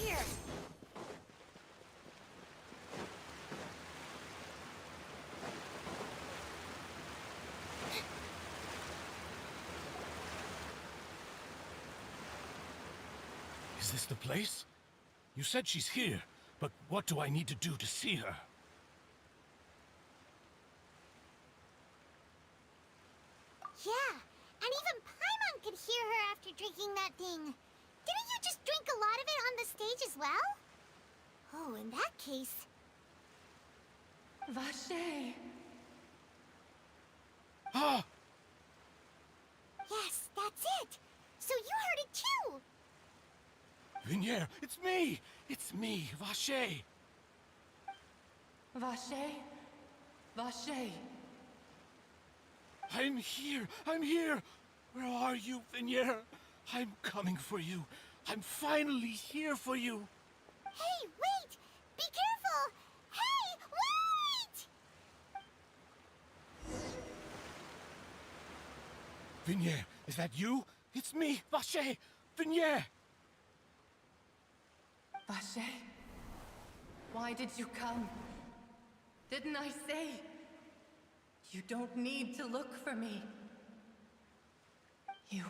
here! Is this the place? You said she's here, but what do I need to do to see her? Yeah, and even Paimon could hear her after drinking that thing. Didn't you just drink a lot of it on the stage as well? Oh, in that case... Vache! Ah! Yes, that's it! So you heard it too! Vignier, it's me! It's me, Vache! Vache? Vache! I'm here! I'm here! Where are you, Vignier? I'm coming for you. I'm finally here for you. Hey, wait! Be careful! Hey, wait! Vignier, is that you? It's me, Vache! Vignier! Vache? Why did you come? Didn't I say? You don't need to look for me. You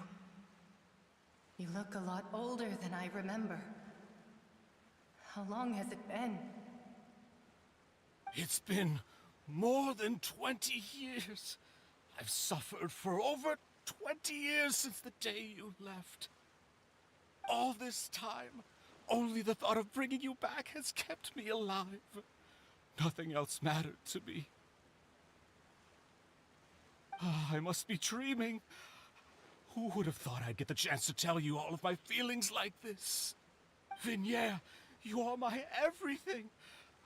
look a lot older than I remember. How long has it been? It's been more than 20 years. I've suffered for over 20 years since the day you left. All this time, only the thought of bringing you back has kept me alive. Nothing else mattered to me. I must be dreaming. Who would have thought I'd get the chance to tell you all of my feelings like this? Vignier, you are my everything.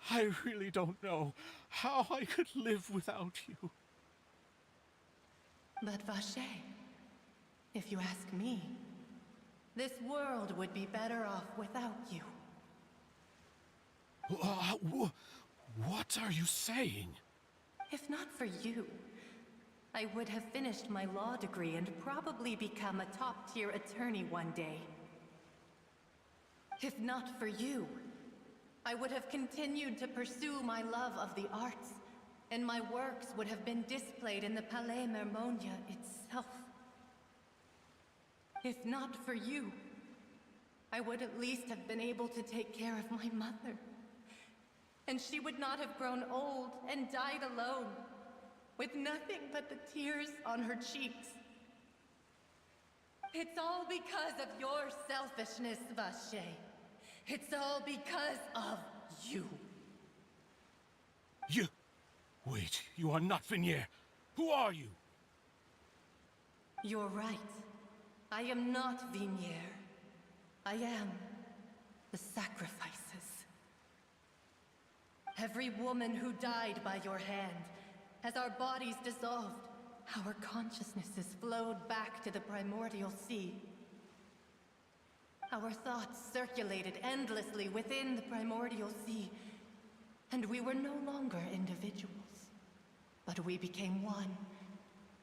I really don't know how I could live without you. But Vache, if you ask me, this world would be better off without you. What are you saying? If not for you, I would have finished my law degree and probably become a top-tier attorney one day. If not for you, I would have continued to pursue my love of the arts, and my works would have been displayed in the Palais Mermonia itself. If not for you, I would at least have been able to take care of my mother. And she would not have grown old and died alone, with nothing but the tears on her cheeks. It's all because of your selfishness, Vache. It's all because of you. You... Wait, you are not Vignier. Who are you? You're right. I am not Vignier. I am the sacrifices. Every woman who died by your hand, as our bodies dissolved, our consciousnesses flowed back to the primordial sea. Our thoughts circulated endlessly within the primordial sea, and we were no longer individuals. But we became one,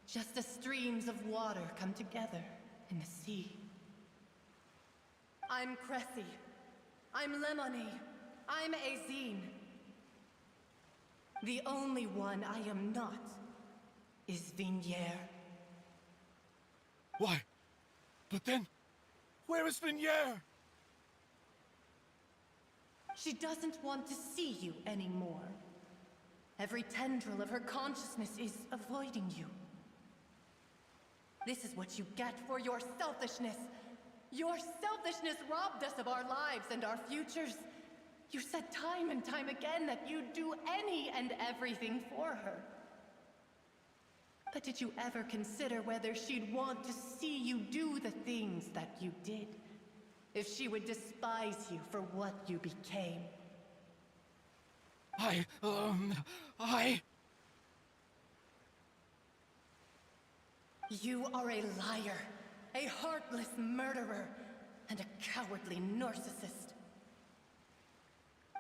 just as streams of water come together in the sea. I'm Cressy. I'm Lemony. I'm Azine. The only one I am not is Vignier. Why? But then, where is Vignier? She doesn't want to see you anymore. Every tendril of her consciousness is avoiding you. This is what you get for your selfishness. Your selfishness robbed us of our lives and our futures. You said time and time again that you'd do any and everything for her. But did you ever consider whether she'd want to see you do the things that you did? If she would despise you for what you became? You are a liar, a heartless murderer, and a cowardly narcissist.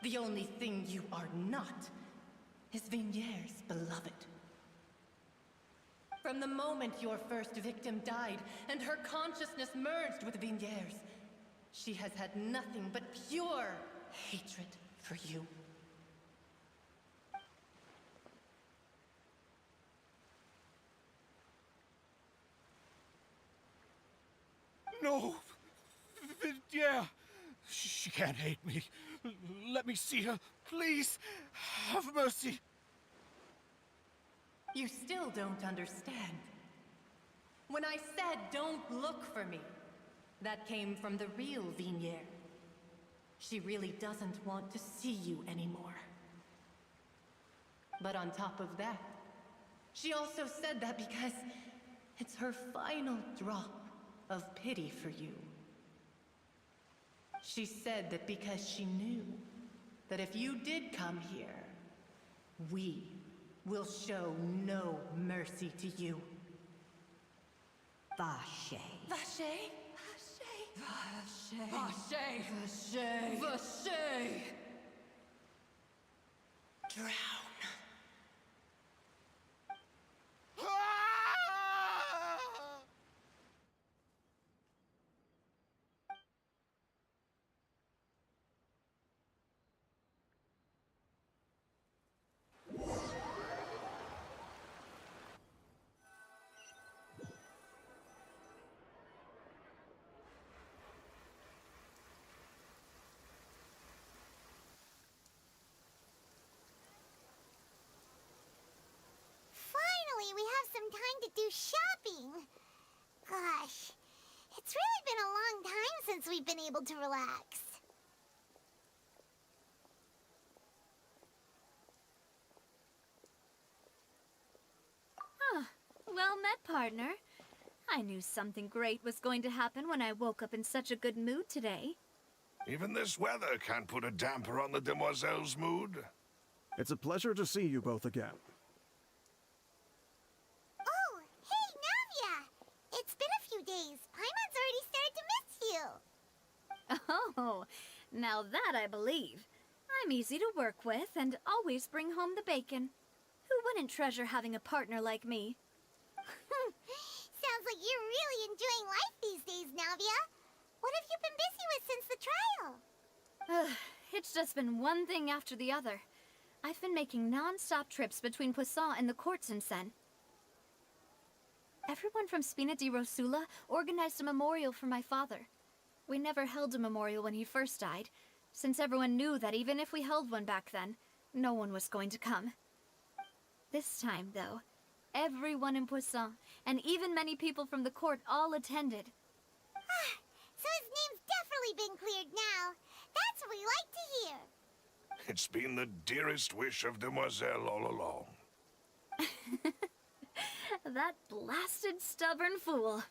The only thing you are not is Vignier's beloved. From the moment your first victim died and her consciousness merged with Vignier's, She has had nothing but pure hatred for you. No! Yeah! She can't hate me. Let me see her. Please! Have mercy! You still don't understand. When I said don't look for me, that came from the real Vignier. She really doesn't want to see you anymore. But on top of that, she also said that because it's her final drop of pity for you. She said that because she knew that if you did come here, we will show no mercy to you. Vache. Vache? Vache? Vache? Vache? Vache? Drown. Finally, we have some time to do shopping. Gosh, it's really been a long time since we've been able to relax. Well met, partner. I knew something great was going to happen when I woke up in such a good mood today. Even this weather can't put a damper on the demoiselle's mood. It's a pleasure to see you both again. Oh, hey, Navia! It's been a few days. Paimon's already started to miss you. Oh, now that I believe. I'm easy to work with and always bring home the bacon. Who wouldn't treasure having a partner like me? Sounds like you're really enjoying life these days, Navia. What have you been busy with since the trial? It's just been one thing after the other. I've been making non-stop trips between Poisson and the courts in Sen. Everyone from Spina di Rosula organized a memorial for my father. We never held a memorial when he first died, since everyone knew that even if we held one back then, no one was going to come. This time, though, everyone in Poisson, and even many people from the court, all attended. So his name's definitely been cleared now. That's what we like to hear. It's been the dearest wish of Demoiselle all along. That blasted stubborn fool.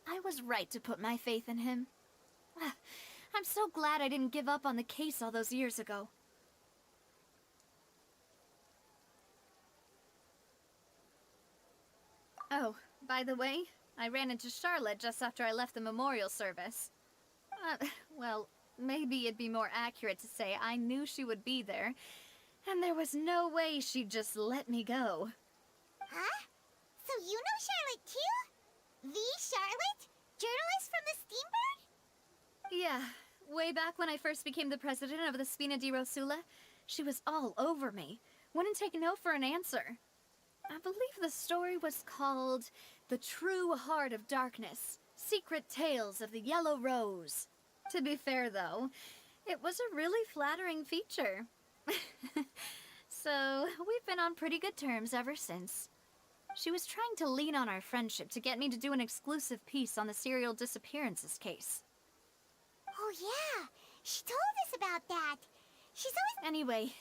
I was right to put my faith in him. I'm so glad I didn't give up on the case all those years ago. Oh, by the way, I ran into Charlotte just after I left the memorial service. Well, maybe it'd be more accurate to say I knew she would be there, and there was no way she'd just let me go. Huh? So you know Charlotte too? The Charlotte? Journalist from the Steambird? Yeah, way back when I first became the president of the Spina di Rosula, she was all over me. Wouldn't take no for an answer. I believe the story was called The True Heart of Darkness, Secret Tales of the Yellow Rose. To be fair, though, it was a really flattering feature. So, we've been on pretty good terms ever since. She was trying to lean on our friendship to get me to do an exclusive piece on the serial disappearances case. Oh yeah, she told us about that. She's always... Anyway,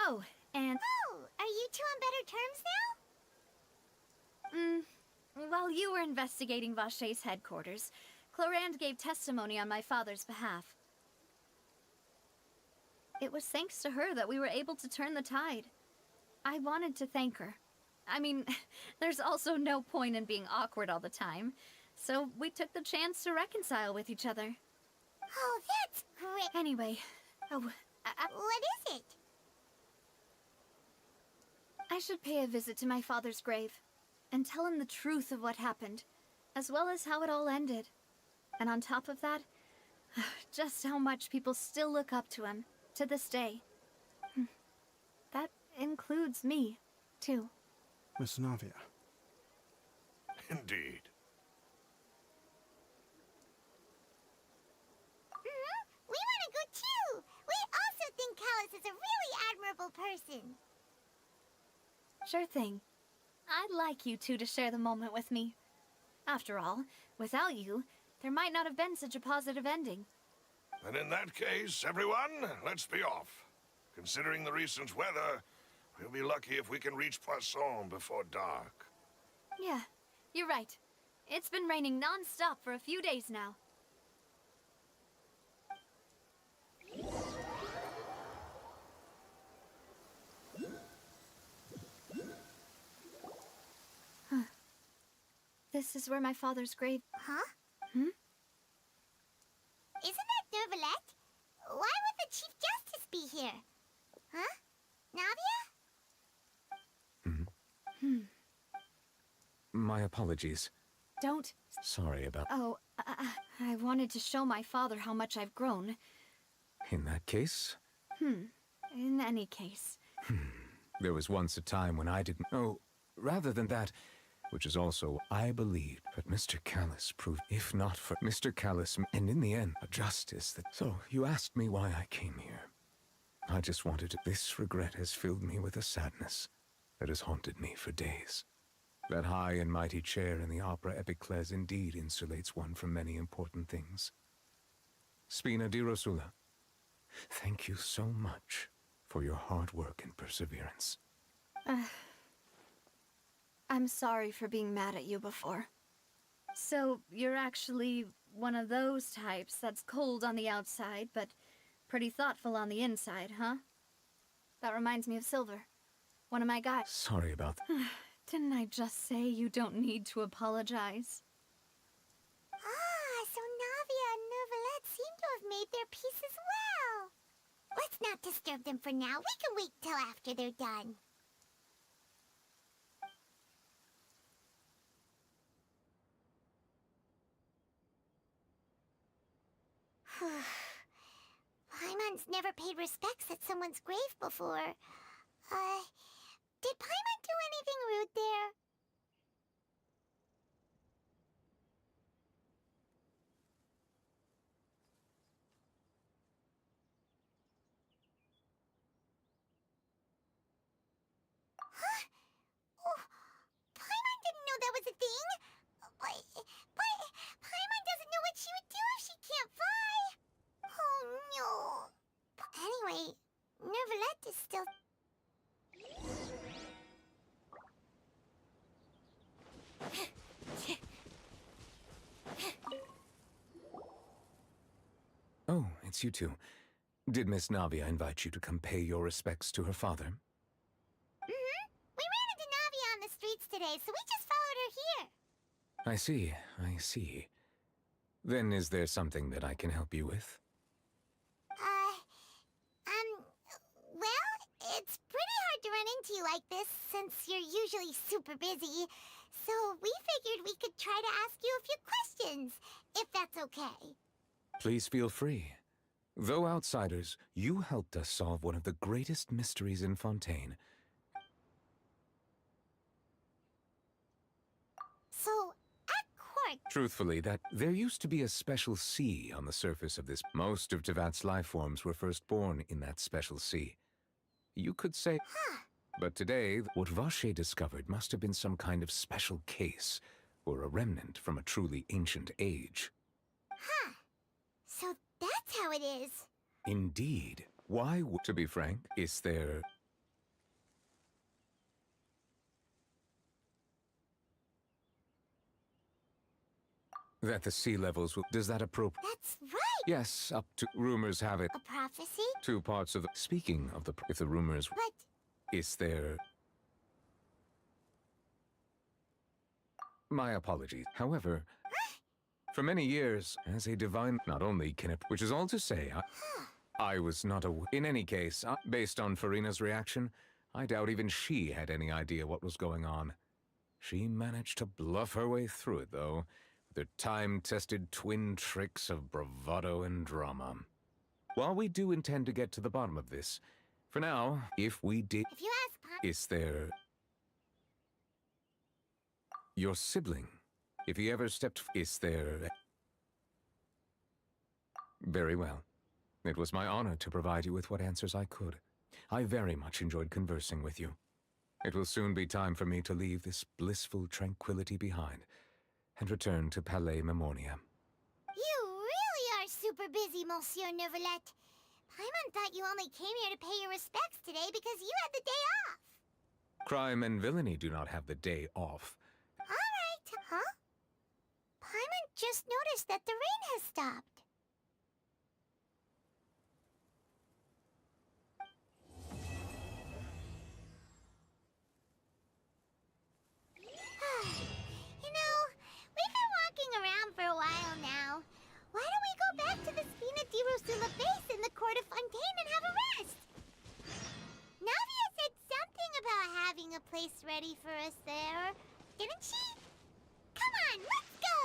Oh, and... Oh, are you two on better terms now? While you were investigating Vache's headquarters, Clorinde gave testimony on my father's behalf. It was thanks to her that we were able to turn the tide. I wanted to thank her. I mean, there's also no point in being awkward all the time, so we took the chance to reconcile with each other. Oh, that's great. Anyway, What is it? I should pay a visit to my father's grave and tell him the truth of what happened, as well as how it all ended. And on top of that, Just how much people still look up to him, to this day. That includes me, too. Miss Navia. Indeed. We want to go too! We also think Callus is a really admirable person. Sure thing. I'd like you two to share the moment with me. After all, without you, there might not have been such a positive ending. And in that case, everyone, let's be off. Considering the recent weather, we'll be lucky if we can reach Poisson before dark. Yeah, you're right. It's been raining non-stop for a few days now. This is where my father's grave... Huh? Hmm? Isn't that Nervalette? Why would the Chief Justice be here? Huh? Navia? My apologies. Don't... Sorry about... Oh, I wanted to show my father how much I've grown. In that case, In any case. there was once a time when I didn't... Oh, rather than that, which is also, I believed, but Mr. Callus proved, if not for Mr. Callus, and in the end, a justice that... So, you asked me why I came here. I just wanted to... This regret has filled me with a sadness that has haunted me for days. That high and mighty chair in the Opera Epiclese indeed insulates one from many important things. Spina di Rosula, thank you so much for your hard work and perseverance. I'm sorry for being mad at you before. So, you're actually one of those types that's cold on the outside, but pretty thoughtful on the inside, huh? That reminds me of Silver, one of my guys. Sorry about that. Didn't I just say you don't need to apologize? So Navia and Nervalette seem to have made their peace as well. Let's not disturb them for now. We can wait till after they're done. Paimon's never paid respects at someone's grave before. Did Paimon do anything rude there? Huh? Oh, Paimon didn't know that was a thing. But Paimon doesn't know what she would do if she can't fly. Oh no. But anyway, Nervalette is still... Oh, it's you two. Did Miss Navia invite you to come pay your respects to her father? We ran into Navia on the streets today, so we just followed her here. I see, I see. Then is there something that I can help you with? Well, it's pretty hard to run into you like this since you're usually super busy. So we figured we could try to ask you a few questions, if that's okay. Please feel free. Though outsiders, you helped us solve one of the greatest mysteries in Fontaine. So, at court... Truthfully, that there used to be a special sea on the surface of this. Most of Tevat's life forms were first born in that special sea. You could say... But today, what Vacher discovered must have been some kind of special case, or a remnant from a truly ancient age. So that's how it is. Indeed. Why would... To be frank, is there... That the sea levels will... Does that appropriate... That's right! Yes, up to... Rumors have it. A prophecy? Two parts of the... Speaking of the... If the rumors... But... Is there... My apologies. However, for many years, as a divine... Not only can it... Which is all to say, I was not a... In any case, based on Farina's reaction, I doubt even she had any idea what was going on. She managed to bluff her way through it, though. Their time-tested twin tricks of bravado and drama. While we do intend to get to the bottom of this, for now, if we did... If you ask Is there... your sibling? If he ever stepped... Is there... Very well. It was my honor to provide you with what answers I could. I very much enjoyed conversing with you. It will soon be time for me to leave this blissful tranquility behind and return to Palais Memornia. You really are super busy, Monsieur Neuvillette. Paimon thought you only came here to pay your respects today because you had the day off. Crime and villainy do not have the day off. Alright, huh? Paimon just noticed that the rain has stopped. You know, we've been walking around for a while now. Why don't we go back to the Spina di Rosula base in the Court of Fontaine and have a rest? Navia said something about having a place ready for us there, didn't she? Come on, let's go!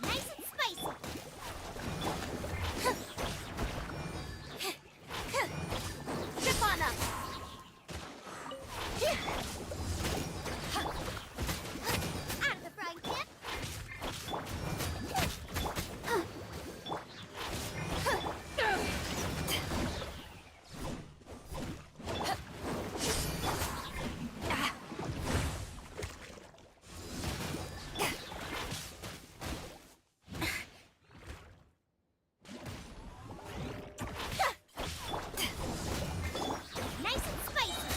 Nice and spicy! Trip on up! Out of the frying pan! Nice and spicy!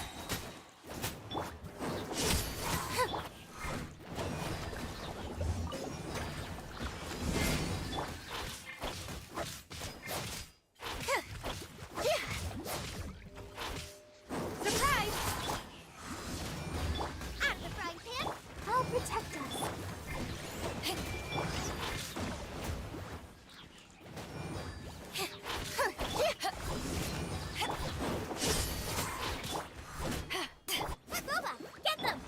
Surprise! Out of the frying pan! I'll protect us. Boba, get them!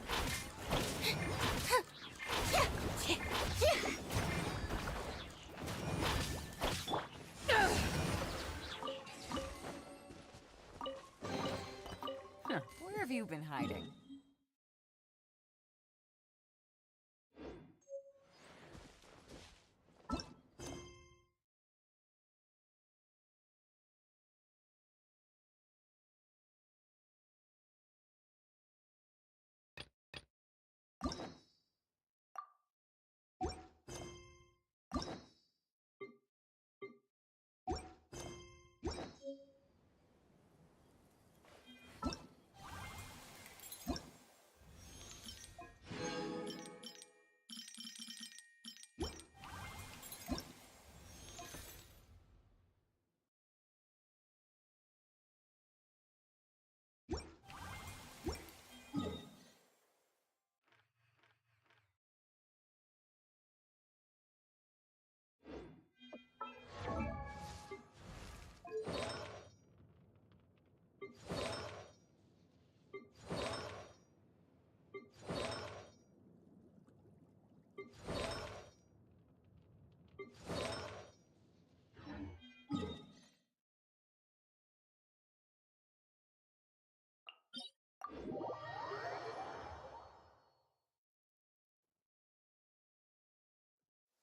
Where have you been hiding?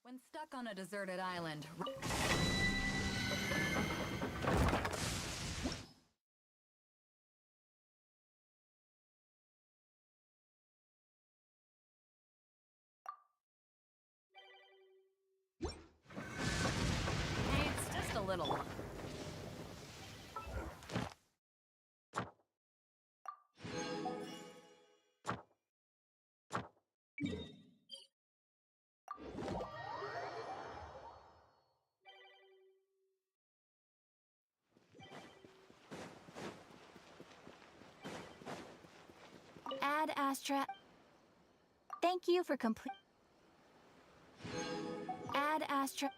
When stuck on a deserted island... It's just a little... Ad Astra. Thank you for complete. Ad Astra.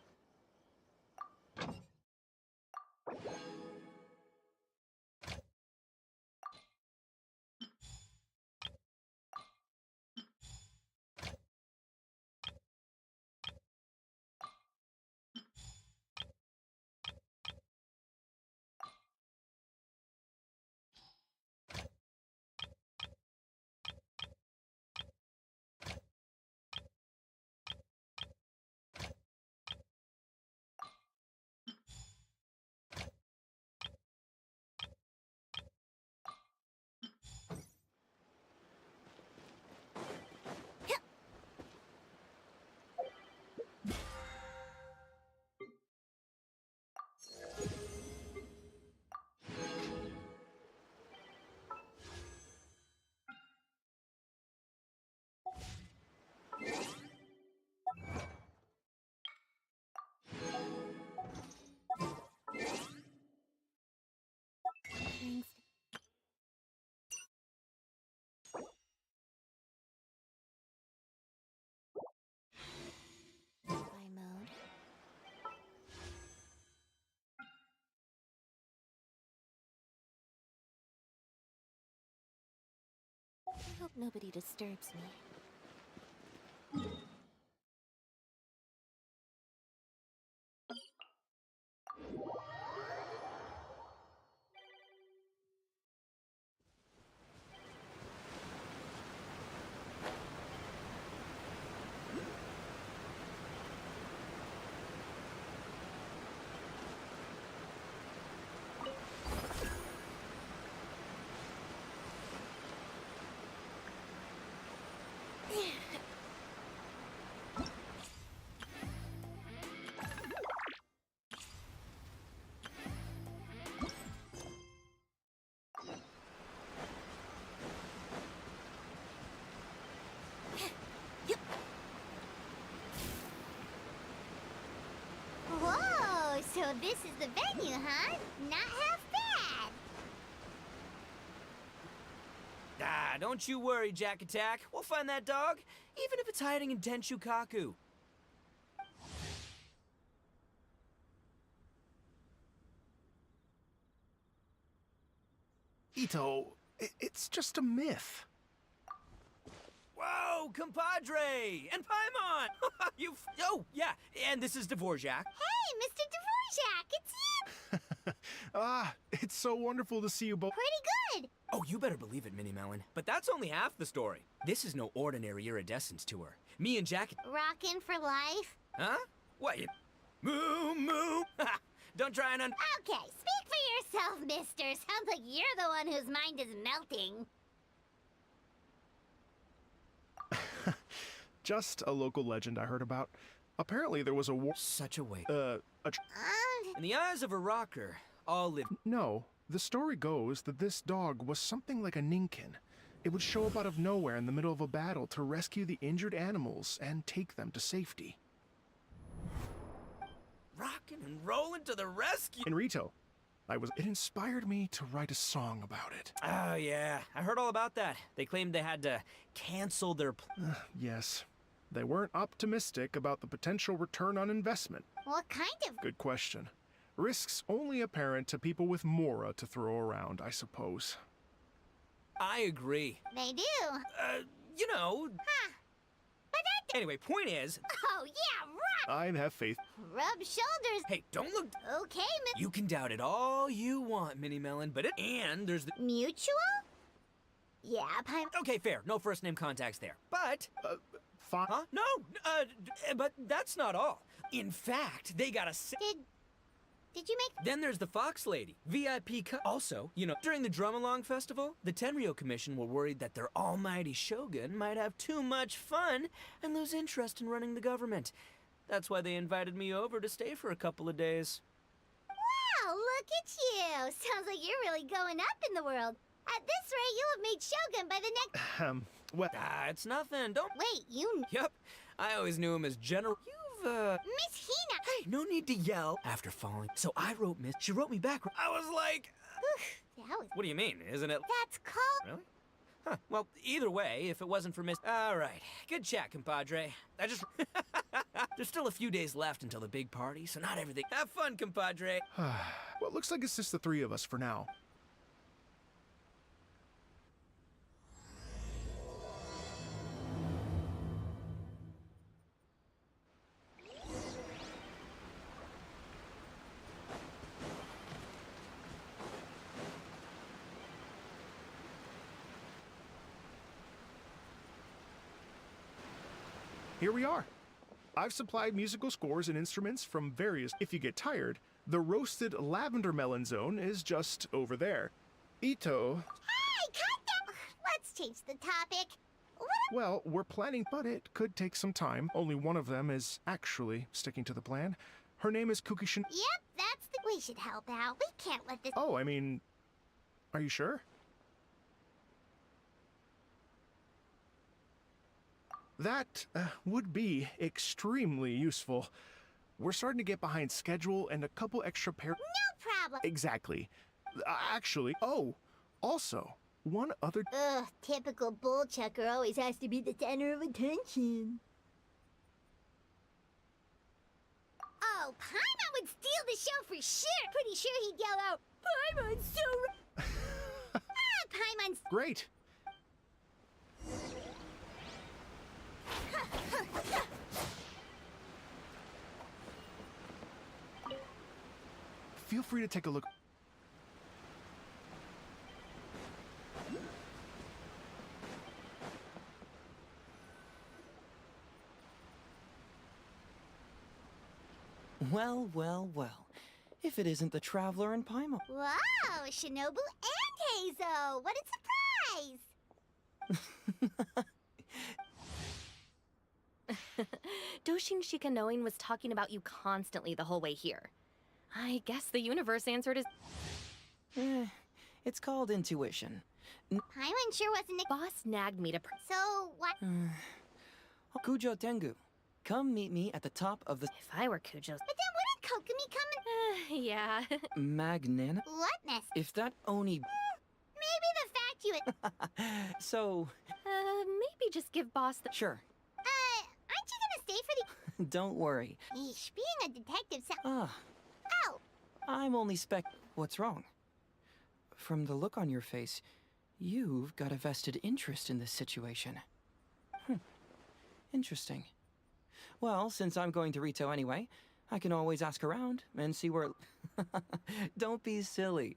Nobody disturbs me. Whoa, so this is the venue, huh? Not half bad. Ah, don't you worry, Jack Attack. We'll find that dog, even if it's hiding in Tenshukaku. Ito, it's just a myth. Whoa, compadre! And Paimon! Oh, yeah, and this is Dvorak. Hey, Mr. Dvorak, it's you! It's so wonderful to see you both. Pretty good. Oh, you better believe it, Minnie Melon. But that's only half the story. This is no ordinary iridescence tour. Me and Jack... Rockin' for life. Huh? What, you... Moo, moo! Don't try and Okay, speak for yourself, mister. Sounds like you're the one whose mind is melting. Just a local legend I heard about. Apparently there was a war. Such a way. Um, In the eyes of a rocker, all live... No, the story goes that this dog was something like a ninkin. It would show up out of nowhere in the middle of a battle to rescue the injured animals and take them to safety. Rockin' and rollin' to the rescue! In Rito, it inspired me to write a song about it. Oh, yeah. I heard all about that. They claimed they had to cancel their... Yes, they weren't optimistic about the potential return on investment. what kind of... Good question. Risks only apparent to people with Mora to throw around, I suppose. I agree. They do? You know... Huh. But that... Anyway, point is... Oh, yeah, right! I'd have faith. Rub shoulders. Hey, don't look... Okay, Miss... You can doubt it all you want, Minnie Melon, but it... And there's the... Mutual? Yeah, Paimon... Okay, fair. No first name contacts there. But... Fine. Huh? No, but that's not all. In fact, they got a... Did you make... Then there's the Fox Lady, VIP Also, you know, during the Drum-Along Festival, the Tenryo Commission were worried that their almighty shogun might have too much fun and lose interest in running the government. That's why they invited me over to stay for a couple of days. Wow, look at you! Sounds like you're really going up in the world. At this rate, you'll have made Shogun by the next... Well, Ah, it's nothing. Don't... Wait, you... Yep, I always knew him as General... Miss Hina! Hey, no need to yell after falling. So I wrote Miss. She wrote me back. I was like... That was... What do you mean? Isn't it... That's called... Really? Huh. Well, either way, if it wasn't for Miss... All right. Good chat, compadre. I just... There's still a few days left until the big party, so not everything... Have fun, compadre. well, it looks like it's just the three of us for now. Here we are. I've supplied musical scores and instruments from various... If you get tired, the roasted lavender melon zone is just over there. Ito... Hey, cut that! Let's change the topic. What... Well, we're planning, but it could take some time. Only one of them is actually sticking to the plan. Her name is Kukishin... Yep, that's the... We should help out. We can't let this... Oh, I mean... Are you sure? That would be extremely useful. We're starting to get behind schedule and a couple extra pair... No problem. Exactly. Actually, oh, also, one other... Ugh, typical bull chucker always has to be the center of attention. Oh, Paimon would steal the show for sure. Pretty sure he'd yell out, Paimon's so... Paimon's... Great. Feel free to take a look. Well, well, well. If it isn't the Traveler and Paimon. Wow, Shinobu and Heizo! What a surprise! Doshin Shikanoin was talking about you constantly the whole way here. I guess the universe answered his It's called intuition. Paimon sure wasn't a boss nagged me to So, what? Kujo Tengu, come meet me at the top of the if I were Kujo's. But then wouldn't Kokumi come and... Yeah. Magnana. What mess? If that Oni. Maybe the fact you had... So, Maybe just give boss the. sure. Aren't you gonna stay for the... Don't worry. Eesh, being a detective sounds... Ah, Oh! I'm only What's wrong? From the look on your face, you've got a vested interest in this situation. Interesting. Well, since I'm going to Rito anyway, I can always ask around and see where... Don't be silly.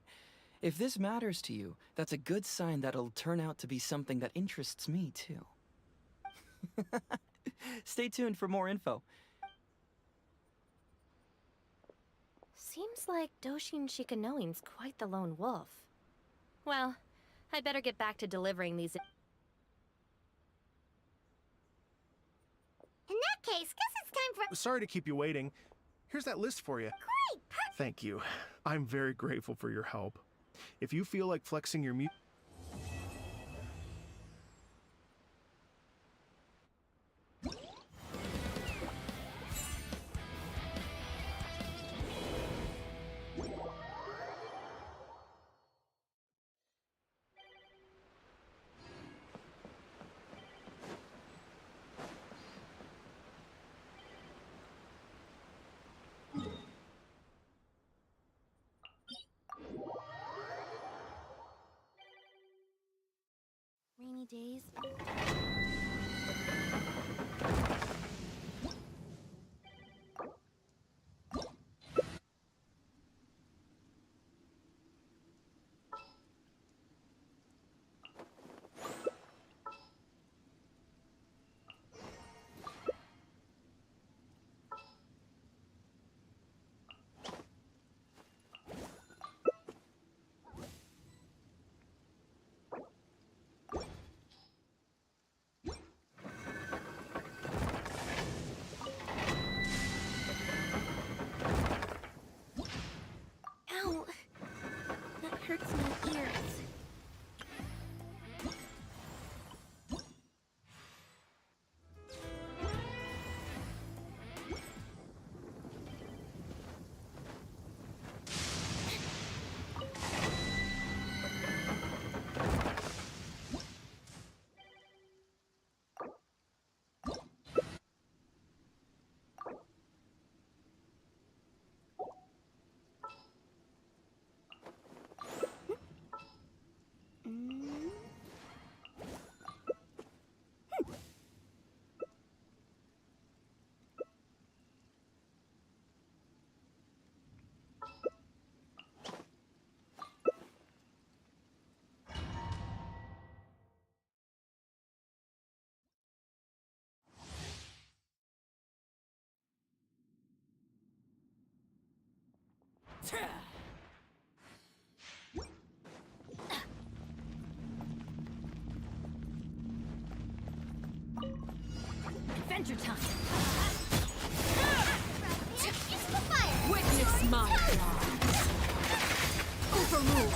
If this matters to you, that's a good sign that it'll turn out to be something that interests me, too. Stay tuned for more info. Seems like Doshin Shikanoin's quite the lone wolf. Well, I'd better get back to delivering these. In that case, guess it's time for... Sorry to keep you waiting. Here's that list for you. Great! Thank you. I'm very grateful for your help. If you feel like flexing your Rainy days. Ow! That hurts my ears. Adventure time! Witness my claws! Overruled!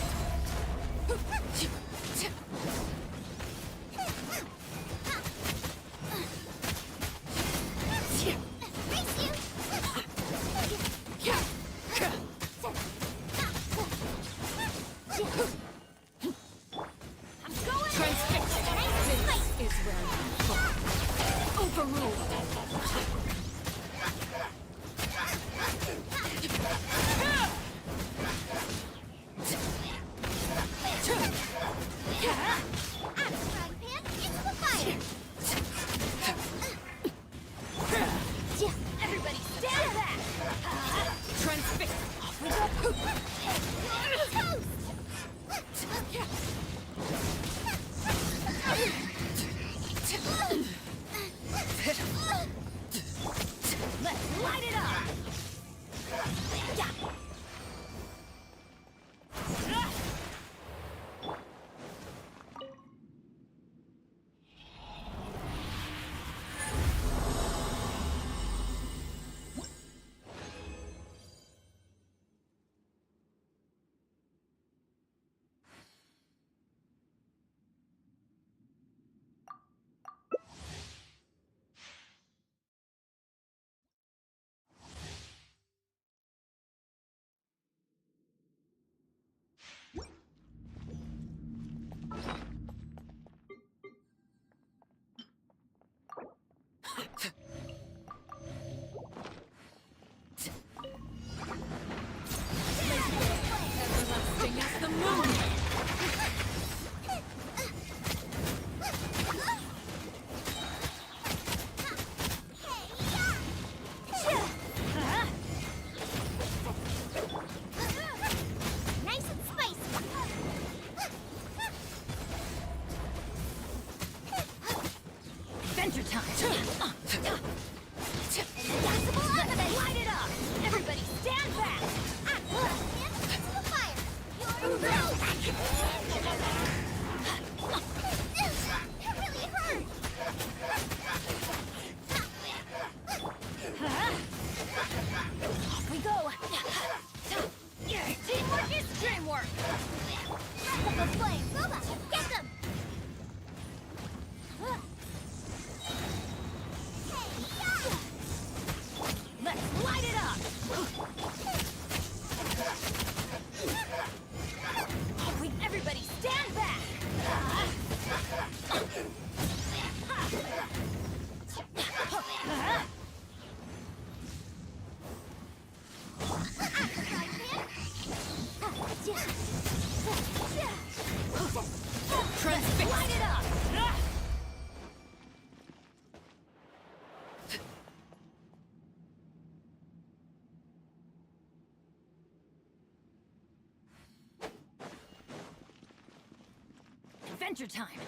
Everlasting as the moon! Nice and spicy. Adventure time! Light it up! Everybody stand back! Stand to the fire! You're That really hurt! Off we go! Teamwork is dreamwork! Let the flame! Boba! Get them! Let's light it up! Everybody stand back! Transfix! Light it up! Adventure time!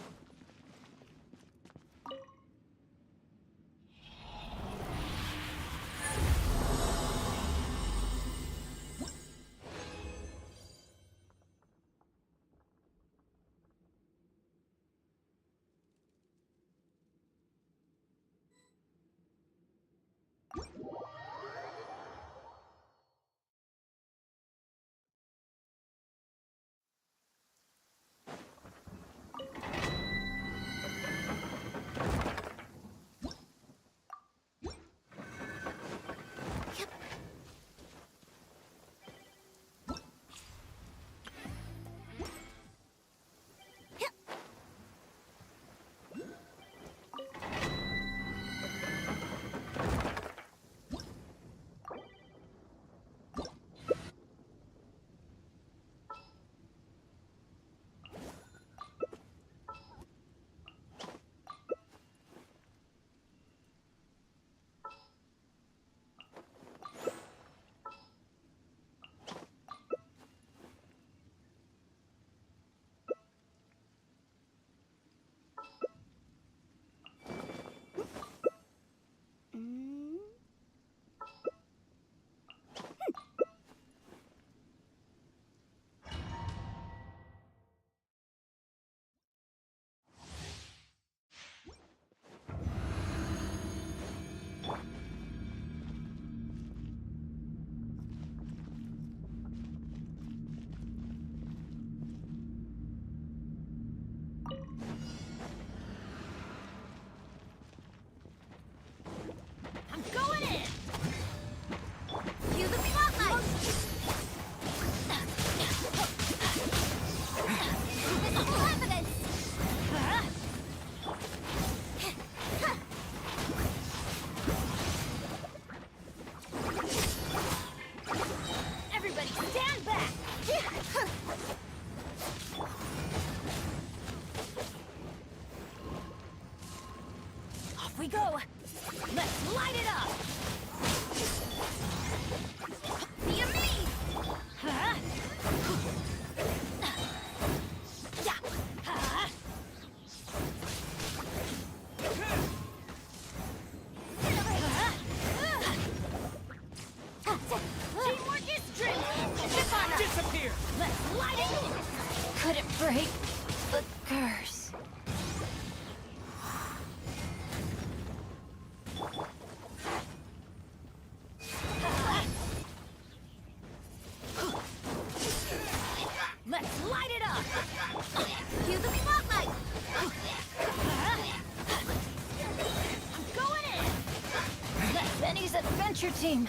Benny's adventure team.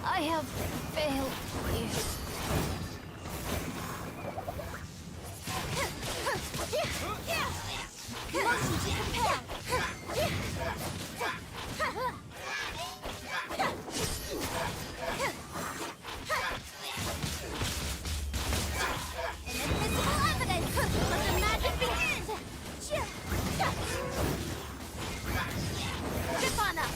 I have failed you. Motion to compare. Inadmissible evidence! Let the magic begin! Grip on us!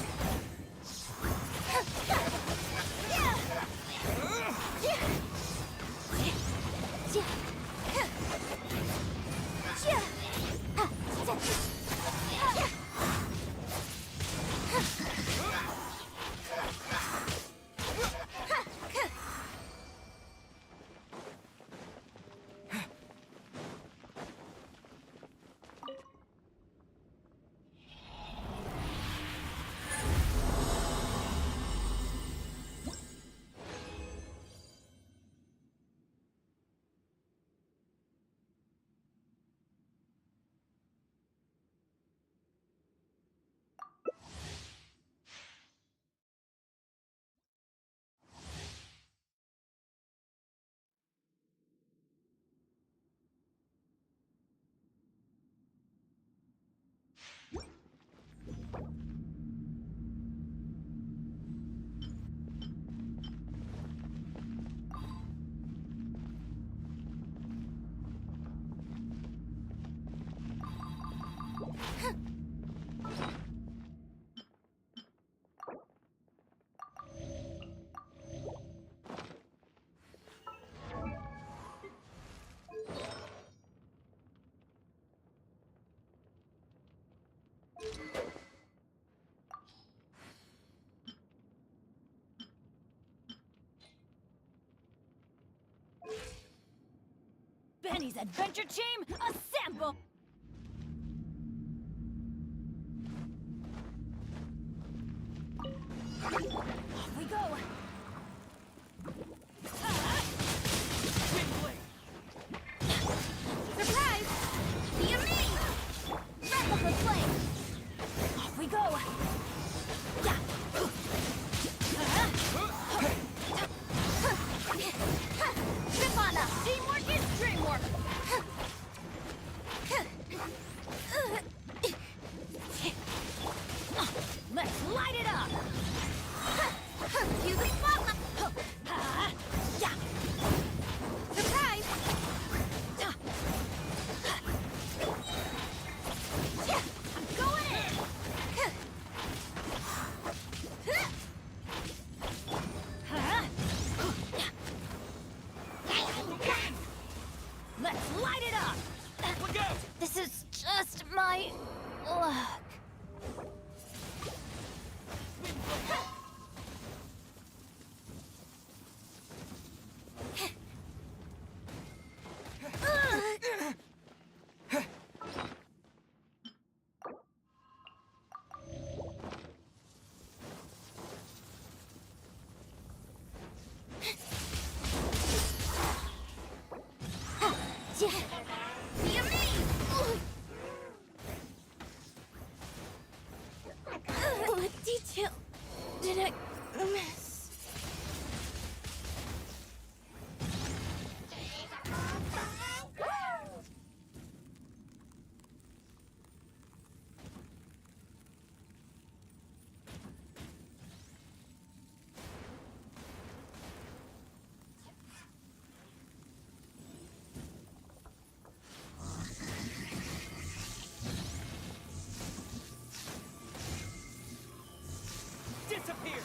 Benny's adventure team, assemble! Off we go! Surprise! Be me! Replica flame! Off we go! Yeah. Grip on us! Teamwork is dreamwork! Let's light it up! Cue the spotlight! Yeah. Surprise! I'm going in! Let's light it up! Look out! This is just my luck. Be me! What detail did I miss? Disappear!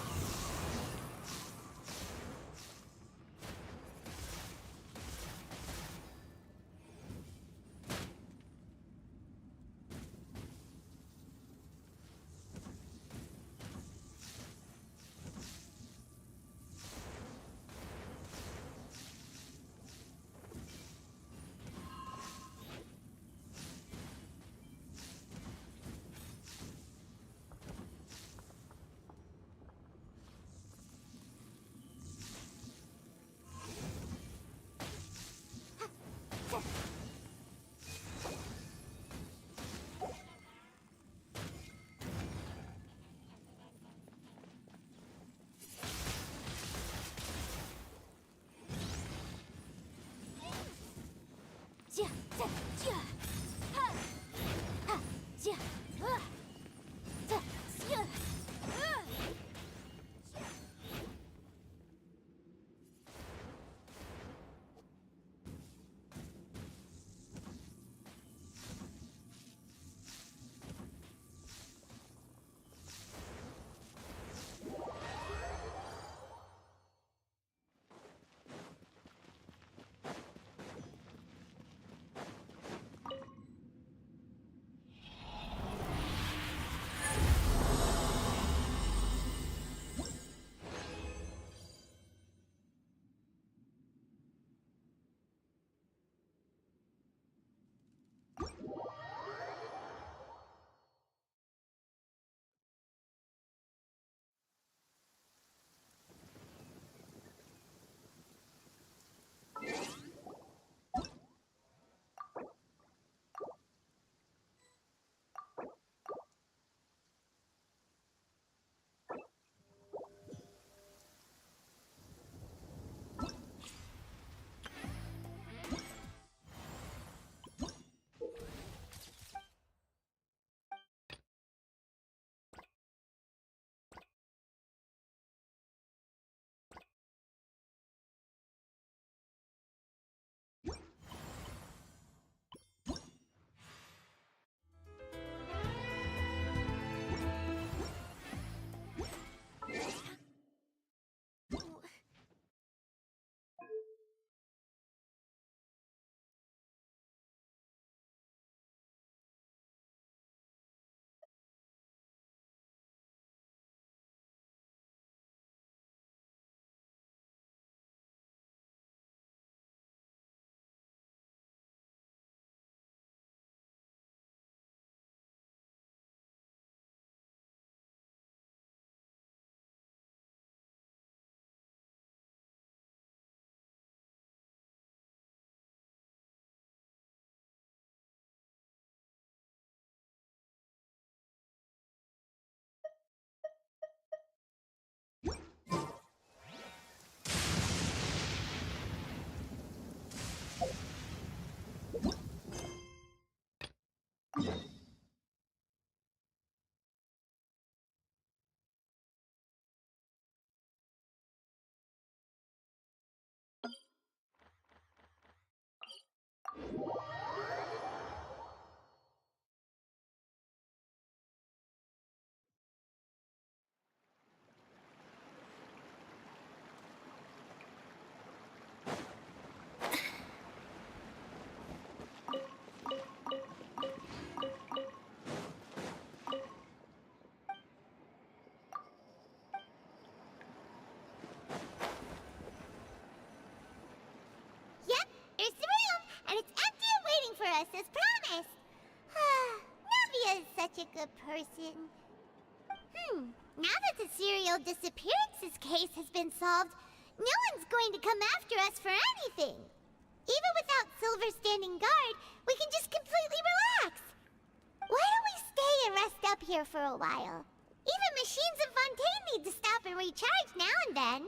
good person. Now that the serial disappearances case has been solved, no one's going to come after us for anything. Even without Silver standing guard, we can just completely relax. Why don't we stay and rest up here for a while? Even machines in Fontaine need to stop and recharge now and then.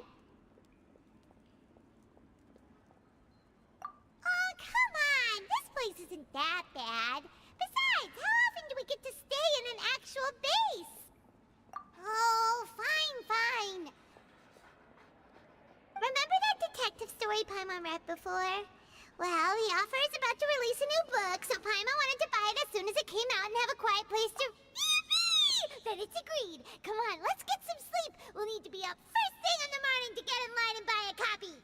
Oh, come on! This place isn't that bad. Besides, how often do we get to stay in an actual base? Oh, fine. Remember that detective story Paimon read before? Well, the author is about to release a new book, so Paimon wanted to buy it as soon as it came out and have a quiet place to... Yippee! Then it's agreed. Come on, let's get some sleep. We'll need to be up first thing in the morning to get in line and buy a copy.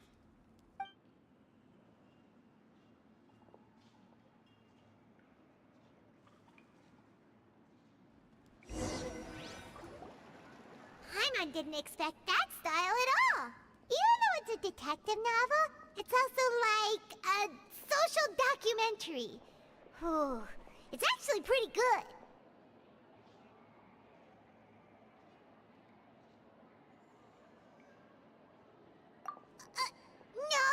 Paimon didn't expect that style at all. Even though it's a detective novel, it's also like a social documentary. Whew. It's actually pretty good. No!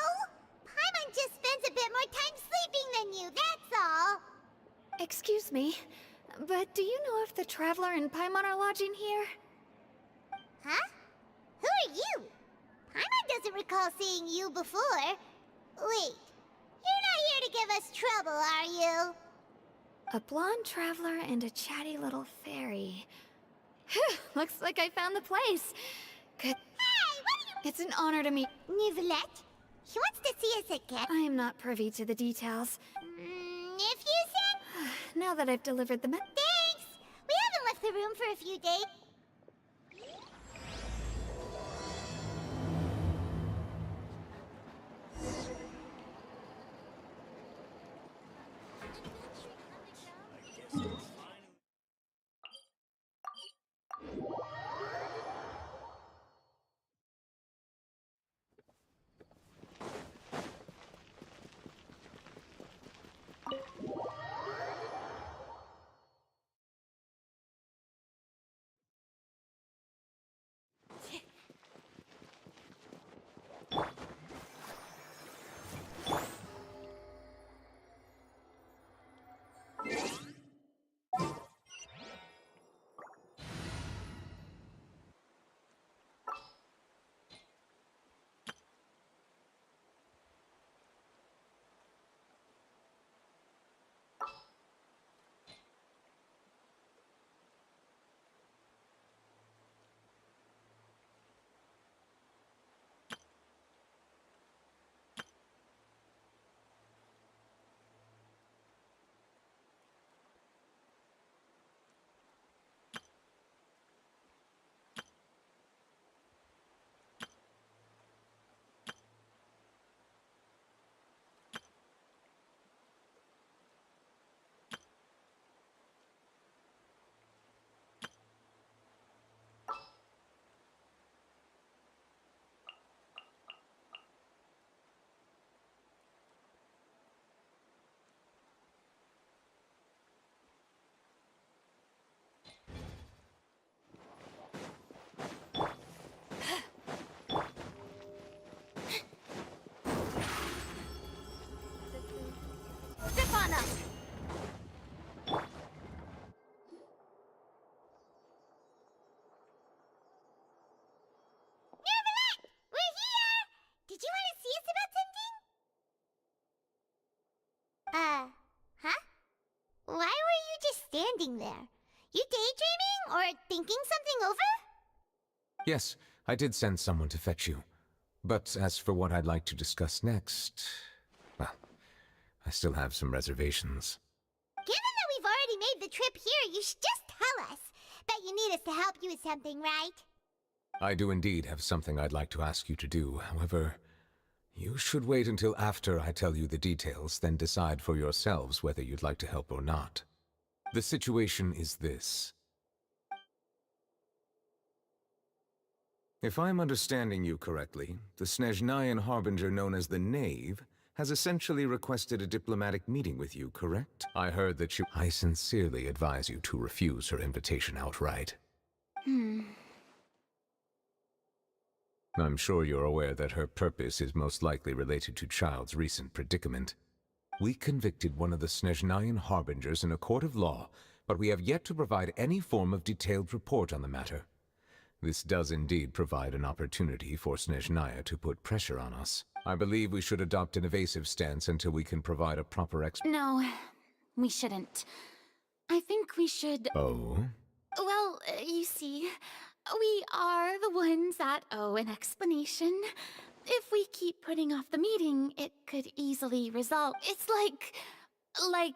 Paimon just spends a bit more time sleeping than you, that's all. Excuse me, but do you know if the Traveler and Paimon are lodging here? Huh? Who are you? Paimon doesn't recall seeing you before. Wait, you're not here to give us trouble, are you? A blonde traveler and a chatty little fairy. Phew, looks like I found the place. Good. Hey, what are you... It's an honor to meet... Nivelette? He wants to see us again. I am not privy to the details. If you said... Now that I've delivered the Thanks! We haven't left the room for a few days. Did you want to see us about something? Huh? Why were you just standing there? You daydreaming or thinking something over? Yes, I did send someone to fetch you. But as for what I'd like to discuss next, well, I still have some reservations. Given that we've already made the trip here, you should just tell us. Bet you need us to help you with something, right? I do indeed have something I'd like to ask you to do. However, you should wait until after I tell you the details, then decide for yourselves whether you'd like to help or not. The situation is this. If I'm understanding you correctly, the Snezhnayan harbinger known as the Knave has essentially requested a diplomatic meeting with you, correct? I heard that I sincerely advise you to refuse her invitation outright. I'm sure you're aware that her purpose is most likely related to Child's recent predicament. We convicted one of the Snezhnayan harbingers in a court of law, but we have yet to provide any form of detailed report on the matter. This does indeed provide an opportunity for Snezhnaya to put pressure on us. I believe we should adopt an evasive stance until we can provide a proper No, we shouldn't. I think we should... Oh? Well, you see, we are the ones that owe an explanation. If we keep putting off the meeting, it could easily result... It's like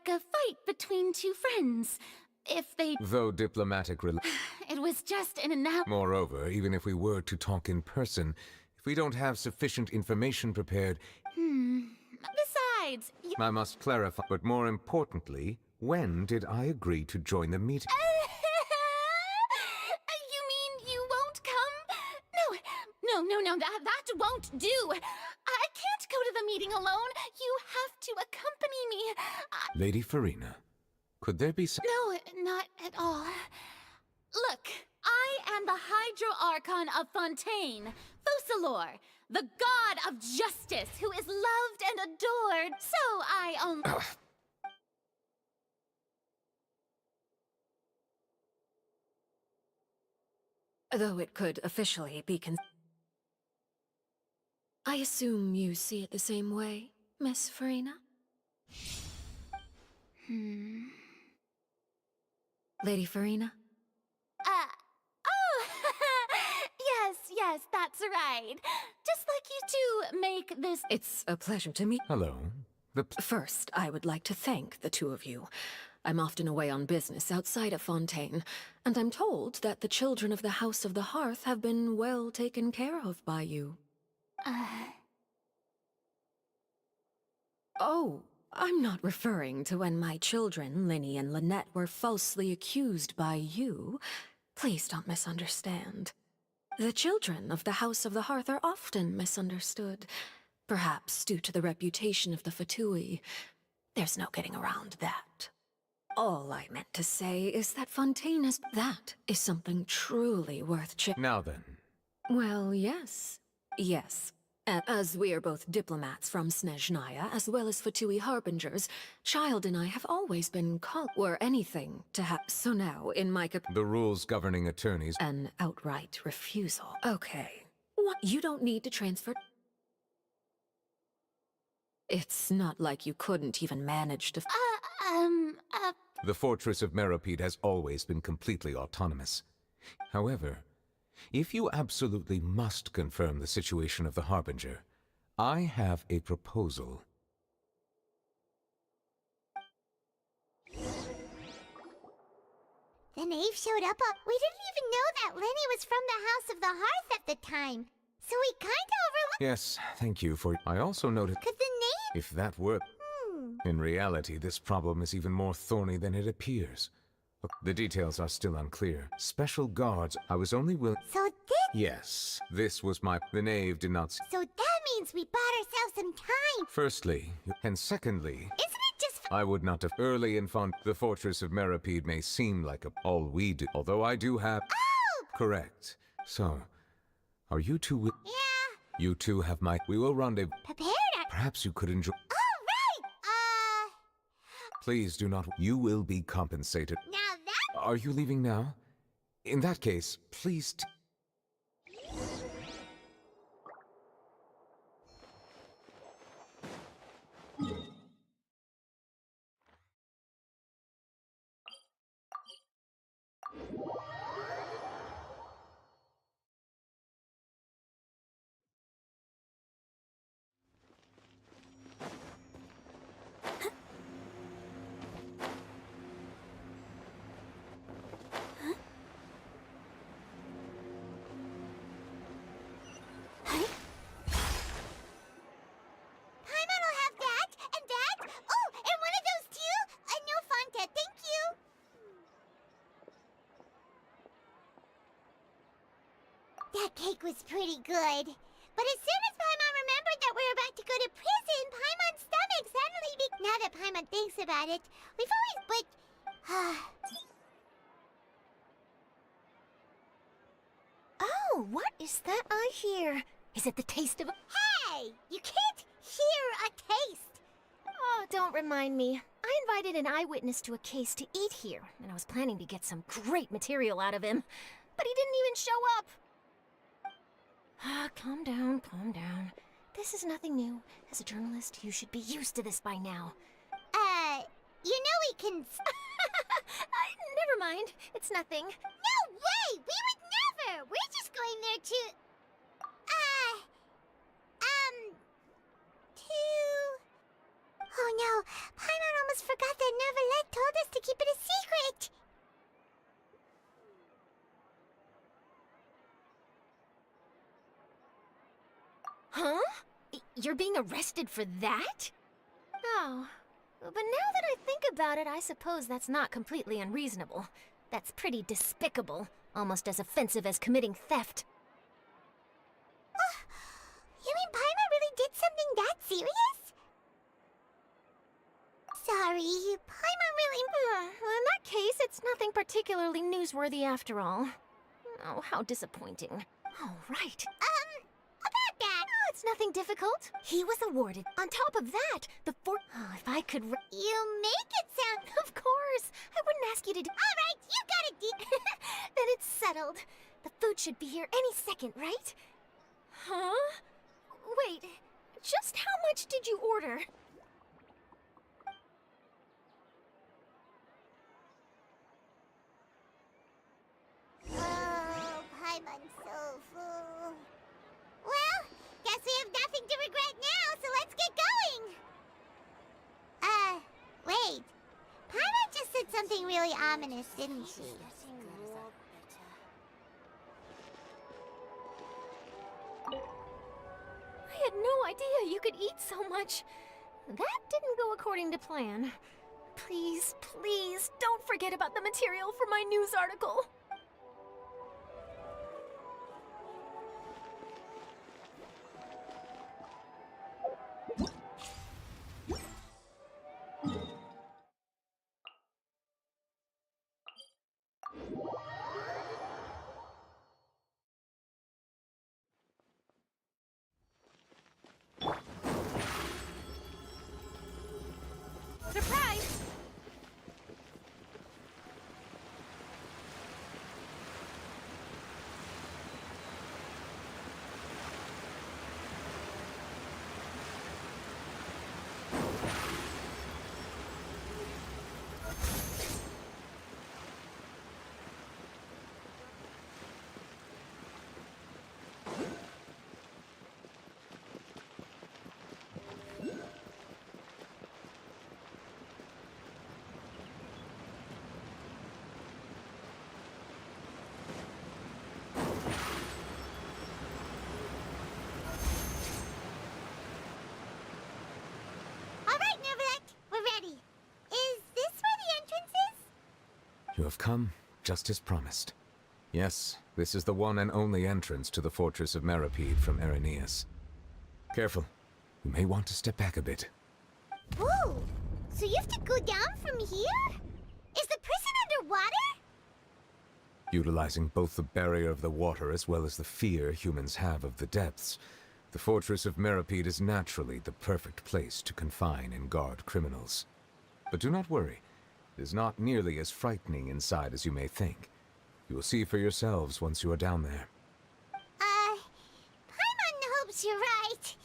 a fight between two friends. If they... Though diplomatic It was just in an hour... Moreover, even if we were to talk in person, if we don't have sufficient information prepared... Besides, you... I must clarify, but more importantly, when did I agree to join the meeting? You mean you won't come? No, that won't do. I can't go to the meeting alone. You have to accompany me. Lady Farina, could there be some... No, not at all. Look, I am the Hydro-Archon of Fontaine, Focalor, the god of justice who is loved and adored. So I only... Though it could officially be I assume you see it the same way, Miss Farina? Lady Farina? Oh! yes, that's right. Just like you two make this... It's a pleasure to meet... Hello. First, I would like to thank the two of you. I'm often away on business outside of Fontaine, and I'm told that the children of the House of the Hearth have been well taken care of by you. Oh, I'm not referring to when my children, Linny and Lynette, were falsely accused by you. Please don't misunderstand. The children of the House of the Hearth are often misunderstood, perhaps due to the reputation of the Fatui. There's no getting around that. All I meant to say is that Fontaine is... That is something truly worth Now then. Well, yes. Yes. As we are both diplomats from Snezhnaya, as well as Fatui harbingers, Child and I have always been called... Were anything to have... So now, in my The rules governing attorneys... An outright refusal. Okay. What? You don't need to transfer... It's not like you couldn't even manage to... The fortress of Meropide has always been completely autonomous. However, if you absolutely must confirm the situation of the Harbinger, I have a proposal. The knave showed up. We didn't even know that Lenny was from the House of the Hearth at the time. So we kinda overlooked... Yes, thank you for... I also noted... Could the knave... If that were... In reality, this problem is even more thorny than it appears. Look, the details are still unclear. Special guards, I was only willing... So this... Yes, this was my... The knave did not... So that means we bought ourselves some time. Firstly, and secondly... Isn't it just... I would not have... Early in the fortress of Meropide may seem like all we do, although I do have... Oh! Correct. So, are you two... Yeah. You two have my... We will rendezvous... Prepared. Perhaps you could enjoy... Please do not... You will be compensated. Now that... Are you leaving now? In that case, please... That cake was pretty good. But as soon as Paimon remembered that we were about to go to prison, Paimon Now that Paimon thinks about it, we've always Oh, what is that I hear? Is it the taste of a... Hey! You can't hear a taste! Oh, don't remind me. I invited an eyewitness to a case to eat here, and I was planning to get some great material out of him. But he didn't even show up. Ah, calm down, calm down. This is nothing new. As a journalist, you should be used to this by now. You know we can... Never mind. It's nothing. No way! We would never! We're just going there to... Oh no, Paimon almost forgot that Neverlet told us to keep it a secret! Huh? You're being arrested for that? Oh. But now that I think about it, I suppose that's not completely unreasonable. That's pretty despicable. Almost as offensive as committing theft. You mean Paimon really did something that serious? Sorry, Paimon really... In that case, it's nothing particularly newsworthy after all. Oh, how disappointing. Oh, right. About that... Oh, it's nothing difficult. He was awarded. On top of that, the Oh, if I could... You make it sound... Of course. I wouldn't ask you to do... Alright, you got it, Then it's settled. The food should be here any second, right? Huh? Wait, just how much did you order? Oh, Paimon's so full. Well, guess we have nothing to regret now, so let's get going! Wait. Paimon just said something really ominous, didn't she? I had no idea you could eat so much. That didn't go according to plan. Please, please, don't forget about the material for my news article. Surprise! Alright, Neverlet, we're ready. Is this where the entrance is? You have come, just as promised. Yes, this is the one and only entrance to the fortress of Meripede from Araneus. Careful. You may want to step back a bit. Whoa! So you have to go down from here? Is the prison underwater? Utilizing both the barrier of the water as well as the fear humans have of the depths, the fortress of Meripede is naturally the perfect place to confine and guard criminals. But do not worry. It is not nearly as frightening inside as you may think. You will see for yourselves once you are down there. Paimon hopes you're right.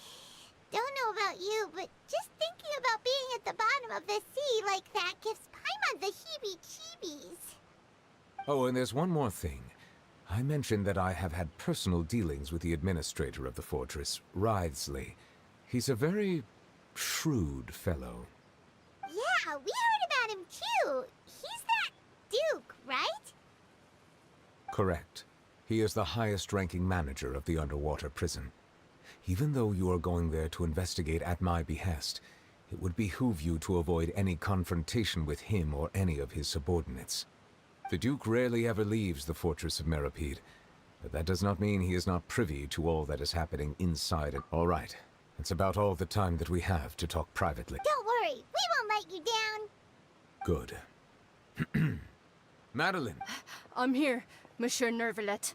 Don't know about you, but just thinking about being at the bottom of the sea like that gives Paimon the heebie-jeebies. Oh, and there's one more thing. I mentioned that I have had personal dealings with the administrator of the fortress, Writhsley. He's a very shrewd fellow. Yeah, we heard about him too. He's that Duke, right? Correct. He is the highest-ranking manager of the underwater prison. Even though you are going there to investigate at my behest, it would behoove you to avoid any confrontation with him or any of his subordinates. The Duke rarely ever leaves the fortress of Meripede, but that does not mean he is not privy to all that is happening inside it. All right, It's about all the time that we have to talk privately. Don't worry, we won't let you down. Good. Madeline! I'm here, Monsieur Nervalet.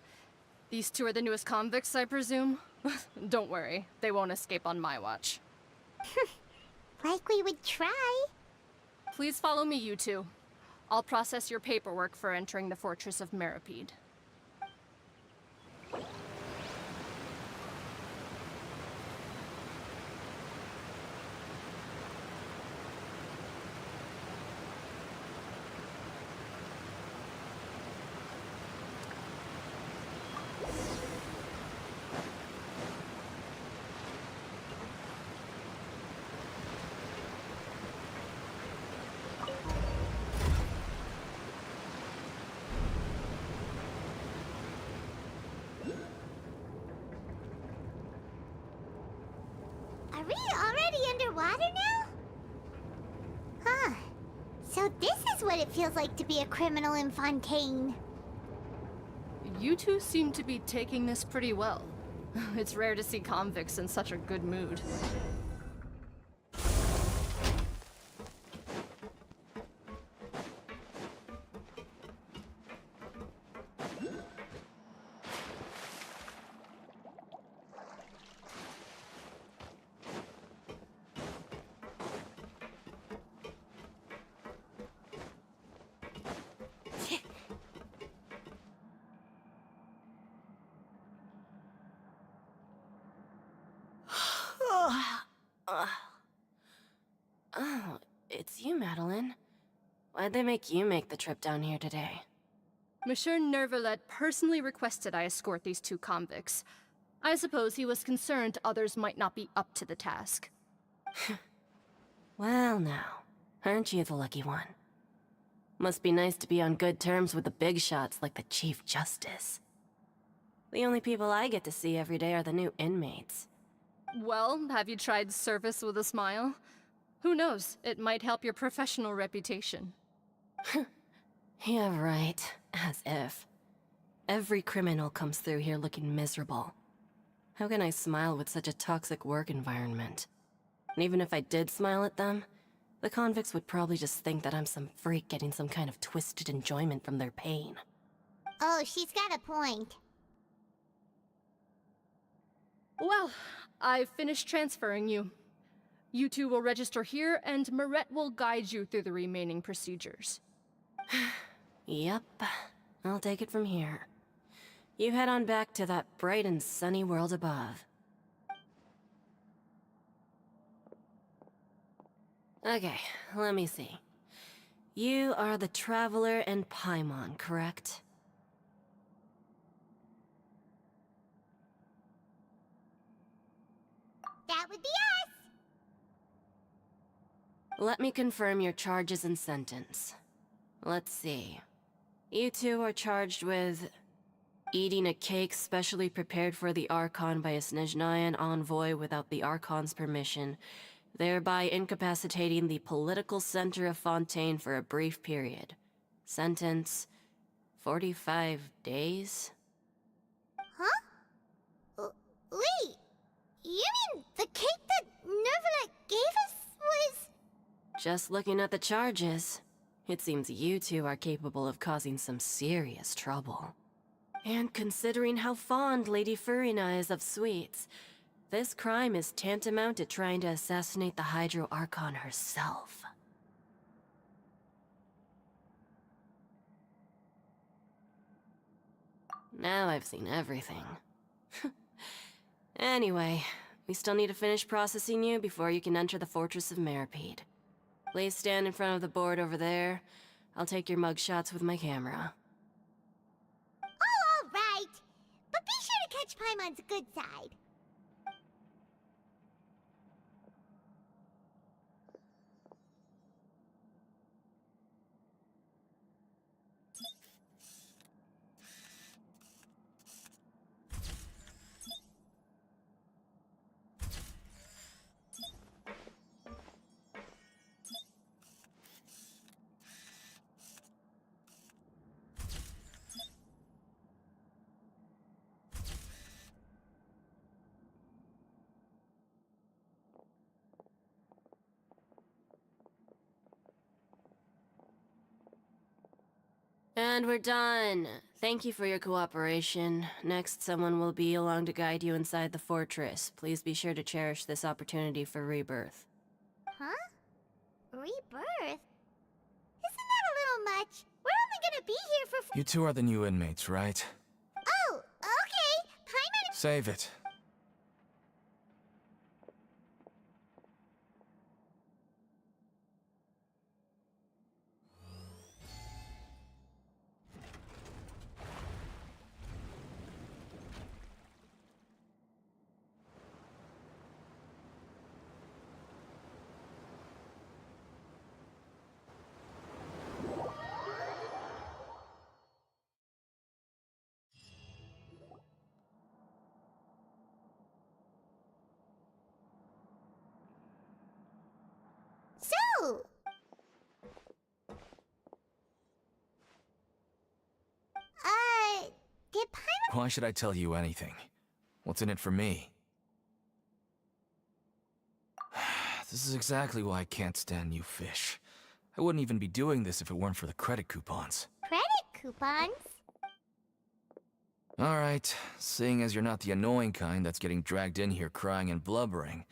These two are the newest convicts, I presume? Don't worry, they won't escape on my watch. Like we would try. Please follow me, you two. I'll process your paperwork for entering the Fortress of Meripede. Are we already underwater now? Huh. So this is what it feels like to be a criminal in Fontaine. You two seem to be taking this pretty well. It's rare to see convicts in such a good mood. Oh, it's you, Madeline. Why'd they make you make the trip down here today? Monsieur Nervalet personally requested I escort these two convicts. I suppose he was concerned others might not be up to the task. Well now, aren't you the lucky one? Must be nice to be on good terms with the big shots like the Chief Justice. The only people I get to see every day are the new inmates. Well, have you tried service with a smile? Who knows, it might help your professional reputation. Yeah, right. As if. Every criminal comes through here looking miserable. How can I smile with such a toxic work environment? And even if I did smile at them, the convicts would probably just think that I'm some freak getting some kind of twisted enjoyment from their pain. Oh, she's got a point. Well, I've finished transferring you. You two will register here, and Marette will guide you through the remaining procedures. Yep, I'll take it from here. You head on back to that bright and sunny world above. Okay, let me see. You are the Traveler and Paimon, correct? That would be us! Let me confirm your charges and sentence. Let's see. You two are charged with eating a cake specially prepared for the Archon by a Snezhnayan envoy without the Archon's permission, thereby incapacitating the political center of Fontaine for a brief period. Sentence: 45 days? Huh? Wait! You mean the cake that Nervalet gave us was... Just looking at the charges, it seems you two are capable of causing some serious trouble. And considering how fond Lady Furina is of sweets, this crime is tantamount to trying to assassinate the Hydro Archon herself. Now I've seen everything. Anyway, we still need to finish processing you before you can enter the Fortress of Meripede. Please stand in front of the board over there. I'll take your mug shots with my camera. Oh, all right! But be sure to catch Paimon's good side. And we're done. Thank you for your cooperation. Next, someone will be along to guide you inside the fortress. Please be sure to cherish this opportunity for rebirth. Huh? Rebirth? Isn't that a little much? We're only gonna be here for You two are the new inmates, right? Oh, okay. Paimon. Save it. So, did Paimon? Why should I tell you anything? What's in it for me? This is exactly why I can't stand you fish. I wouldn't even be doing this if it weren't for the credit coupons. Credit coupons? Alright, seeing as you're not the annoying kind that's getting dragged in here crying and blubbering,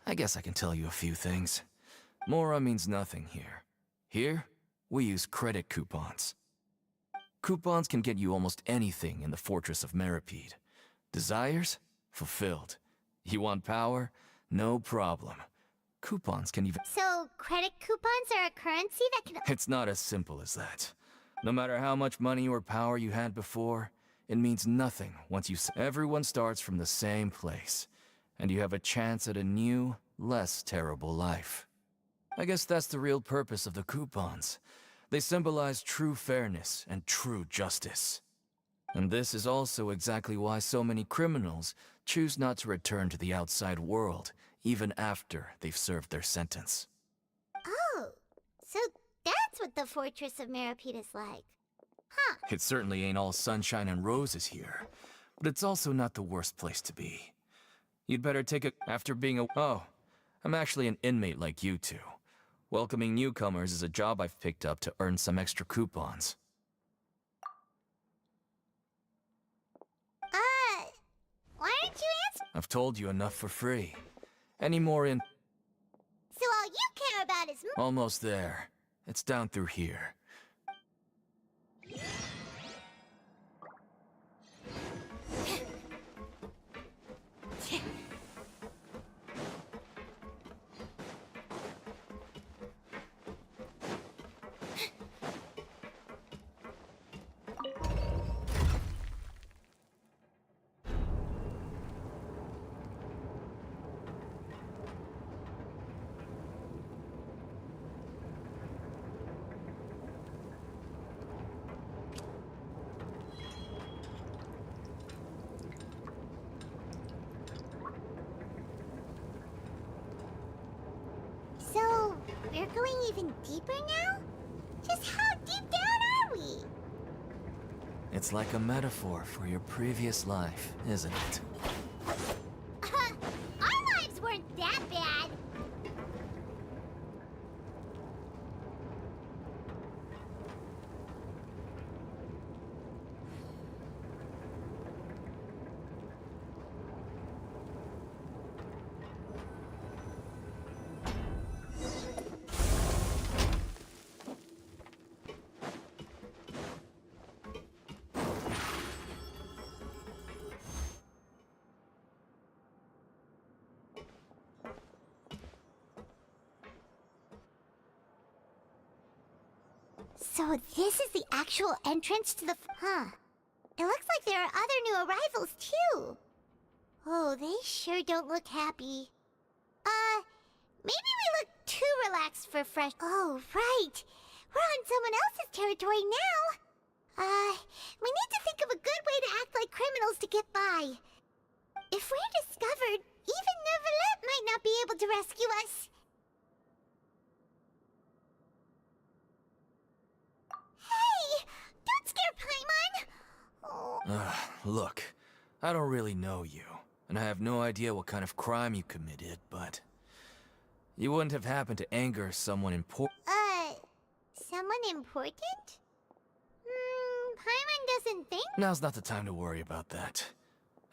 I guess I can tell you a few things. Mora means nothing here. Here, we use credit coupons. Coupons can get you almost anything in the Fortress of Meripede. Desires? Fulfilled. You want power? No problem. Coupons can even— So, credit coupons are a currency that can. It's not as simple as that. No matter how much money or power you had before, it means nothing once you— Everyone starts from the same place, and you have a chance at a new, less terrible life. I guess that's the real purpose of the coupons. They symbolize true fairness and true justice. And this is also exactly why so many criminals choose not to return to the outside world, even after they've served their sentence. Oh, so that's what the Fortress of Meripede is like. Huh. It certainly ain't all sunshine and roses here, but it's also not the worst place to be. You'd better take a— After being a— Oh, I'm actually an inmate like you two. Welcoming newcomers is a job I've picked up to earn some extra coupons. Why aren't you answering? I've told you enough for free. Any more in— So all you care about is Almost there. It's down through here. So, we're going even deeper now? Just how deep down are we? It's like a metaphor for your previous life, isn't it? Our lives weren't that bad. So this is the actual entrance to the Huh. It looks like there are other new arrivals, too. Oh, they sure don't look happy. Maybe we look too relaxed for fresh— Oh, right. We're on someone else's territory now. We need to think of a good way to act like criminals to get by. If we're discovered, even Neuvillette might not be able to rescue us. Hey! Don't scare Paimon! Oh. Look, I don't really know you, and I have no idea what kind of crime you committed, but you wouldn't have happened to anger someone important. Someone important? Paimon doesn't think... Now's not the time to worry about that.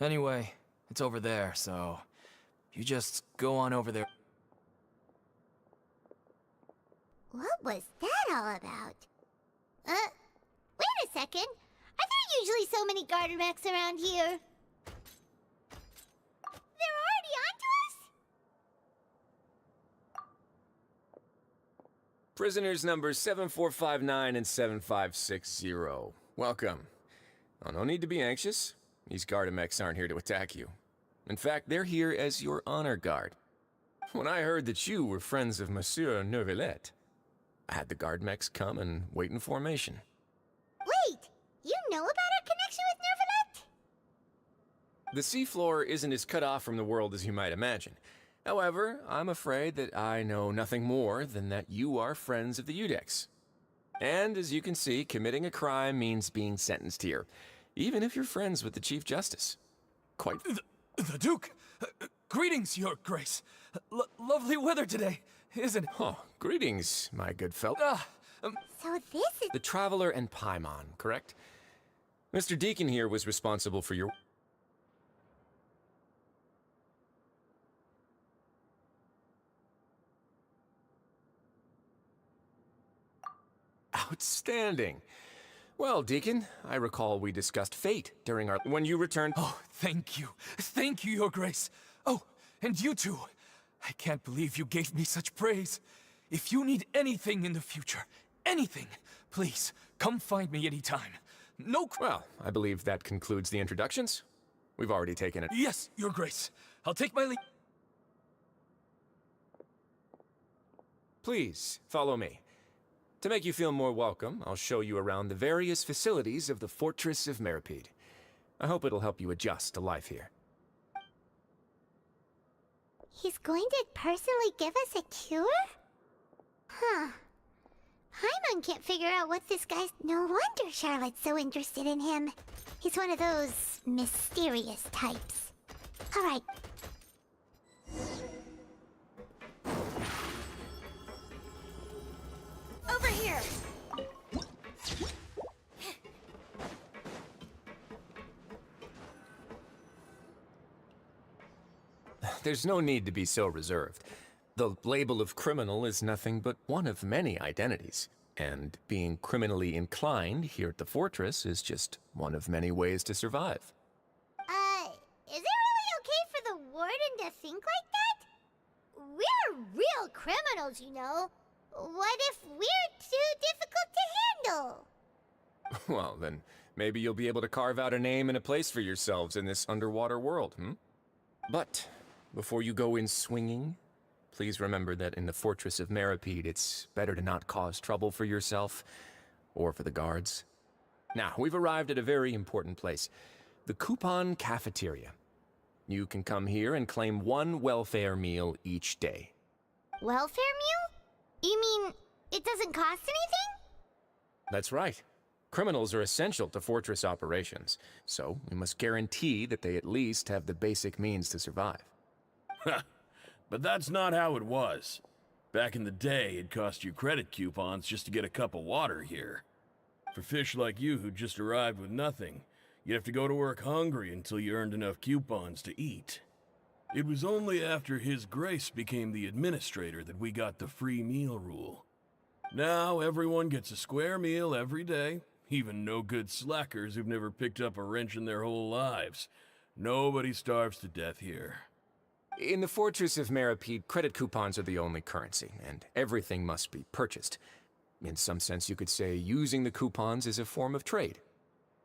Anyway, it's over there, so... You just go on over there. What was that all about? Wait a second. Are there usually so many Gardermechs around here? They're already onto us? Prisoners numbers 7459 and 7560. Welcome. Oh, no need to be anxious. These Gardermechs aren't here to attack you. In fact, they're here as your honor guard. When I heard that you were friends of Monsieur Neuvillette, I had the Gardermechs come and wait in formation. Wait, you know about our connection with Neuvillette? The seafloor isn't as cut off from the world as you might imagine. However, I'm afraid that I know nothing more than that you are friends of the Udex. And as you can see, committing a crime means being sentenced here, even if you're friends with the Chief Justice. Quite... The Duke! Greetings, Your Grace. Lovely weather today, isn't it? Oh, greetings, my good fellow. So this is... The Traveler and Paimon, correct? Mr. Deacon here was responsible for your... Outstanding. Well, Deacon, I recall we discussed fate during our... when you returned... Oh, thank you. Thank you, Your Grace. Oh, and you too. I can't believe you gave me such praise. If you need anything in the future, anything, please, come find me anytime. No... Well, I believe that concludes the introductions. We've already taken it. Yes, Your Grace. I'll take my leave. Please, follow me. To make you feel more welcome, I'll show you around the various facilities of the Fortress of Meripede. I hope it'll help you adjust to life here. He's going to personally give us a cure? Huh. Paimon can't figure out what this guy's... No wonder Charlotte's so interested in him. He's one of those mysterious types. Alright. Over here! There's no need to be so reserved. The label of criminal is nothing but one of many identities. And being criminally inclined here at the Fortress is just one of many ways to survive. Is it really okay for the warden to think like that? We're real criminals, you know. What if we're too difficult to handle? Well, then maybe you'll be able to carve out a name and a place for yourselves in this underwater world, But before you go in swinging, please remember that in the Fortress of Meripede, it's better to not cause trouble for yourself or for the guards. Now, we've arrived at a very important place, the Coupon Cafeteria. You can come here and claim one welfare meal each day. Welfare meal? You mean it doesn't cost anything? That's right. Criminals are essential to Fortress operations, so we must guarantee that they at least have the basic means to survive. But that's not how it was. Back in the day, it cost you credit coupons just to get a cup of water here. For fish like you who just arrived with nothing, you'd have to go to work hungry until you earned enough coupons to eat. It was only after His Grace became the administrator that we got the free meal rule. Now everyone gets a square meal every day, even no-good slackers who've never picked up a wrench in their whole lives. Nobody starves to death here. In the Fortress of Meripede, credit coupons are the only currency, and everything must be purchased. In some sense, you could say using the coupons is a form of trade.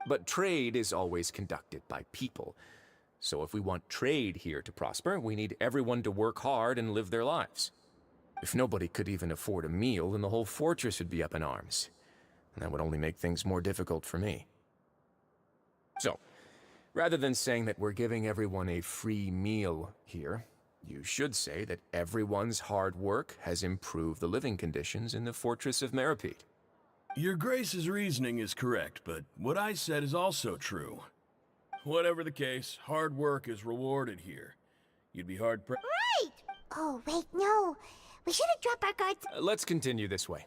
But trade is always conducted by people. So if we want trade here to prosper, we need everyone to work hard and live their lives. If nobody could even afford a meal, then the whole fortress would be up in arms. And that would only make things more difficult for me. So, rather than saying that we're giving everyone a free meal here, you should say that everyone's hard work has improved the living conditions in the Fortress of Meripede. Your Grace's reasoning is correct, but what I said is also true. Whatever the case, hard work is rewarded here. You'd be hard-pressed... Right! Oh, wait, no. We should have dropped our guards... Let's continue this way.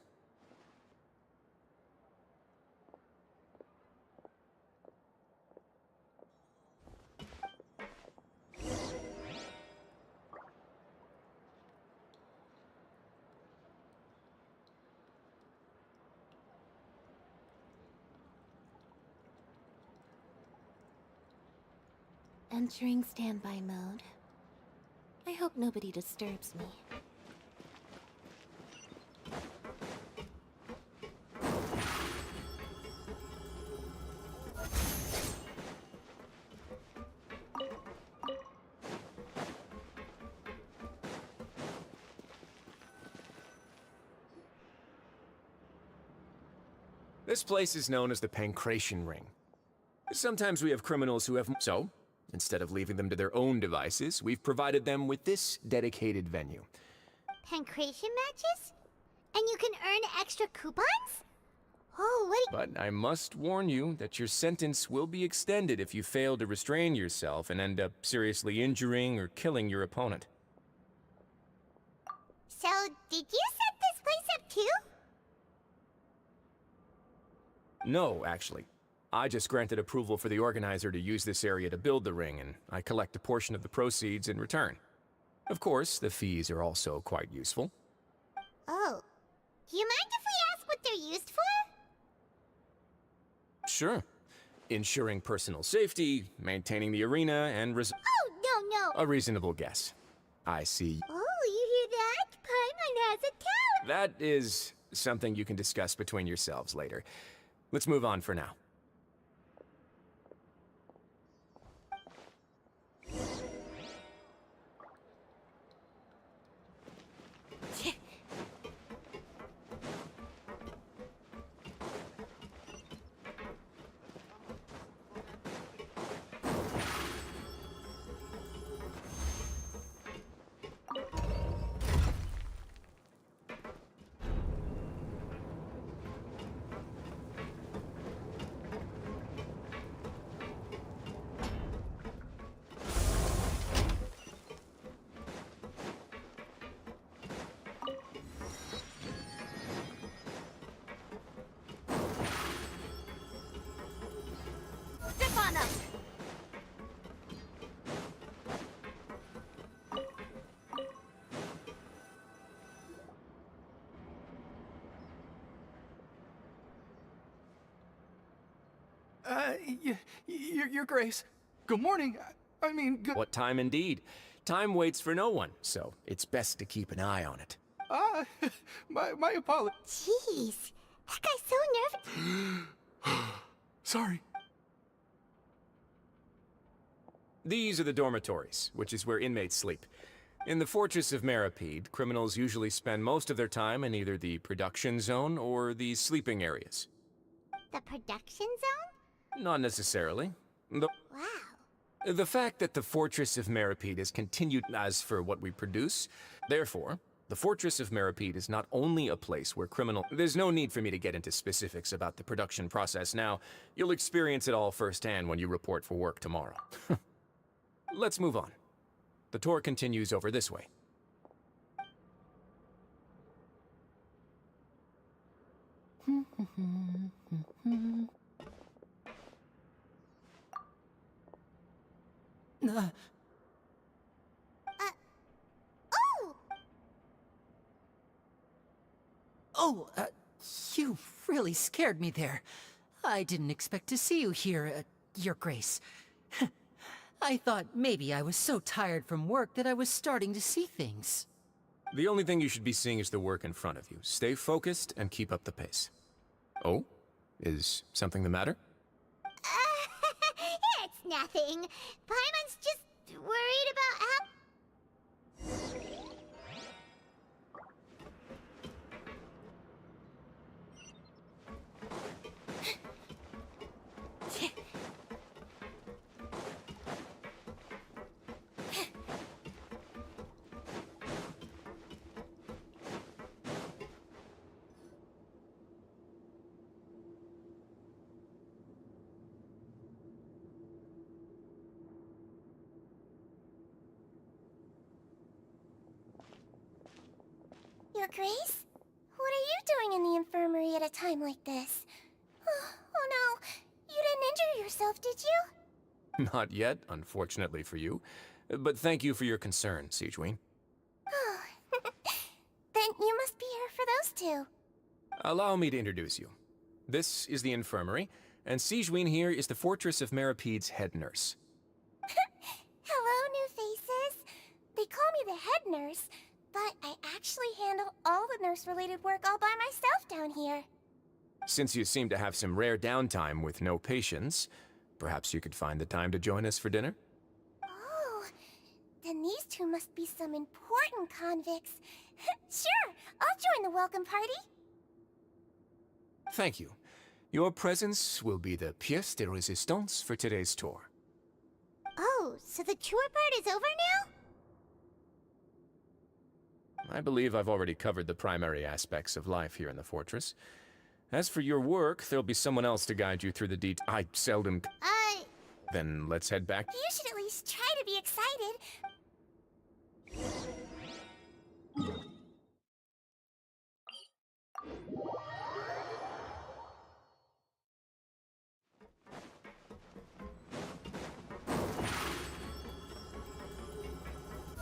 Entering standby mode. I hope nobody disturbs me. This place is known as the Pancration Ring. Sometimes we have criminals who have... So, instead of leaving them to their own devices, we've provided them with this dedicated venue. Pancration matches? And you can earn extra coupons? Oh, what? But I must warn you that your sentence will be extended if you fail to restrain yourself and end up seriously injuring or killing your opponent. So, did you set this place up too? No, actually. I just granted approval for the organizer to use this area to build the ring, and I collect a portion of the proceeds in return. Of course, the fees are also quite useful. Oh. Do you mind if we ask what they're used for? Sure. Ensuring personal safety, maintaining the arena, and Oh, no. a reasonable guess. I see. Oh, you hear that? Paimon has a talent. That is something you can discuss between yourselves later. Let's move on for now. Step on up. Your Grace. Good morning. I mean, good... What time indeed? Time waits for no one, so it's best to keep an eye on it. My apologies. Jeez. That guy's so nervous. Sorry. These are the dormitories, which is where inmates sleep. In the Fortress of Meripede, criminals usually spend most of their time in either the production zone or the sleeping areas. The production zone? Not necessarily. Wow. The fact that the Fortress of Meripede has continued as for what we produce, therefore, the Fortress of Meripede is not only a place where criminal... There's no need for me to get into specifics about the production process now. You'll experience it all firsthand when you report for work tomorrow. Let's move on. The tour continues over this way. Oh! Oh, you really scared me there. I didn't expect to see you here, Your Grace. I thought maybe I was so tired from work that I was starting to see things. The only thing you should be seeing is the work in front of you. Stay focused and keep up the pace. Oh? Is something the matter? It's nothing. Paimon's just worried about how... Your Grace? What are you doing in the infirmary at a time like this? Oh no, you didn't injure yourself, did you? Not yet, unfortunately for you. But thank you for your concern, Siegewein. Then you must be here for those two. Allow me to introduce you. This is the infirmary, and Siegewein here is the Fortress of Meripede's head nurse. the head nurse, but I actually handle all the nurse-related work all by myself down here. Since you seem to have some rare downtime with no patients, perhaps you could find the time to join us for dinner? Oh, then these two must be some important convicts. Sure, I'll join the welcome party. Thank you. Your presence will be the pièce de résistance for today's tour. Oh, so the tour part is over now? I believe I've already covered the primary aspects of life here in the fortress. As for your work, there'll be someone else to guide you through the I seldom... Then let's head back. You should at least try to be excited.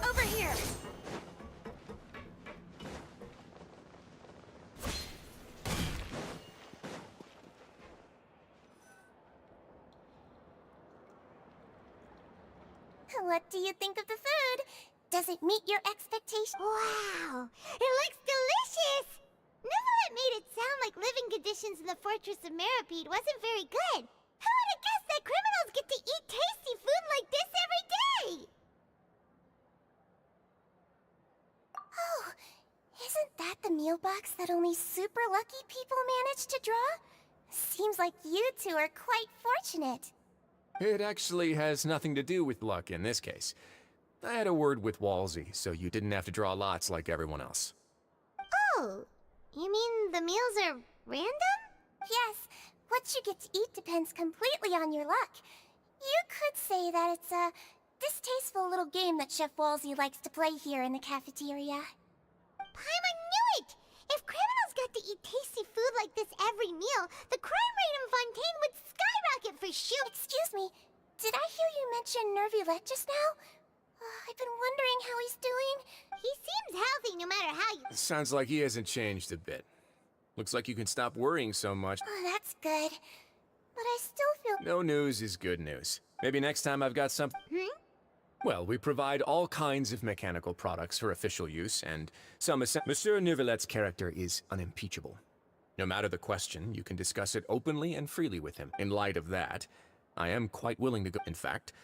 Over here! What do you think of the food? Does it meet your expectations? Wow! It looks delicious! Neverlet made it sound like living conditions in the Fortress of Meripede wasn't very good. Who would have guessed that criminals get to eat tasty food like this every day? Oh, isn't that the meal box that only super lucky people manage to draw? Seems like you two are quite fortunate. It actually has nothing to do with luck in this case. I had a word with Walsey, so you didn't have to draw lots like everyone else. Oh, you mean the meals are random? Yes, what you get to eat depends completely on your luck. You could say that it's a distasteful little game that Chef Walsey likes to play here in the cafeteria. Paimon knew it! If criminals got to eat tasty food like this every meal, the crime rate in Fontaine would skyrocket for sure. Excuse me, did I hear you mention Nervulette just now? I've been wondering how he's doing. He seems healthy no matter how you... Sounds like he hasn't changed a bit. Looks like you can stop worrying so much. Oh, that's good. But I still feel... No news is good news. Maybe next time I've got something... Well, we provide all kinds of mechanical products for official use, and some Monsieur Nervulette's character is unimpeachable. No matter the question, you can discuss it openly and freely with him. In light of that, I am quite willing to go. In fact,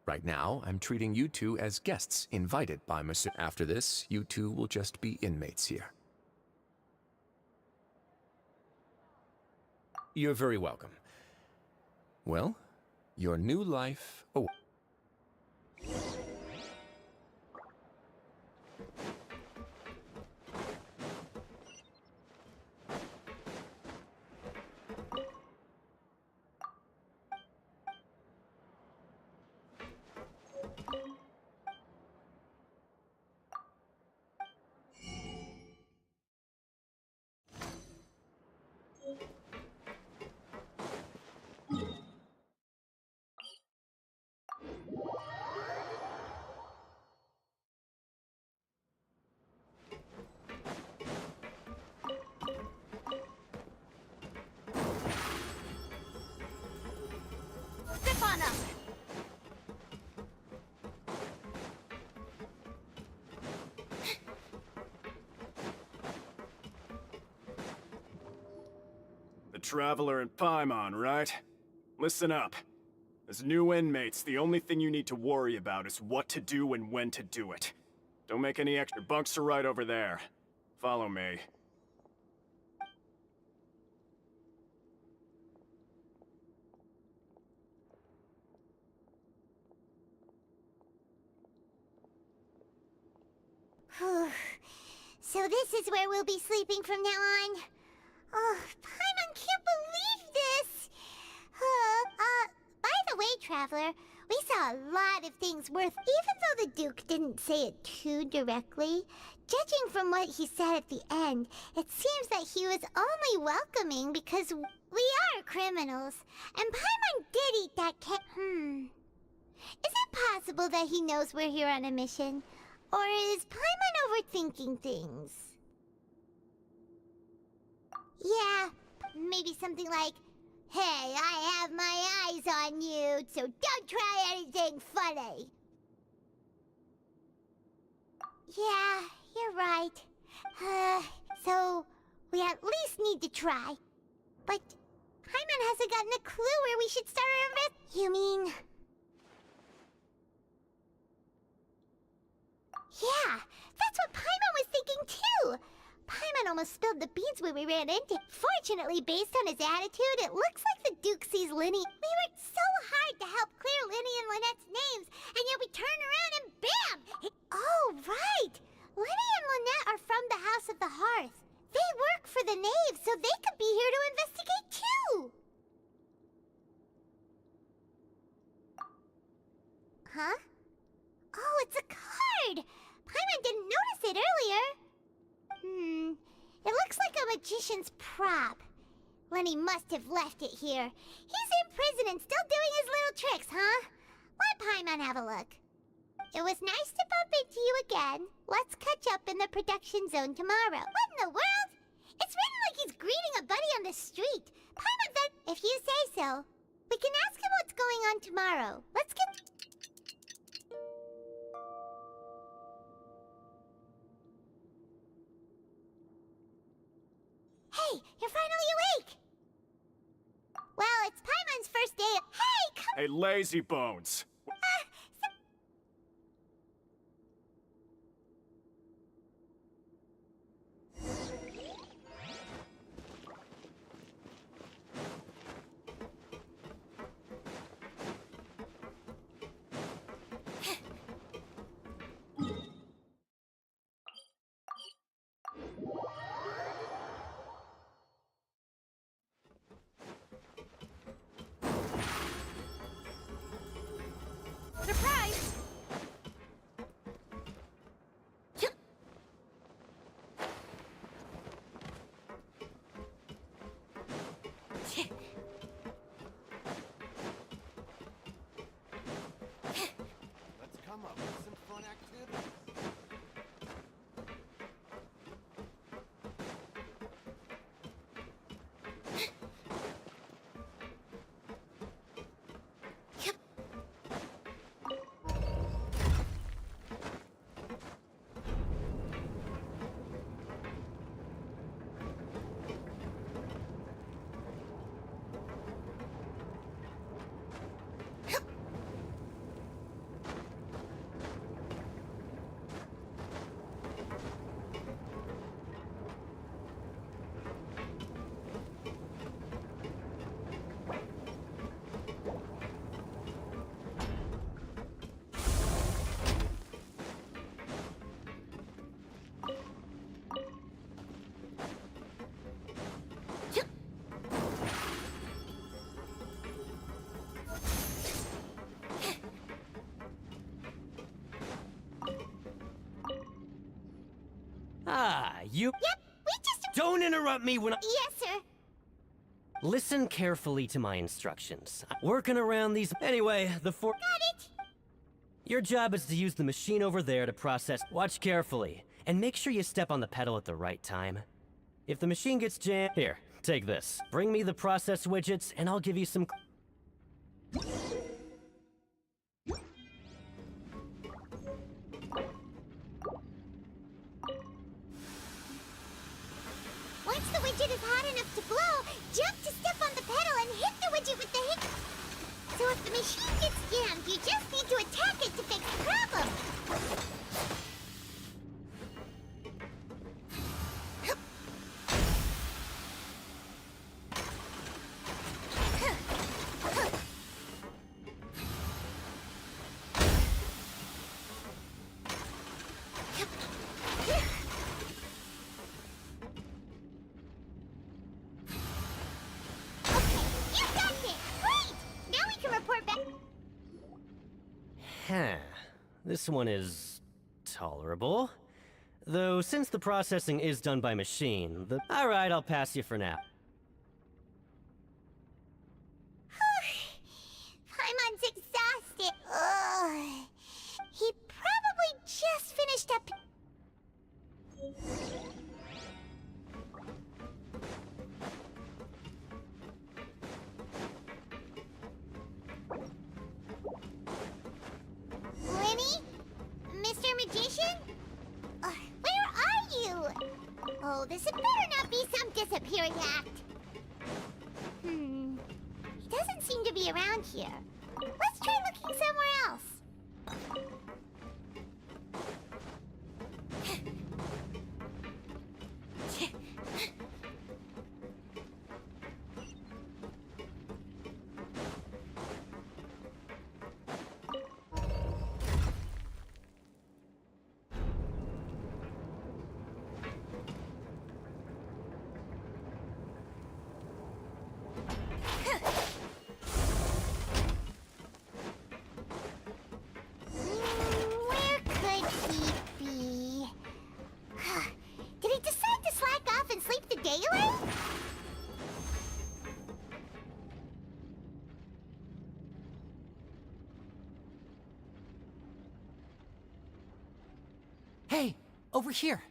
right now, I'm treating you two as guests invited by Monsieur. After this, you two will just be inmates here. You're very welcome. Well, your new life... Oh. Zip on up! The Traveler and Paimon, right? Listen up. As new inmates, the only thing you need to worry about is what to do and when to do it. Don't make any extra bunks are right over there. Follow me. So this is where we'll be sleeping from now on. Oh, Paimon can't believe this! By the way, Traveler, we saw a lot of things worth... Even though the Duke didn't say it too directly, judging from what he said at the end, it seems that he was only welcoming because we are criminals. And Paimon did eat that Is it possible that he knows we're here on a mission? Or is Paimon overthinking things? Yeah, maybe something like, "Hey, I have my eyes on you, so don't try anything funny." Yeah, you're right. So we at least need to try. But Paimon hasn't gotten a clue where we should start our You mean... Yeah, that's what Paimon was thinking too! Paimon almost spilled the beans when we ran into. Fortunately, based on his attitude, it looks like the Duke sees Linny. We worked so hard to help clear Linny and Lynette's names, and yet we turn around and bam! Oh, right! Linny and Lynette are from the House of the Hearth. They work for the Knave, so they could be here to investigate too! Huh? Oh, it's a card! Paimon didn't notice it earlier. It looks like a magician's prop. Lenny must have left it here. He's in prison and still doing his little tricks, huh? Let Paimon have a look. It was nice to bump into you again. Let's catch up in the production zone tomorrow. What in the world? It's written like he's greeting a buddy on the street. Paimon thought, if you say so. We can ask him what's going on tomorrow. Let's get... Hey, you're finally awake! Well, it's Paimon's first day. Hey, come... Hey, lazy bones. Surprise! Let's come up with some fun activities. Ah, you... Yep, we just... Don't interrupt me when I... Yes, sir. Listen carefully to my instructions. I'm working around these... Anyway, the Got it! Your job is to use the machine over there to process... Watch carefully, and make sure you step on the pedal at the right time. If the machine gets jammed... Here, take this. Bring me the process widgets, and I'll give you some... Once the widget is hot enough to blow, jump to step on the pedal and hit the widget with the hit. So if the machine gets jammed, you just need to attack it to fix the problem. You got it! Great! Now we can report back. Huh. This one is... tolerable. Though, since the processing is done by machine, the... Alright, I'll pass you for now. Paimon's exhausted. Ugh. He probably just finished up. Lenny? Mr. Magician? Oh, this had better not be some disappearing act. Doesn't seem to be around here. Let's try looking somewhere else. Where could he be? Did he decide to slack off and sleep the day away? Hey, over here.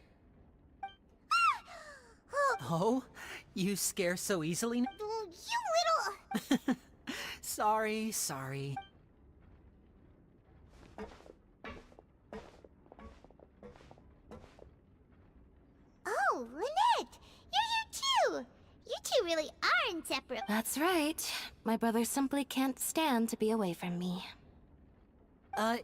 Oh, you scare so easily? You little... Sorry. Oh, Lynette! You're here too! You two really are inseparable. That's right. My brother simply can't stand to be away from me.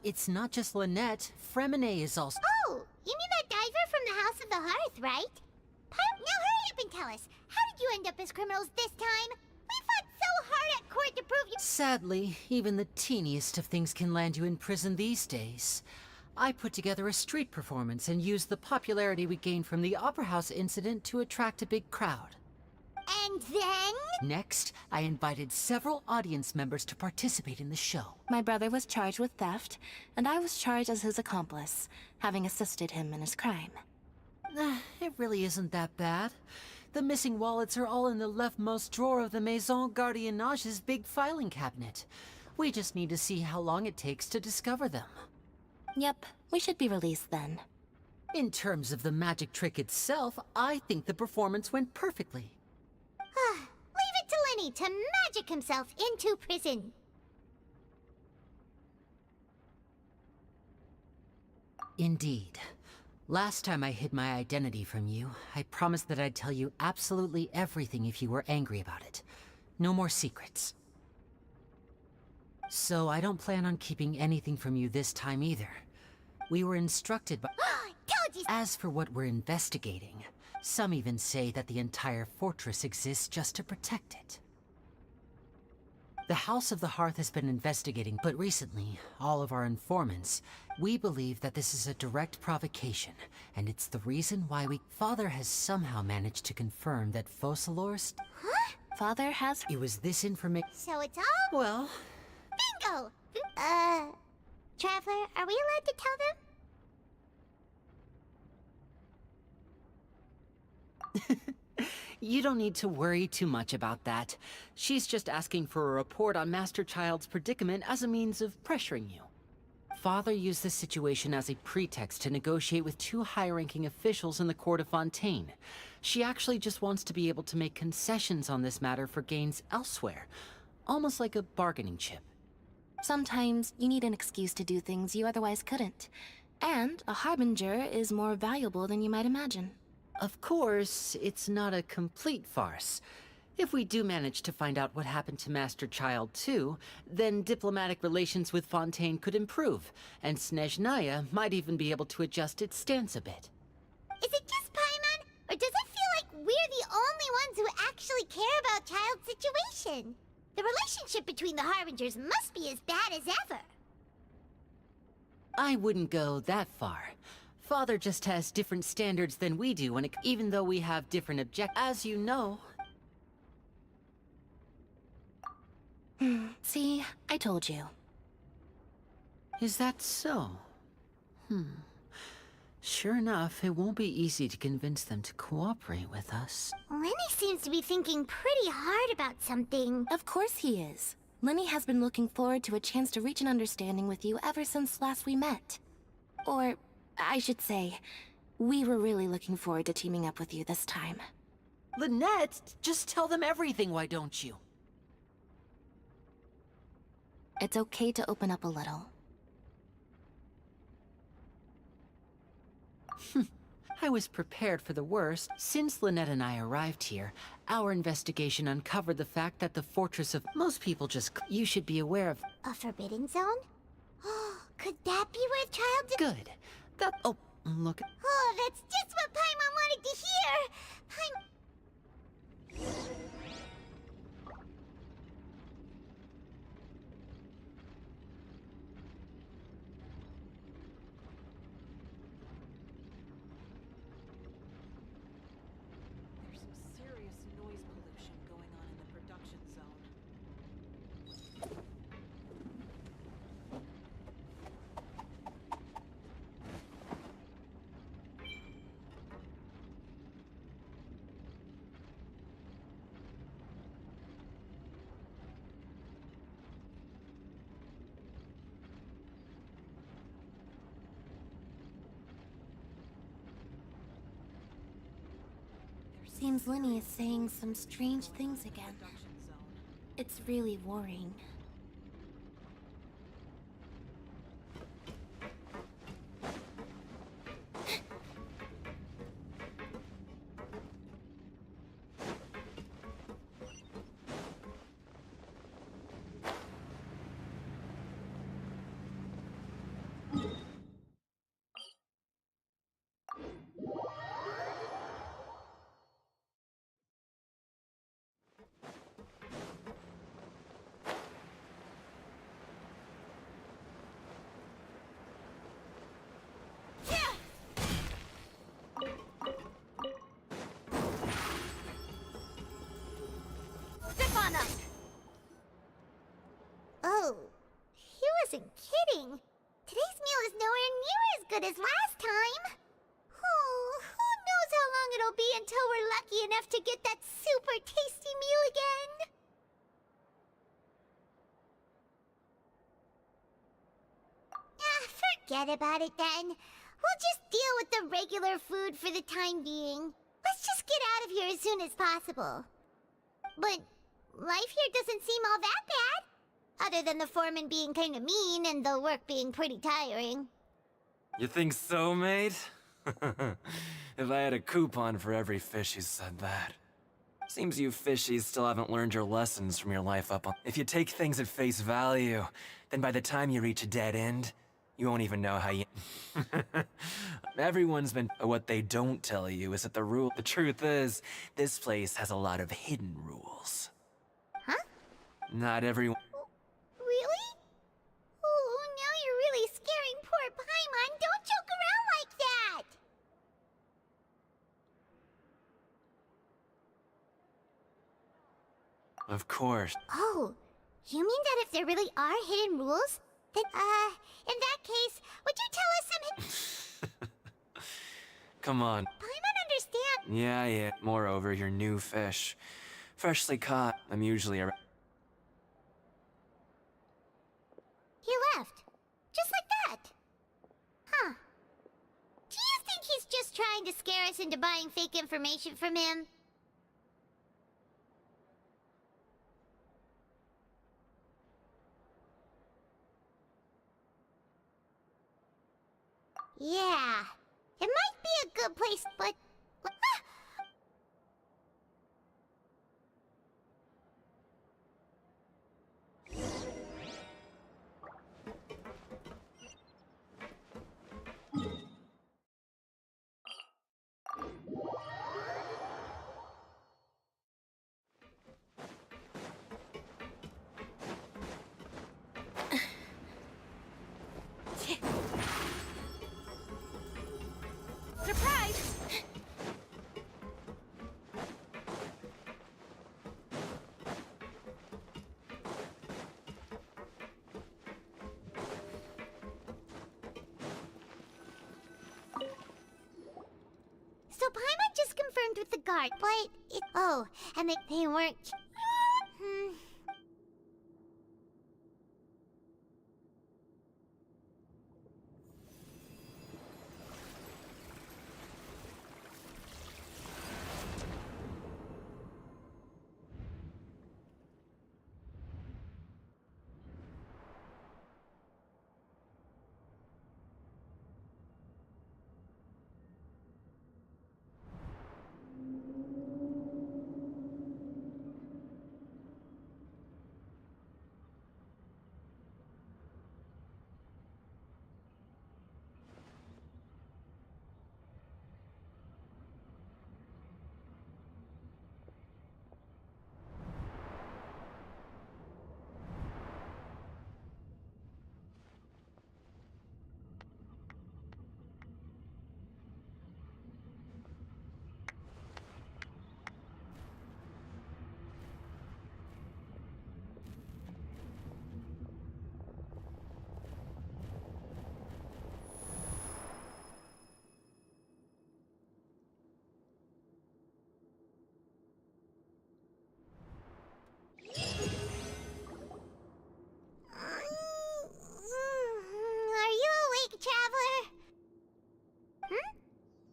It's not just Lynette. Fremine is also— Oh, you mean that diver from the House of the Hearth, right? Now hurry up and tell us. How did you end up as criminals this time? We fought so hard at court to prove you— Sadly, even the teeniest of things can land you in prison these days. I put together a street performance and used the popularity we gained from the Opera House incident to attract a big crowd. And then? Next, I invited several audience members to participate in the show. My brother was charged with theft, and I was charged as his accomplice, having assisted him in his crime. It really isn't that bad. The missing wallets are all in the leftmost drawer of the Maison Gardiennage's big filing cabinet. We just need to see how long it takes to discover them. Yep, we should be released then. In terms of the magic trick itself, I think the performance went perfectly. Leave it to Lenny to magic himself into prison. Indeed. Last time I hid my identity from you, I promised that I'd tell you absolutely everything if you were angry about it. No more secrets. So I don't plan on keeping anything from you this time either. We were instructed by— Told you! As for what we're investigating, some even say that the entire fortress exists just to protect it. The House of the Hearth has been investigating, but recently, all of our informants, we believe that this is a direct provocation, and it's the reason why Father has somehow managed to confirm that Focalors— Huh? Father has— It was this information— So it's all— Well— Bingo! Traveler, are we allowed to tell them? You don't need to worry too much about that. She's just asking for a report on Master Child's predicament as a means of pressuring you. Father used this situation as a pretext to negotiate with two high-ranking officials in the court of Fontaine. She actually just wants to be able to make concessions on this matter for gains elsewhere, almost like a bargaining chip. Sometimes you need an excuse to do things you otherwise couldn't. And a harbinger is more valuable than you might imagine. Of course, it's not a complete farce. If we do manage to find out what happened to Master Child too, then diplomatic relations with Fontaine could improve, and Snezhnaya might even be able to adjust its stance a bit. Is it just Paimon? Or does it feel like we're the only ones who actually care about Child's situation? The relationship between the Harbingers must be as bad as ever. I wouldn't go that far. Father just has different standards than we do, even though we have different objectives, as you know. See, I told you. Is that so? Sure enough, it won't be easy to convince them to cooperate with us. Lenny seems to be thinking pretty hard about something. Of course he is. Lenny has been looking forward to a chance to reach an understanding with you ever since last we met. Or, I should say, we were really looking forward to teaming up with you this time. Lynette, just tell them everything, why don't you? It's okay to open up a little. I was prepared for the worst. Since Lynette and I arrived here, our investigation uncovered the fact that the fortress of most people just... You should be aware of... A forbidden zone? Could that be where child... Good. That... Oh, look... Oh, that's just what Paimon wanted to hear! There's some serious noise pollution going on in the production zone. Seems Lenny is saying some strange things again. It's really worrying. Step on up! Oh, he wasn't kidding. Today's meal is nowhere near as good as last time. Oh, who knows how long it'll be until we're lucky enough to get that super tasty meal again. Forget about it then. We'll just deal with the regular food for the time being. Let's just get out of here as soon as possible. But life here doesn't seem all that bad. Other than the foreman being kinda mean and the work being pretty tiring. You think so, mate? If I had a coupon for every fish who said that. Seems you fishies still haven't learned your lessons from your life up on... If you take things at face value, then by the time you reach a dead end, you won't even know how you... Everyone's been... What they don't tell you is that the truth is, this place has a lot of hidden rules. Huh? Not everyone... Really? Oh, now you're really scaring poor Paimon. Don't joke around like that! Of course. Oh, you mean that if there really are hidden rules, then, in that case, would you tell us some... Come on. Paimon understand... Yeah. Moreover, you're new fish. Freshly caught. I'm usually around... He left. Just like that. Huh. Do you think he's just trying to scare us into buying fake information from him? Yeah. It might be a good place, but... Surprise! So Paimon just confirmed with the guard, but it... Oh, and they weren't...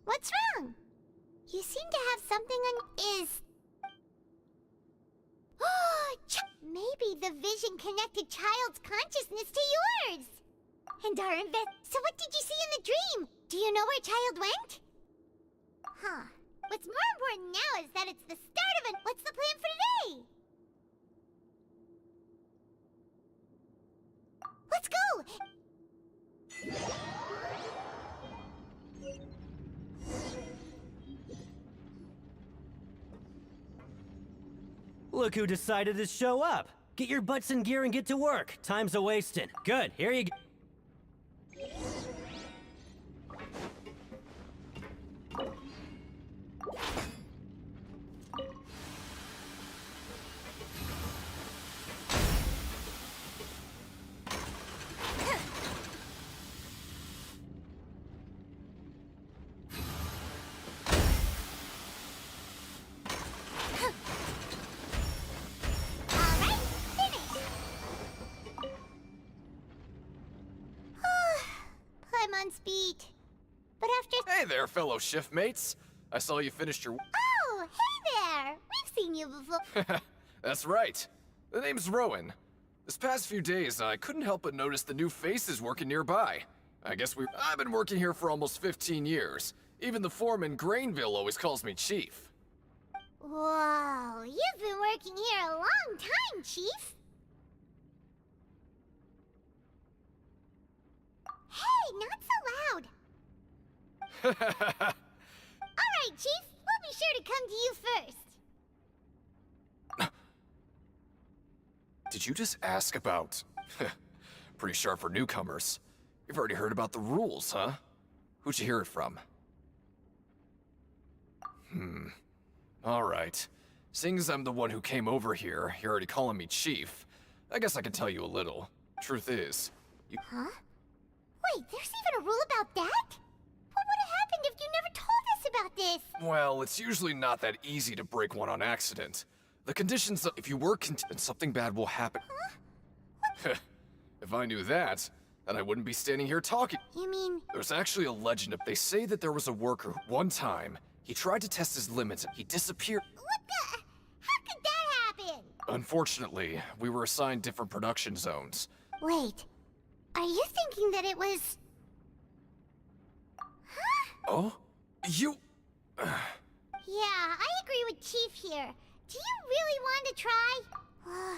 What's wrong? You seem to have something on... Maybe the vision connected child's consciousness to yours! And our So what did you see in the dream? Do you know where child went? Huh. What's more important now is that it's the start of What's the plan for today? Let's go! Look who decided to show up. Get your butts in gear and get to work. Time's a-wasting. Good, here you go. Paimon's beat. But after... Hey there, fellow shift mates. I saw you finished your... Oh, hey there! We've seen you before. That's right. The name's Rowan. This past few days, I couldn't help but notice the new faces working nearby. I've been working here for almost 15 years. Even the foreman, Grainville, always calls me Chief. Whoa, you've been working here a long time, Chief. Hey, not so loud. Alright, Chief. We'll be sure to come to you first. Did you just ask about... Pretty sharp for newcomers. You've already heard about the rules, huh? Who'd you hear it from? Alright. Seeing as I'm the one who came over here, you're already calling me Chief. I guess I can tell you a little. Truth is, you... Huh? Wait, there's even a rule about that? What would have happened if you never told us about this? Well, it's usually not that easy to break one on accident. The conditions, if you work, then something bad will happen. Huh? If I knew that, then I wouldn't be standing here talking. You mean... There's actually a legend. They say that there was a worker who, one time, he tried to test his limits and he disappeared. What the... How could that happen? Unfortunately, we were assigned different production zones. Wait. Are you thinking that it was... Huh? Oh? You... Yeah, I agree with Chief here. Do you really want to try? Whoa!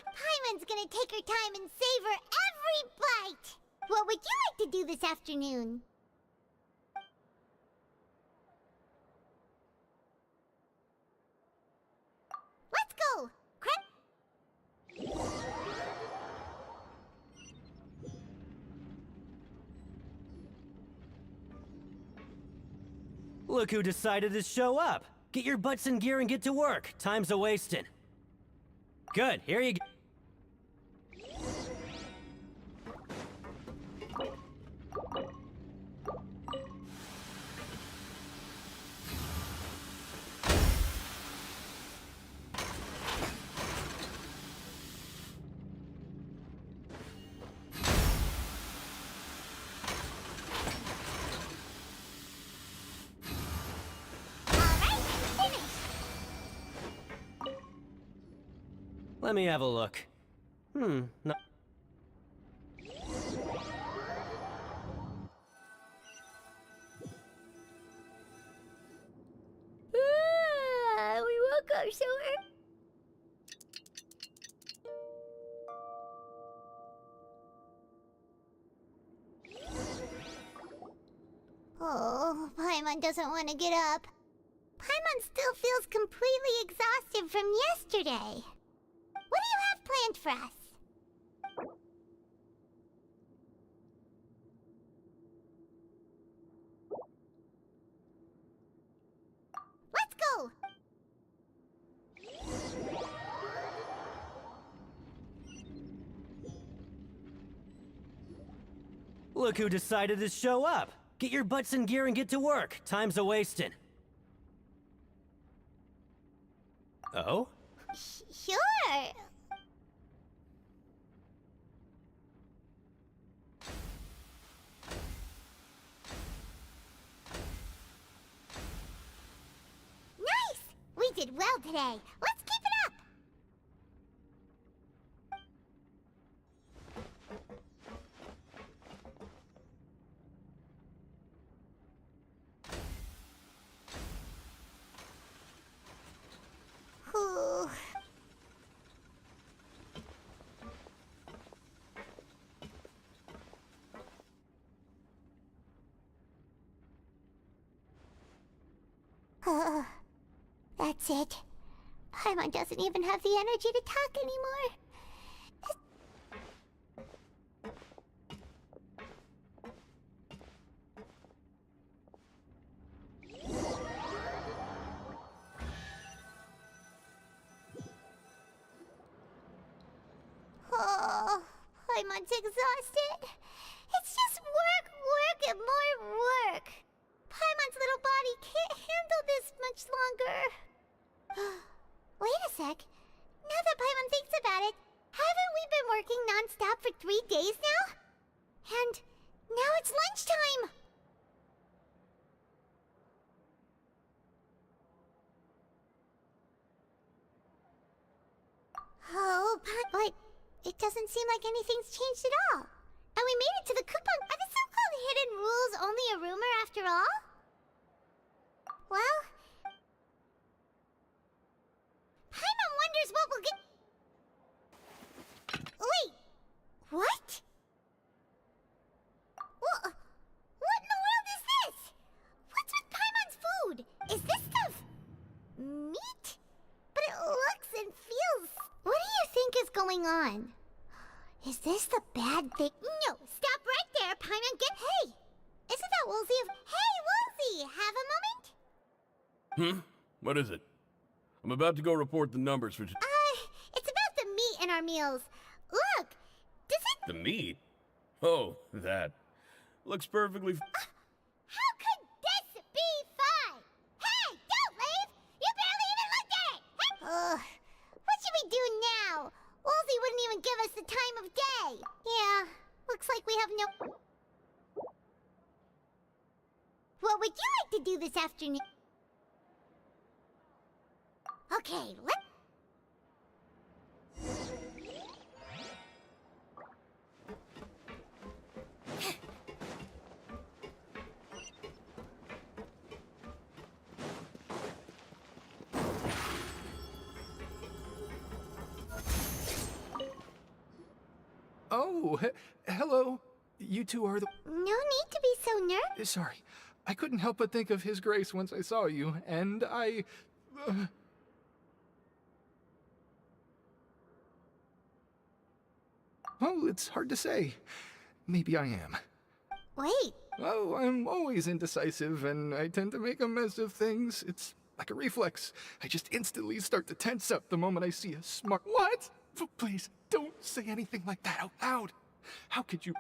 Paimon's gonna take her time and savor every bite! What would you like to do this afternoon? Let's go! Look who decided to show up. Get your butts in gear and get to work. Time's a-wasting. Good, here you go. Let me have a look. No. We woke up so early. Oh, Paimon doesn't want to get up. Paimon still feels completely exhausted from yesterday. What do you have planned for us? Let's go! Look who decided to show up. Get your butts in gear and get to work. Time's a-wasting. Oh? Sure. Nice! We did well today. Let's keep it up! Whew. That's it. Paimon doesn't even have the energy to talk anymore. Oh, Paimon's exhausted. It's just work, work, and more work. Paimon's little body can't handle this much longer. Wait a sec. Now that Paimon thinks about it, haven't we been working non-stop for 3 days now? And now it's lunchtime. Oh, but it doesn't seem like anything's changed at all. And we made it to the coupon. Are the so-called hidden rules only a rumor after all? Well, Paimon wonders what we'll get. Wait, what? What in the world is this? What's with Paimon's food? Is this stuff meat? But it looks and feels. What do you think is going on? Is this the bad thing? No, stop right there, Paimon. Hey! Isn't that Woolsey of... Hey, Woolsey! Have a moment? What is it? I'm about to go report the numbers for It's about the meat in our meals. Look! Does it... the meat? Oh, that. Looks perfectly... How could this be fine? Hey, don't leave! You barely even looked at it! Hey! What should we do now? Woolsey wouldn't even give us the time of day. Yeah, looks like we have no... What would you like to do this afternoon? Okay, Oh, hello. You two are the... No need to be so nervous. Sorry. I couldn't help but think of His Grace once I saw you, and I... Oh, it's hard to say. Maybe I am. Wait. Oh, I'm always indecisive, and I tend to make a mess of things. It's like a reflex. I just instantly start to tense up the moment I see a smart... What? Please, don't say anything like that out loud. How could you...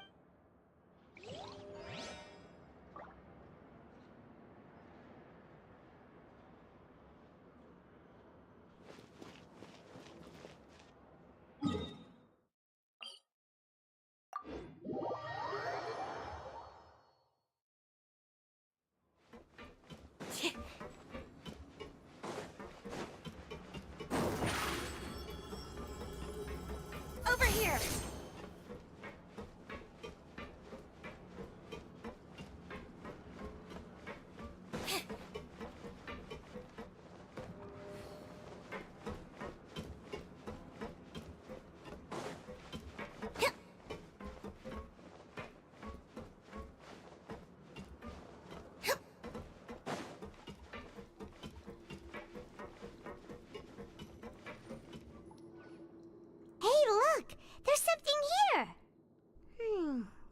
Over here!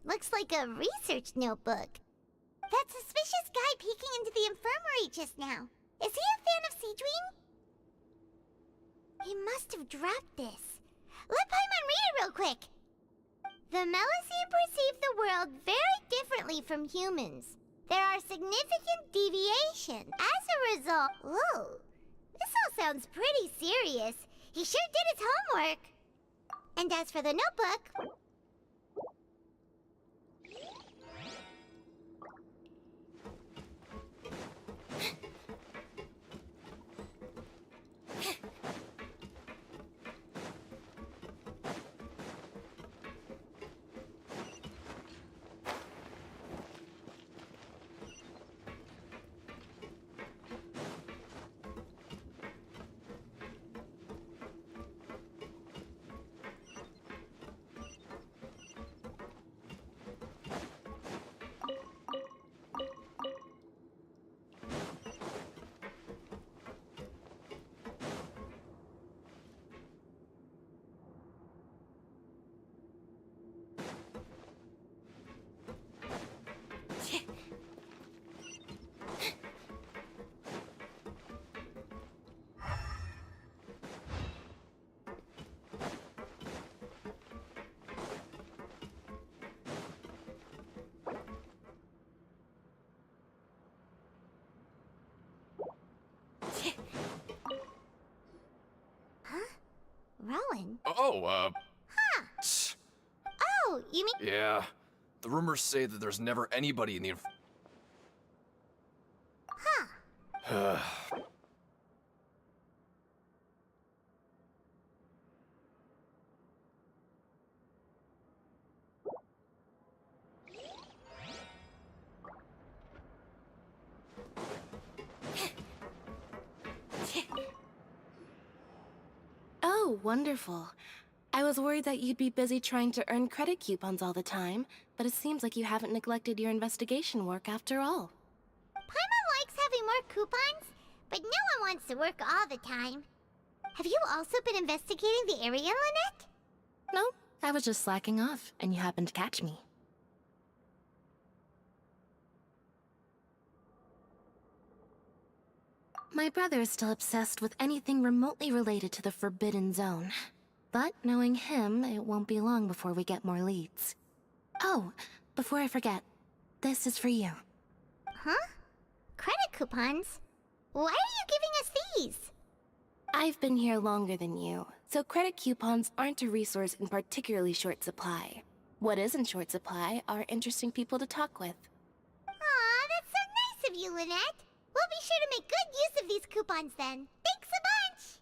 Looks like a research notebook. That suspicious guy peeking into the infirmary just now. Is he a fan of Seedream? He must have dropped this. Let Paimon read it real quick. The Melusine perceive the world very differently from humans. There are significant deviations. As a result... Whoa. This all sounds pretty serious. He sure did his homework. And as for the notebook... Rowan? Oh, Oh, you mean... yeah. The rumors say that there's never anybody in the Huh. Oh, wonderful. I was worried that you'd be busy trying to earn credit coupons all the time, but it seems like you haven't neglected your investigation work after all. Paimon likes having more coupons, but no one wants to work all the time. Have you also been investigating the area, Lynette? No, I was just slacking off, and you happened to catch me. My brother is still obsessed with anything remotely related to the Forbidden Zone. But knowing him, it won't be long before we get more leads. Oh, before I forget, this is for you. Huh? Credit coupons? Why are you giving us these? I've been here longer than you, so credit coupons aren't a resource in particularly short supply. What is in short supply are interesting people to talk with. Aw, that's so nice of you, Lynette. We'll be sure to make good use of these coupons then. Thanks a bunch!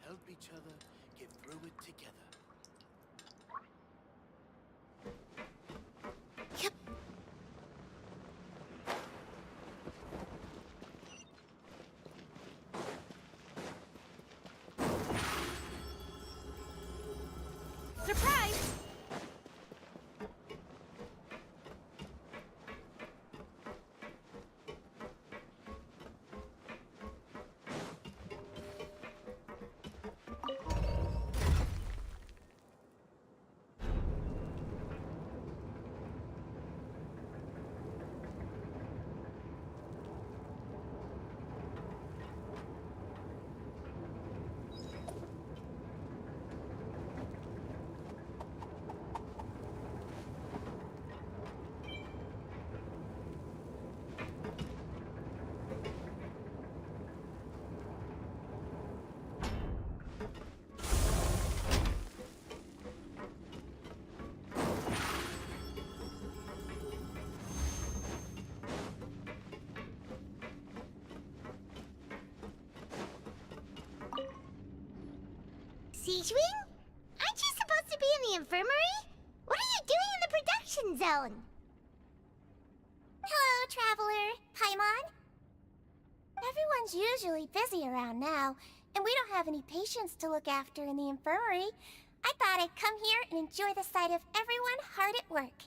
Help each other, get through it together. Surprise! Siegewing? Aren't you supposed to be in the infirmary? What are you doing in the production zone? Hello, Traveler. Paimon? Everyone's usually busy around now, and we don't have any patients to look after in the infirmary. I thought I'd come here and enjoy the sight of everyone hard at work.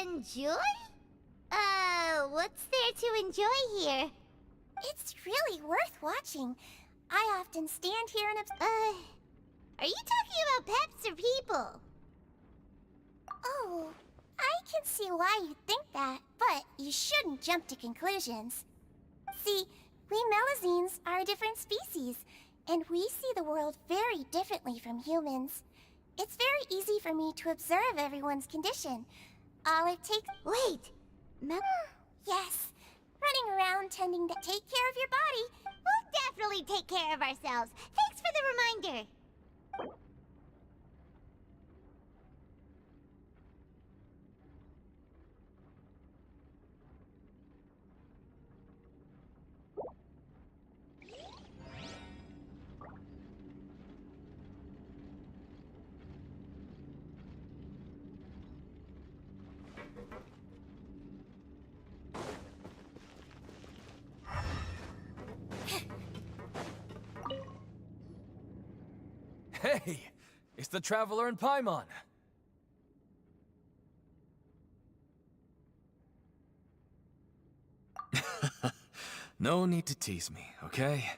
Enjoy? What's there to enjoy here? It's really worth watching. I often stand here and are you talking about pets or people? Oh, I I can see why you think that, but you shouldn't jump to conclusions. See, we Melazines are a different species, and we see the world very differently from humans. It's very easy for me to observe everyone's condition. All it takes— Wait! Yes. Running around tending to take care of your body. We'll definitely take care of ourselves. Thanks for the reminder. Hey, it's the Traveler in Paimon. No need to tease me, okay?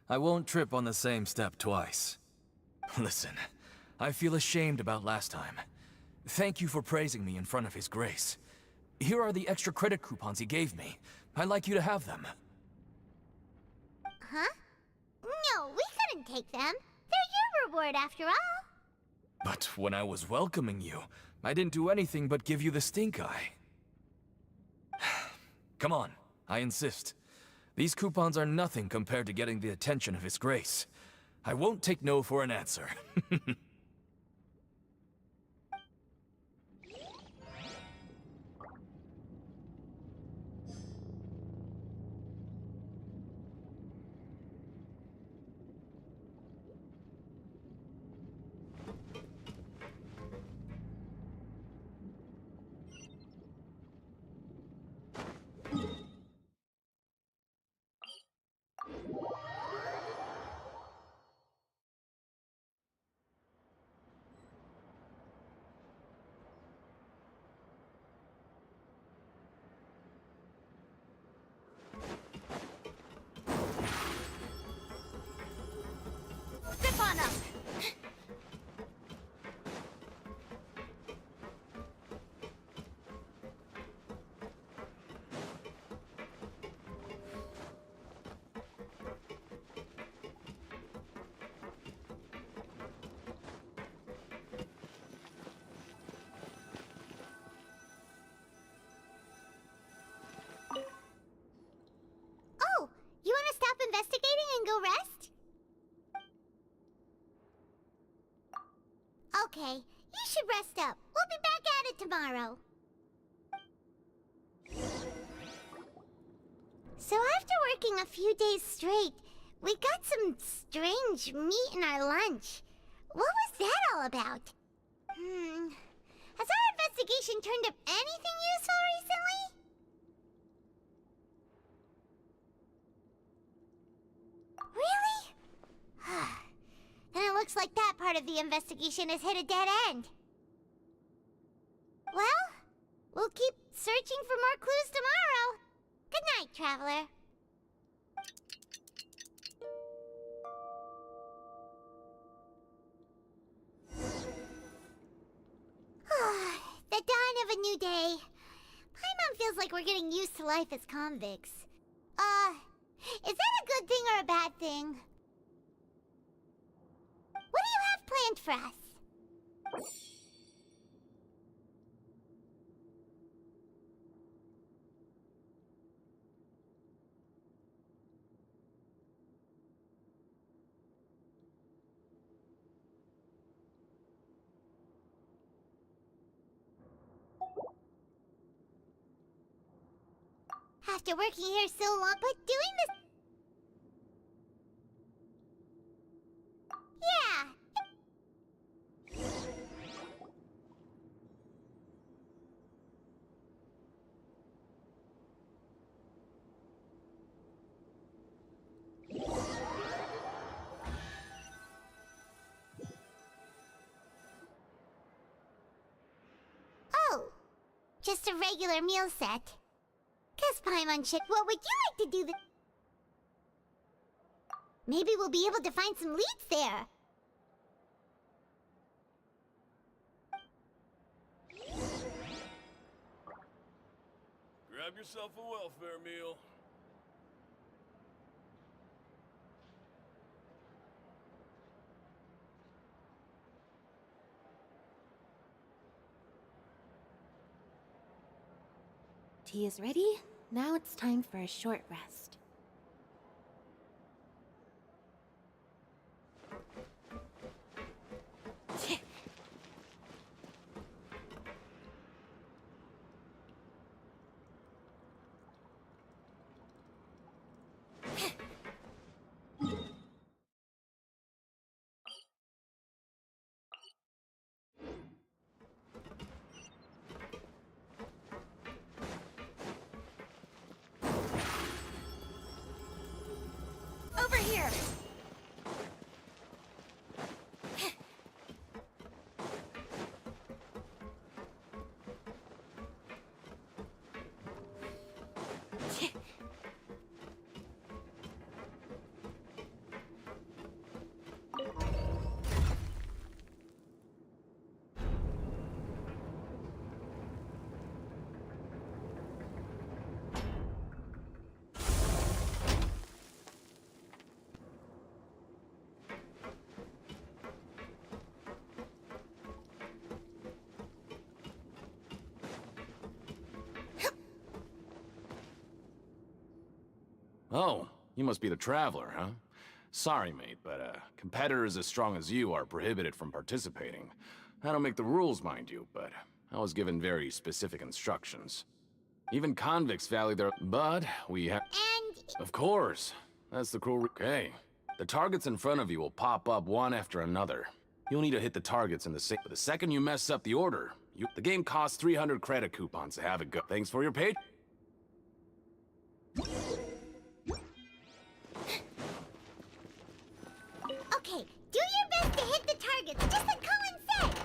I won't trip on the same step twice. Listen, I feel ashamed about last time. Thank you for praising me in front of His Grace. Here are the extra credit coupons he gave me. I'd like you to have them. Huh? No, we couldn't take them. They're your reward after all. But when I was welcoming you, I didn't do anything but give you the stink eye. Come on, I insist. These coupons are nothing compared to getting the attention of His Grace. I won't take no for an answer. Grip on up. Oh, you want to stop investigating and go rest? Okay, you should rest up. We'll be back at it tomorrow. So after working a few days straight, we got some strange meat in our lunch. What was that all about? Has our investigation turned up anything useful recently? Really? Then it looks like that part of the investigation has hit a dead end. Well, we'll keep searching for more clues tomorrow. Good night, Traveler. The dawn of a new day. Paimon feels like we're getting used to life as convicts. Is that a good thing or a bad thing? What do you have planned for us? After working here so long, but doing this... Yeah. Oh, just a regular meal set. Guess Paimon should... What would you like to do Maybe we'll be able to find some leads there. Grab yourself a welfare meal. Tea is ready. Now it's time for a short rest. Over here! Oh, you must be the Traveler, huh? Sorry, mate, but competitors as strong as you are prohibited from participating. I don't make the rules, mind you, but I was given very specific instructions. Even convicts value their... But we have... And... Of course. That's the cruel... Okay. The targets in front of you will pop up one after another. You'll need to hit the targets in the same... But the second you mess up the order, the game costs 300 credit coupons to have it go. Thanks for your pay. Okay, do your best to hit the targets, just like Colin said!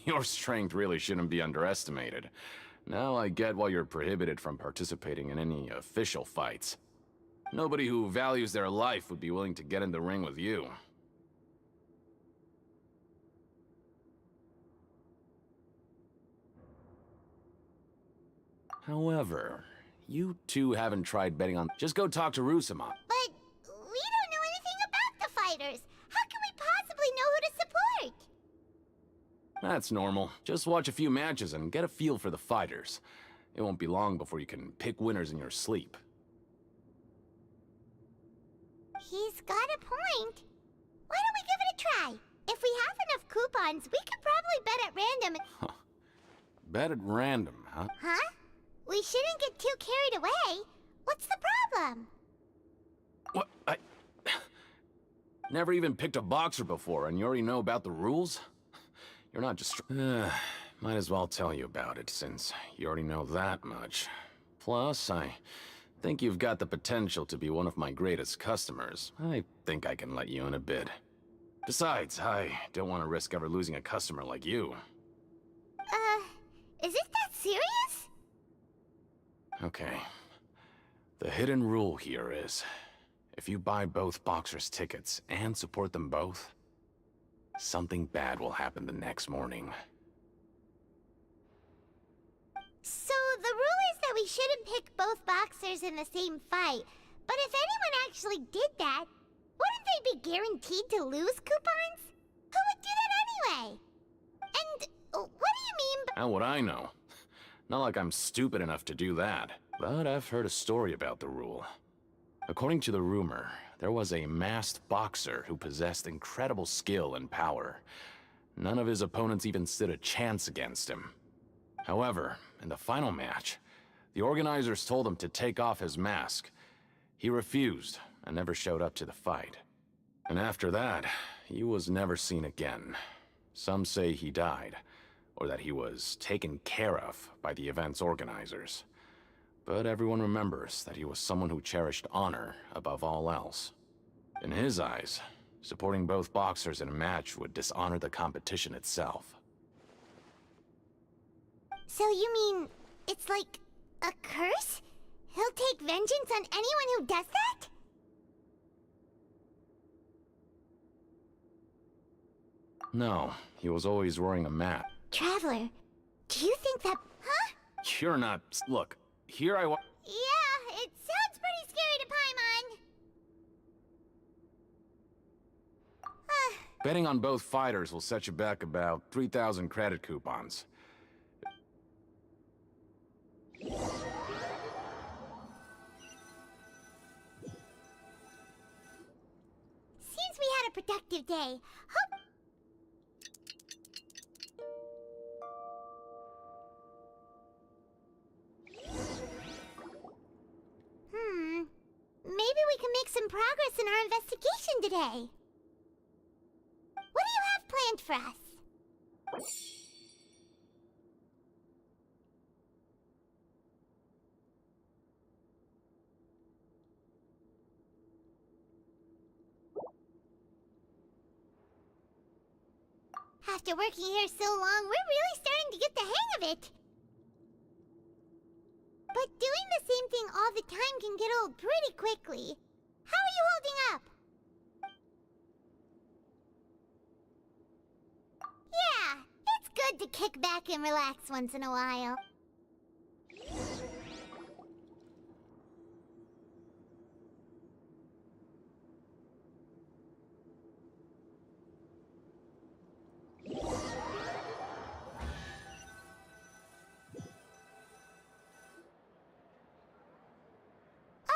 Your strength really shouldn't be underestimated. Now I get why you're prohibited from participating in any official fights. Nobody who values their life would be willing to get in the ring with you. However, you two haven't tried betting on... Just go talk to Rusama. But we don't know anything about the fighters. How can we possibly know who to support? That's normal. Just watch a few matches and get a feel for the fighters. It won't be long before you can pick winners in your sleep. He's got a point. Why don't we give it a try? If we have enough coupons, we could probably bet at random. Bet at random, huh? Huh? We shouldn't get too carried away. What's the problem? What? I... Never even picked a boxer before, and you already know about the rules? You're not just... might as well tell you about it, since you already know that much. Plus, I think you've got the potential to be one of my greatest customers. I think I can let you in a bid. Besides, I don't want to risk ever losing a customer like you. Is it that serious? Okay. The hidden rule here is, if you buy both boxers' tickets and support them both, something bad will happen the next morning. So the rule is that we shouldn't pick both boxers in the same fight. But if anyone actually did that, wouldn't they be guaranteed to lose coupons? Who would do that anyway? And what do you mean by... How would I know? Not like I'm stupid enough to do that. But I've heard a story about the rule. According to the rumor, there was a masked boxer who possessed incredible skill and power. None of his opponents even stood a chance against him. However, in the final match, the organizers told him to take off his mask. He refused and never showed up to the fight. And after that, he was never seen again. Some say he died, or that he was taken care of by the event's organizers. But everyone remembers that he was someone who cherished honor above all else. In his eyes, supporting both boxers in a match would dishonor the competition itself. So you mean it's like a curse? He'll take vengeance on anyone who does that? No, he was always wearing a mask. Traveler, do you think that... Huh? You're not... Look, here I wa- Yeah, it sounds pretty scary to Paimon. Betting on both fighters will set you back about 3,000 credit coupons. Seems we had a productive day. Hope... Maybe we can make some progress in our investigation today. What do you have planned for us? After working here so long, we're really starting to get the hang of it. But doing the same thing all the time can get old pretty quickly. How are you holding up? Yeah, it's good to kick back and relax once in a while.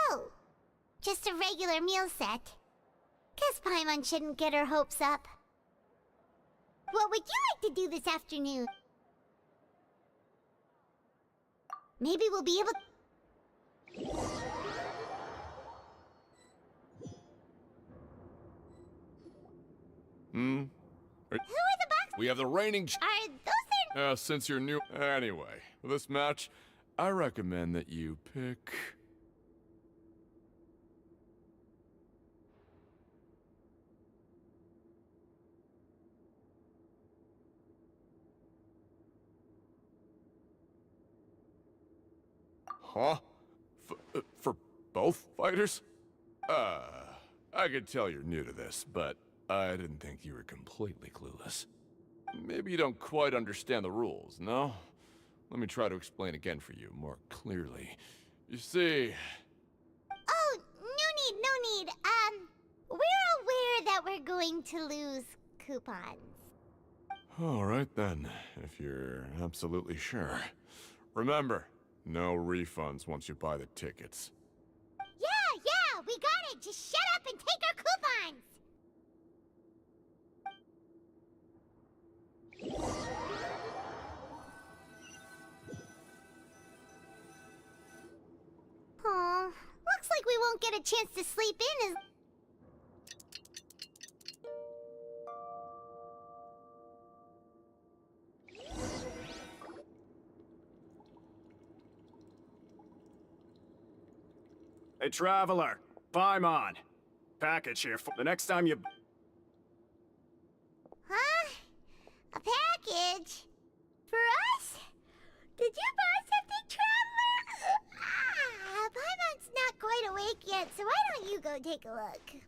Oh, just a regular meal set. Guess Paimon shouldn't get her hopes up. What would you like to do this afternoon? Maybe we'll be able... Hmm? Who are the box... We have the reigning... Are those their... since you're new... Anyway, for this match, I recommend that you pick... Huh? For both fighters? I could tell you're new to this, but I didn't think you were completely clueless. Maybe you don't quite understand the rules, no? Let me try to explain again for you more clearly. You see... Oh, no need. We're aware that we're going to lose coupons. Alright then, if you're absolutely sure. Remember, no refunds once you buy the tickets. Yeah, we got it. Just shut up and take our coupons. Aw, looks like we won't get a chance to sleep in as... Hey, Traveler, Paimon. Package here for the next time you... Huh? A package? For us? Did you buy something, Traveler? Paimon's not quite awake yet, so why don't you go take a look?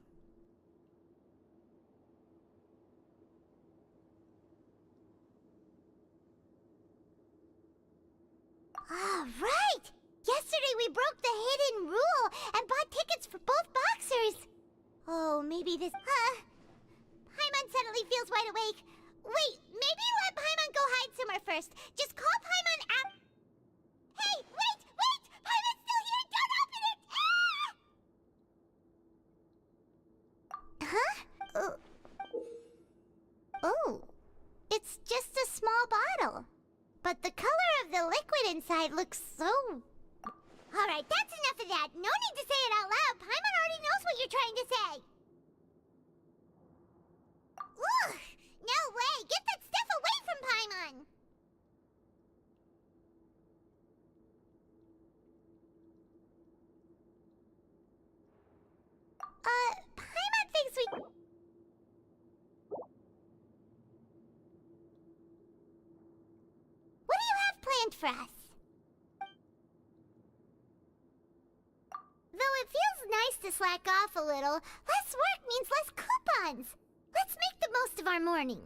Right! Yesterday we broke the hidden rule and bought tickets for both boxers. Oh, maybe this... Paimon suddenly feels wide awake. Wait, maybe let Paimon go hide somewhere first. Just call Paimon out... Hey, wait! Paimon's still here! Don't open it! Huh? Oh. It's just a small bottle. But the color of the liquid inside looks so... Alright, that's enough of that. No need to say it out loud. Paimon already knows what you're trying to say. Ugh! No way! Get that stuff away from Paimon! Paimon thinks we... What do you have planned for us? Though it feels nice to slack off a little, less work means less coupons. Let's make the most of our morning.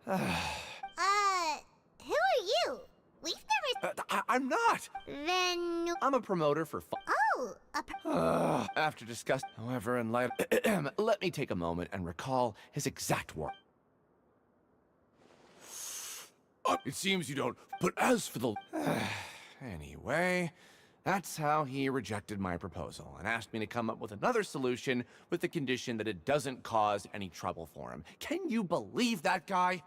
Who are you? We've never... I'm not! Then... I'm a promoter for Oh, after discuss... However, in light... Let me take a moment and recall his exact words. It seems you don't, but as for the... Anyway, that's how he rejected my proposal and asked me to come up with another solution with the condition that it doesn't cause any trouble for him. Can you believe that guy?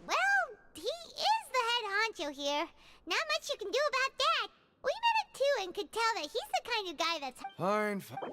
Well, he is the head honcho here. Not much you can do about that. We met him too and could tell that he's the kind of guy that's... Fine, fine.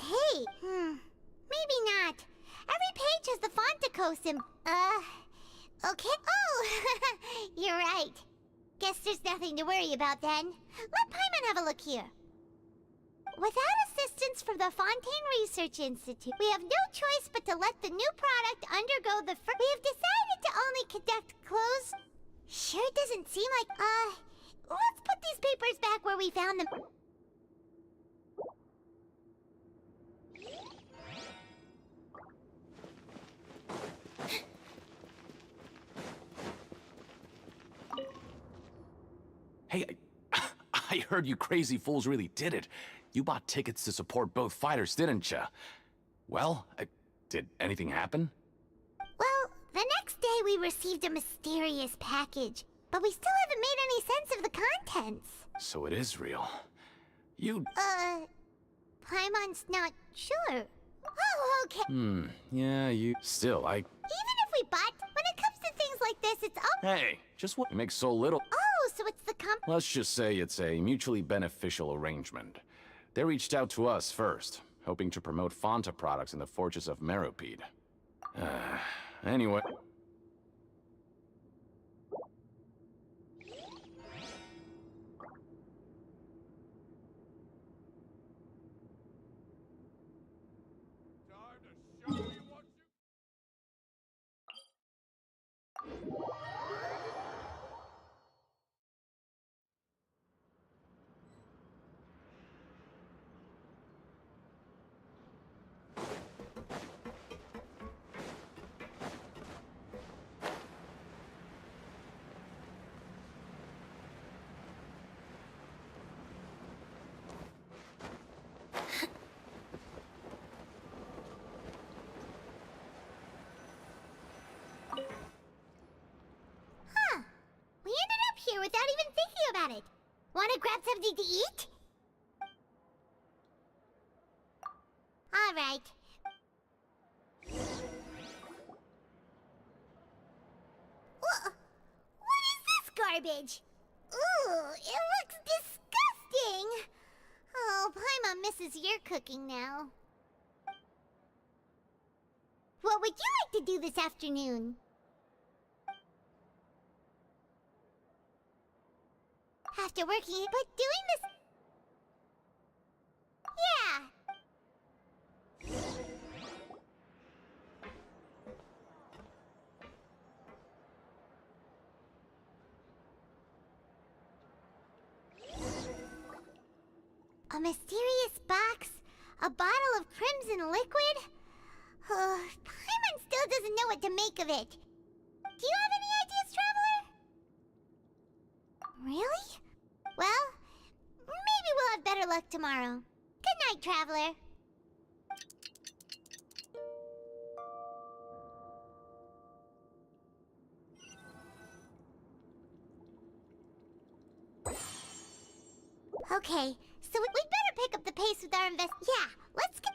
Hey, maybe not. Every page has the Fontico symbol. Okay. Oh, you're right. Guess there's nothing to worry about then. Let Paimon have a look here. Without assistance from the Fontaine Research Institute, we have no choice but to let the new product undergo the first... We have decided to only conduct closed... Sure doesn't seem like... Let's put these papers back where we found them. Hey, I heard you crazy fools really did it. You bought tickets to support both fighters, didn't ya? Well, did anything happen? Well, the next day we received a mysterious package, but we still haven't made any sense of the contents. So it is real. You... Paimon's not sure. Oh, okay. Yeah, you... Still, Even if we bought, when it comes to things like this, it's all... Hey, just what... It makes so little... Oh, so it's the Let's just say it's a mutually beneficial arrangement. They reached out to us first, hoping to promote Fanta products in the Fortress of Meropide. Anyway... without even thinking about it. Wanna grab something to eat? Alright. What is this garbage? Ooh, it looks disgusting! Oh, Paimon misses your cooking now. What would you like to do this afternoon? After working, but doing this... Yeah. A mysterious box? A bottle of crimson liquid? Paimon still doesn't know what to make of it. Do you have any ideas, Traveler? Really? Well, maybe we'll have better luck tomorrow. Good night, Traveler. Okay, so we'd better pick up the pace with our Yeah, let's get...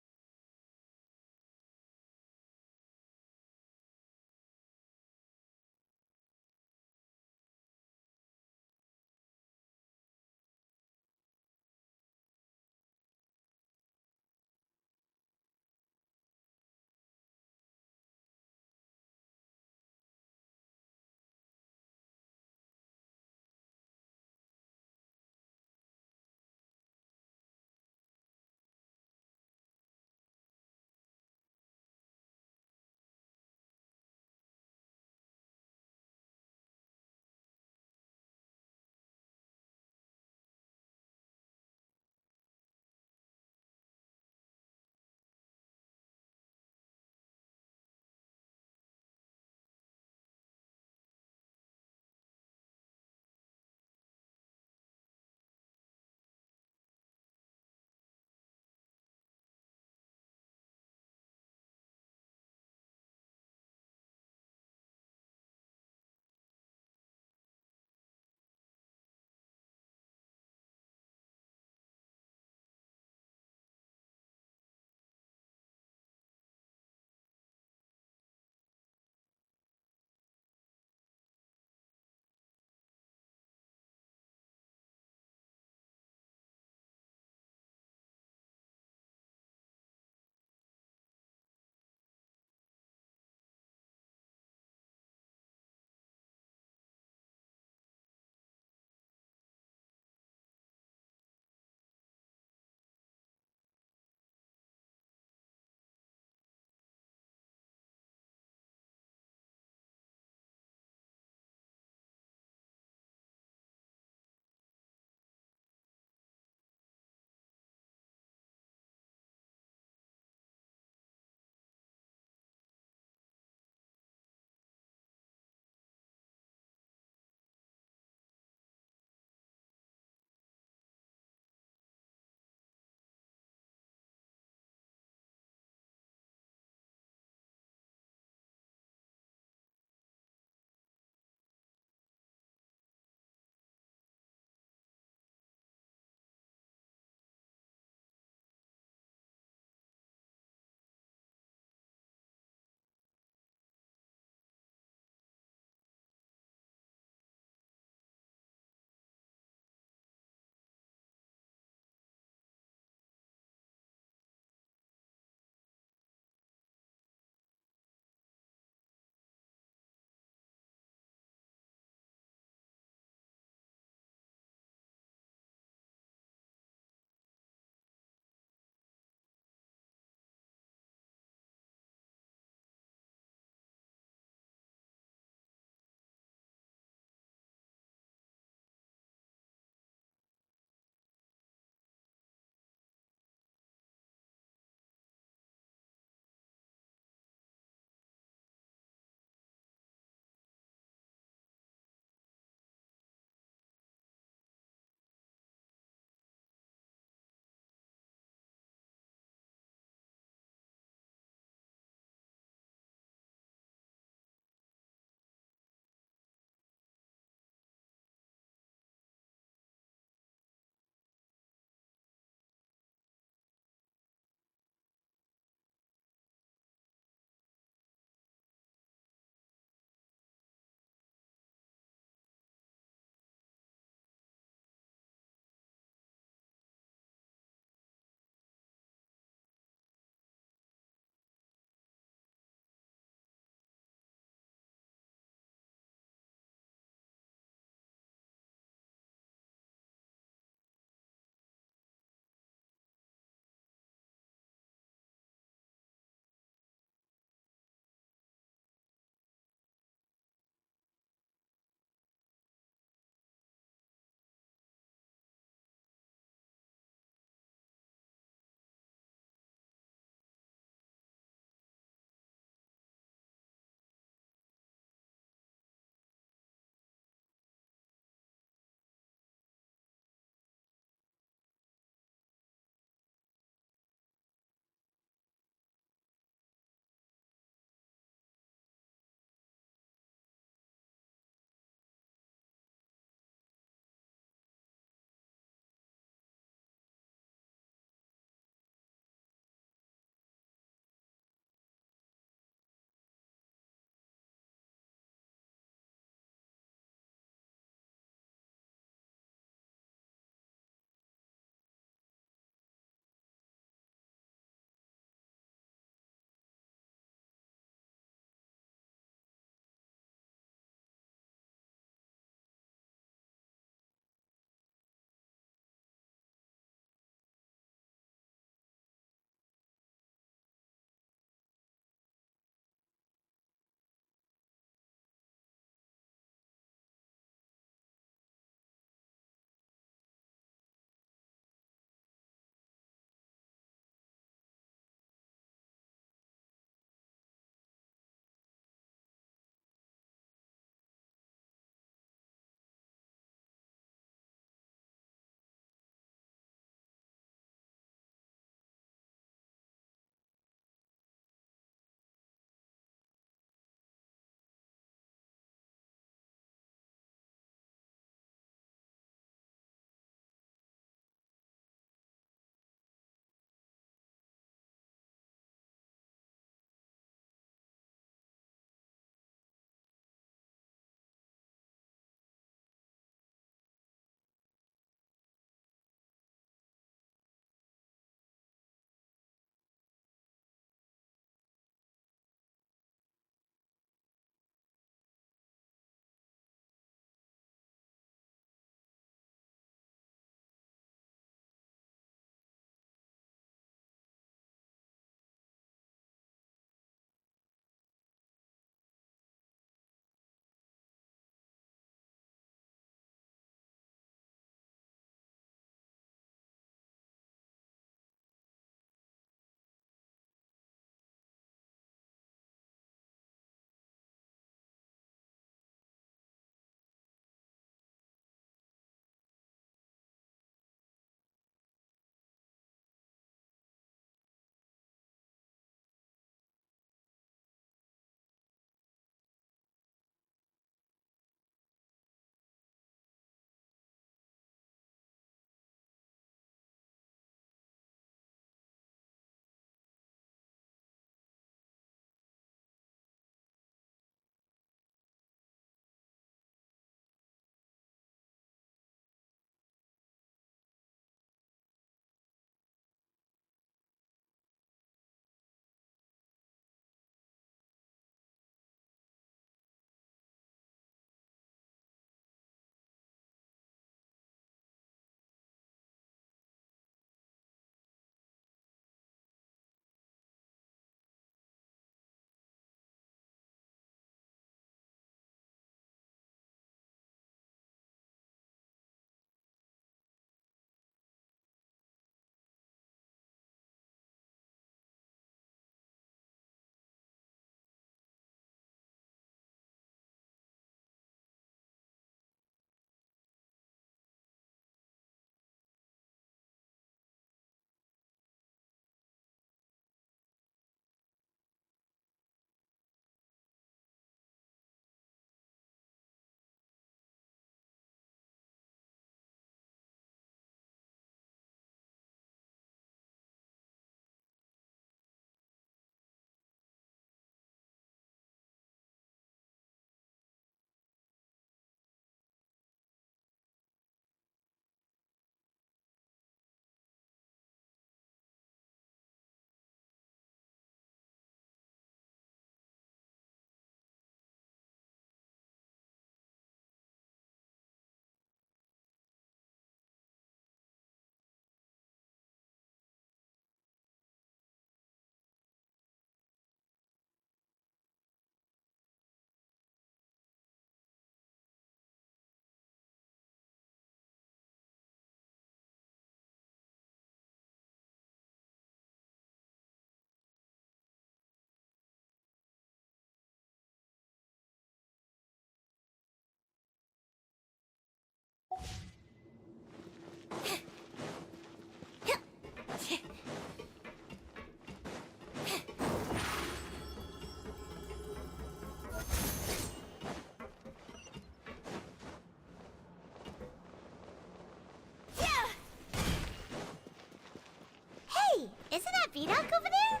Isn't that Vidoc over there?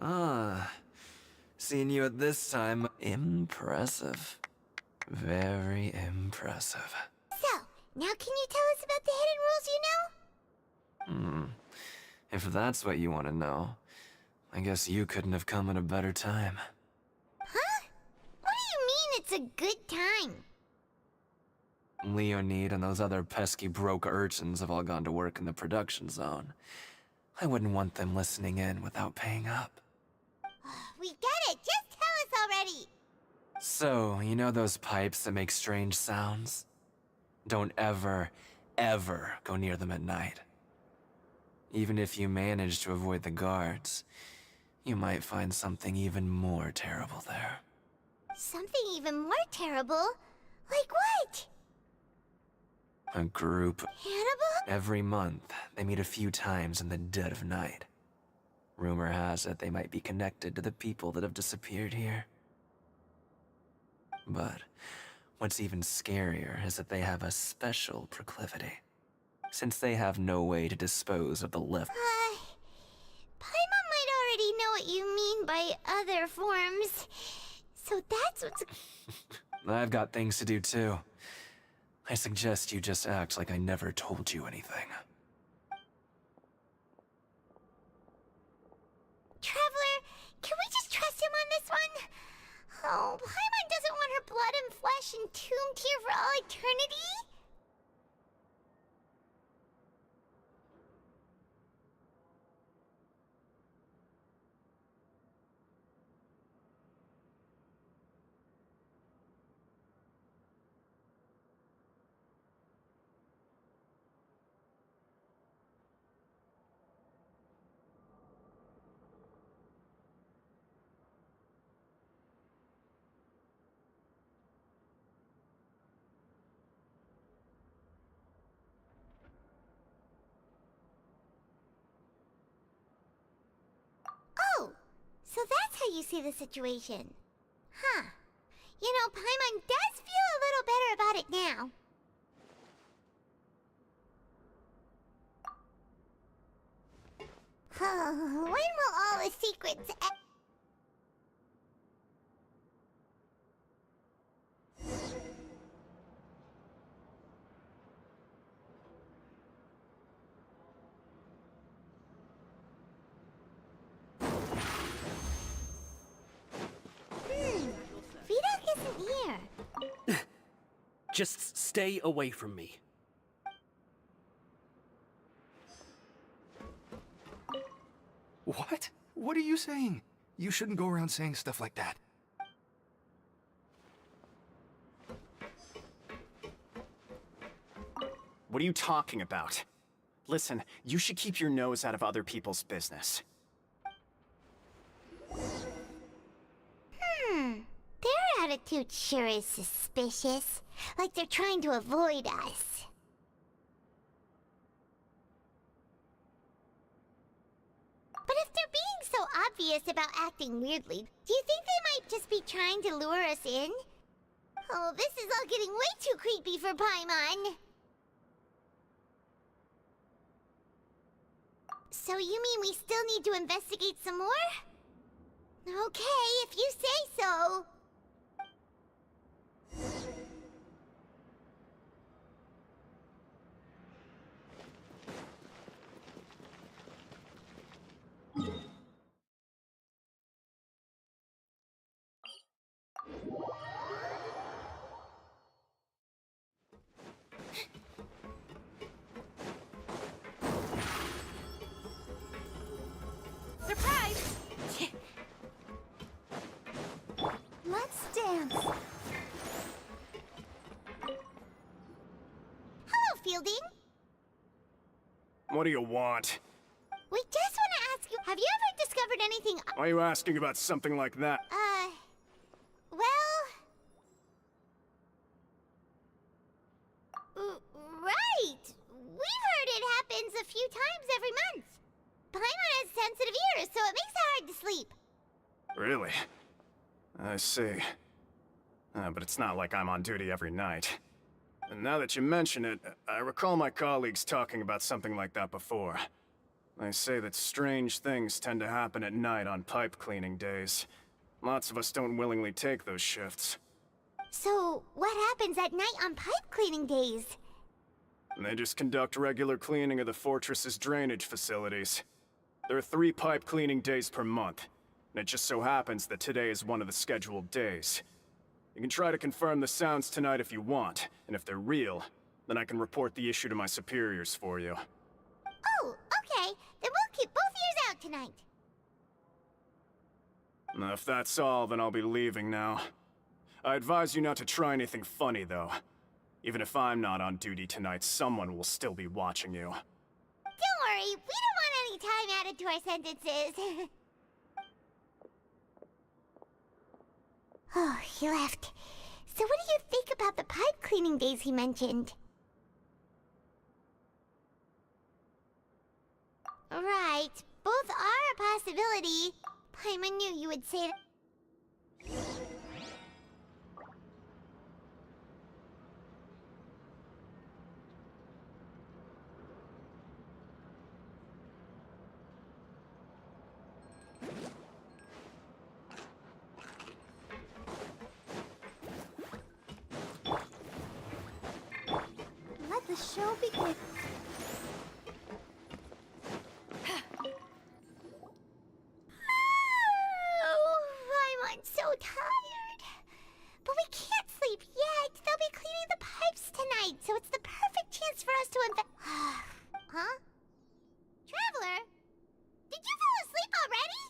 Ah, seeing you at this time, impressive. Very impressive. So, now can you tell us about the hidden rules you know? If that's what you want to know, I guess you couldn't have come at a better time. Huh? What do you mean it's a good time? Leonid and those other pesky broke urchins have all gone to work in the production zone. I wouldn't want them listening in without paying up. We get it! Just tell us already! So, you know those pipes that make strange sounds? Don't ever, ever go near them at night. Even if you manage to avoid the guards, you might find something even more terrible there. Something even more terrible? Like what? A group. Hannibal? Every month, they meet a few times in the dead of night. Rumor has it they might be connected to the people that have disappeared here. But what's even scarier is that they have a special proclivity. Since they have no way to dispose of the left. Paimon might already know what you mean by other forms. So that's what's... I've got things to do too. I suggest you just act like I never told you anything. Traveler, can we just trust him on this one? Oh, Paimon doesn't want her blood and flesh entombed here for all eternity? Oh, so that's how you see the situation. Huh. You know, Paimon does feel a little better about it now. When will all the secrets Vidoc isn't here. Just stay away from me. What? What are you saying? You shouldn't go around saying stuff like that. What are you talking about? Listen, you should keep your nose out of other people's business. Their attitude sure is suspicious. Like they're trying to avoid us. But if they're being so obvious about acting weirdly, do you think they might just be trying to lure us in? Oh, this is all getting way too creepy for Paimon. So you mean we still need to investigate some more? Okay, if you say so. Surprise! Let's dance. Hello, Fielding. What do you want? We just want to ask you, have you ever discovered anything... Why are you asking about something like that? Well... Right! We've heard it happens a few times every month. Paimon has sensitive ears, so it makes it hard to sleep. Really? I see. But it's not like I'm on duty every night. And now that you mention it, I recall my colleagues talking about something like that before. They say that strange things tend to happen at night on pipe cleaning days. Lots of us don't willingly take those shifts. So, what happens at night on pipe cleaning days? They just conduct regular cleaning of the fortress's drainage facilities. There are 3 pipe cleaning days per month, and it just so happens that today is one of the scheduled days. You can try to confirm the sounds tonight if you want, and if they're real, then I can report the issue to my superiors for you. Oh, okay. Then we'll keep both ears out tonight. Now, if that's all, then I'll be leaving now. I advise you not to try anything funny, though. Even if I'm not on duty tonight, someone will still be watching you. Don't worry, we don't want any time added to our sentences. Oh, he left. So what do you think about the pipe cleaning days he mentioned? Right, both are a possibility. Paimon knew you would say that. Let the show begin. Oh, I'm so tired. But we can't sleep yet. They'll be cleaning the pipes tonight, so it's the perfect chance for us to Huh? Traveler? Did you fall asleep already?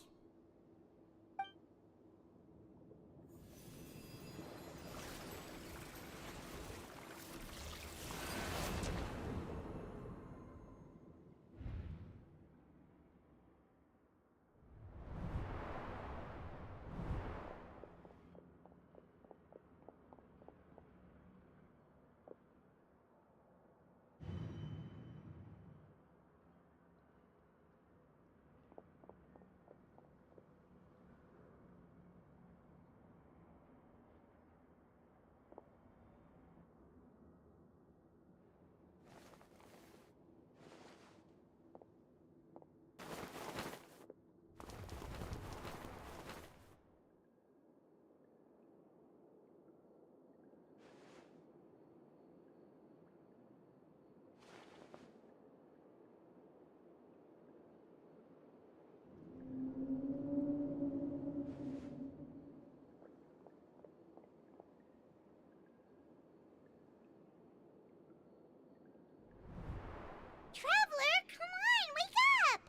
Traveler, come on, wake up!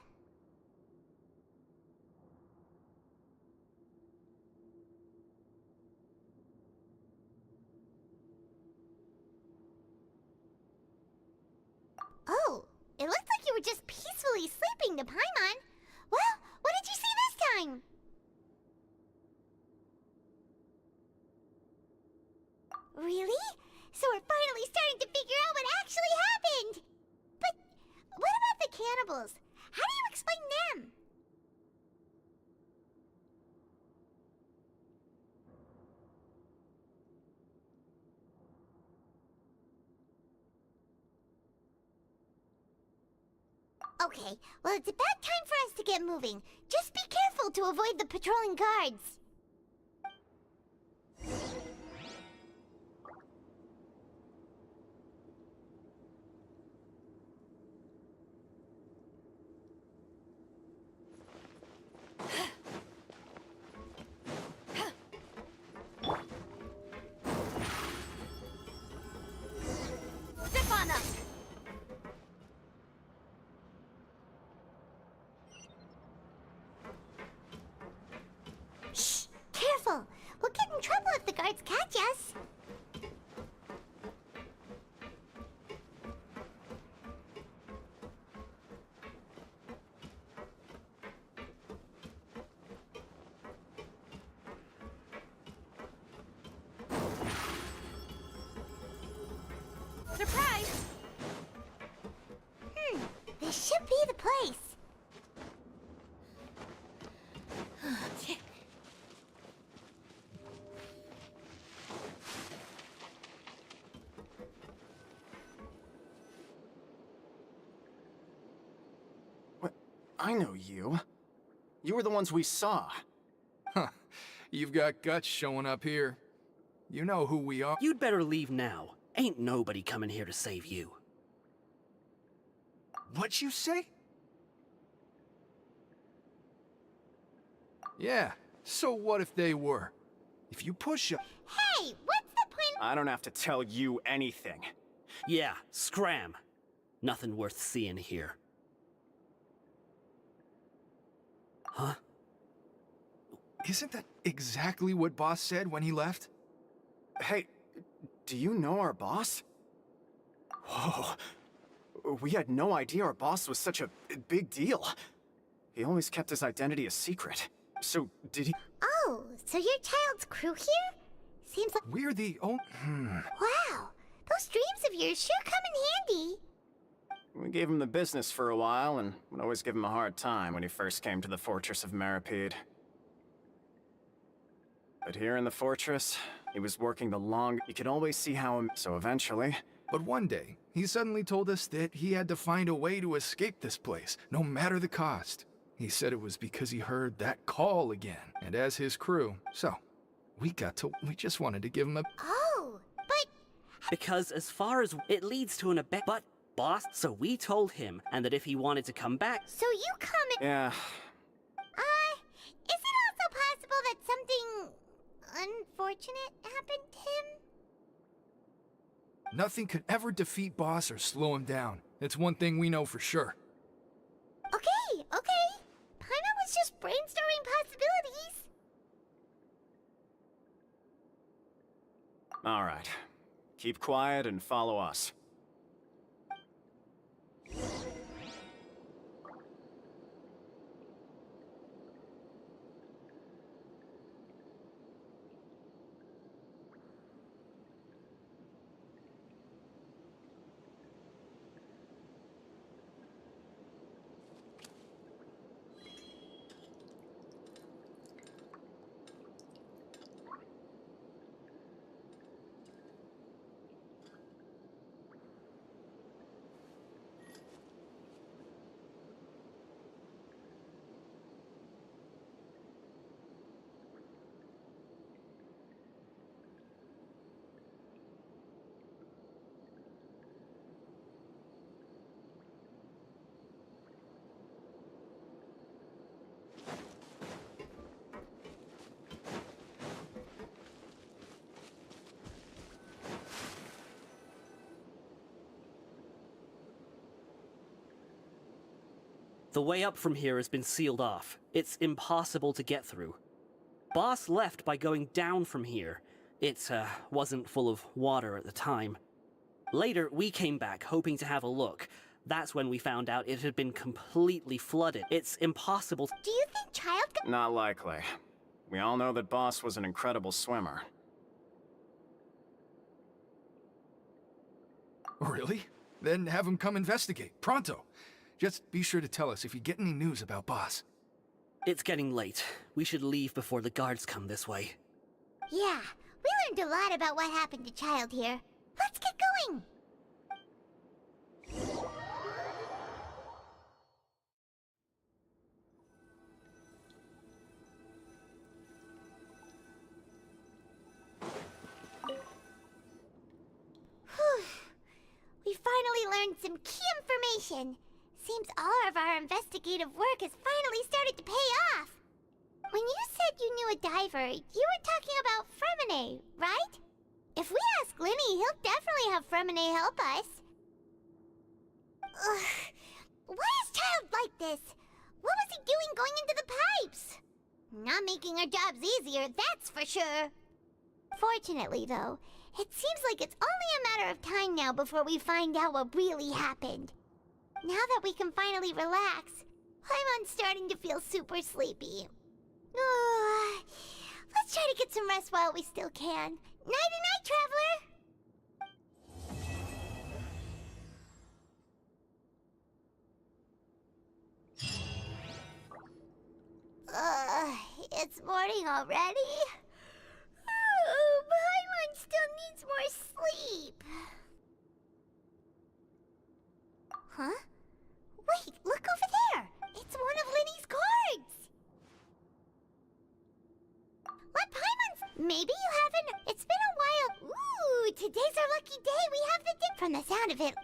Oh, it looked like you were just peacefully sleeping to Paimon. Well, what did you see this time? Really? So we're finally starting to figure out what actually happened! But what about the cannibals? How do you explain them? Okay, well it's about time for us to get moving. Just be careful to avoid the patrolling guards. Step on them! Shh! Careful! We'll get in trouble if the guards catch us. Surprise! This should be the place. I know you. You were the ones we saw. Huh. You've got guts showing up here. You know who we are. You'd better leave now. Ain't nobody coming here to save you. What'd you say? Yeah, so what if they were? If you push up... Hey, what's the point? I don't have to tell you anything. Yeah, scram. Nothing worth seeing here. Huh? Isn't that exactly what Boss said when he left? Hey, do you know our boss? Whoa. We had no idea our boss was such a big deal. He always kept his identity a secret. So, did he... Oh, so your child's crew here? Seems like... We're the only... Wow, those dreams of yours sure come in handy. We gave him the business for a while, and would always give him a hard time when he first came to the fortress of Maripede. But here in the fortress, he was working the long... You could always see how... So eventually... But one day, he suddenly told us that he had to find a way to escape this place, no matter the cost. He said it was because he heard that call again, and as his crew. So, we just wanted to give him a... Oh, but... Because as far as it leads to an abet... But, boss, so we told him, and that if he wanted to come back... So you come and... Yeah. Is it also possible that something... unfortunate happened to him? Nothing could ever defeat Boss or slow him down. It's one thing we know for sure. Okay. Paimon was just brainstorming possibilities. All right. Keep quiet and follow us. The way up from here has been sealed off. It's impossible to get through. Boss left by going down from here. It, wasn't full of water at the time. Later, we came back, hoping to have a look. That's when we found out it had been completely flooded. It's impossible to... Do you think Child... Not likely. We all know that Boss was an incredible swimmer. Really? Then have him come investigate, pronto. Just be sure to tell us if you get any news about Boss. It's getting late. We should leave before the guards come this way. Yeah, we learned a lot about what happened to Child here. Let's get going! Whew. We finally learned some key information. Seems all of our investigative work has finally started to pay off. When you said you knew a diver, you were talking about Fremine, right? If we ask Limmy, he'll definitely have Fremine help us. Ugh. Why is Child like this? What was he doing going into the pipes? Not making our jobs easier, that's for sure. Fortunately, though, it seems like it's only a matter of time now before we find out what really happened. Now that we can finally relax, I'm starting to feel super sleepy. Let's try to get some rest while we still can. Night-night, traveler! It's morning already? Oh, Paimon still needs more sleep. Huh? Wait, look over there! It's one Maybe you haven't. It's been a while. Ooh, today's our lucky day. We have the dip from the sound of it.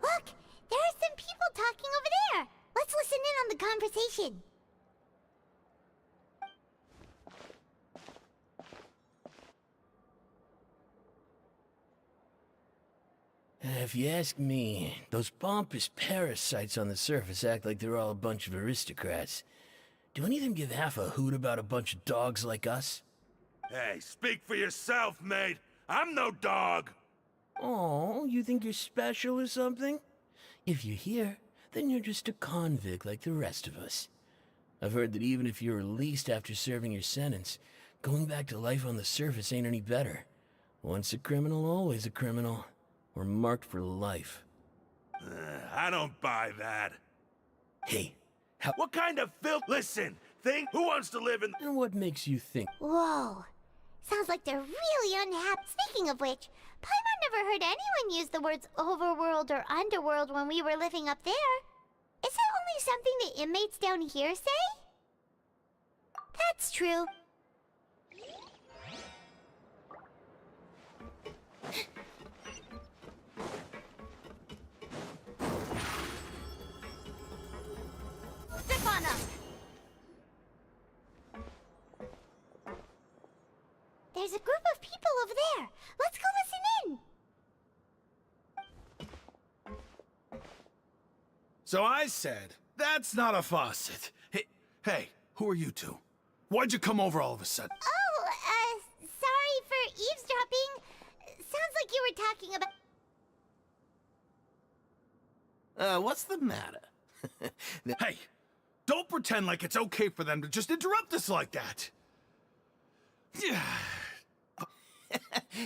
Look, there are some people talking over there. Let's listen in on the conversation. If you ask me, those pompous parasites on the surface act like they're all a bunch of aristocrats. Do any of them give half a hoot about a bunch of dogs like us? Hey, speak for yourself, mate. I'm no dog. Oh, you think you're special or something? If you're here, then you're just a convict like the rest of us. I've heard that even if you're released after serving your sentence, going back to life on the surface ain't any better. Once a criminal, always a criminal. We're marked for life. I don't buy that. Hey, what kind of filth? Listen, think? Who wants to live in... And what makes you think? Whoa. Sounds like they're really unhappy. Speaking of which, Paimon never heard anyone use the words overworld or underworld when we were living up there. Is that only something the inmates down here say? That's true. Step on up. There's a group of people over there. Let's go listen in. So I said, that's not a faucet. Hey, who are you two? Why'd you come over all of a sudden? Oh, sorry for eavesdropping. Sounds like you were talking about... What's the matter? Hey, don't pretend like it's okay for them to just interrupt us like that.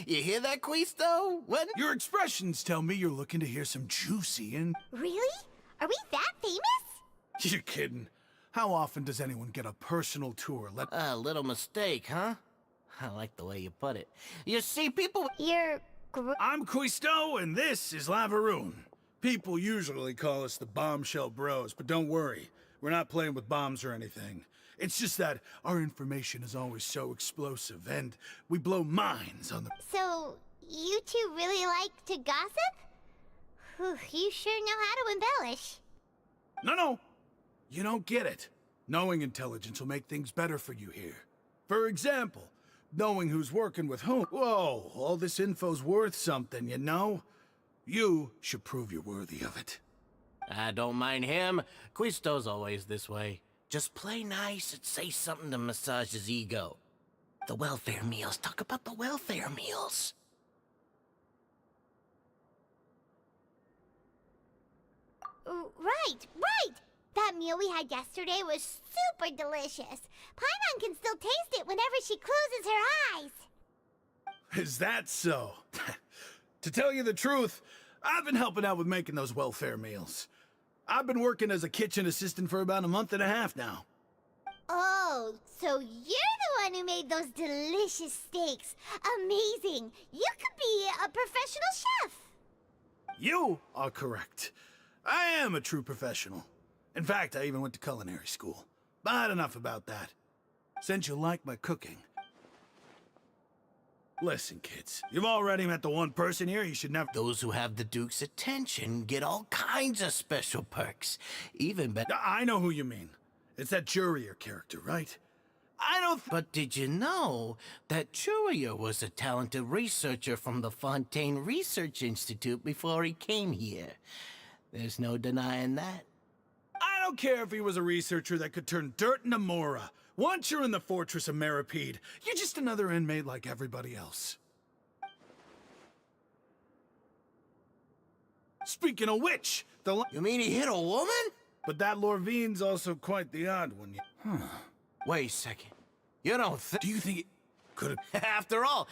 You hear that, Quisto? What? Your expressions tell me you're looking to hear some juicy and... Really? Are we that famous? You're kidding. How often does anyone get a personal tour? A little mistake, huh? I like the way you put it. You see, people... I'm Quisto, and this is Lavaroon. People usually call us the Bombshell Bros, but don't worry. We're not playing with bombs or anything. It's just that our information is always so explosive, and we blow minds on the... So, you two really like to gossip? Whew, you sure know how to embellish. No. You don't get it. Knowing intelligence will make things better for you here. For example, knowing who's working with whom. Whoa, all this info's worth something, you know? You should prove you're worthy of it. I don't mind him. Quisto's always this way. Just play nice and say something to massage his ego. The welfare meals. Talk about the welfare meals. Right! That meal we had yesterday was super delicious. Paimon can still taste it whenever she closes her eyes. Is that so? To tell you the truth, I've been helping out with making those welfare meals. I've been working as a kitchen assistant for about a month and a half now. Oh, so you're the one who made those delicious steaks. Amazing. You could be a professional chef. You are correct. I am a true professional. In fact, I even went to culinary school. But enough about that. Since you like my cooking. Listen, kids, you've already met the one person here you should never... Those who have the Duke's attention get all kinds of special perks. Even better... I know who you mean. It's that Jurier character, right? I don't... But did you know that Jurier was a talented researcher from the Fontaine Research Institute before he came here? There's no denying that. I don't care if he was a researcher that could turn dirt into Mora. Once you're in the fortress of Meripede, you're just another inmate like everybody else. Speaking of which, You mean he hit a woman? But that Lorvine's also quite the odd one. Wait a second. You don't think... Do you think it could have... After all...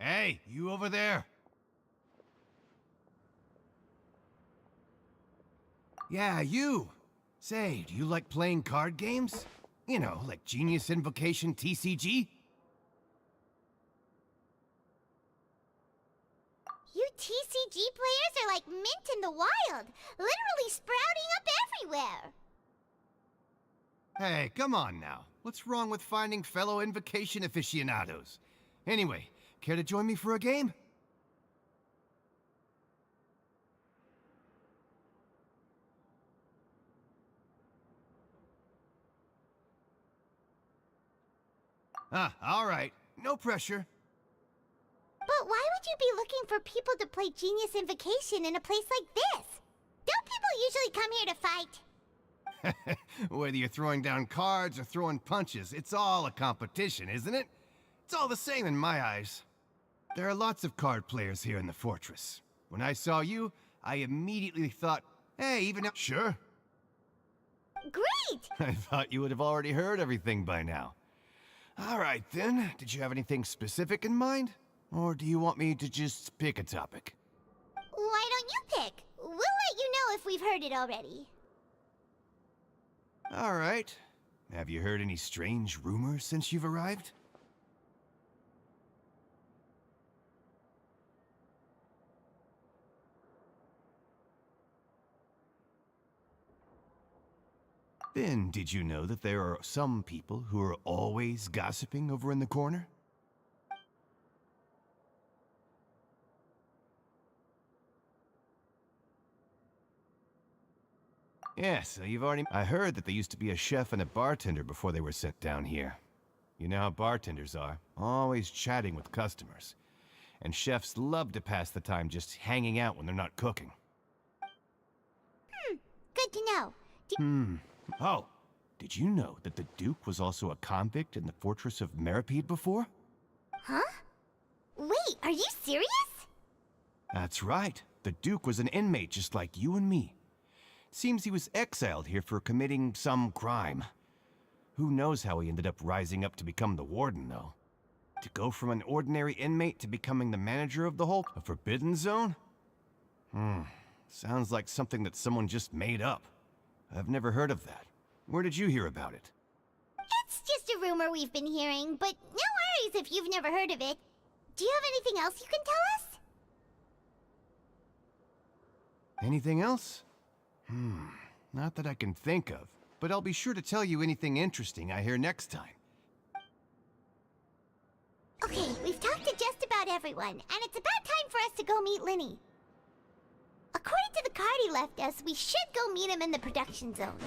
Hey, you over there? Yeah, you. Say, do you like playing card games? You know, like Genius Invocation TCG? You TCG players are like mint in the wild, literally sprouting up everywhere. Hey, come on now. What's wrong with finding fellow Invocation aficionados? Anyway, care to join me for a game? All right. No pressure. But why would you be looking for people to play Genius Invocation in a place like this? Don't people usually come here to fight? Whether you're throwing down cards or throwing punches, it's all a competition, isn't it? It's all the same in my eyes. There are lots of card players here in the fortress. When I saw you, I immediately thought, hey, even if... Sure. Great! I thought you would have already heard everything by now. All right, then. Did you have anything specific in mind? Or do you want me to just pick a topic? Why don't you pick? We'll let you know if we've heard it already. All right. Have you heard any strange rumors since you've arrived? Then, did you know that there are some people who are always gossiping over in the corner? Yeah, so you've already... I heard that there used to be a chef and a bartender before they were sent down here. You know how bartenders are, always chatting with customers. And chefs love to pass the time just hanging out when they're not cooking. Good to know. Oh, did you know that the Duke was also a convict in the fortress of Meripede before? Huh? Wait, are you serious? That's right. The Duke was an inmate just like you and me. Seems he was exiled here for committing some crime. Who knows how he ended up rising up to become the warden, though? To go from an ordinary inmate to becoming the manager of the whole Forbidden Zone? Sounds like something that someone just made up. I've never heard of that. Where did you hear about it? It's just a rumor we've been hearing, but no worries if you've never heard of it. Do you have anything else you can tell us? Anything else? Not that I can think of, but I'll be sure to tell you anything interesting I hear next time. Okay, we've talked to just about everyone, and it's about time for us to go meet Linny. According to the card he left us, we should go meet him in the production zone.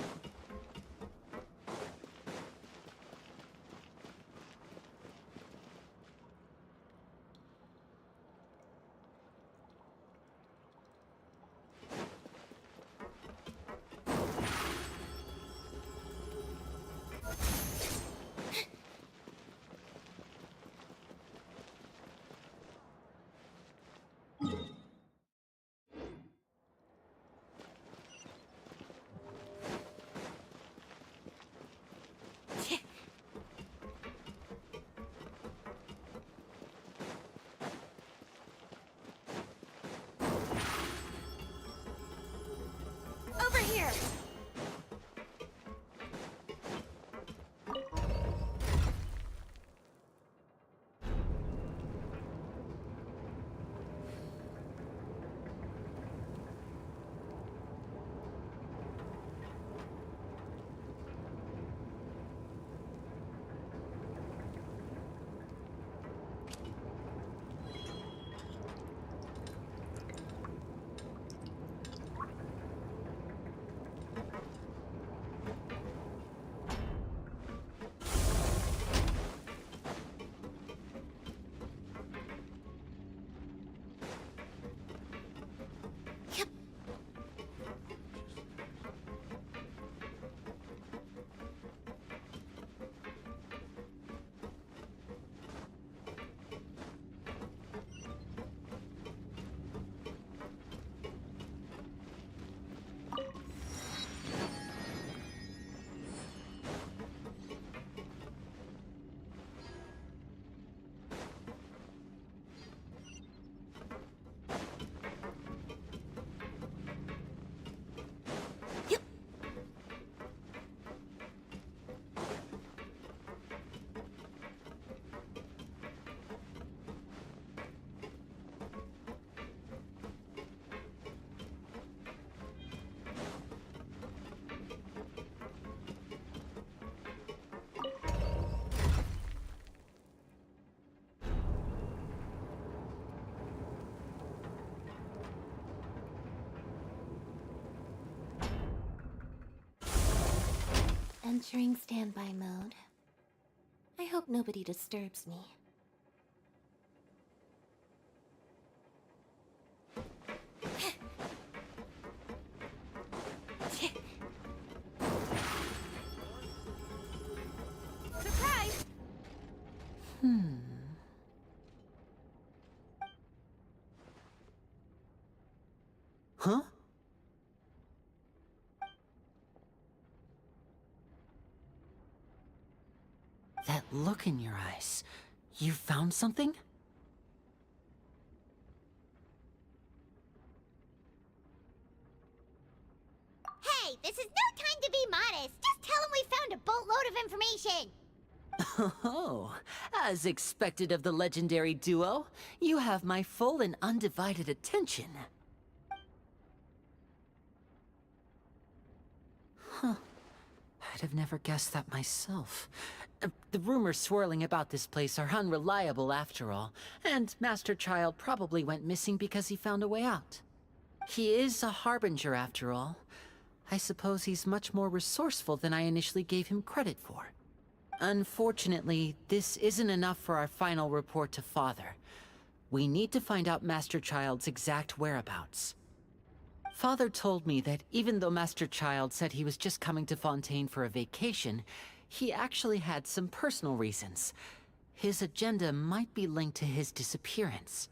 Entering standby mode. I hope nobody disturbs me. Surprise! Huh? That look in your eyes. You found something? Hey, this is no time to be modest. Just tell him we found a boatload of information. Oh, as expected of the legendary duo, you have my full and undivided attention. Huh. I'd have never guessed that myself. The rumors swirling about this place are unreliable after all, and Master Child probably went missing because he found a way out. He is a harbinger after all. I suppose he's much more resourceful than I initially gave him credit for. Unfortunately, this isn't enough for our final report to Father. We need to find out Master Child's exact whereabouts. Father told me that even though Master Child said he was just coming to Fontaine for a vacation, he actually had some personal reasons. His agenda might be linked to his disappearance.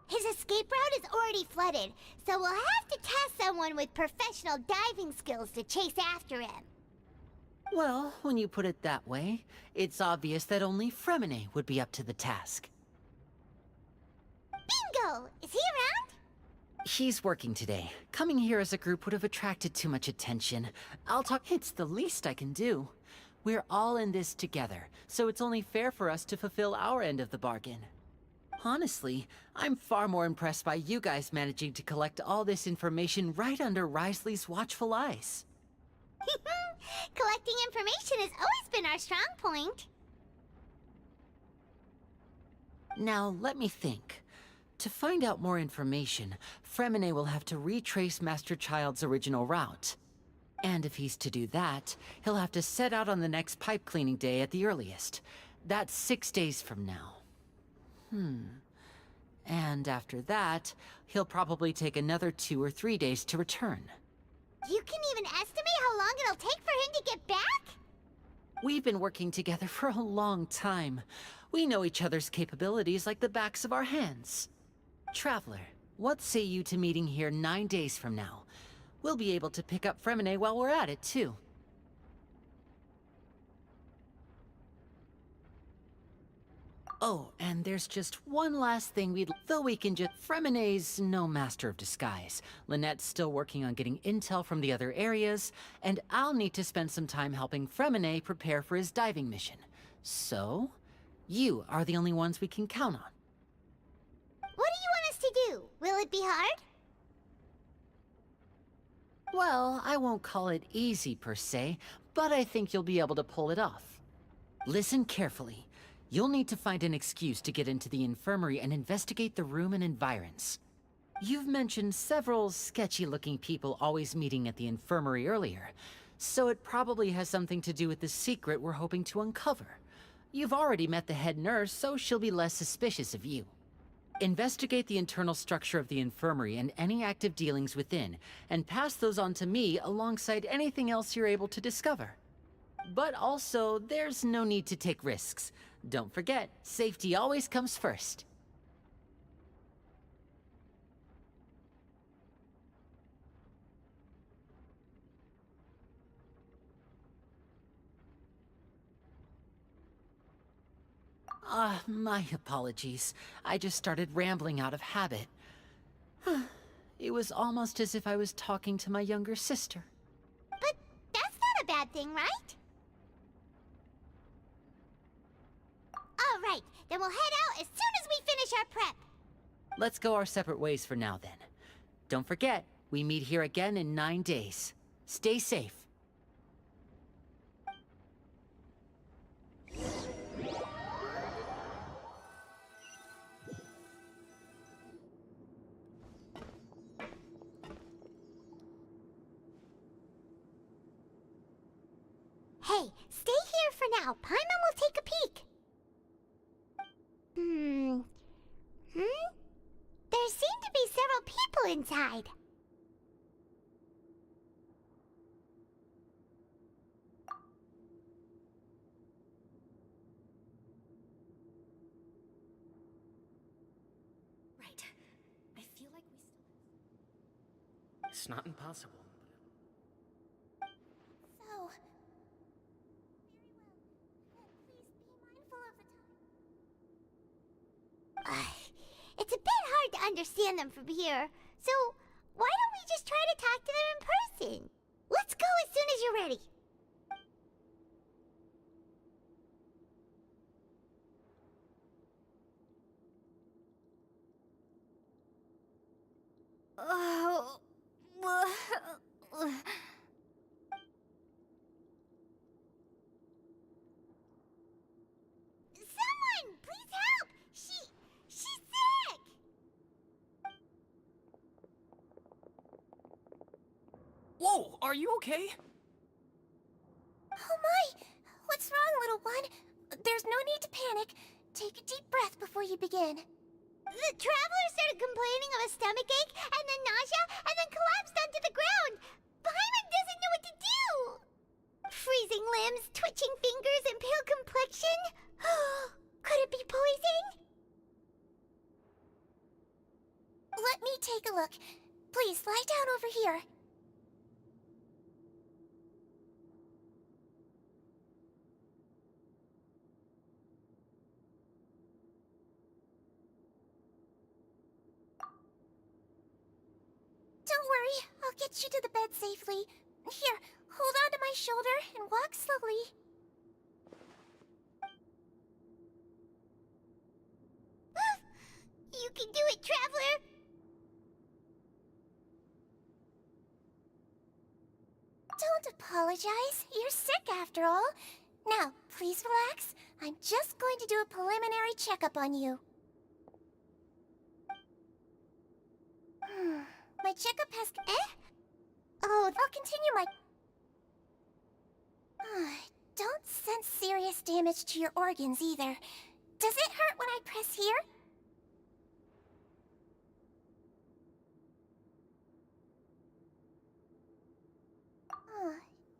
His escape route is already flooded, so we'll have to task someone with professional diving skills to chase after him. Well, when you put it that way, it's obvious that only Fremine would be up to the task. Bingo! Is he around? He's working today. Coming here as a group would have attracted too much attention. I'll talk. It's the least I can do. We're all in this together, so it's only fair for us to fulfill our end of the bargain. Honestly, I'm far more impressed by you guys managing to collect all this information right under Risley's watchful eyes. Collecting information has always been our strong point. Now, let me think. To find out more information, Fremine will have to retrace Master Child's original route. And if he's to do that, he'll have to set out on the next pipe cleaning day at the earliest. That's 6 days from now. And after that, he'll probably take another 2 or 3 days to return. You can even estimate how long it'll take for him to get back? We've been working together for a long time. We know each other's capabilities like the backs of our hands. Traveler, what say you to meeting here 9 days from now? We'll be able to pick up Fremine while we're at it, too. Oh, and there's just one last thing though we can just... Fremine's no master of disguise. Lynette's still working on getting intel from the other areas, and I'll need to spend some time helping Fremine prepare for his diving mission. So, you are the only ones we can count on. What do you want us to do? Will it be hard? Well, I won't call it easy per se, but I think you'll be able to pull it off. Listen carefully. You'll need to find an excuse to get into the infirmary and investigate the room and environs. You've mentioned several sketchy-looking people always meeting at the infirmary earlier, so it probably has something to do with the secret we're hoping to uncover. You've already met the head nurse, so she'll be less suspicious of you. Investigate the internal structure of the infirmary and any active dealings within, and pass those on to me alongside anything else you're able to discover. But also, there's no need to take risks. Don't forget, safety always comes first. My apologies. I just started rambling out of habit. It was almost as if I was talking to my younger sister. But that's not a bad thing, right? All right, then we'll head out as soon as we finish our prep. Let's go our separate ways for now, then. Don't forget, we meet here again in 9 days. Stay safe. Stay here for now. Paimon will take a peek. There seem to be several people inside. Right. I feel like we still... It's not impossible. So... Very well. Please be mindful of the time. It's a bit hard to understand them from here, so why don't we just try to talk to them in person? Let's go as soon as you're ready. Oh... Someone, please help! She's sick! Whoa, are you okay? Oh my! What's wrong, little one? There's no need to panic. Take a deep breath before you begin. The traveler started complaining of a stomachache, and then nausea, and then collapsed onto the ground. Paimon doesn't know what to do! Freezing limbs, twitching fingers, and pale complexion? Could it be poison? Let me take a look. Please, lie down over here. Don't worry, I'll get you to the bed safely. Here, hold on to my shoulder and walk slowly. You can do it, traveler! Don't apologize. You're sick after all. Now, please relax. I'm just going to do a preliminary checkup on you. My checkup has... Oh, I'll continue my... Don't sense serious damage to your organs either. Does it hurt when I press here?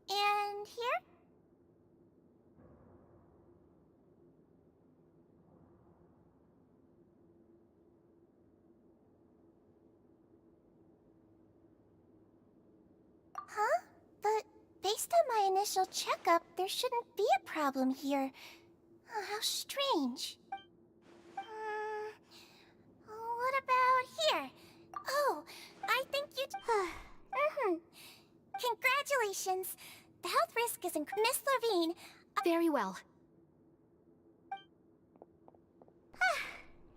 And here? Huh? But based on my initial checkup, there shouldn't be a problem here. Oh, how strange. What about here? Oh, I think you'd... Congratulations. The health risk is Miss Levine. Very well.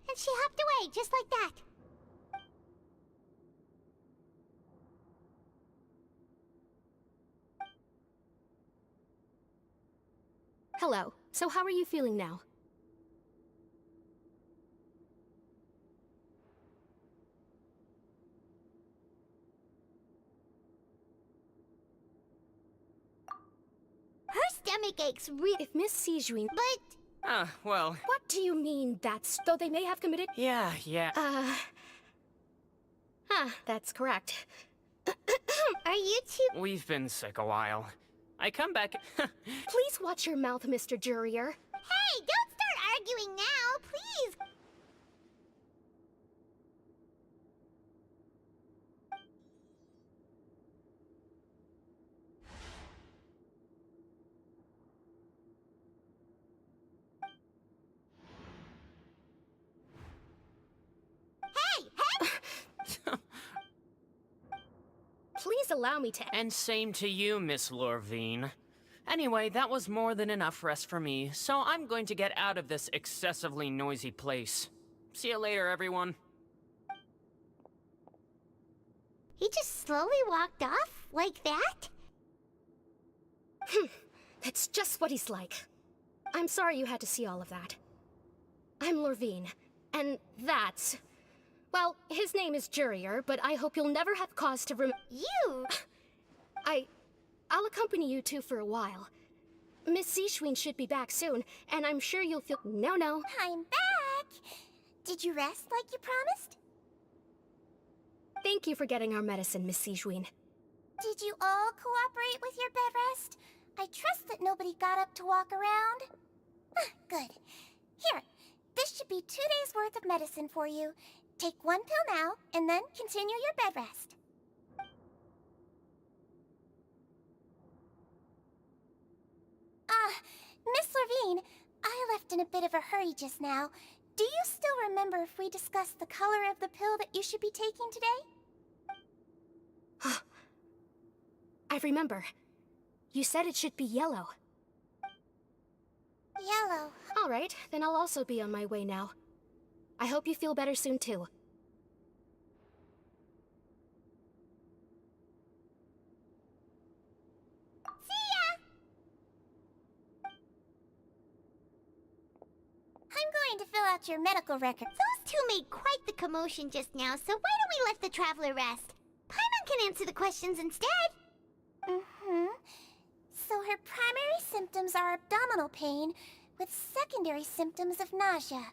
And she hopped away, just like that. Hello. So how are you feeling now? Her stomach aches really... If Miss Sijuin... But... Well... What do you mean that's... Though they may have committed... Yeah. That's correct. Are you two... We've been sick a while. I come back... Please watch your mouth, Mr. Jurier. Hey, don't start arguing now, please! Please allow me to... And same to you, Miss Lorvine. Anyway, that was more than enough rest for me, so I'm going to get out of this excessively noisy place. See you later, everyone. He just slowly walked off, like that? That's just what he's like. I'm sorry you had to see all of that. I'm Lorvine, and that's... Well, his name is Jurier, but I hope you'll never have cause to You? I'll accompany you two for a while. Miss Seashween should be back soon, and I'm sure you'll feel— No. I'm back! Did you rest like you promised? Thank you for getting our medicine, Miss Seashween. Did you all cooperate with your bed rest? I trust that nobody got up to walk around. Good. Here, this should be 2 days' worth of medicine for you. Take 1 pill now, and then continue your bed rest. Miss Levine, I left in a bit of a hurry just now. Do you still remember if we discussed the color of the pill that you should be taking today? I remember. You said it should be yellow. Yellow. All right, then I'll also be on my way now. I hope you feel better soon, too. See ya! I'm going to fill out your medical record. Those two made quite the commotion just now, so why don't we let the traveler rest? Paimon can answer the questions instead. So her primary symptoms are abdominal pain, with secondary symptoms of nausea.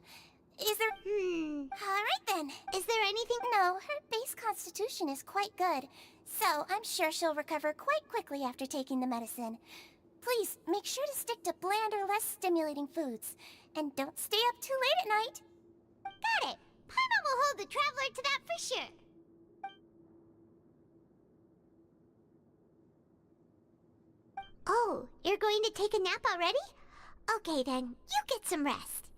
Is there... Alright then. Is there anything... No, her base constitution is quite good, so I'm sure she'll recover quite quickly after taking the medicine. Please, make sure to stick to bland or less stimulating foods, and don't stay up too late at night. Got it. Paimon will hold the traveler to that for sure. Oh, you're going to take a nap already? Okay then, you get some rest.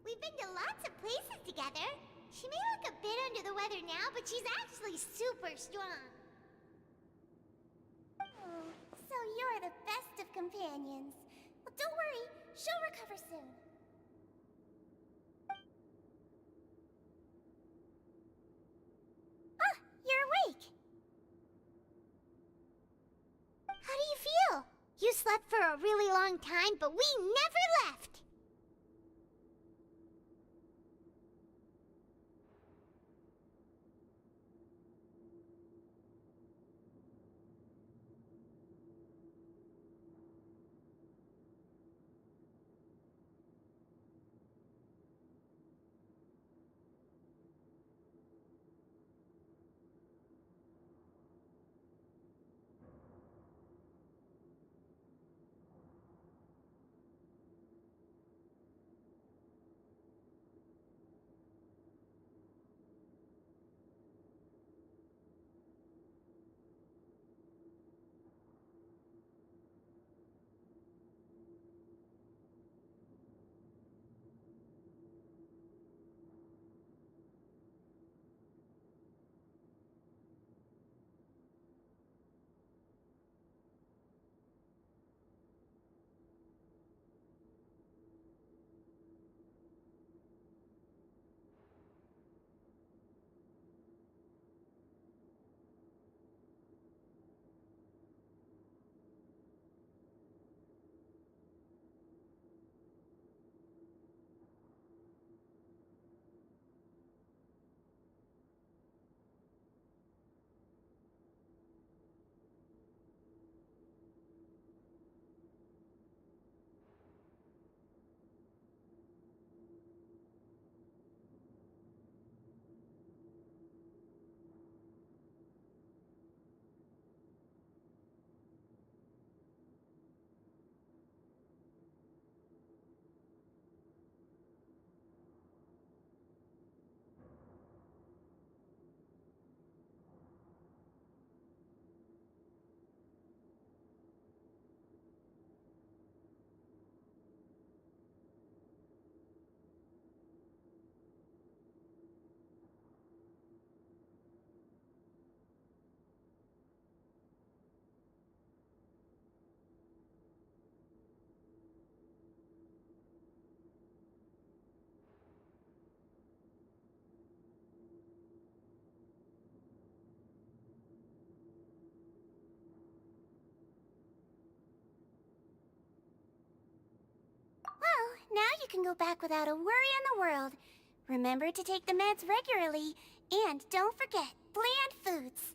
We've been to lots of places together. She may look a bit under the weather now, but she's actually super strong. So you're the best of companions. Well, don't worry, she'll recover soon. You're awake. How do you feel? You slept for a really long time, but we never left. Well, now you can go back without a worry in the world. Remember to take the meds regularly, and don't forget, bland foods.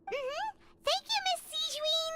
Mm-hmm. Thank you, Miss Sijuin!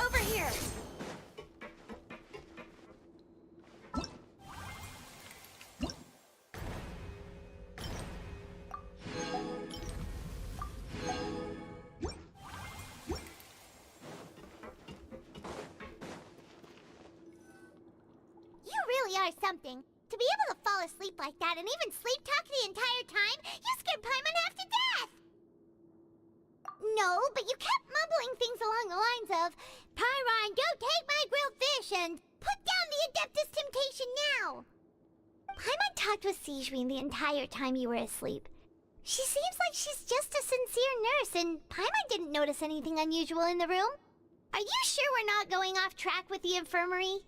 Over here! You really are something. To be able to fall asleep like that and even sleep talk the entire time, you scared Paimon half to death! No, but you kept mumbling things along the lines of, Pyron, go take my grilled fish and put down the Adeptus Temptation now! Paimon talked with Sijuin the entire time you were asleep. She seems like she's just a sincere nurse, and Paimon didn't notice anything unusual in the room. Are you sure we're not going off track with the infirmary?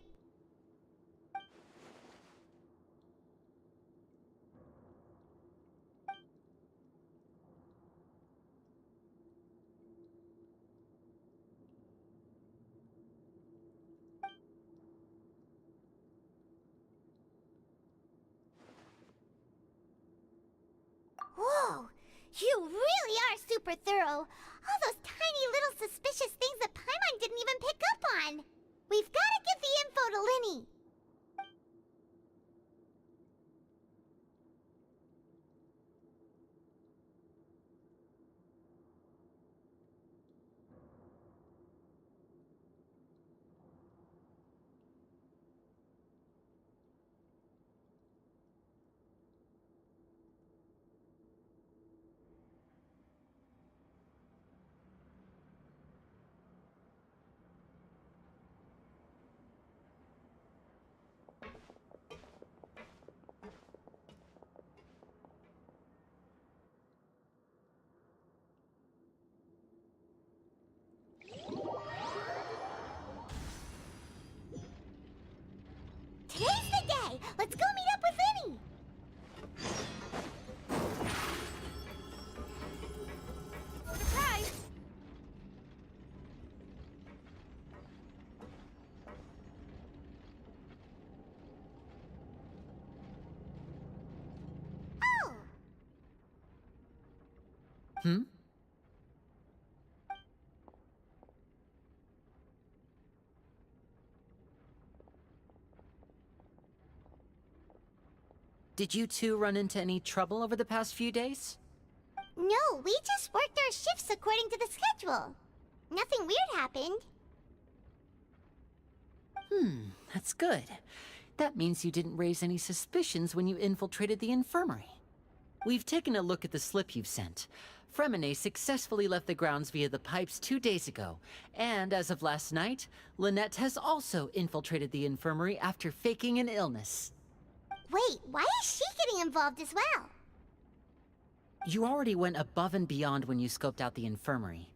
Whoa! You really are super thorough. All those tiny little suspicious things that Paimon didn't even pick up on. We've got to give the info to Linny. Today's the day! Let's go meet up with Linny! Surprise! Oh! Hmm? Did you two run into any trouble over the past few days? No, we just worked our shifts according to the schedule. Nothing weird happened. That's good. That means you didn't raise any suspicions when you infiltrated the infirmary. We've taken a look at the slip you've sent. Fremine successfully left the grounds via the pipes 2 days ago, and as of last night, Lynette has also infiltrated the infirmary after faking an illness. Wait, why is she getting involved as well? You already went above and beyond when you scoped out the infirmary.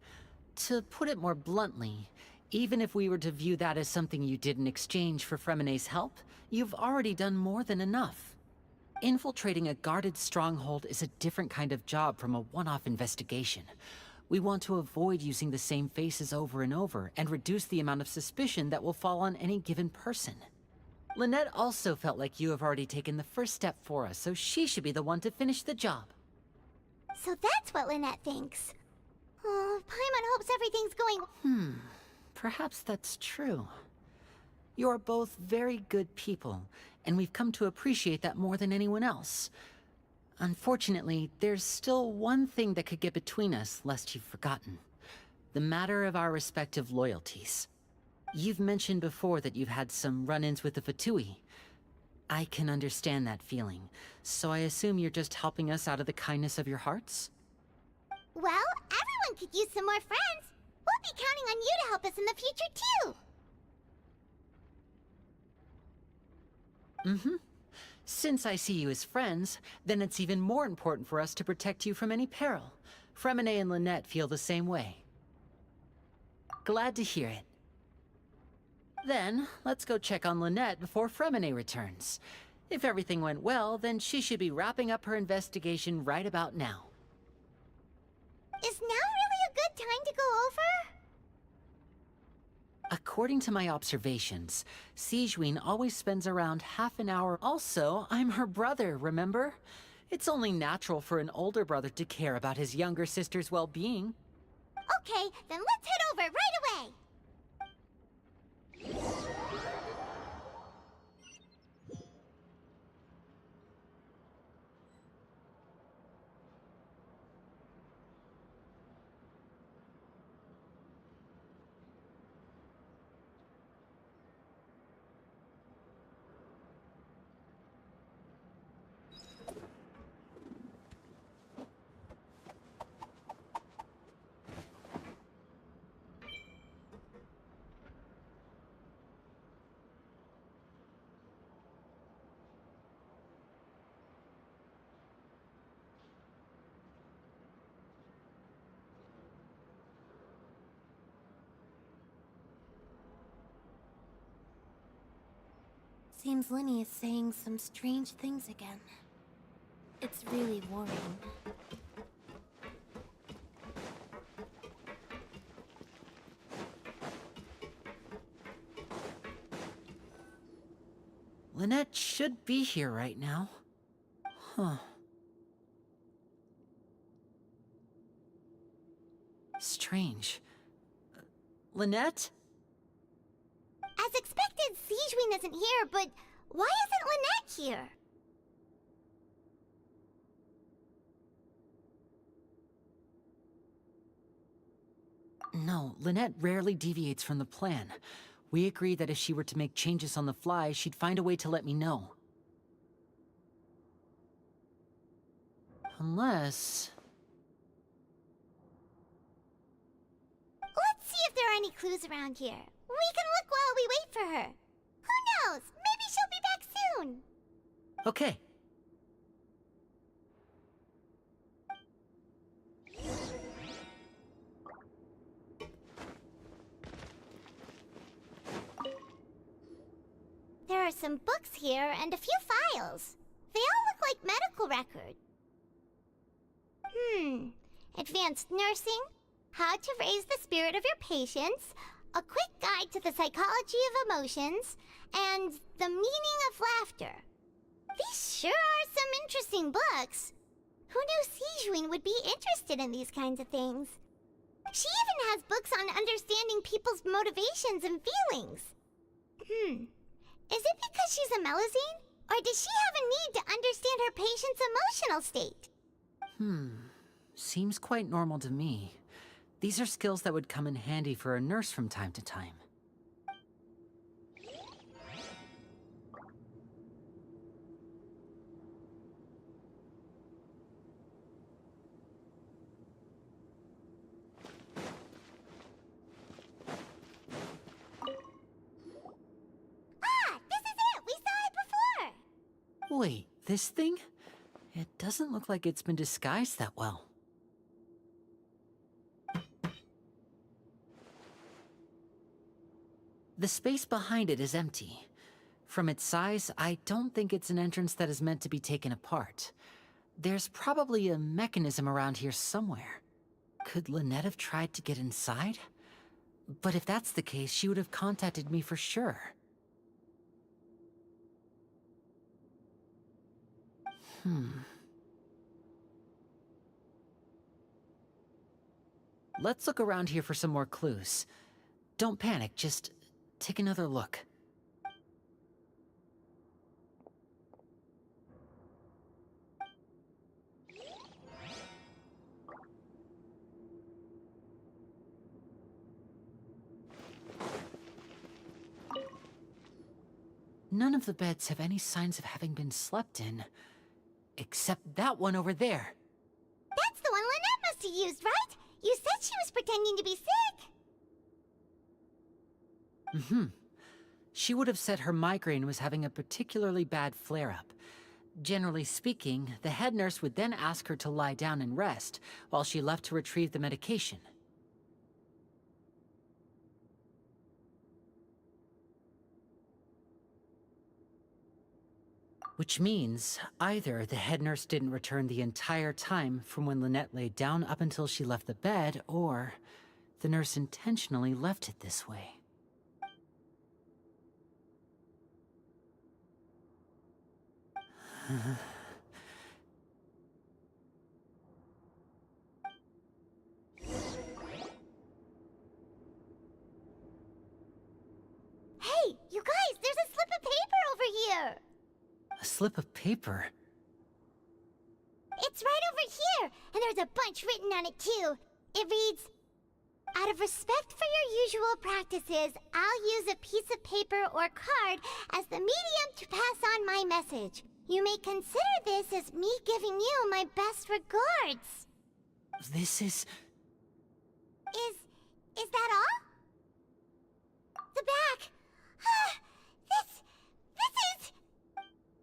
To put it more bluntly, even if we were to view that as something you did in exchange for Fremine's help, you've already done more than enough. Infiltrating a guarded stronghold is a different kind of job from a one-off investigation. We want to avoid using the same faces over and over and reduce the amount of suspicion that will fall on any given person. Lynette also felt like you have already taken the first step for us, so she should be the one to finish the job. So that's what Lynette thinks. Oh, Paimon hopes everything's going... Perhaps that's true. You're both very good people, and we've come to appreciate that more than anyone else. Unfortunately, there's still one thing that could get between us, lest you've forgotten. The matter of our respective loyalties. You've mentioned before that you've had some run-ins with the Fatui. I can understand that feeling, so I assume you're just helping us out of the kindness of your hearts? Well, everyone could use some more friends. We'll be counting on you to help us in the future, too. Mm-hmm. Since I see you as friends, then it's even more important for us to protect you from any peril. Fremine and Lynette feel the same way. Glad to hear it. Then, let's go check on Lynette before Fremine returns. If everything went well, then she should be wrapping up her investigation right about now. Is now really a good time to go over? According to my observations, Sigewinne always spends around half an hour. Also, I'm her brother, remember? It's only natural for an older brother to care about his younger sister's well-being. Okay, then let's head over right away. Seems Linny is saying some strange things again. It's really worrying. Lynette should be here right now. Huh. Strange. Lynette? As expected, Sigewinne isn't here, but why isn't Lynette here? No, Lynette rarely deviates from the plan. We agreed that if she were to make changes on the fly, she'd find a way to let me know. Unless... Let's see if there are any clues around here. We can look while we wait for her. Who knows? Maybe she'll be back soon. Okay. There are some books here and a few files. They all look like medical records. Advanced nursing, how to raise the spirit of your patients, a quick guide to the psychology of emotions, and the meaning of laughter. These sure are some interesting books. Who knew Sigewinne would be interested in these kinds of things? She even has books on understanding people's motivations and feelings. Is it because she's a Melusine? Or does she have a need to understand her patient's emotional state? Seems quite normal to me. These are skills that would come in handy for a nurse from time to time. Ah, this is it! We saw it before! Wait, this thing? It doesn't look like it's been disguised that well. The space behind it is empty. From its size, I don't think it's an entrance that is meant to be taken apart. There's probably a mechanism around here somewhere. Could Lynette have tried to get inside? But if that's the case, she would have contacted me for sure. Let's look around here for some more clues. Don't panic, just take another look. none of the beds have any signs of having been slept in. Except that one over there. That's the one Lynette must have used, right? You said she was pretending to be sick. Mm-hmm. She would have said her migraine was having a particularly bad flare-up. Generally speaking, the head nurse would then ask her to lie down and rest, while she left to retrieve the medication. Which means, either the head nurse didn't return the entire time from when Lynette laid down up until she left the bed, or the nurse intentionally left it this way. Hey, you guys, there's a slip of paper over here. A slip of paper? It's right over here, and there's a bunch written on it too. It reads, "Out of respect for your usual practices, I'll use a piece of paper or card as the medium to pass on my message. You may consider this as me giving you my best regards." This is... Is that all? The back. This is...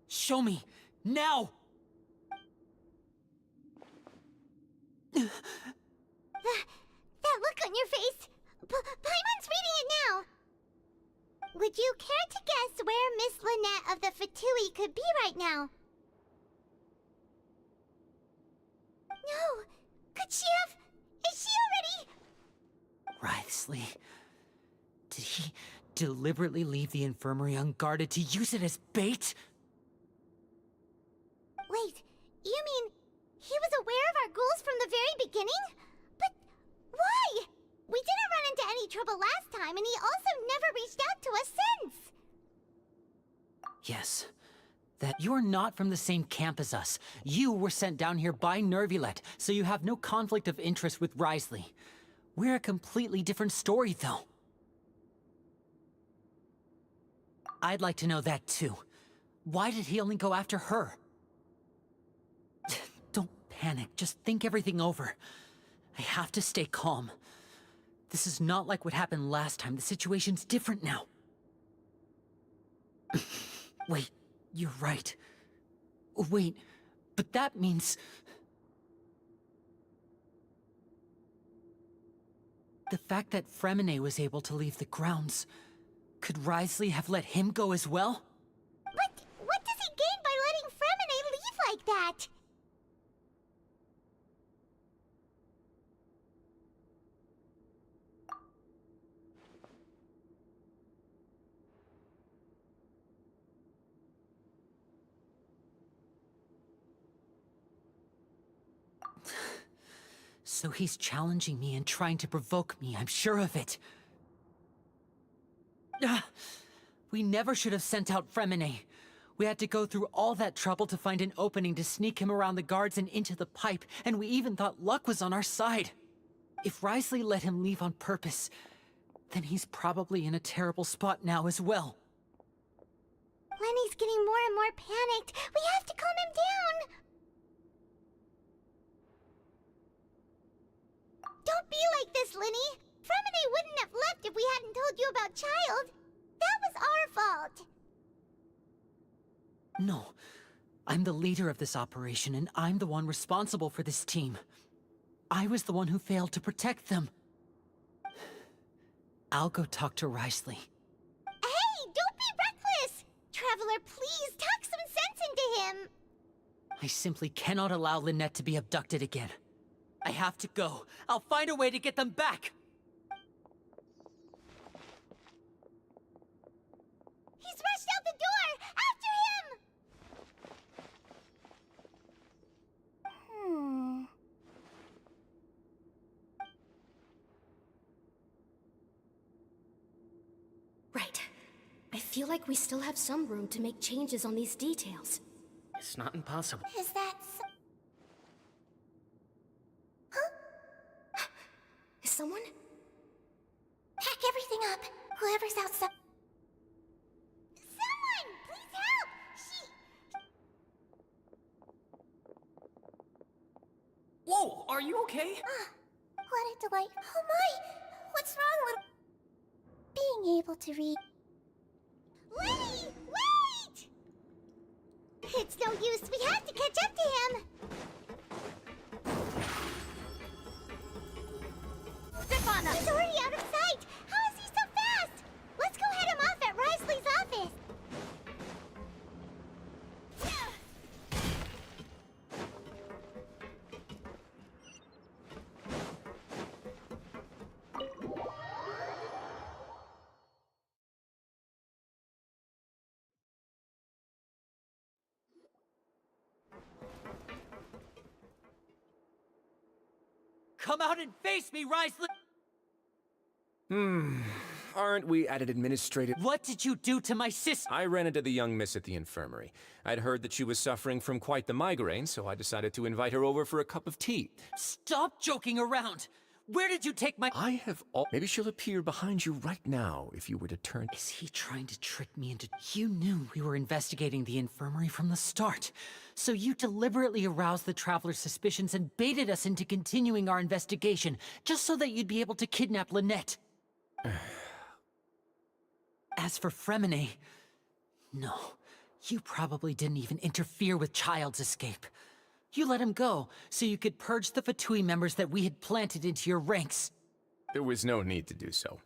Show me! Now! That look on your face. Paimon's reading it now. Would you care to guess where Miss Lynette of the Fatui could be right now? No. Could she have... Is she already... Wriothesley... Did he deliberately leave the infirmary unguarded to use it as bait? Wait, you mean he was aware of our goals from the very beginning? But why? We didn't run into any trouble last time, and he also never reached out to us since. Yes. That you're not from the same camp as us. You were sent down here by Nervulet, so you have no conflict of interest with Wriothesley. We're a completely different story, though. I'd like to know that, too. Why did he only go after her? Don't panic. Just think everything over. I have to stay calm. This is not like what happened last time. The situation's different now. Wait, you're right. Wait, but that means... The fact that Fremine was able to leave the grounds... Could Wriothesley have let him go as well? But what does he gain by letting Fremine leave like that? So he's challenging me and trying to provoke me, I'm sure of it. We never should have sent out Fremine. We had to go through all that trouble to find an opening to sneak him around the guards and into the pipe, and we even thought luck was on our side. If Wriothesley let him leave on purpose, then he's probably in a terrible spot now as well. Lenny's getting more and more panicked. We have to calm him down. Don't be like this, Lenny. Fremine wouldn't have left if we hadn't told you about Child. That was our fault. No. I'm the leader of this operation, and I'm the one responsible for this team. I was the one who failed to protect them. I'll go talk to Wriothesley. Hey, don't be reckless! Traveler, please talk some sense into him. I simply cannot allow Lynette to be abducted again. I have to go. I'll find a way to get them back! He's rushed out the door! After him! Right. I feel like we still have some room to make changes on these details. It's not impossible. Is that so? Huh? Is someone? Pack everything up. Whoever's outside. Someone, Whoa, are you okay? What a delight. Oh my! What's wrong, little... Being able to read... Lenny, wait! It's no use. We have to catch up to him. Stefana! He's already out of sight. How is he so fast? Let's go head him off at Risley's office. Come out and face me, Risley! Aren't we at an administrative... What did you do to my sister? I ran into the young miss at the infirmary. I'd heard that she was suffering from quite the migraine, so I decided to invite her over for a cup of tea. Stop joking around! Where did you take my... I have all... Maybe she'll appear behind you right now if you were to turn... Is he trying to trick me into... You knew we were investigating the infirmary from the start. So you deliberately aroused the Traveler's suspicions and baited us into continuing our investigation, just so that you'd be able to kidnap Lynette. As for Fremine... No, you probably didn't even interfere with Child's escape. You let him go, so you could purge the Fatui members that we had planted into your ranks. There was no need to do so.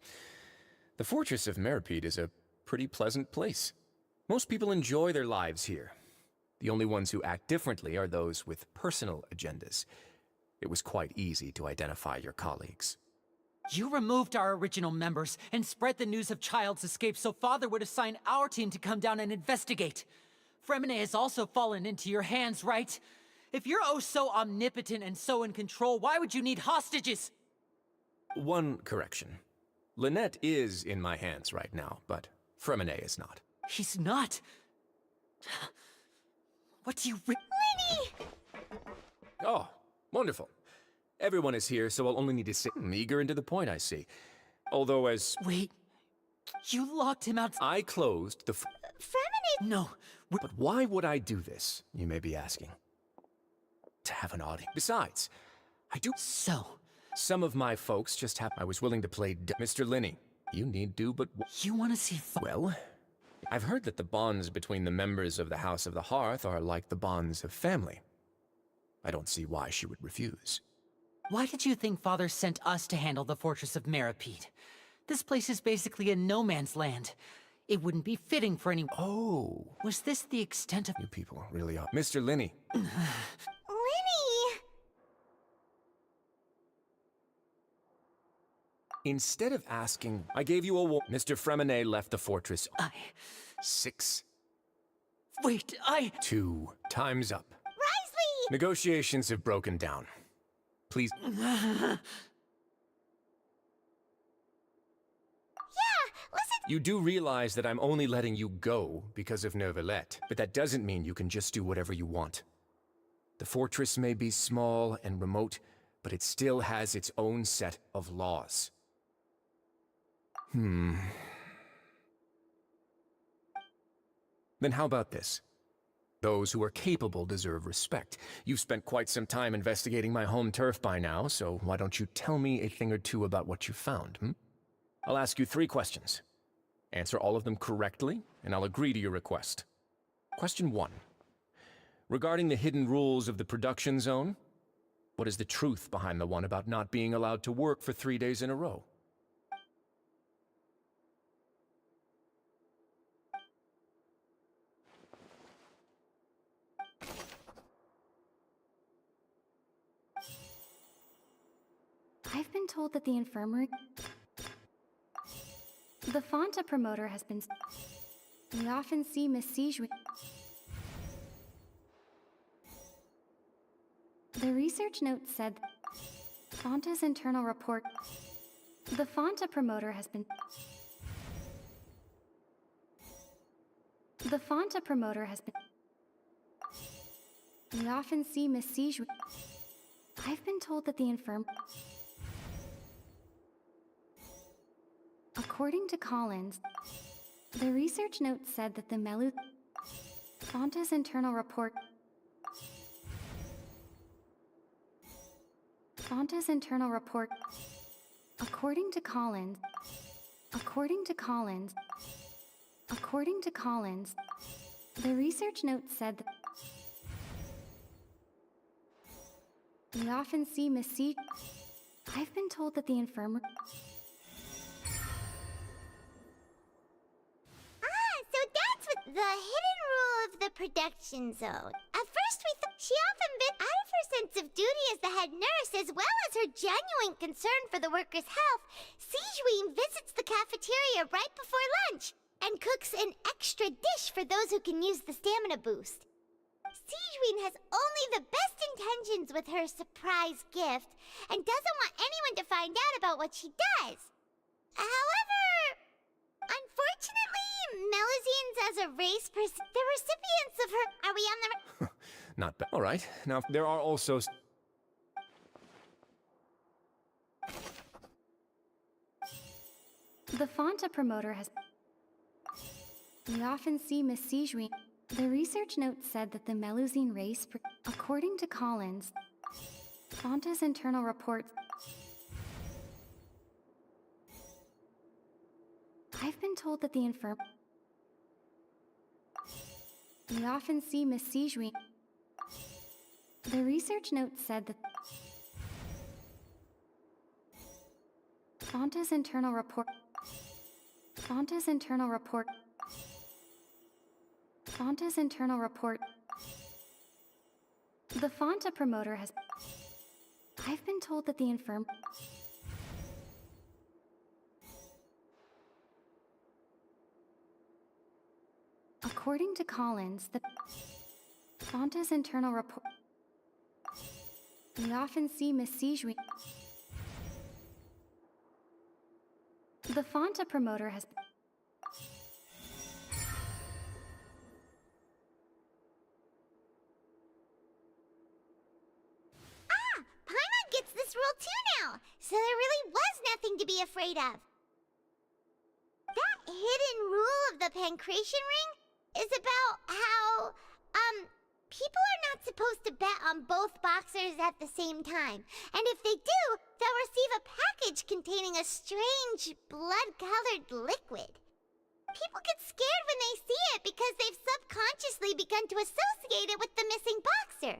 The Fortress of Meripede is a pretty pleasant place. Most people enjoy their lives here. The only ones who act differently are those with personal agendas. It was quite easy to identify your colleagues. You removed our original members and spread the news of Child's escape so Father would assign our team to come down and investigate. Fremine has also fallen into your hands, right? If you're oh so omnipotent and so in control, why would you need hostages? One correction. Lynette is in my hands right now, but Fremine is not. He's not. What do you Lenny! Oh, wonderful. Everyone is here, so I'll only need to sit eager and to the point, I see. Although as... Wait. You locked him out... I closed the... Fremine... No. But why would I do this, you may be asking? To have an audience. Besides, I do... So? Some of my folks just have... I was willing to play... Mr. Linney, you need do but... You want to see... Well, I've heard that the bonds between the members of the House of the Hearth are like the bonds of family. I don't see why she would refuse. Why did you think Father sent us to handle the Fortress of Meripede? This place is basically a no-man's land. It wouldn't be fitting for any... Oh. Was this the extent of... You people really are... Mr. Linney. Lenny! Instead of asking, I gave you a Mr. Fremine left the fortress. 6. Wait, 2. Time's up. Risley! Negotiations have broken down. Please. Yeah, listen. You do realize that I'm only letting you go because of Neuvillette, but that doesn't mean you can just do whatever you want. The fortress may be small and remote, but it still has its own set of laws. Then how about this? Those who are capable deserve respect. You've spent quite some time investigating my home turf by now, so why don't you tell me a thing or two about what you found, I'll ask you 3 questions. Answer all of them correctly, and I'll agree to your request. Question 1. Regarding the hidden rules of the production zone, what is the truth behind the one about not being allowed to work for 3 days in a row? I've been told that the infirmary... The Fonta promoter has been... We often see Miss Siege... The research note said... Fonta's internal report... The Fonta promoter has been... The Fonta promoter has been... We often see Miss Siege... I've been told that the According to Collins, the research note said that the Melu... Fonta's internal report... Fonta's internal report. According to Collins, the research note said that we often see Miss C. I've been told that the infirmary. So that's what the hidden rule of the production zone. At first we thought she often bit out of her sense of duty as the head nurse, as well as her genuine concern for the workers' health. Sijuin visits the cafeteria right before lunch and cooks an extra dish for those who can use the stamina boost. Sijuin has only the best intentions with her surprise gift and doesn't want anyone to find out about what she does. However, unfortunately, Melusines as a race the recipients of her... Are we on the... Not bad. All right. Now, there are also... The Fonta promoter has... We often see Miss Sijuin. The research note said that the Melusine race... According to Collins, Fonta's internal reports... I've been told that the infirm... We often see Miss Sijuin. The research note said that... Fonta's internal report... The Fonta promoter has... I've been told that the infirm... According to Collins, the Fonta's internal report... We often see Miss Sijuin. The Fonta promoter has... Paimon gets this rule too now, so there really was nothing to be afraid of. That hidden rule of the pancreation ring is about how, people are not supposed to bet on both boxers at the same time. And if they do, they'll receive a package containing a strange, blood-colored liquid. People get scared when they see it because they've subconsciously begun to associate it with the missing boxer.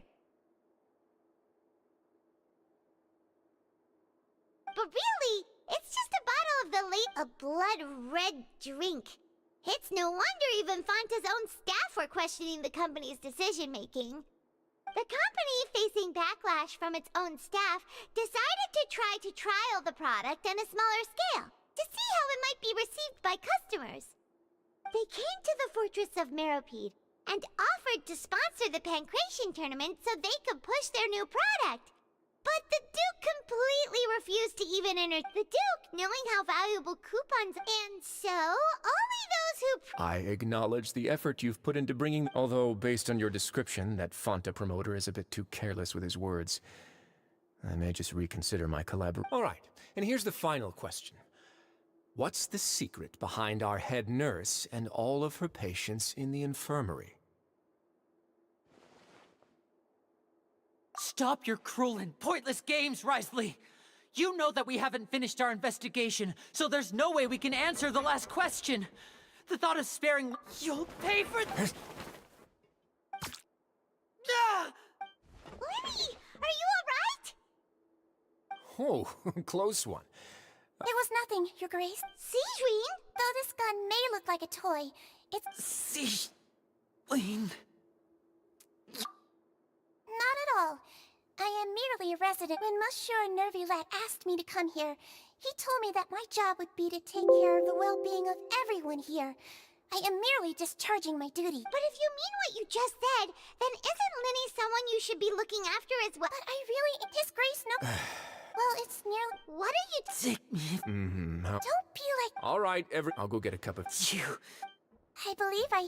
But really, it's just a bottle of a blood-red drink. It's no wonder even Fonta's own staff were questioning the company's decision-making. The company, facing backlash from its own staff, decided to try to trial the product on a smaller scale to see how it might be received by customers. They came to the Fortress of Meropide and offered to sponsor the Pancration tournament so they could push their new product. But the Duke completely refused to even enter. The Duke, knowing how valuable coupons, and so only those who... I acknowledge the effort you've put into bringing... Although, based on your description, that Fonta promoter is a bit too careless with his words. I may just reconsider my collaboration. All right, and here's the final question. What's the secret behind our head nurse and all of her patients in the infirmary? Stop your cruel and pointless games, Risley! You know that we haven't finished our investigation, so there's no way we can answer the last question. The thought of sparing... You'll pay for... Ah! Lemmy, are you alright? Oh, close one. There was nothing, Your Grace. Sijuin? Though this gun may look like a toy, it's... Sijuin... Not at all. I am merely a resident. When Monsieur Nervulette asked me to come here, he told me that my job would be to take care of the well-being of everyone here. I am merely discharging my duty. But if you mean what you just said, then isn't Linny someone you should be looking after as well? But I really... His Grace, no... Well, it's nearly... What are you... Take me... Don't be like... All right, I'll go get a cup of... You... I believe I...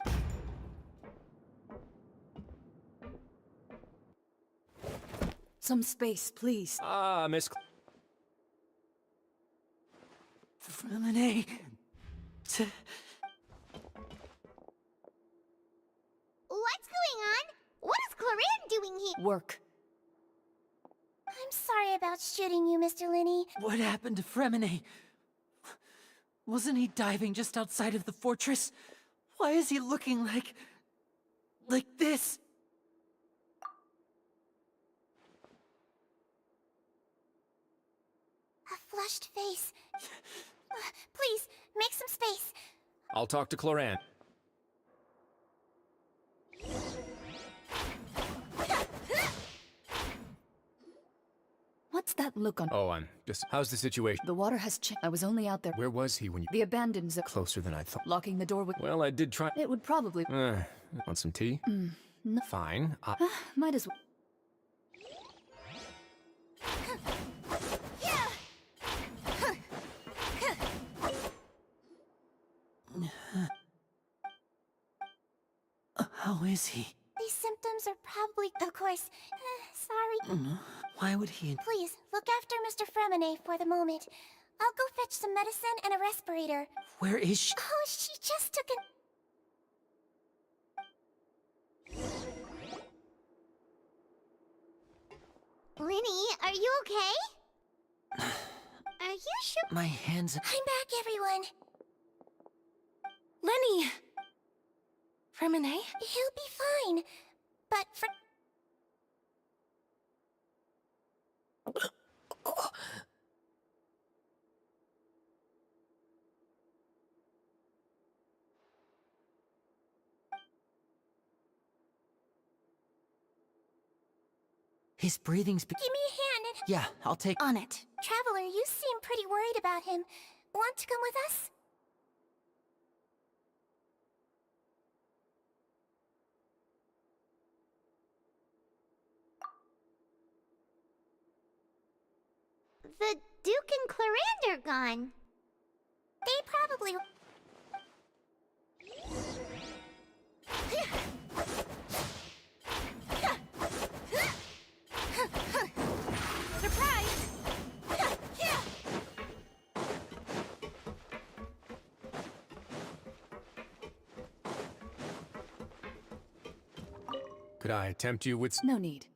Some space, please. Miss... Freminet... What's going on? What is Clorin doing here? Work. I'm sorry about shooting you, Mr. Linney. What happened to Fremine? Wasn't he diving just outside of the fortress? Why is he looking like this? A flushed face. Please, make some space. I'll talk to Cloran. What's that look on? Oh, how's the situation? The water has changed. I was only out there. Where was he when you... The abandoned zone. Closer than I thought. Locking the door with... Well, I did try... It would probably... Want some tea? No. Fine. Might as well. How is he? These symptoms are probably... Of course. Sorry. Why would he... Please, look after Mr. Fremine for the moment. I'll go fetch some medicine and a respirator. Where is she? Oh, she just took Linny, are you okay? Are you sure? My hands... I'm back, everyone. Lenny! Fremine? He'll be fine. But for... His breathing's... Give me a hand and... Yeah, I'll take... On it. Traveler, you seem pretty worried about him. Want to come with us? The Duke and Clarande are gone. They probably... Surprise! Could I tempt you with... No need.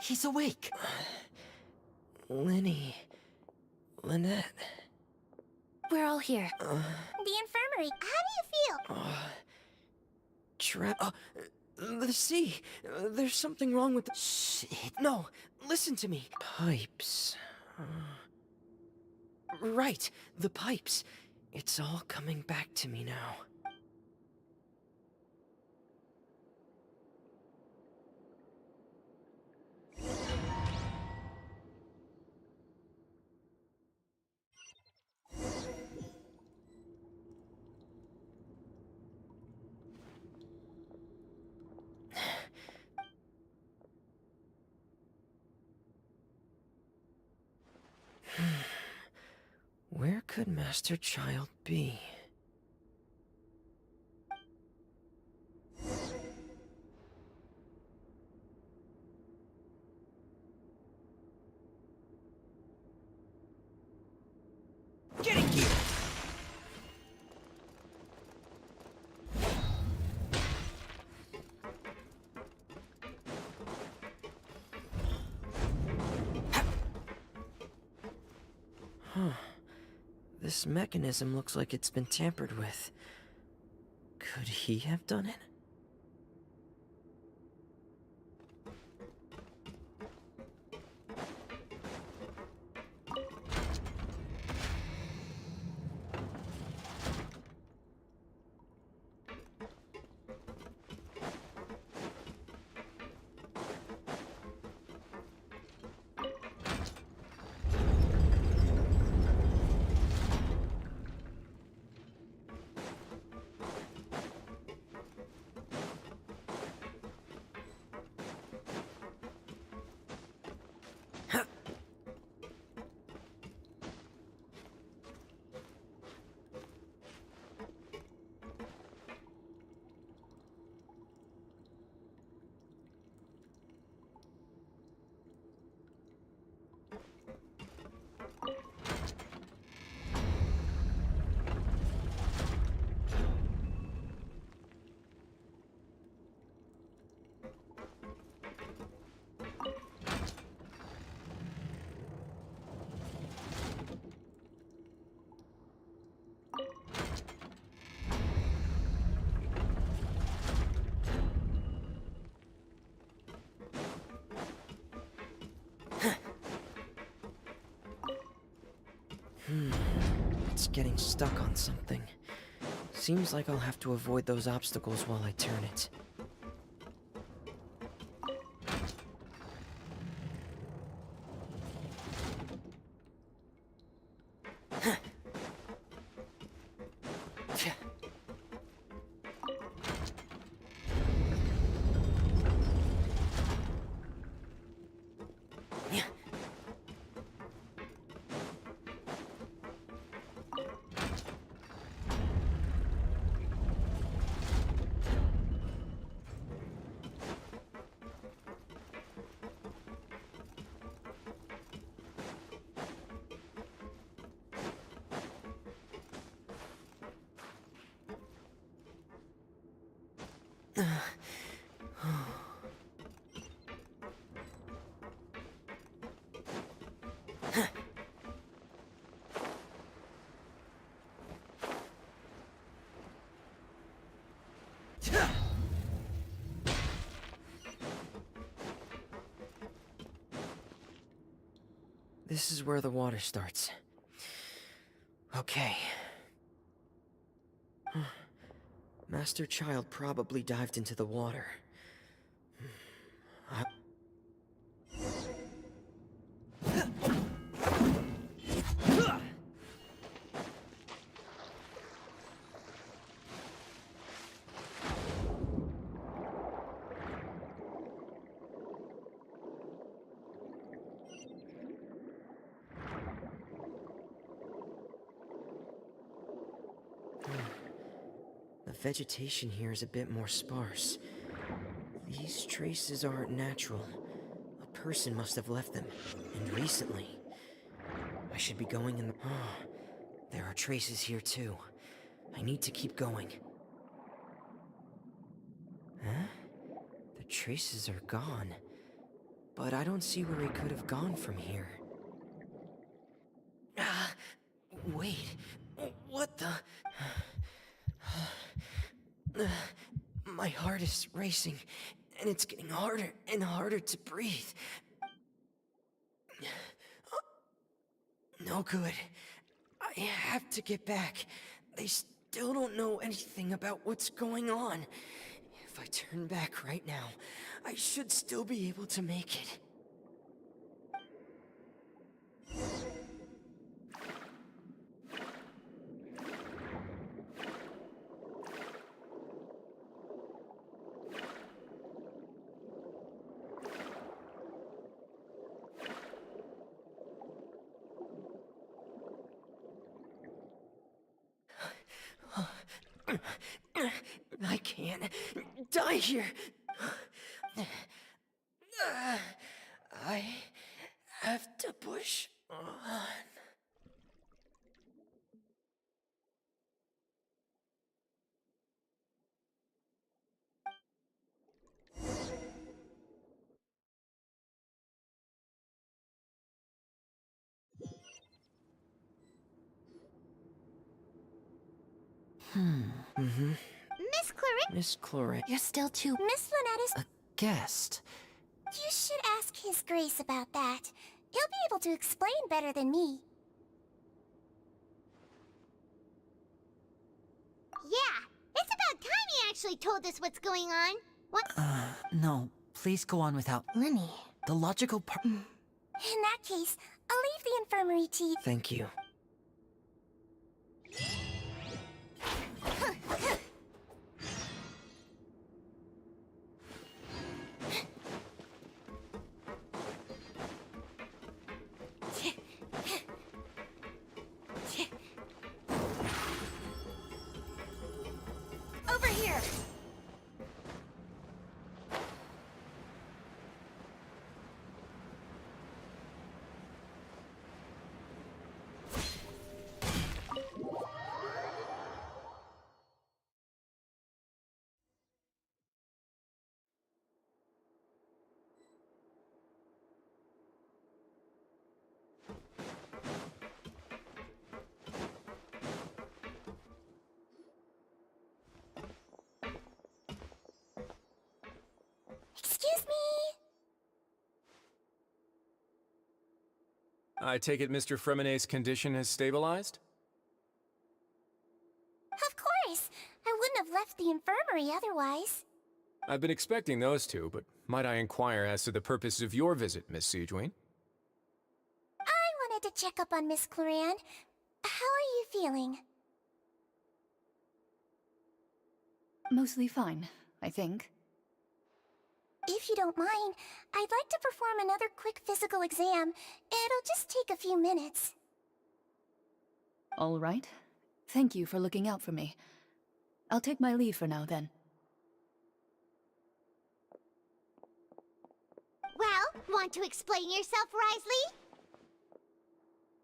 He's awake. Linny. Lynette. We're all here. The infirmary. How do you feel? The sea. There's something wrong with the... Shit. No, listen to me. Pipes. Right, the pipes. It's all coming back to me now. Where could Master Child be? Getting gear! Huh. This mechanism looks like it's been tampered with. Could he have done it? It's getting stuck on something. Seems like I'll have to avoid those obstacles while I turn it. This is where the water starts. Okay. Master Child probably dived into the water. The vegetation here is a bit more sparse. These traces aren't natural. A person must have left them, and recently. I should be going in the... Oh, there are traces here too. I need to keep going. Huh? The traces are gone. But I don't see where he could have gone from here. Wait. What the... My heart is racing, and it's getting harder and harder to breathe. No good. I have to get back. They still don't know anything about what's going on. If I turn back right now, I should still be able to make it. I can't die here. I have to push on. Miss Claret? Miss Claret. You're still too... Miss Lunetta's... A guest. You should ask His Grace about that. He'll be able to explain better than me. Yeah, it's about time he actually told us what's going on. What? No. Please go on without... Lenny. The logical part... In that case, I'll leave the infirmary to you. Thank you. Over here! Excuse me! I take it Mr. Fremonet's condition has stabilized? Of course. I wouldn't have left the infirmary otherwise. I've been expecting those two, but might I inquire as to the purpose of your visit, Miss Siegewien? I wanted to check up on Miss Cloran. How are you feeling? Mostly fine, I think. If you don't mind, I'd like to perform another quick physical exam. It'll just take a few minutes. All right. Thank you for looking out for me. I'll take my leave for now, then. Well, want to explain yourself,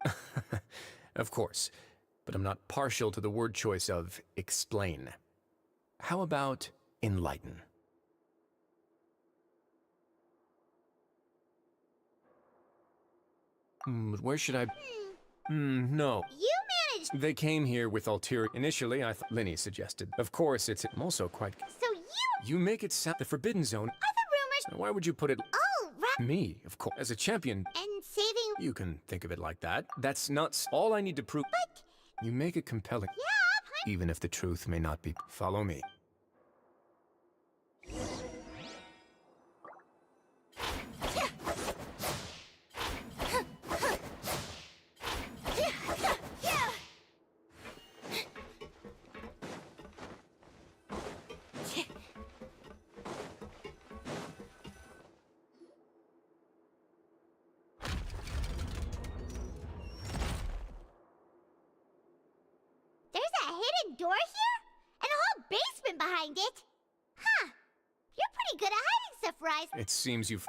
Risley? Of course, but I'm not partial to the word choice of explain. How about enlighten? But where should I... no. You managed... They came here with ulterior... Initially, I thought Linny suggested. Of course, I'm also quite... So you... You make it sound... The Forbidden Zone... Other rumors... Why would you put it... Oh, right... Me, of course. As a champion... And saving... You can think of it like that. That's nuts. All I need to prove... But... You make it compelling. Yeah, Even if the truth may not be... Follow me. There's a hidden door here? And a whole basement behind it? Huh. You're pretty good at hiding stuff, Risley. It seems you've...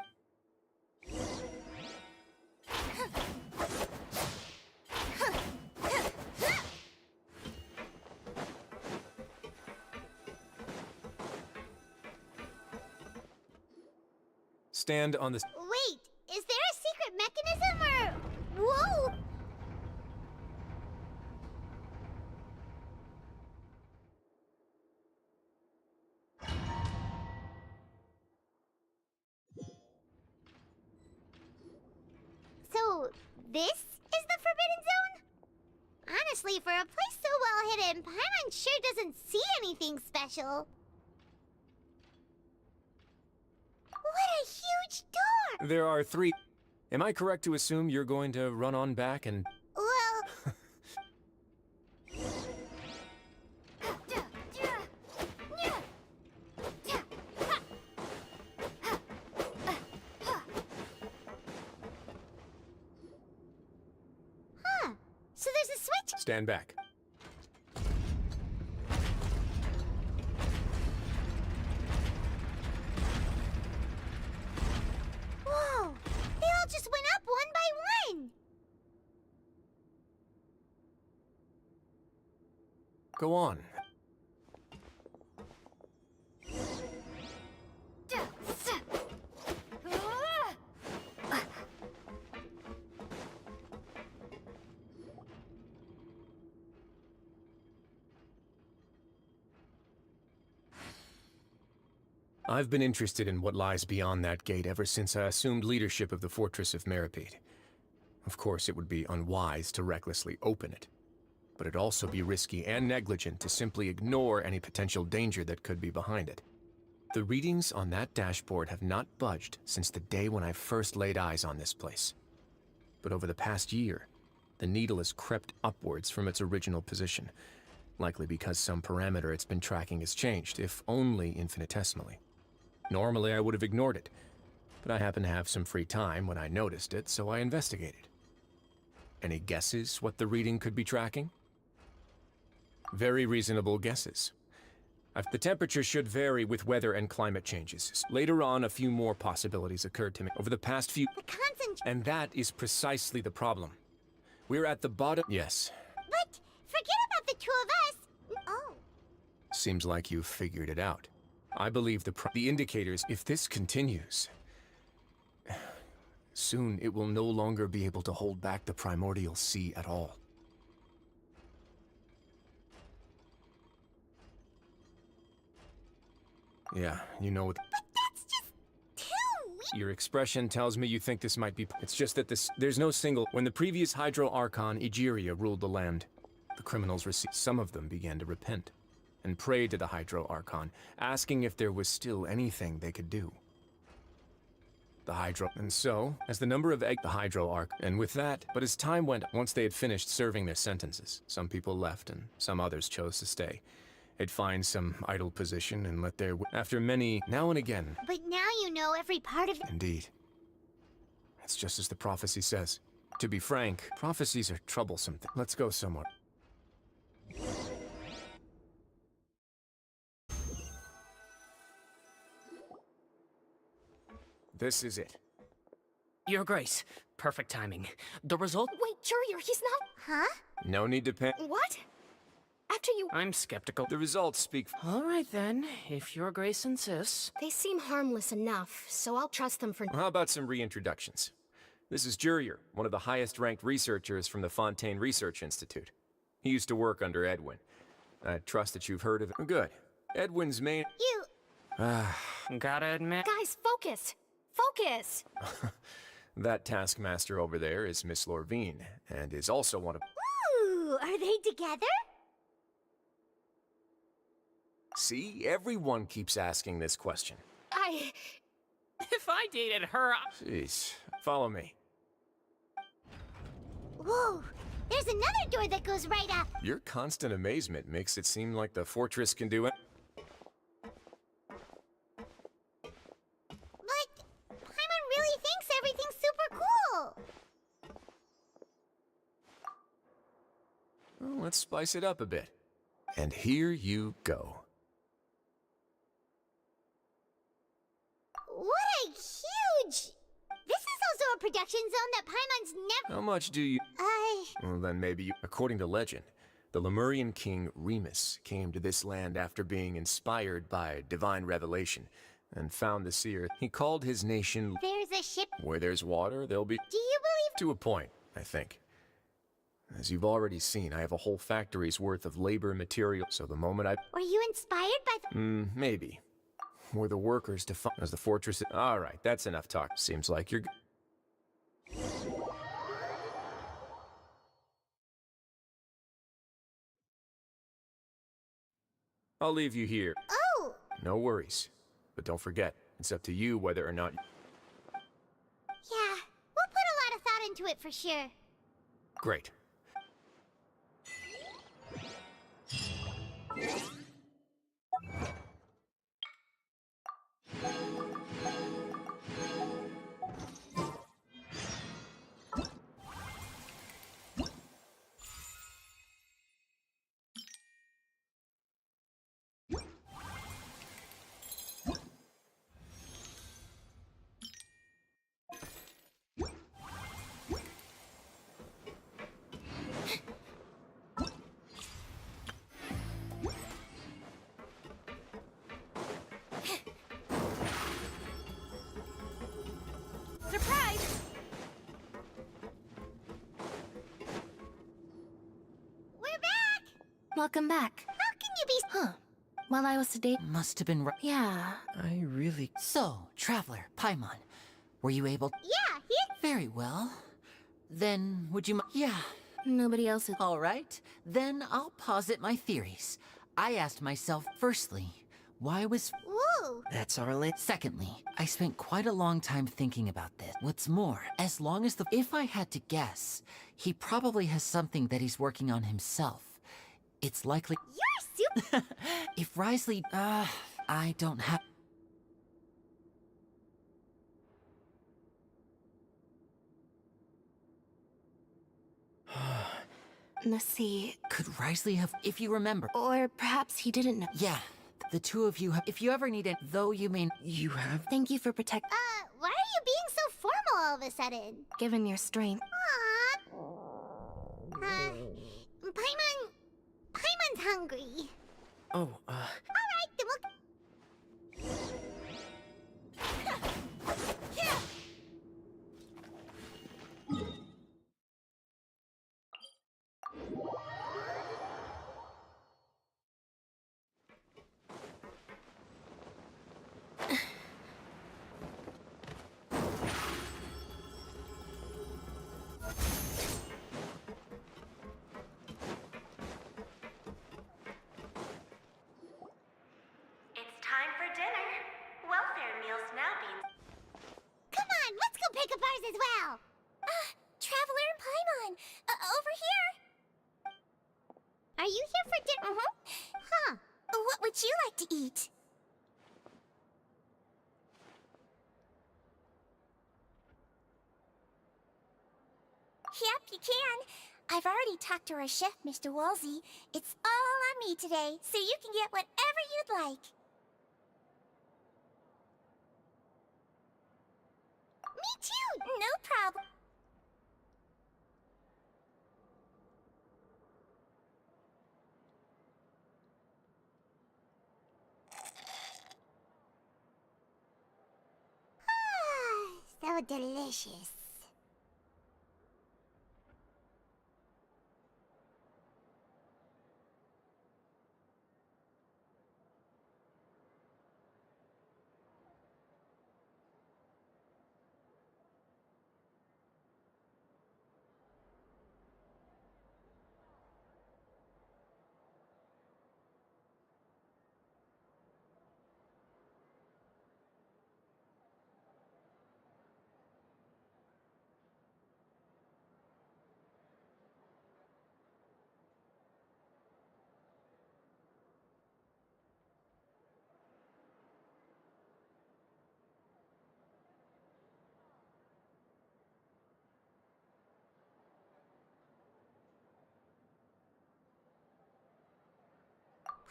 Stand on this... Wait, is there a secret mechanism or... Whoa! So, this is the Forbidden Zone? Honestly, for a place so well hidden, Paimon sure doesn't see anything special. What a huge door! There are 3... Am I correct to assume you're going to run on back and... Well... Huh. So there's a switch? Stand back. Whoa! They all just went up one by one! Go on. I've been interested in what lies beyond that gate ever since I assumed leadership of the Fortress of Meripede. Of course, it would be unwise to recklessly open it, but it'd also be risky and negligent to simply ignore any potential danger that could be behind it. The readings on that dashboard have not budged since the day when I first laid eyes on this place. But over the past year, the needle has crept upwards from its original position, likely because some parameter it's been tracking has changed, if only infinitesimally. Normally, I would have ignored it, but I happened to have some free time when I noticed it, so I investigated. Any guesses what the reading could be tracking? Very reasonable guesses. The temperature should vary with weather and climate changes. Later on, a few more possibilities occurred to me over the past few... And that is precisely the problem. We're at the bottom... Yes. But forget about the two of us. Oh. Seems like you've figured it out. I believe the indicators, if this continues, soon it will no longer be able to hold back the primordial sea at all. Yeah, you know what... But that's just too Your expression tells me you think this might be... It's just that there's no single... When the previous Hydro Archon, Egeria, ruled the land, the criminals received... Some of them began to repent and pray to the Hydro Archon, asking if there was still anything they could do. The Hydro... And so, as the number of the Hydro Arch... And with that, but as time went, once they had finished serving their sentences, some people left and some others chose to stay. They'd find some idle position and let their... After many, now and again... But now you know every part of it. Indeed. It's just as the prophecy says. To be frank, prophecies are troublesome. Let's go somewhere. This is it. Your Grace, perfect timing. The result... Wait, Jurier, he's not... Huh? No need to panic. What? After you... I'm skeptical. The results speak... All right then, if Your Grace insists. They seem harmless enough, so I'll trust them for... How about some reintroductions? This is Jurier, one of the highest-ranked researchers from the Fontaine Research Institute. He used to work under Edwin. I trust that you've heard of it. Good. Edwin's main... Gotta admit... Guys, focus! Focus! That taskmaster over there is Miss Lorvine, and is also one of... Ooh, are they together? See? Everyone keeps asking this question. If I dated her... Jeez. Follow me. Whoa! There's another door that goes right up! Your constant amazement makes it seem like the fortress can do it. But Paimon really thinks everything's super cool! Well, let's spice it up a bit. And here you go. What a huge... This is also a production zone that Paimon's never... How much do you... Well, then maybe you... According to legend, the Lemurian king Remus came to this land after being inspired by divine revelation and found the seer. He called his nation... There's a ship... Where there's water, there'll be... Do you believe... To a point, I think. As you've already seen, I have a whole factory's worth of labor material, so the moment I... Were you inspired by the... Maybe. Were the workers to find... As the fortress... Alright, that's enough talk. Seems like you're... I'll leave you here. Oh! No worries. But don't forget, it's up to you whether or not... Yeah, we'll put a lot of thought into it for sure. Great. Surprise! We're back! Welcome back. How can you be... Huh. While I was sedated... Must have been right. Yeah. I really... So, Traveler, Paimon, were you able... Yeah, he... Very well. Then, would you... Yeah. Nobody else is... All right. Then I'll posit my theories. I asked myself, firstly, why was... Woo! That's our list. Secondly, I spent quite a long time thinking about this. What's more, as long as the... If I had to guess, he probably has something that he's working on himself. It's likely... You're super... If Risley... I don't have... Let's see. Could Risley have... If you remember... Or perhaps he didn't know. Yeah. The two of you have... If you ever need it... Though you may... You have... Thank you for protect... why are you being so formal all of a sudden? Given your strength. Aww. Paimon's hungry. Oh, Alright, then we'll... travelers as well. Traveler and Paimon, over here. Are you here for dinner? Huh. What would you like to eat? Yep, you can. I've already talked to our chef, Mr. Wolsey. It's all on me today, so you can get whatever you'd like. Me too, no problem. So delicious.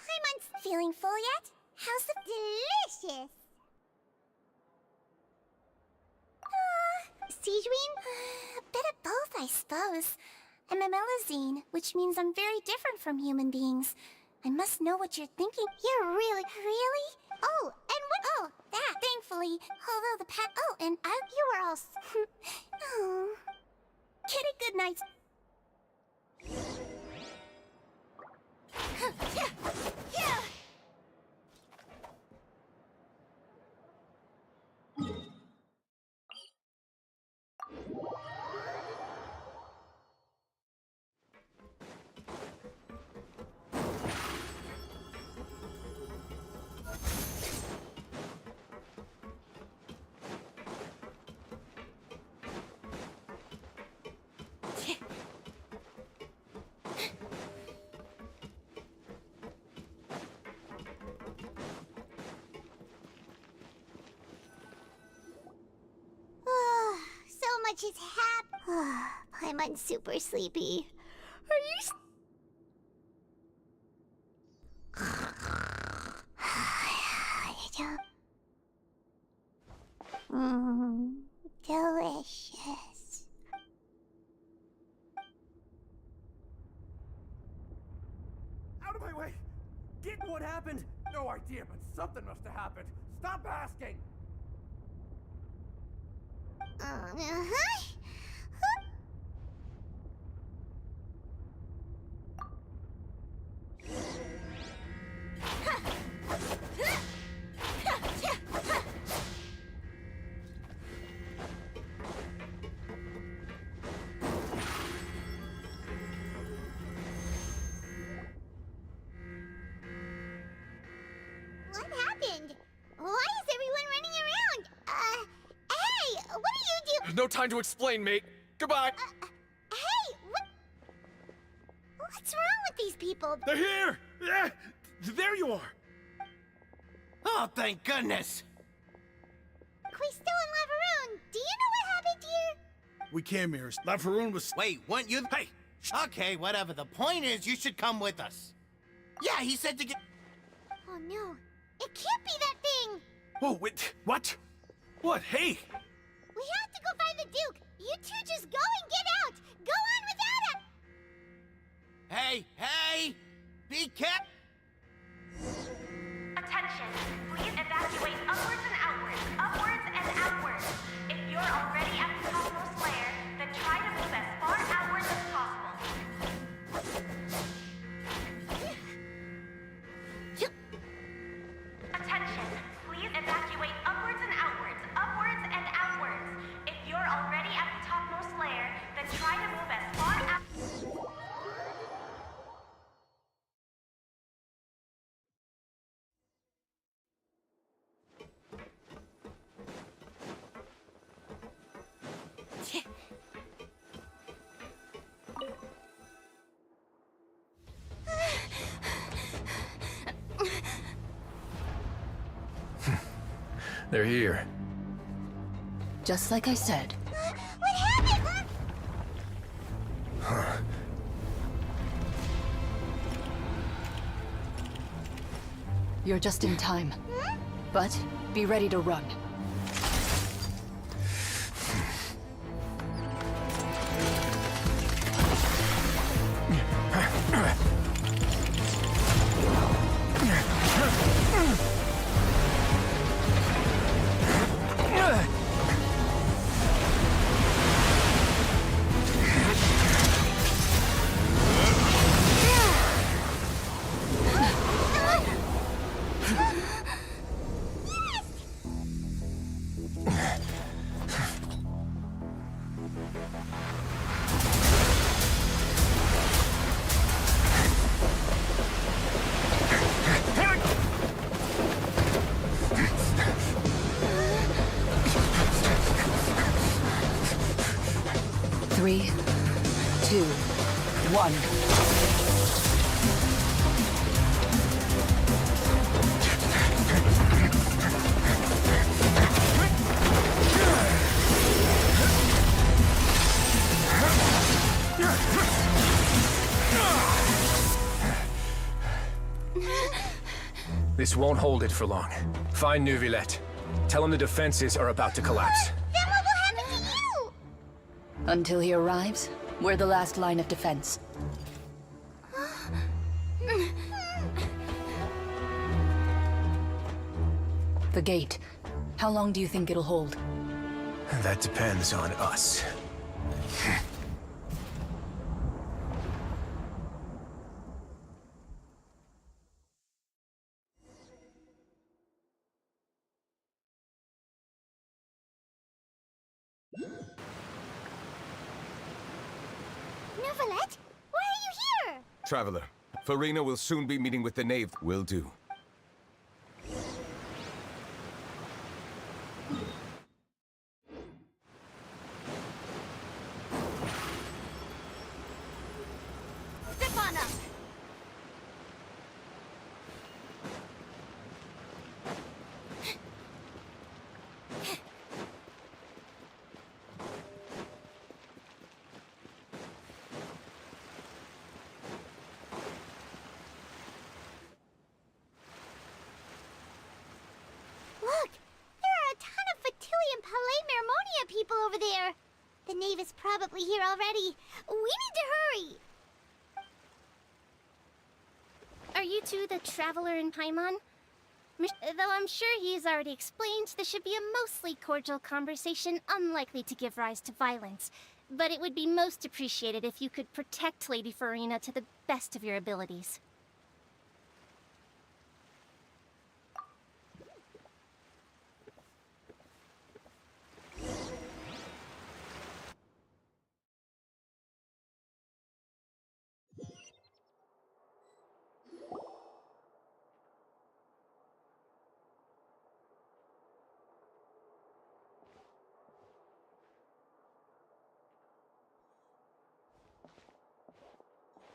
Paimon's feeling full yet? How's the delicious? Sigewin? A bit of both, I suppose. I'm a Melusine, which means I'm very different from human beings. I must know what you're thinking. You're really... Oh, and what... Oh, that, thankfully. Although the pet... Oh, and I... You were all... Oh. Get a good night's... So much is Paimon's super sleepy. Are you... delicious. Out of my way! Get what happened! No idea, but something must have happened. Stop asking! What happened? Why is everyone running around? Hey, what are you doing? There's no time to explain, mate. Goodbye. Hey, what? What's wrong with these people? They're here! Yeah, there you are! Oh, thank goodness! Quisto and Lavaroon, do you know what happened here? We came here. Lafaroon was... Wait, weren't you... Hey! Okay, whatever. The point is, you should come with us. Yeah, he said to get... Oh no, it can't be that thing! Whoa, wait, what? What? Hey! We have to go find the Duke! You two just go and get out! Go on without it! Hey, hey! Be careful! Attention, please evacuate upwards and outwards, upwards and outwards. If you're already at the topmost layer, then try to move as far outwards as possible. Attention, please evacuate upwards and outwards, upwards and outwards. If you're already at the topmost layer, then try to move as far out. They're here. Just like I said. What happened? Huh. You're just in time. But be ready to run. Three, two, one. This won't hold it for long. Find Neuvillette. Tell him the defenses are about to collapse. Then what will happen to you? Until he arrives, we're the last line of defense. The gate. How long do you think it'll hold? That depends on us. Neuvillette? Why are you here? Traveler, Farina will soon be meeting with the Knave. Will do. Step on up. Look, there are a ton of Fatilian Palais Mermonia people over there. The Knave is probably here already. We need to hurry. Are you two the Traveler in Paimon? Though I'm sure he's already explained, this should be a mostly cordial conversation, unlikely to give rise to violence. But it would be most appreciated if you could protect Lady Farina to the best of your abilities.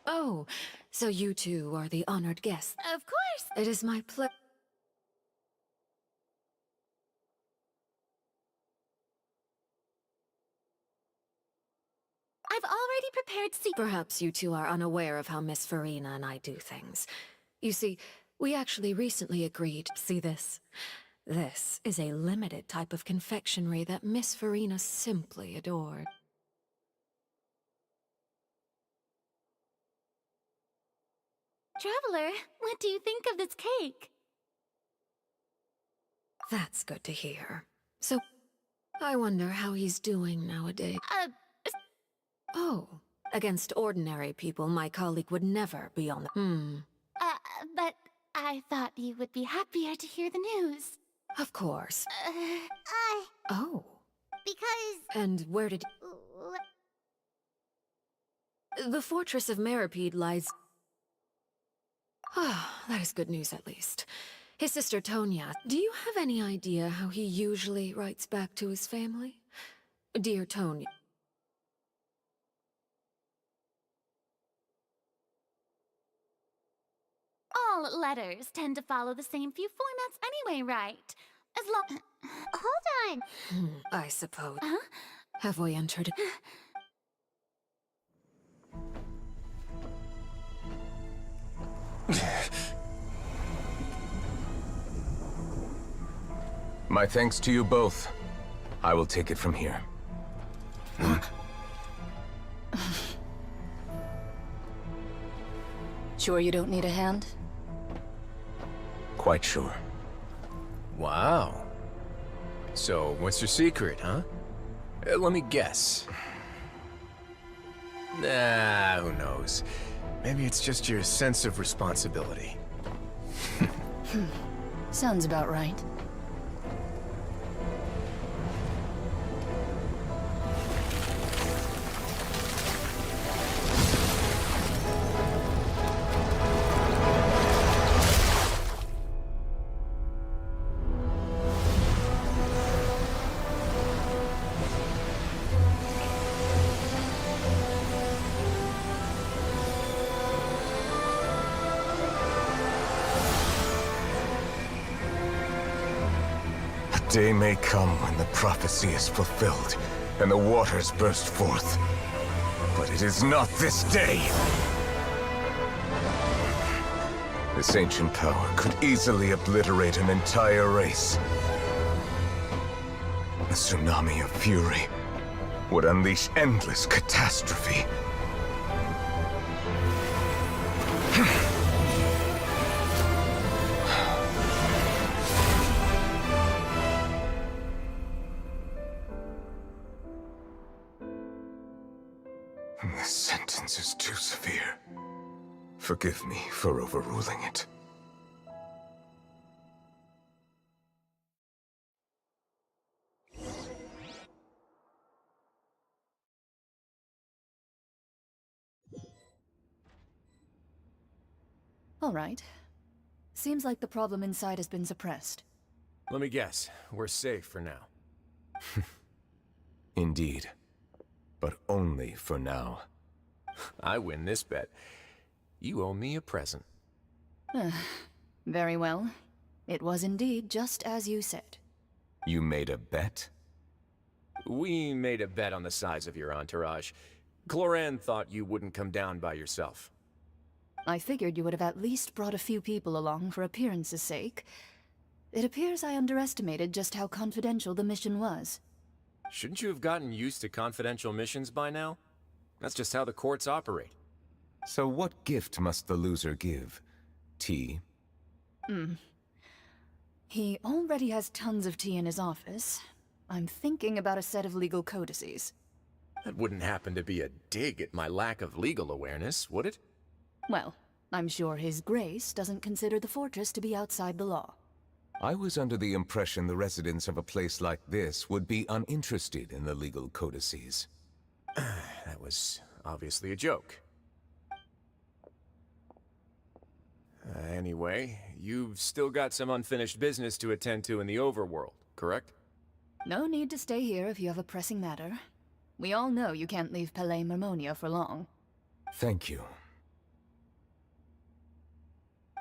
Oh, so you two are the honored guests. Of course! It is my pleasure. I've already prepared Perhaps you two are unaware of how Miss Farina and I do things. You see, we actually recently agreed. See this? This is a limited type of confectionery that Miss Farina simply adored. Traveler, what do you think of this cake? That's good to hear. So, I wonder how he's doing nowadays. Oh, against ordinary people, my colleague would never be on the... But I thought you would be happier to hear the news. Of course. Oh. Because... And where did... The fortress of Meripede lies... Ah, that is good news at least. His sister Tonya, do you have any idea how he usually writes back to his family? Dear Tonya... All letters tend to follow the same few formats anyway, right? As long... Hold on. I suppose. Huh? Have we entered? My thanks to you both. I will take it from here. Sure you don't need a hand? Quite sure. Wow. So, what's your secret, huh? Let me guess. Nah, who knows? Maybe it's just your sense of responsibility. Sounds about right. A day may come when the prophecy is fulfilled, and the waters burst forth. But it is not this day! This ancient power could easily obliterate an entire race. A tsunami of fury would unleash endless catastrophe. This sentence is too severe. Forgive me for overruling it. All right. Seems like the problem inside has been suppressed. Let me guess. We're safe for now. Indeed. But only for now. I win this bet. You owe me a present. Very well. It was indeed just as you said. You made a bet? We made a bet on the size of your entourage. Cloran thought you wouldn't come down by yourself. I figured you would have at least brought a few people along for appearance's sake. It appears I underestimated just how confidential the mission was. Shouldn't you have gotten used to confidential missions by now? That's just how the courts operate. So what gift must the loser give? Tea? He already has tons of tea in his office. I'm thinking about a set of legal codices. That wouldn't happen to be a dig at my lack of legal awareness, would it? Well, I'm sure His Grace doesn't consider the fortress to be outside the law. I was under the impression the residents of a place like this would be uninterested in the legal codices. That was obviously a joke. Anyway, you've still got some unfinished business to attend to in the overworld, correct? No need to stay here if you have a pressing matter. We all know you can't leave Palais Mermonia for long. Thank you.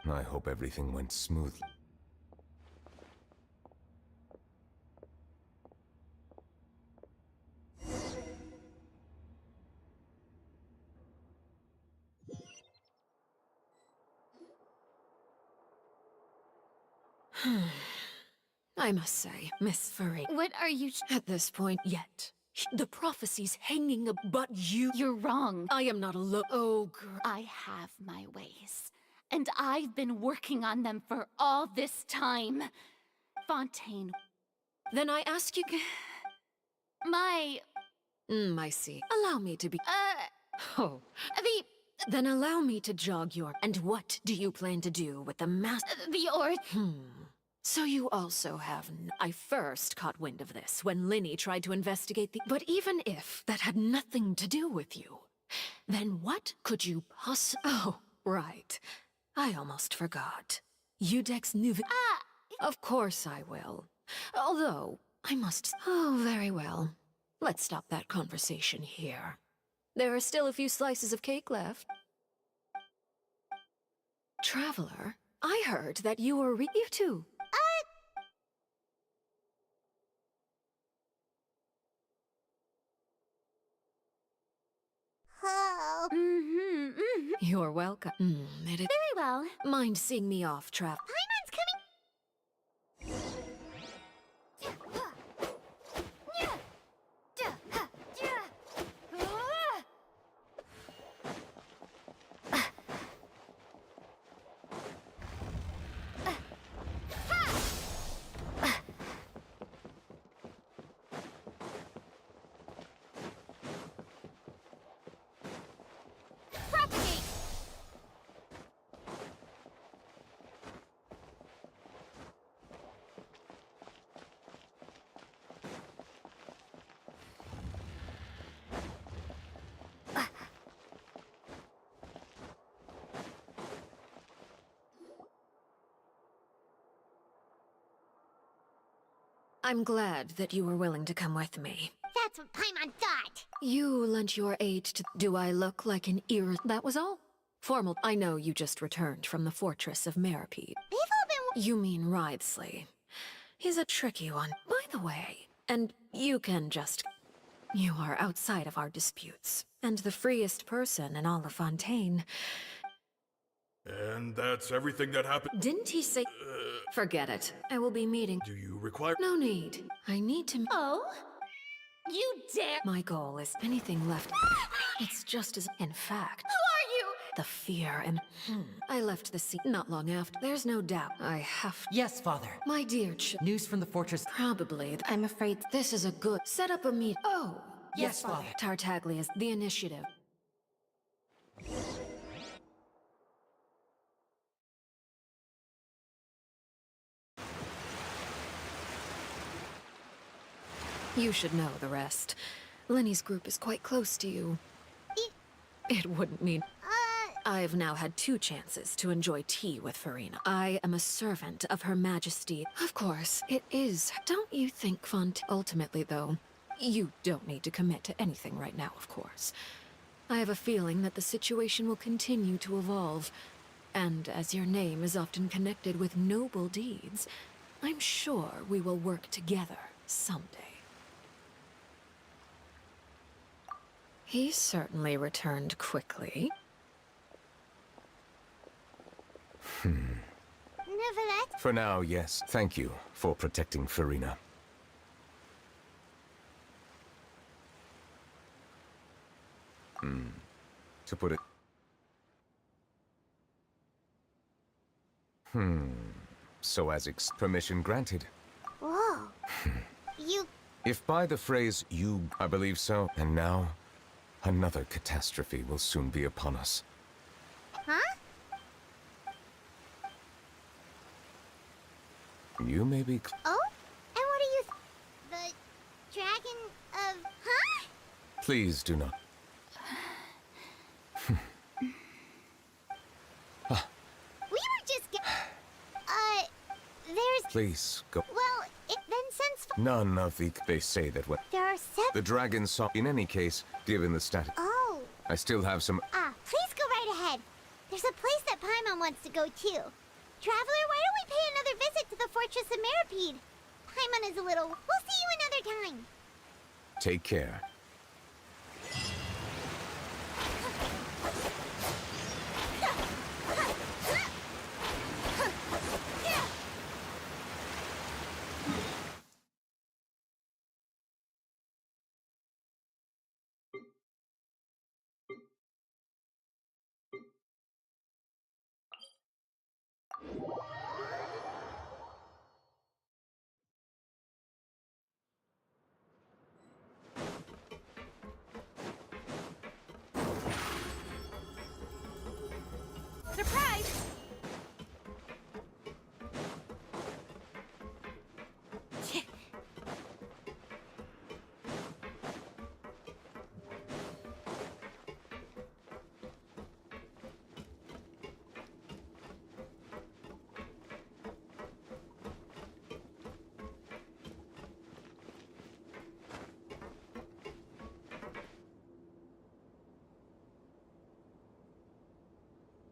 I hope everything went smoothly. I must say, Miss Furry. What are you... At this point yet. The prophecy's hanging but you... You're wrong. I am not alone. Oh, girl. I have my ways. And I've been working on them for all this time. Fontaine. Then I ask you... My... I see. Allow me to be... Oh. The... Then allow me to jog your... And what do you plan to do with the mass... So you also have... I first caught wind of this when Linny tried to investigate the... But even if that had nothing to do with you, then what could you Oh, right. I almost forgot. Udex Nuvi... Of course I will. Although, I must... Oh, very well. Let's stop that conversation here. There are still a few slices of cake left. Traveler, I heard that you were you too. welcome. It is Very well. mind seeing me off, Trav. Paimon's coming. Propagate! I'm glad that you were willing to come with me. That's what Paimon thought. You lent your aid to... Do I look like an ear... That was all? Formal... I know you just returned from the fortress of Meripede. They've all been... You mean Writhsley. He's a tricky one, by the way. And you can just... You are outside of our disputes. And the freest person in all of Fontaine. And that's everything that happened? Didn't he say... Forget it. I will be meeting... Do you require... No need. I need to... Oh? You dare... My goal is anything left. It's just as... In fact... Who are you? The fear and... I left the seat not long after. There's no doubt. I have... Yes, Father. My dear News from the fortress. Probably. I'm afraid this is a good... Set up a meet... Oh! Yes, Father. Tartaglia's the initiative. You should know the rest. Lenny's group is quite close to you. It wouldn't mean... I've now had 2 chances to enjoy tea with Farina. I am a servant of Her Majesty. Of course, it is. Don't you think, Font? Ultimately, though, you don't need to commit to anything right now, of course. I have a feeling that the situation will continue to evolve. And as your name is often connected with noble deeds, I'm sure we will work together someday. He certainly returned quickly. Nevertheless... For now, yes. Thank you for protecting Farina. To put it... So as permission granted. Whoa. You... If by the phrase you... I believe so. And now, another catastrophe will soon be upon us. Huh? You may be... Oh? And what are you... The dragon of... Huh? Please do not. We were just there's... Please, go. Well, then since... None of the... They say that what... There are 7... The dragon saw... In any case, given the status... Oh. I still have some... Please go right ahead. There's a place that Paimon wants to go too. Traveler, why don't we pay another visit to the Fortress of Meripede? Paimon is a little... We'll see you another time. Take care. Surprise!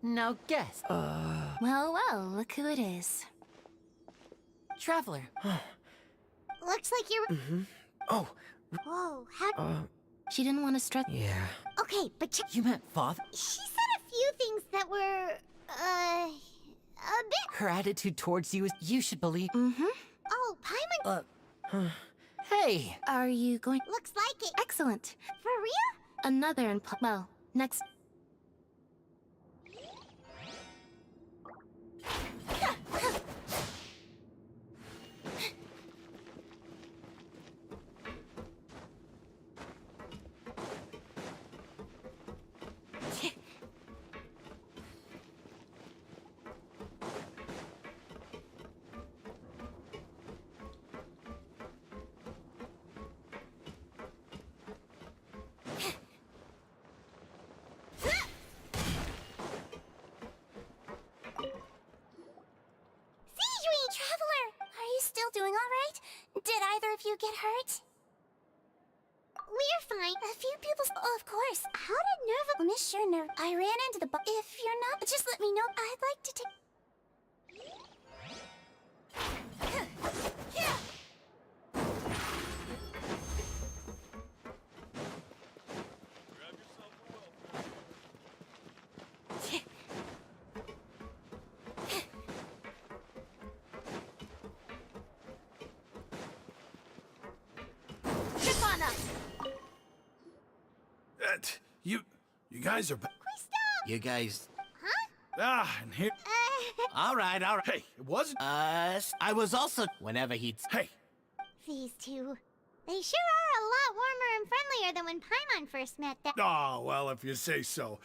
Now guess. Well, look who it is. Traveler. Looks like you're... Oh. Whoa, how... She didn't want to stress... Yeah. Okay, but You meant father? she said a few things that were, a bit... Her attitude towards you is you should believe. Mm-hmm. Oh, Paimon... Hey! Are you going? Looks like it. Excellent. For real? Another well, next. Traveler, are you still doing all right? Did either of you get hurt? We're fine. A few people... Oh, of course. How did Nerva miss your nerve? I ran into the If you're not... Just let me know. I'd like to take... Trip on us! You guys are... You guys... and here... All right. Hey, it wasn't... I was also... Whenever he'd... Hey! These two. They sure are a lot warmer and friendlier than when Paimon first met them. Oh, well, if you say so.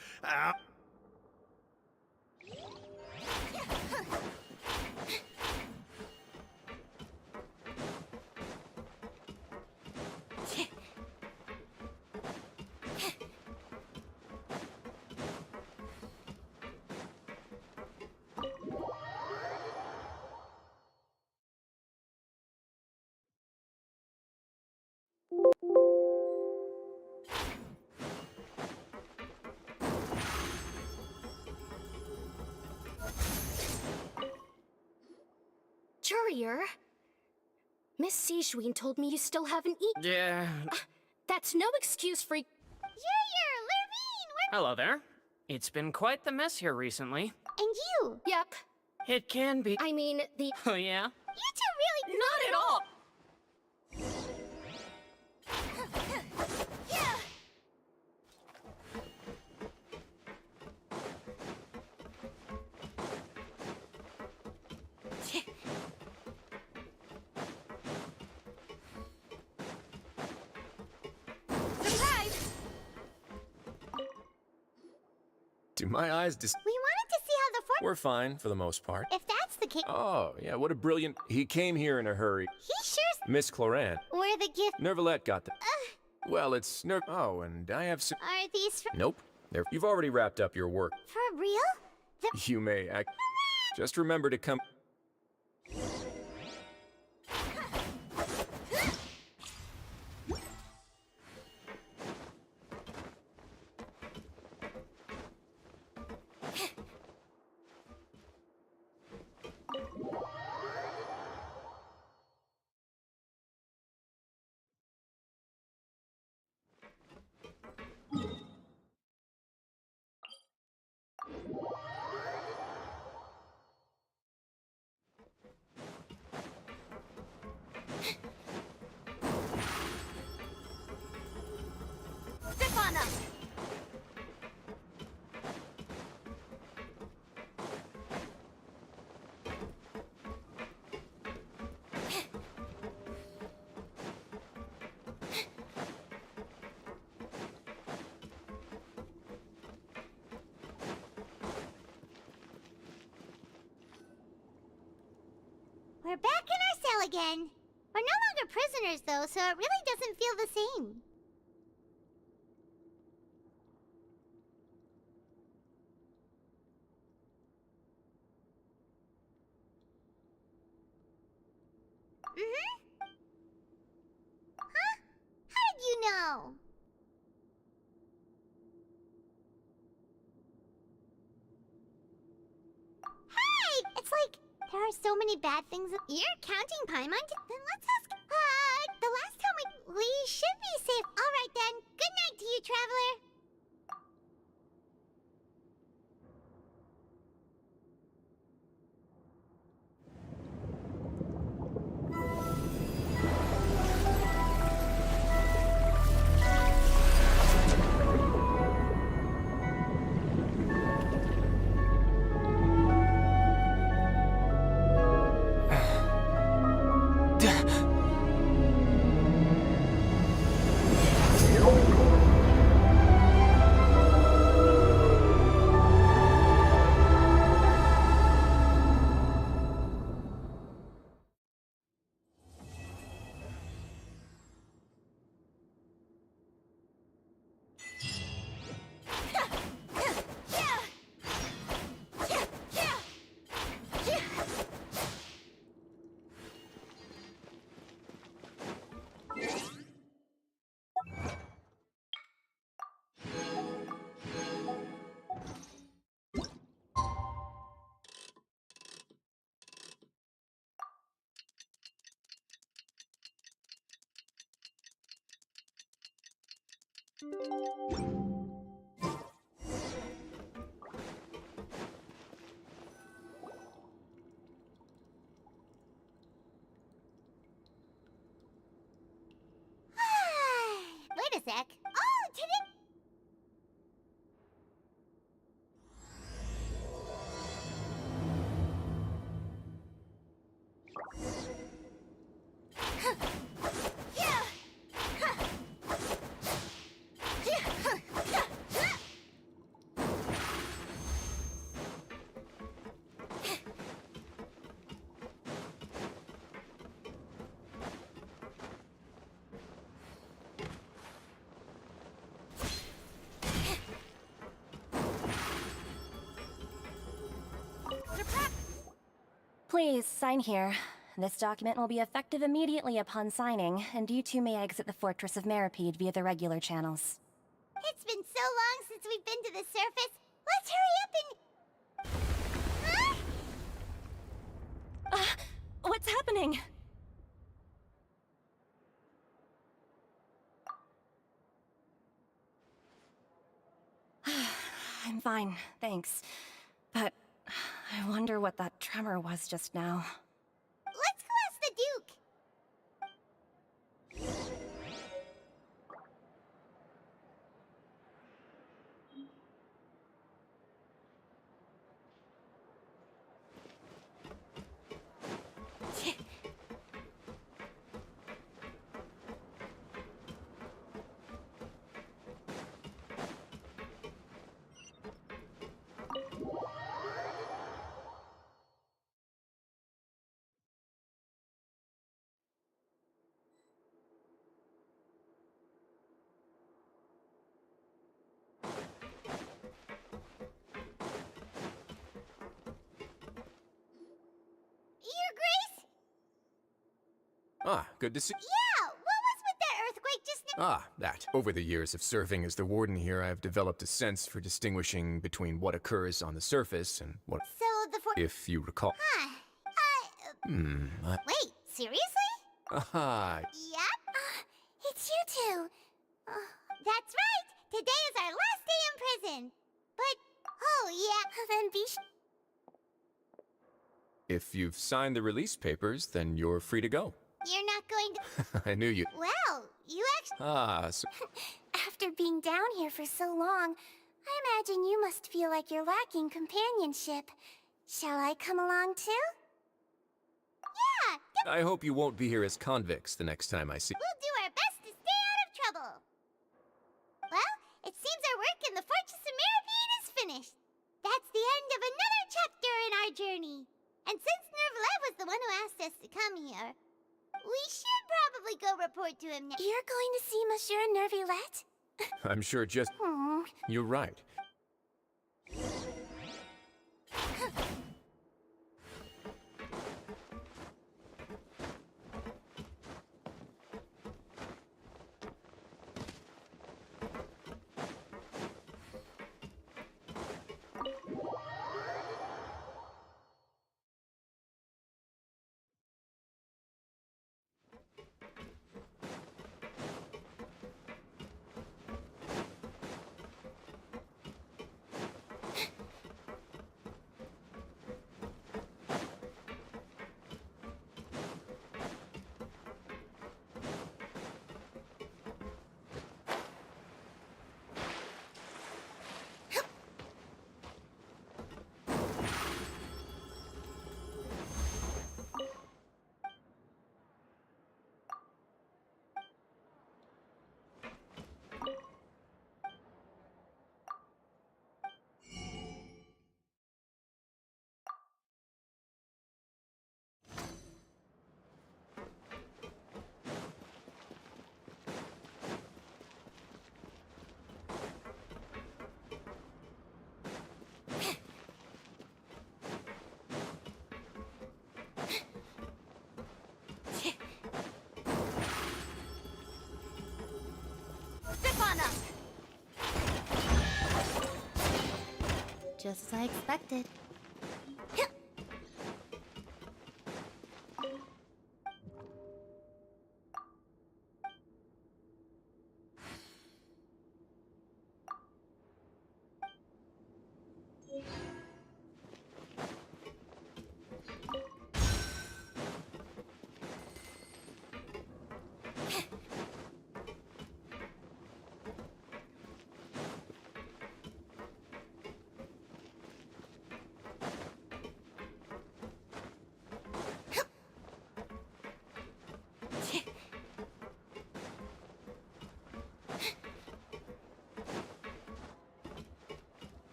Courier, Miss Sijween told me you still haven't eaten. Yeah. That's no excuse for... Lurvine, Hello there. It's been quite the mess here recently. And you? Yep. It can be. I mean, the... Oh, yeah? You two really... Not at all! Do my eyes We wanted to see how the We're fine for the most part. If that's the case... Oh, yeah, what a brilliant... He came here in a hurry. He sure's... Miss Cloran. We're the gift... Nervalette got them. Well, it's Oh, and I have some... Are these from... Nope. You've already wrapped up your work. For real? You may act... Just remember to come... Step on us! We're back in our cell again. We're no longer prisoners, though, so it really doesn't feel the same. Huh? How did you know? Hey! It's like, there are so many bad things. You're counting Paimon? Then let's ask... the last time we should be safe. Alright then. Good night to you, Traveler. Wait a sec. Oh, today. Please, sign here. This document will be effective immediately upon signing, and you two may exit the Fortress of Meripede via the regular channels. It's been so long since we've been to the surface. Let's hurry up and... What's happening? I'm fine, thanks. But I wonder what that tremor was just now. Let's go ask the Duke. Your Grace? Ah, good to see. Yeah, what was with that earthquake just now? Ah, that. Over the years of serving as the warden here, I have developed a sense for distinguishing between what occurs on the surface and what... So the If you recall... Huh. Wait, seriously? Aha! Yep. It's you two. That's right. Today is our last day in prison. But, oh yeah, then be If you've signed the release papers, then you're free to go. You're not going to... I knew you... Well, you actually... Ah, so... After being down here for so long, I imagine you must feel like you're lacking companionship. Shall I come along too? Yeah! I hope you won't be here as convicts the next time I see... We'll do our best to stay out of trouble. Well, it seems our work in the Fortress of Meripede is finished. That's the end of another chapter in our journey. And since Nervlev was the one who asked us to come here, we should probably go report to him now. You're going to see Monsieur Nervlet? I'm sure just... You're right. Just as I expected.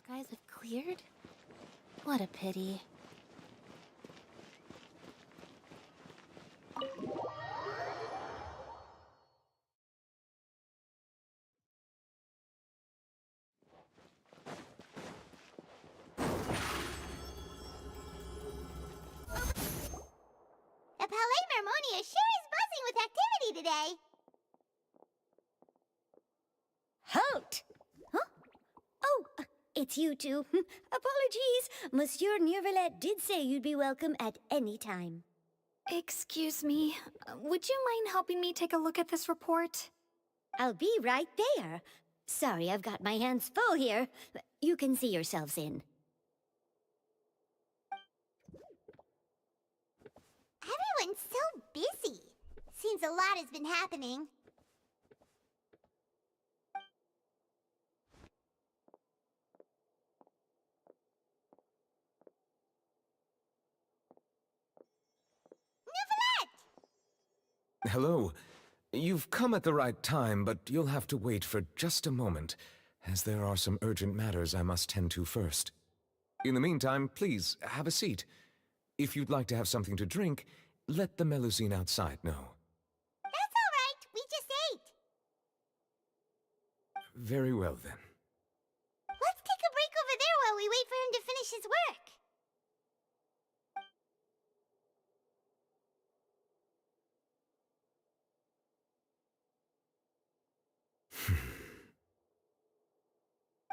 skies have cleared? What a pity. The Palais Mermonia sure is buzzing with activity today. Halt! Huh? Oh, it's you two. Apologies. Monsieur Neuvillette did say you'd be welcome at any time. Excuse me, would you mind helping me take a look at this report? I'll be right there. Sorry, I've got my hands full here. You can see yourselves in. Everyone's so busy. Seems a lot has been happening. Hello. You've come at the right time, but you'll have to wait for just a moment, as there are some urgent matters I must tend to first. In the meantime, please, have a seat. If you'd like to have something to drink, let the Melusine outside know. That's all right. We just ate. Very well, then. Let's take a break over there while we wait for him to finish his work.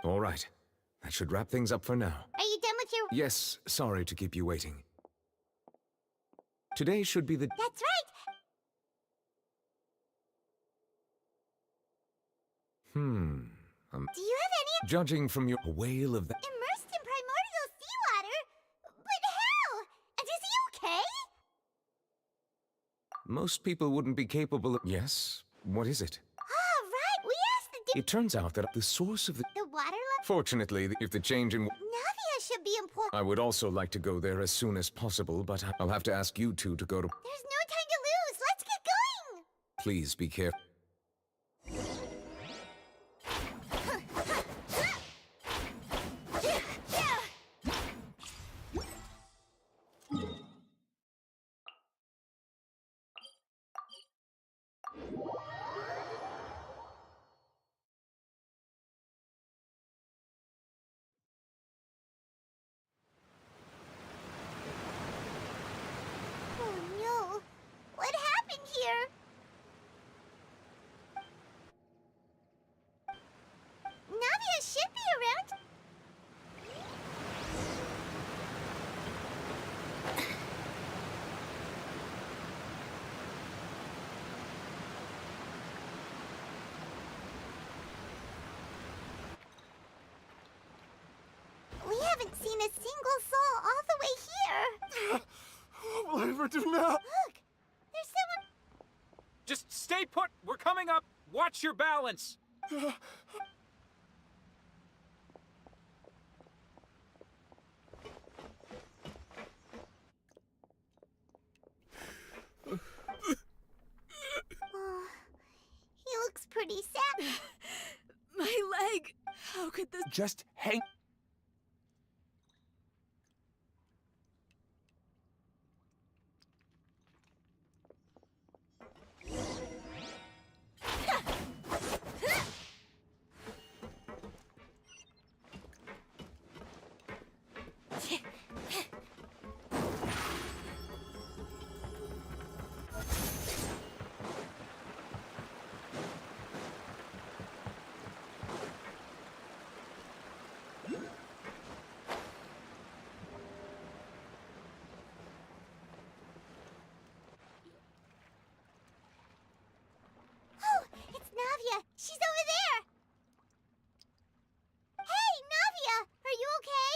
All right. That should wrap things up for now. Are you done with your... Yes, sorry to keep you waiting. Today should be the... That's right. Do you have any... Judging from your... A whale of the... Immersed in primordial seawater? But how? And is he okay? Most people wouldn't be capable of... Yes? What is it? Ah, right. We asked the... It turns out that the source of the... The water level... Fortunately, if the change in... Navia should be important. I would also like to go there as soon as possible, but I'll have to ask you two to go to... There's no time to lose. Let's get going. Please be careful. Oh no. What happened here? Navia should be around. We haven't seen a single soul all the way here. What will I ever do now? Look, there's someone. Just stay put! We're coming up! Watch your balance! Oh, he looks pretty sad. My leg! How could this... Just hang... Oh, it's Navia. She's over there. Hey, Navia, are you okay?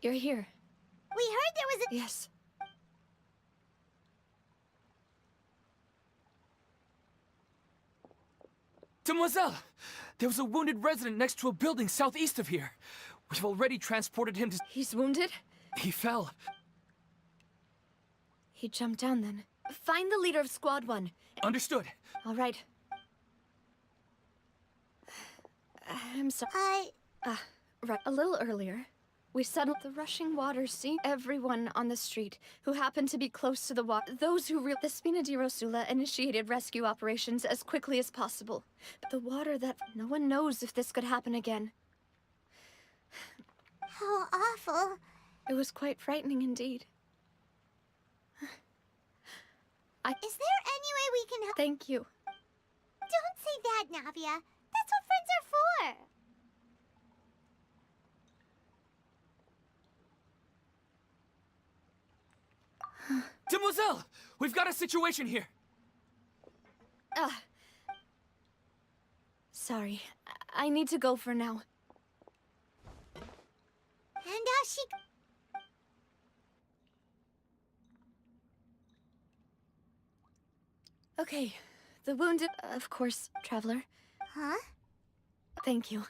You're here. We heard there was a... Yes. Demoiselle! There was a wounded resident next to a building southeast of here. We've already transported him to... He's wounded? He fell. He jumped down then. Find the leader of Squad 1. Understood. All right. I'm sorry. Right. A little earlier, we settled the rushing water sea. Everyone on the street who happened to be close to the water, those who the Spina di Rosula initiated rescue operations as quickly as possible. But the water that no one knows if this could happen again. How awful. It was quite frightening indeed. Is there any way we can help? Thank you. Don't say that, Navia. That's what friends are for. Demoiselle! We've got a situation here! Sorry. I need to go for now. And she... Okay. The wounded... Of course, Traveler. Huh? Thank you.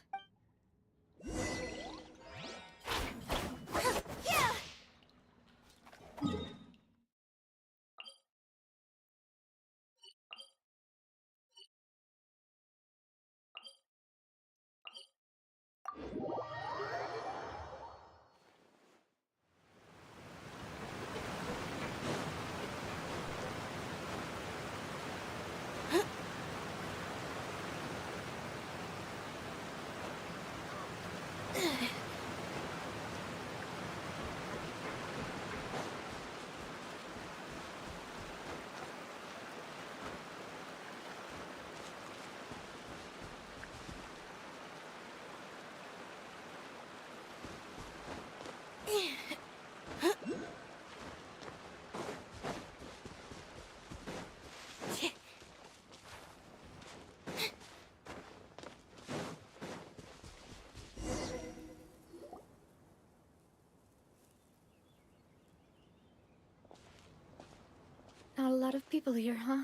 Not a lot of people here, huh?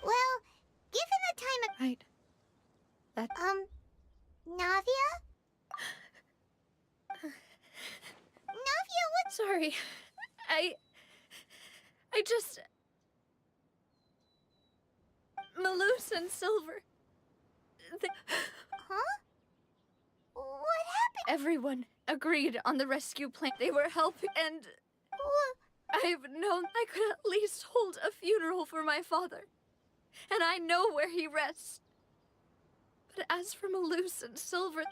Well, given the time of... Right. That... Navia? Navia, what's... Sorry. I just... Maloose and Silver... Huh? What happened? Everyone agreed on the rescue plan. They were helping, and... I've known I could at least hold a funeral for my father. And I know where he rests. But as for Maloose and Silver...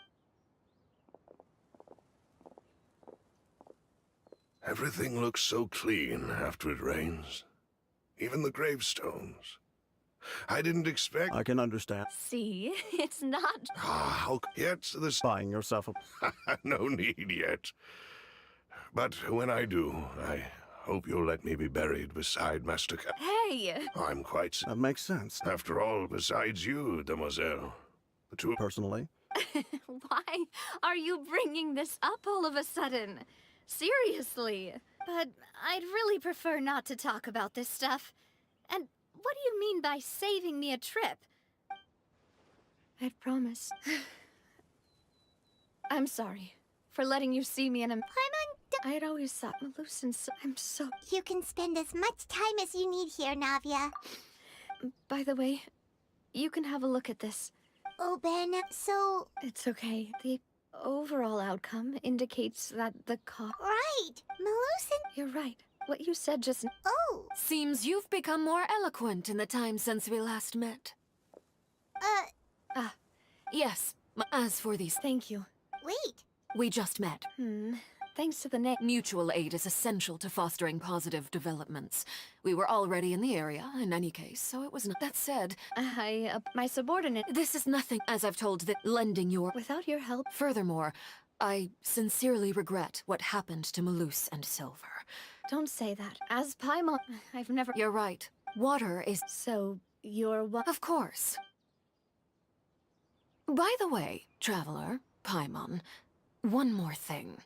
Everything looks so clean after it rains. Even the gravestones. I didn't expect... I can understand. See? It's not... How yet this... Buying yourself a... No need yet. But when I do, I hope you'll let me be buried beside Master Ca... Hey! I'm quite... That makes sense. After all, besides you, Demoiselle. The two... Personally? Why are you bringing this up all of a sudden? Seriously. But I'd really prefer not to talk about this stuff. And what do you mean by saving me a trip? I'd promise. I'm sorry for letting you see me in a... I had always thought Maloose and I'm so... You can spend as much time as you need here, Navia. By the way, you can have a look at this. Oh, Ben, so... It's okay. The overall outcome indicates that the Right! Maloose and... You're right. What you said just... Oh! Seems you've become more eloquent in the time since we last met. Yes. As for these... Thank you. Wait. We just met. Thanks to the name... Mutual aid is essential to fostering positive developments. We were already in the area, in any case, so it was not... That said... my subordinate... This is nothing, as I've told that lending your... Without your help... Furthermore, I sincerely regret what happened to Maloose and Silver. Don't say that. As Paimon, I've never... You're right. Water is... So, you're what? Of course. By the way, Traveler, Paimon, one more thing.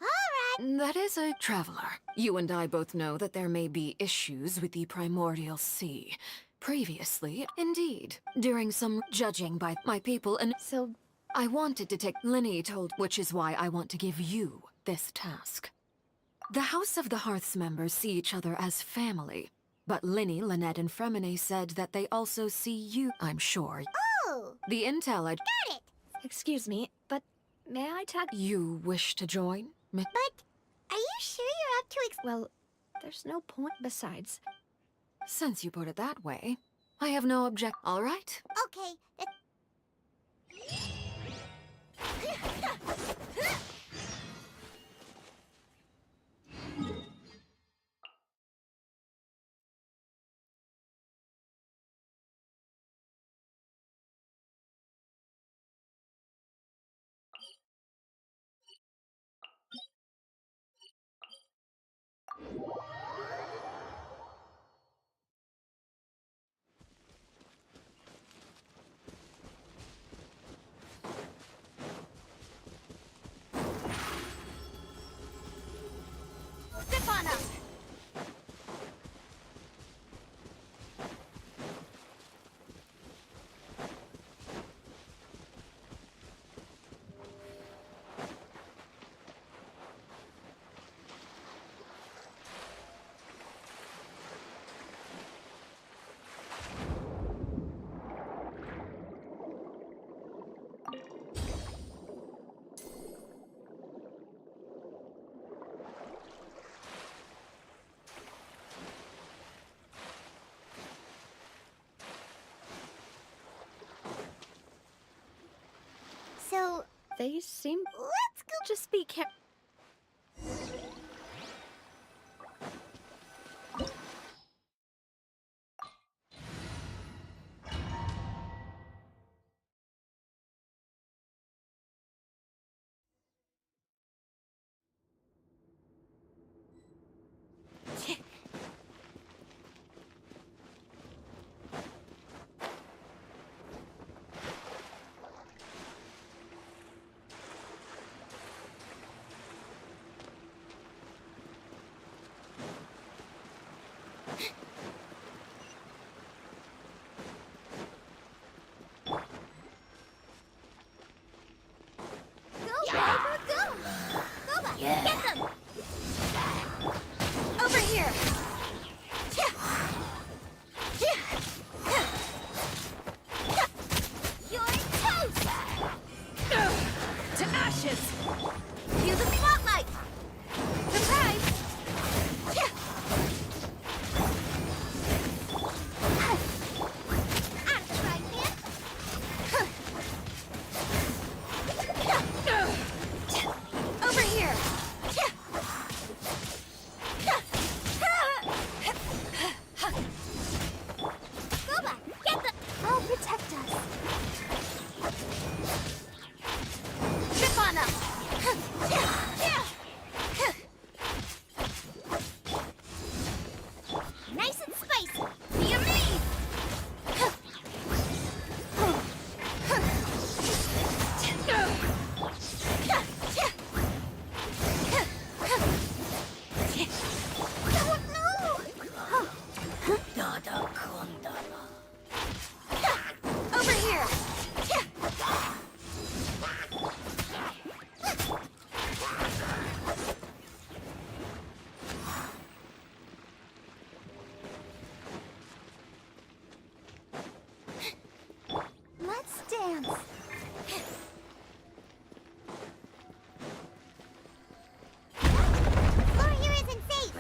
All right. That is a Traveler. You and I both know that there may be issues with the Primordial Sea. Previously, indeed, during some judging by my people, and so... I wanted to take... Linny told, which is why I want to give you this task. The House of the Hearth's members see each other as family. But Linny, Lynette, and Fremine said that they also see you, I'm sure. Oh! The intel I... Got it! Excuse me, but may I tag? You wish to join? But are you sure you're up to Well, there's no point besides. Since you put it that way, I have no object. All right. Okay. Zip on up! So, They seem... let's go. Just be careful. Go, Piper, go! Go back, get them! Over here! You're toast! To ashes! Cue the spotlight! Surprise! Out of the frying pan! Over here! Go back! Get them! I'll protect us! Trip on them! Nice and spicy! Be amazed! Over here! Let's dance. Floor here isn't safe.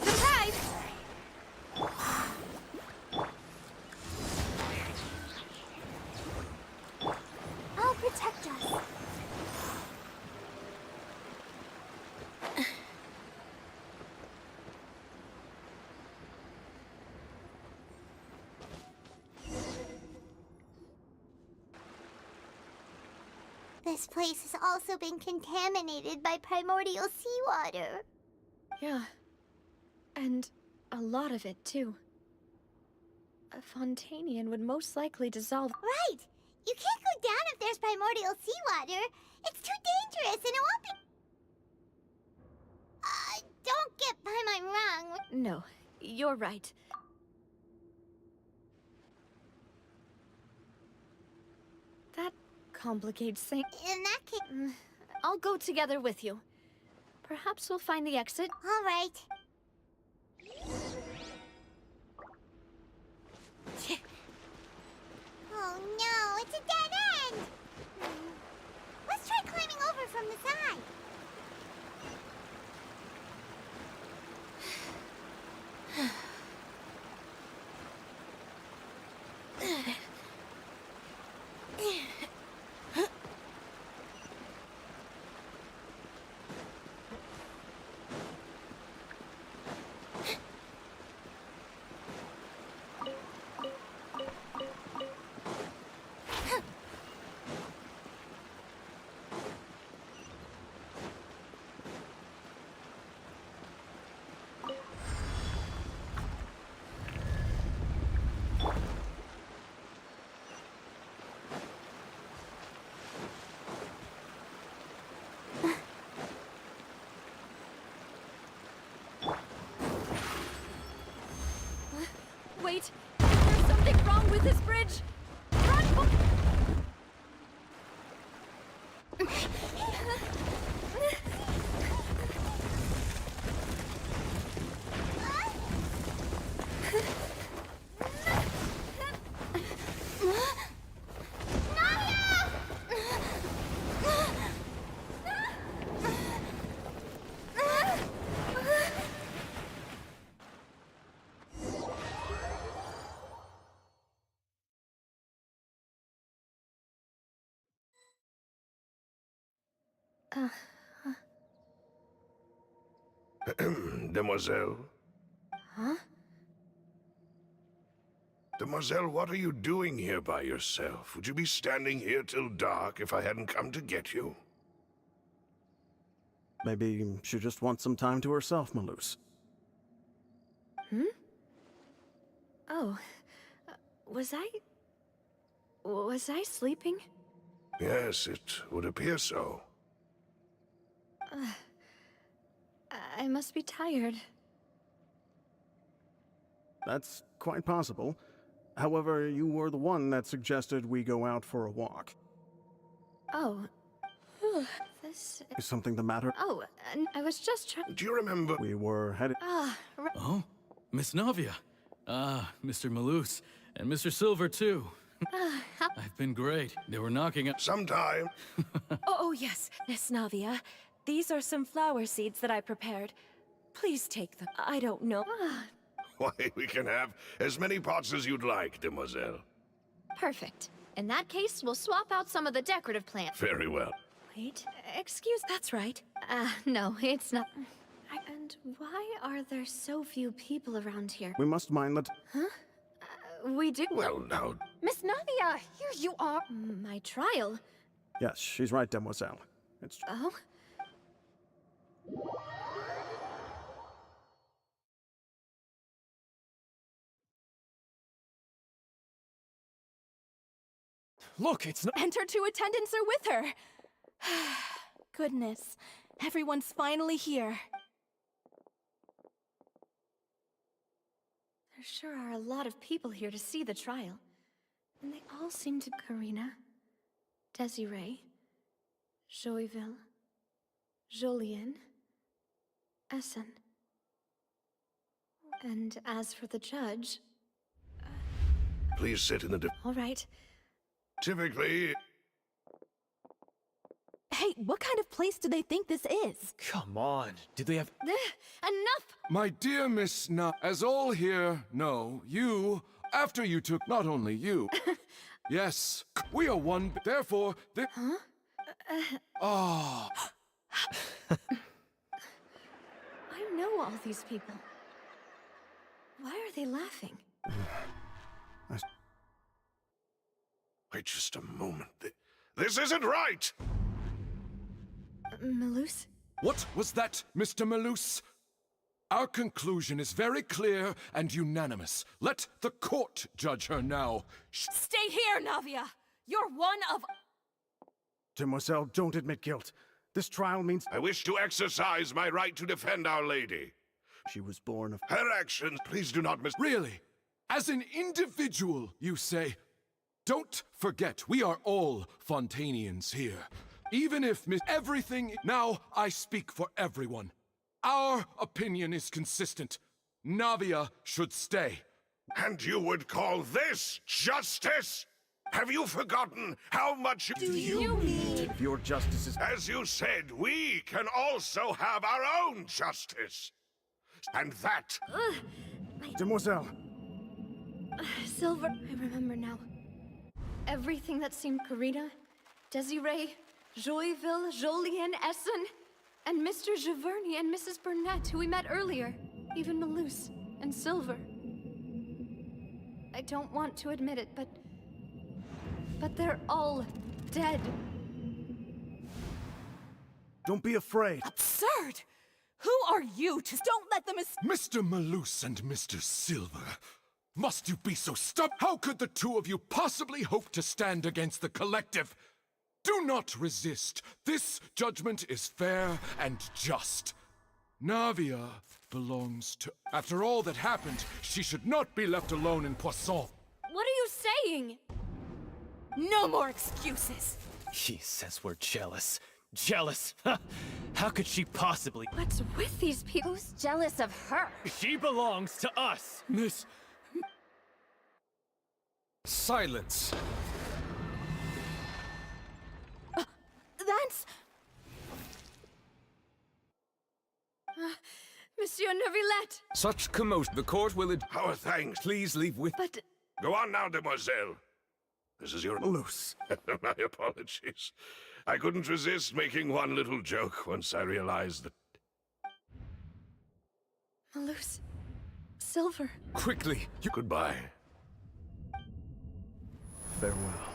Surprise! I'll protect us. This place has also been contaminated by primordial seawater. Yeah. And a lot of it, too. A Fontanian would most likely dissolve. Right! You can't go down if there's primordial seawater. It's too dangerous and it won't be... don't get Paimon wrong. No, you're right. That complicates things. In that case... I'll go together with you. Perhaps we'll find the exit. All right. Oh no, it's a dead end! Let's try climbing over from the side. Wait! There's something wrong with this bridge! Run! Demoiselle? Huh? Demoiselle, what are you doing here by yourself? Would you be standing here till dark if I hadn't come to get you? Maybe she just wants some time to herself, Malus. Hmm? Oh. Was I sleeping? Yes, it would appear so. I must be tired. That's quite possible. However, you were the one that suggested we go out for a walk. Oh. This... Is something the matter? Oh, I was just trying... Do you remember? We were headed... Oh? Miss Navia. Mr. Malus. And Mr. Silver, too. I've been great. They were knocking at... Sometime. Oh, yes, Miss Navia. These are some flower seeds that I prepared. Please take them. I don't know. Why, we can have as many pots as you'd like, Demoiselle. Perfect. In that case, we'll swap out some of the decorative plants. Very well. Wait, excuse... That's right. No, it's not... And why are there so few people around here? We must mind that... Huh? We do... Well, now... Miss Navia, here you are. My trial? Yes, she's right, Demoiselle. It's... Oh? Look, it's not... And her two attendants are with her. Goodness, everyone's finally here. There sure are a lot of people here to see the trial. And they all seem to... Karina, Desiree, Joyville, Jolien, Essen. And as for the judge... Please sit in the... All right. Typically... Hey, what kind of place do they think this is? Come on. Did they have... Enough! My dear Miss as all here know, you, after you took not only you... yes, we are one, therefore... Huh? Ah. I know all these people. Why are they laughing? Wait just a moment. This isn't right! Malus? What was that, Mr. Malus? Our conclusion is very clear and unanimous. Let the court judge her now. Stay here, Navia! You're one of... Demoiselle, don't admit guilt. This trial means I wish to exercise my right to defend Our Lady. she was born of... Her actions, please do not Really? As an individual, you say? Don't forget, we are all Fontanians here. Even if everything... Now, I speak for everyone. Our opinion is consistent. Navia should stay. And you would call this justice? Have you forgotten how much Do you mean... If your justice is... As you said, we can also have our own justice. And that... Demoiselle! Silver, I remember now. Everything that seemed Karina, Desiree, Joyville, Jolien, Essen, and Mr. Giverny and Mrs. Burnett, who we met earlier. Even Malus and Silver. I don't want to admit it, but they're all dead. Don't be afraid. Absurd! Who are you to... Don't let them... Mr. Malus and Mr. Silver, must you be so stubborn? How could the two of you possibly hope to stand against the collective? Do not resist. This judgment is fair and just. Navia belongs to... After all that happened, she should not be left alone in Poisson. What are you saying? No more excuses! She says we're jealous. Jealous? How could she possibly? What's with these people? Who's jealous of her? She belongs to us! Miss... Silence! That's... Monsieur Neuvillette! Such commotion. The court will... Our thanks. Please leave with... But... Go on now, demoiselle. This is your... Malus. My apologies. I couldn't resist making one little joke once I realized that... Malus... Silver... Quickly! Goodbye. Farewell.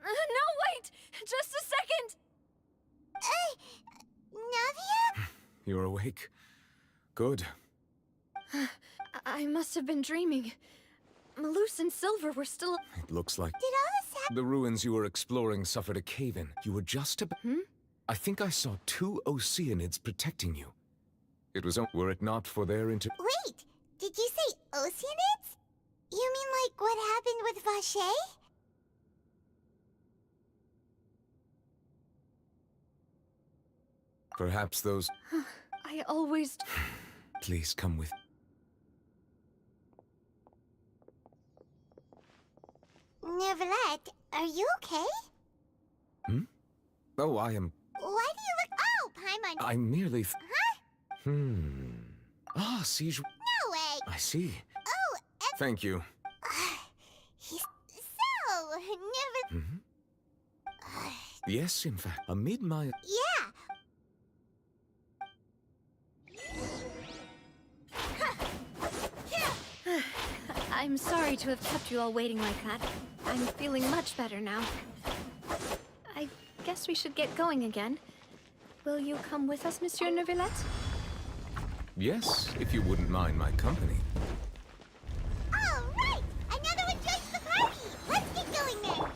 No, wait! Just a second! Navia? You're awake. Good. I must have been dreaming. Malus and Silver were still... It looks like... Did all this happen? The ruins you were exploring suffered a cave-in. You were just about... I think I saw 2 Oceanids protecting you. It was... Were it not for their Wait! Did you say Oceanids? You mean like what happened with Vache? Perhaps those... I always... Please come with... Neuvillette, are you okay? Oh, I am... Why do you look... Oh, Paimon! I merely... Huh? Ah, siege... No way! I see. Oh, Thank you. He's... So... Never... Yes, in fact, amid my... Yeah! I'm sorry to have kept you all waiting like that. I'm feeling much better now. I guess we should get going again. Will you come with us, Monsieur Neuvillette? Yes, if you wouldn't mind my company. All right! Another one joins the party! Let's get going then!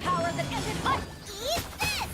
Power that ended up! Eat this!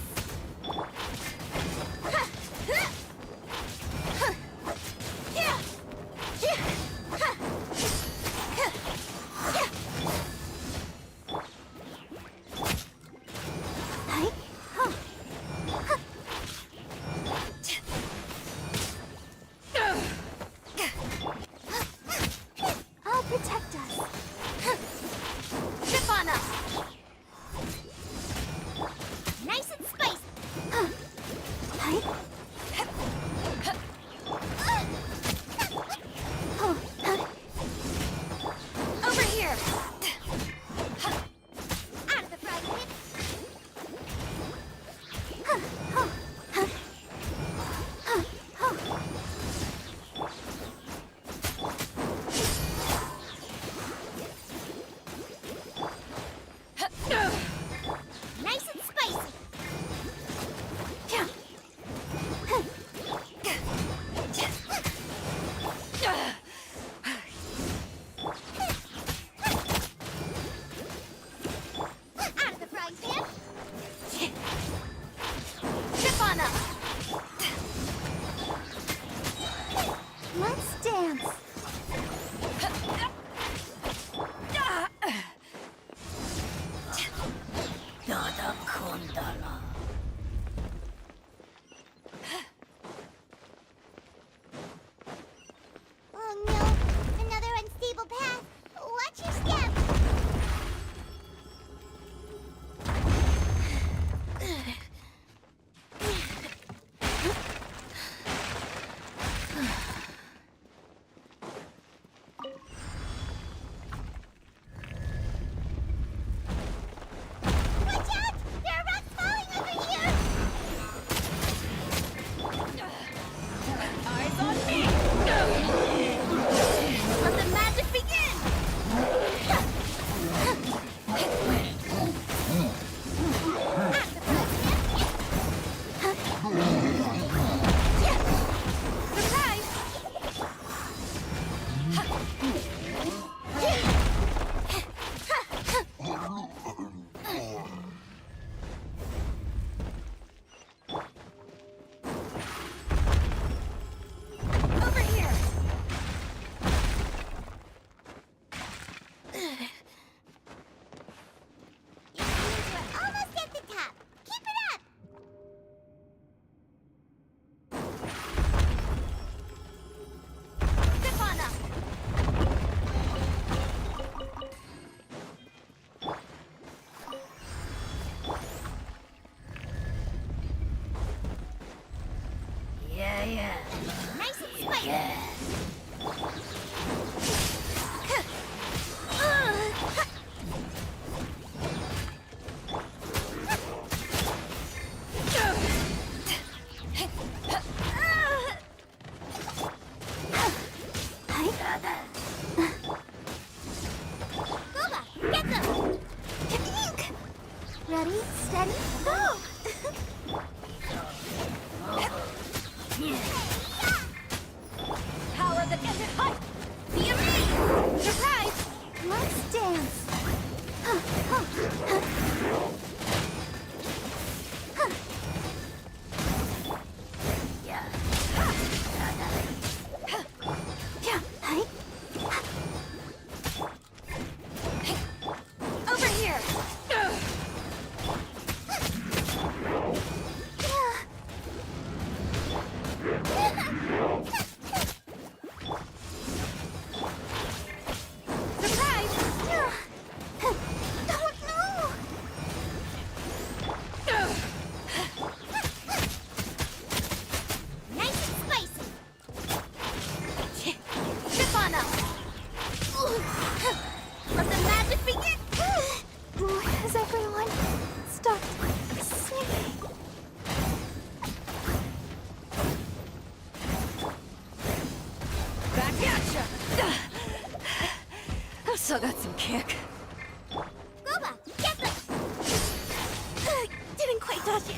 Steady. Go! Power that ended height! Fury! Surprise! Let's dance. Yeah. Hey. Over here! Surprise! Oh no! Nice and spicy! Zip on up! Let the magic begin! Has everyone stopped singing? Back at ya! I've still got some kick. Gooba, get this! Didn't quite touch it.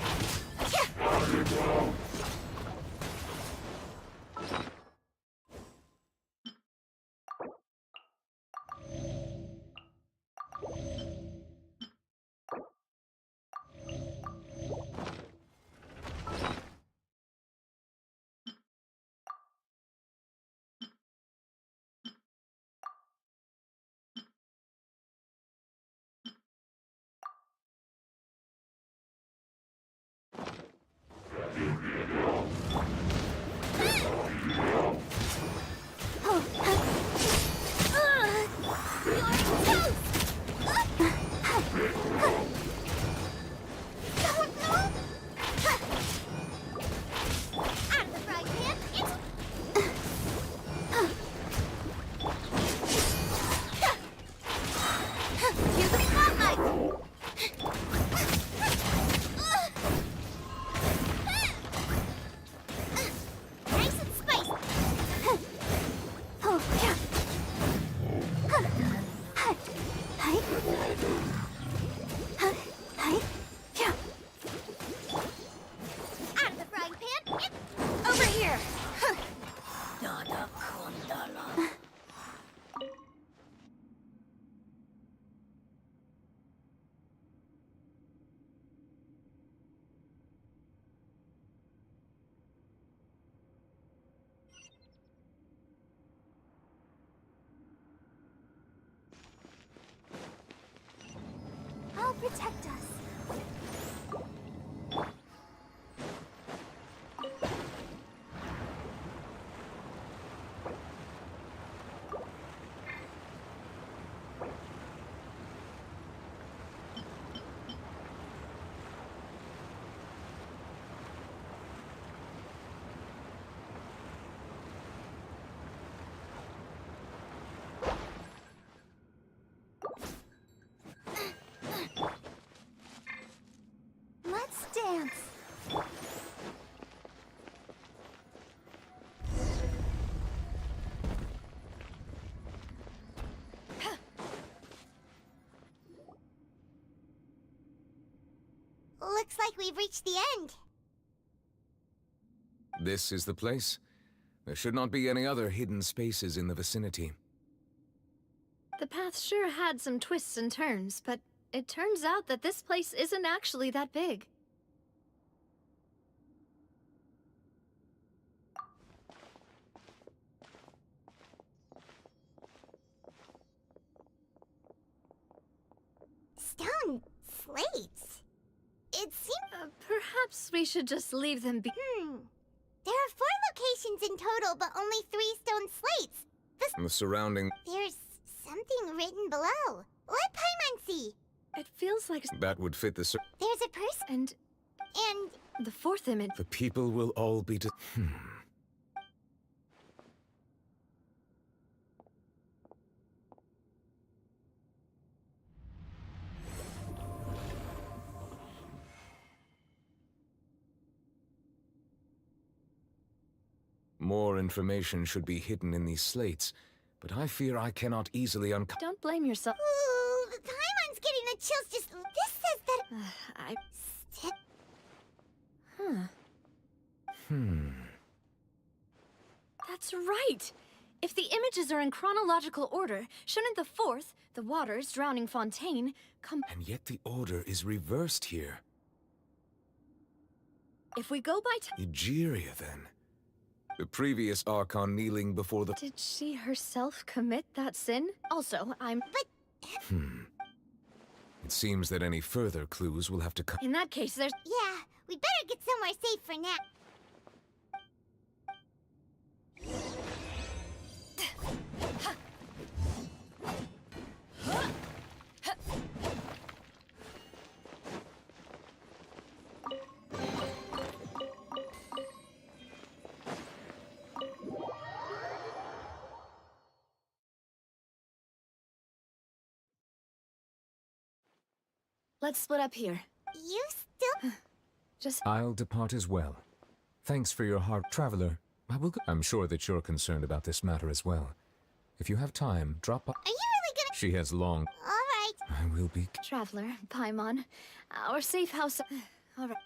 Out of the frying pan, Use the spotlight! nice and spicy. Oh, yeah. Hey. Hey. Hey. Yeah. Out of the frying pan! Over here! I'll protect us. Let's dance. Looks like we've reached the end. This is the place. There should not be any other hidden spaces in the vicinity. The path sure had some twists and turns, but it turns out that this place isn't actually that big. Stone slates. It seems... Perhaps we should just leave them be- There are 4 locations in total, but only 3 stone slates. The surrounding... There's something written below. Let Paimon see. It feels like That would fit the... There's a person. And the 4th image. The people will all be... More information should be hidden in these slates, but I fear I cannot easily uncover... Don't blame yourself. Ooh, Paimon's getting the chills just... This says that... That's right! If the images are in chronological order, shouldn't the fourth, the waters drowning Fontaine, come... And yet the order is reversed here. If we go by Egeria, then. The previous Archon kneeling before the... Did she herself commit that sin? Also, But... It seems that any further clues will have to come... In that case, there's... Yeah, we better get somewhere safe for now. Let's split up here. You still... I'll depart as well. Thanks for your heart, traveler. I will go... I'm sure that you're concerned about this matter as well. If you have time, drop by... Are you really gonna... She has long... Alright. I will be... Traveler, Paimon, our safe house... Alright.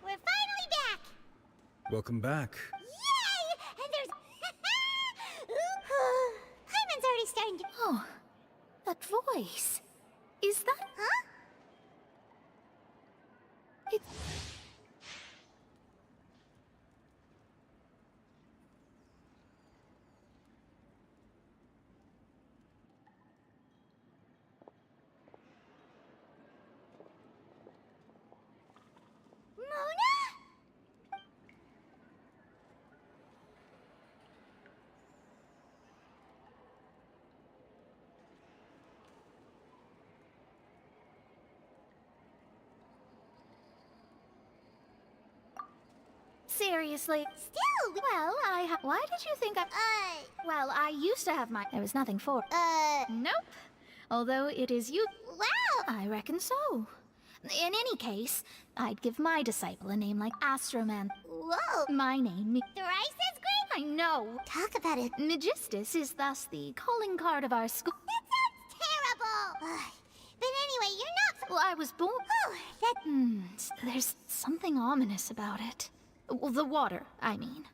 We're finally back! Welcome back. Yay! And there's... Paimon's already starting to... Oh, that voice. Is that... Huh? It's... Seriously. Still! Well, why did you think I... Well, I used to have my... There was nothing for... Nope. Although it is you... Wow! I reckon so. In any case, I'd give my disciple a name like Astroman. Whoa! My name... Thrice as great? I know. Talk about it. Megistus is thus the calling card of our school. That sounds terrible! But anyway, you're not... Well, I was born... Oh, that... There's something ominous about it. Well, the water, I mean.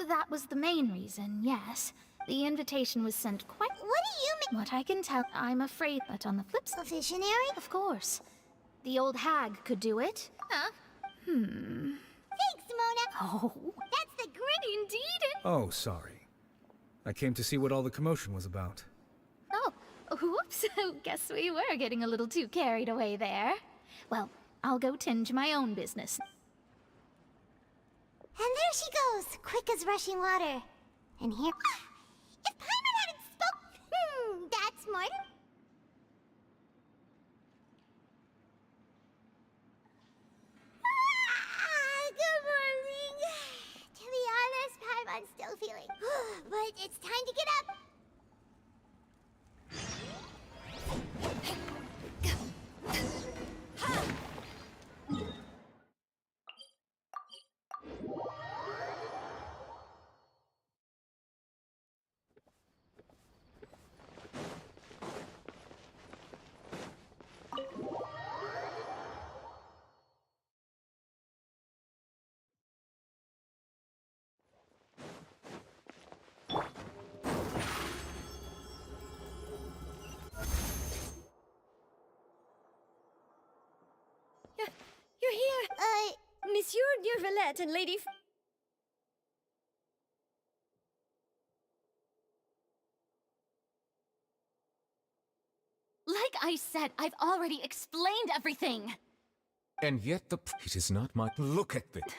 That was the main reason, yes. The invitation was sent quite... What do you mean? What I can tell, I'm afraid that on the flip side... A visionary? Of course. The old hag could do it. Huh? Thanks, Simona. Oh. That's the grit indeed. Oh, sorry. I came to see what all the commotion was about. Oh, whoops. Guess we were getting a little too carried away there. Well, I'll go tend to my own business. And there she goes, quick as rushing water. And here... If Paimon hadn't spoke... that's smart. Good morning. To be honest, Paimon's still feeling... but it's time to get up. You're here! Monsieur Neuvillette and Lady... Like I said, I've already explained everything! And yet it is not my... Look at this.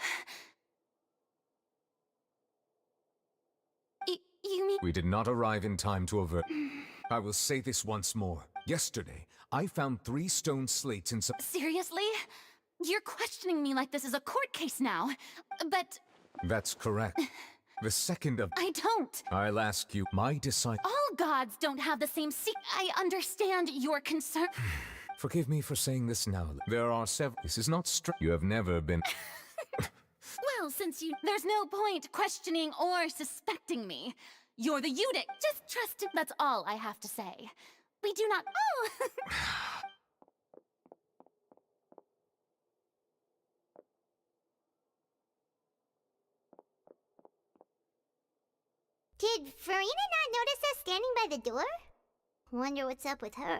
You mean... We did not arrive in time to avert... I will say this once more. Yesterday, I found 3 stone slates in some... Seriously? You're questioning me like this is a court case now, but... That's correct. The second of... I don't. I'll ask you, my disciple... All gods don't have the same I understand your concern. Forgive me for saying this now. There are several. This is not You have never been. Well, since you... There's no point questioning or suspecting me. You're the Udic. Just trust it. That's all I have to say. We do not... Oh! Did Farina not notice us standing by the door? Wonder what's up with her.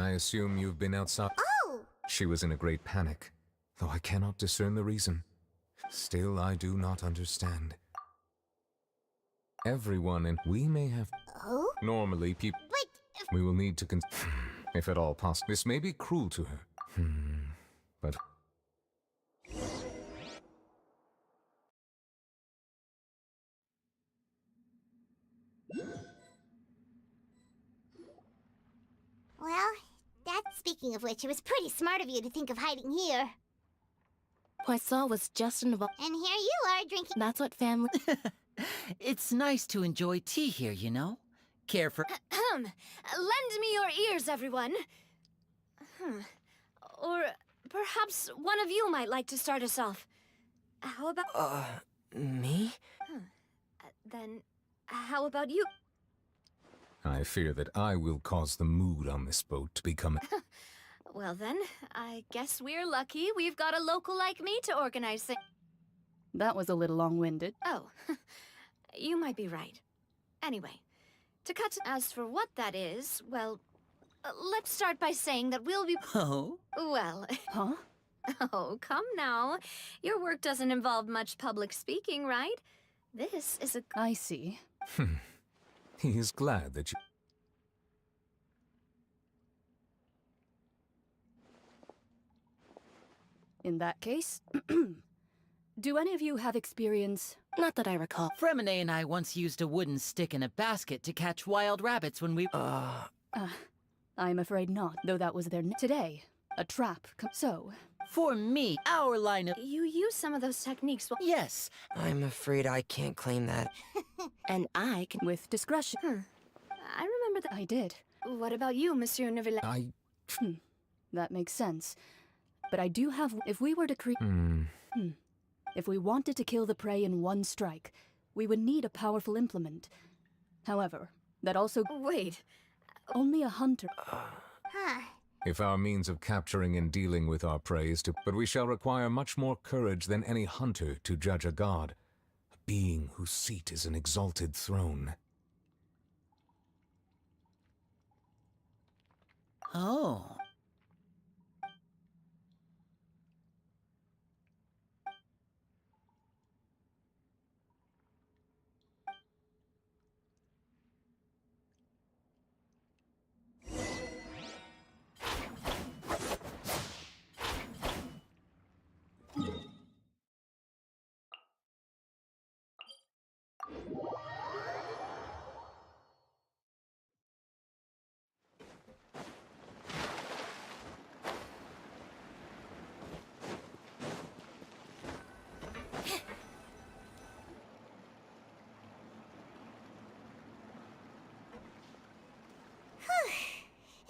I assume you've been outside. Oh! She was in a great panic, though I cannot discern the reason. Still, I do not understand. Everyone and we may have... Oh? Normally, people... But... We will need to if at all possible. This may be cruel to her. But... Well, speaking of which, it was pretty smart of you to think of hiding here. Poisson was just involved. And here you are drinking... That's what family... It's nice to enjoy tea here, you know? Care for... Lend me your ears, everyone. Or perhaps one of you might like to start us off. How about... me? Then, how about you? I fear that I will cause the mood on this boat to become... Well then, I guess we're lucky we've got a local like me to organize things. That was a little long-winded. Oh, you might be right. Anyway, to cut to... As for what that is, well, let's start by saying that we'll be... Oh? Well... Huh? Oh, come now. Your work doesn't involve much public speaking, right? This is a... I see. He is glad that you... In that case, do any of you have experience? Not that I recall. Fremine and I once used a wooden stick in a basket to catch wild rabbits when we... I'm afraid not, though that was their... Today, a trap. So... For me, our line of... You use some of those techniques while... Yes. I'm afraid I can't claim that. And I can... With discretion. I remember that... I did. What about you, Monsieur Neuvillette? That makes sense. But I do have... If we were to create... If we wanted to kill the prey in one strike, we would need a powerful implement. However, that also... Wait. Only a hunter... If our means of capturing and dealing with our prey is to... But we shall require much more courage than any hunter to judge a god. A being whose seat is an exalted throne. Oh.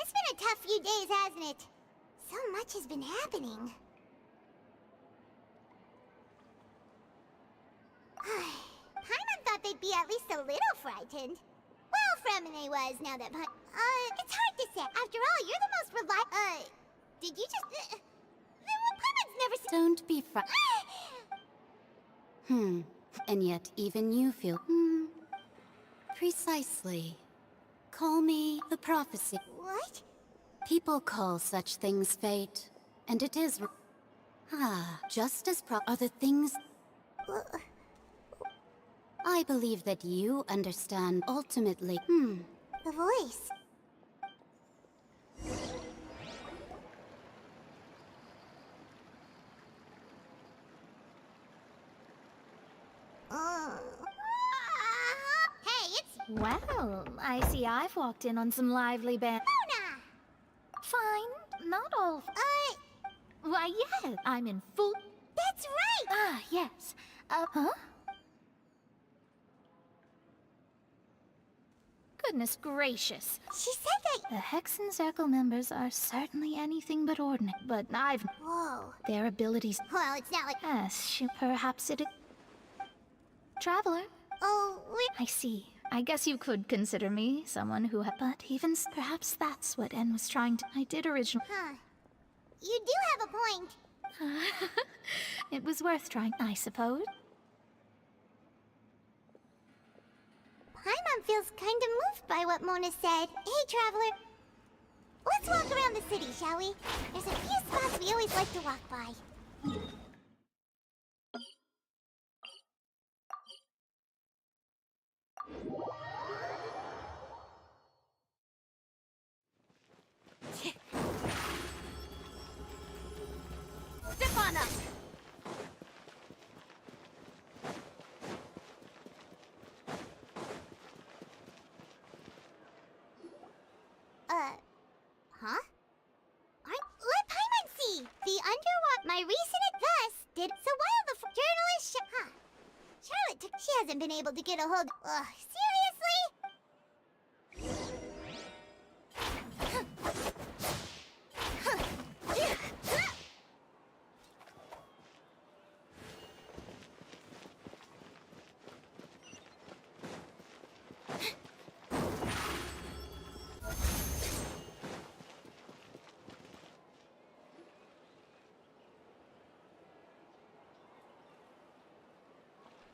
It's been a tough few days, hasn't it? So much has been happening. Paimon thought they'd be at least a little frightened. Well, Fremine was, now that it's hard to say. After all, you're the most reliable... did you just... Paimon's never seen... Don't be And yet, even you feel... Precisely. Call me the prophecy. What? People call such things fate, and it is... just as are the things... I believe that you understand ultimately. The voice. Hey, it's... Well, I see I've walked in on some lively band. Mona! Fine, not all. Why, yes, I'm in full... That's right! Ah, yes. Huh? Goodness gracious. She said that... The Hexen Circle members are certainly anything but ordinary, but I've... Whoa. Their abilities... Well, it's not like... Yes, perhaps it... Traveler? Oh, I see. I guess you could consider me someone who but even perhaps that's what N was trying to... I did originally... Huh. You do have a point. It was worth trying, I suppose. Paimon feels kind of moved by what Mona said. Hey, Traveler. Let's walk around the city, shall we? There's a few spots we always like to walk by. Step on up! Huh? Let Paimon see! The underwater... My recent thus did... So while the journalist... Huh. Charlotte took... She hasn't been able to get a hold... Seriously?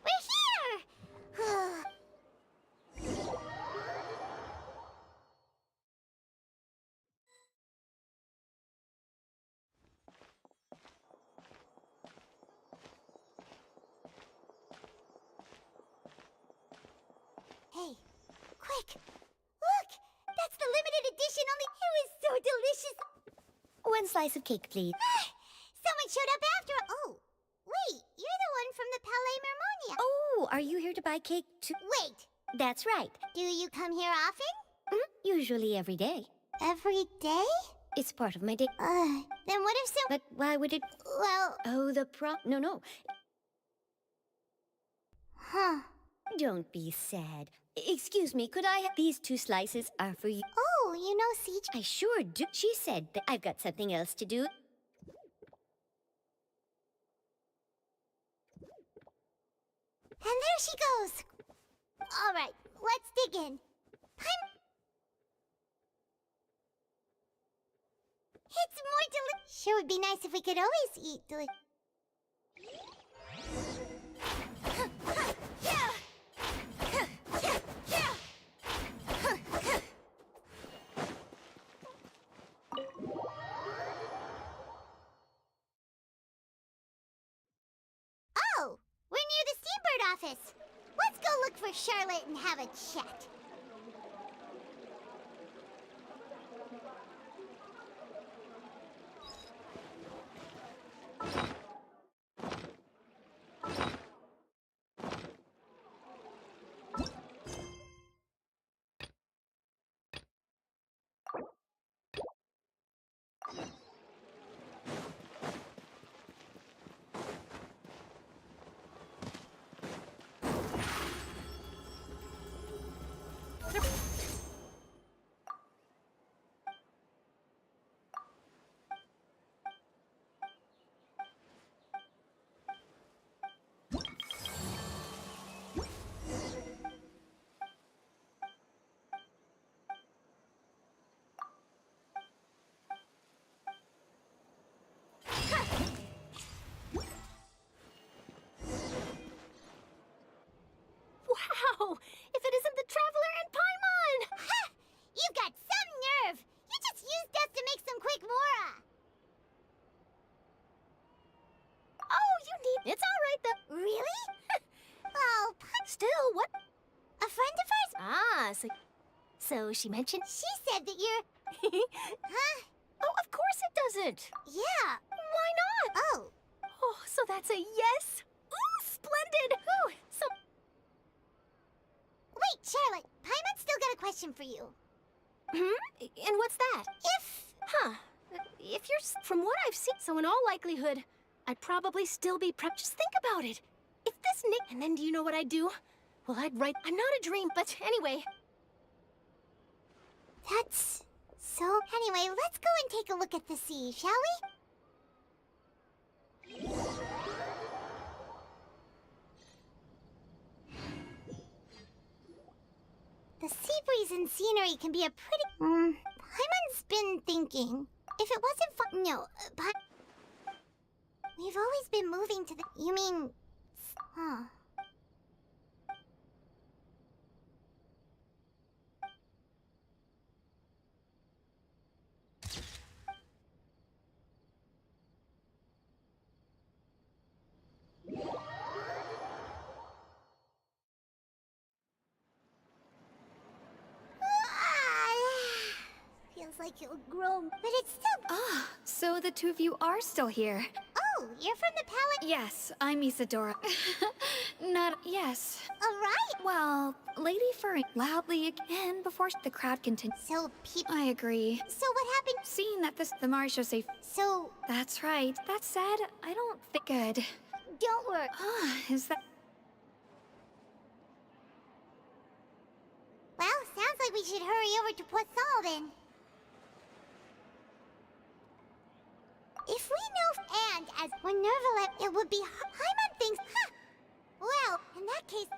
We're here! Hey, quick! Look! That's the limited edition only... It was so delicious! One slice of cake, please. Someone showed up after... Oh, wait, you're the one from the Palais Mermonia. Oh, are you here to buy cake too? Wait, That's right. do you come here often? Usually every day. Every day? It's part of my day. Then what if so... But why would it... Well... Oh, No. Huh. Don't be sad. Excuse me, could I have... These 2 slices are for you. Oh, you know Siege... I sure do. She said that I've got something else to do. And there she goes! Alright, let's dig in. It's more Sure would be nice if we could always eat Oh! We're near the Steambird office! Let's go look for Charlotte and have a chat. Wow! If it isn't the Traveler and Paimon! Ha! You've got some nerve! You just used us to make some quick Mora! Oh, you need... It's alright though. Really? Oh, Still, what? A friend of ours? Ah, so she mentioned... She said that you're... Huh? Oh, of course it doesn't. Yeah. Why not? Oh. Oh, so that's a yes? Ooh, splendid! Ooh, so... Wait, Charlotte. Paimon's still got a question for you. And what's that? If you're... From what I've seen, so in all likelihood, I'd probably still be Just think about it. If this Nick... And then do you know what I'd do? Well, I'd write... I'm not a dream, but anyway... take a look at the sea, shall we? The sea breeze and scenery can be a pretty... Paimon's been thinking. If it wasn't fun... No, we've always been moving to the... You mean... Huh. Feels like it'll grow, but it's still... Ah, so the two of you are still here. Oh, you're from the palace? Yes, I'm Isadora. Not... yes. Alright! Well, Lady Furry loudly again before the crowd continued. So people... I agree. So what happened? Seeing that the Marisho say... So... That's right. That said, I don't think... Good. Don't worry. Ah, is that... Well, sounds like we should hurry over to Poisson then. If we know, and as Minerva, it would be Paimon thinks, huh? Well, in that case...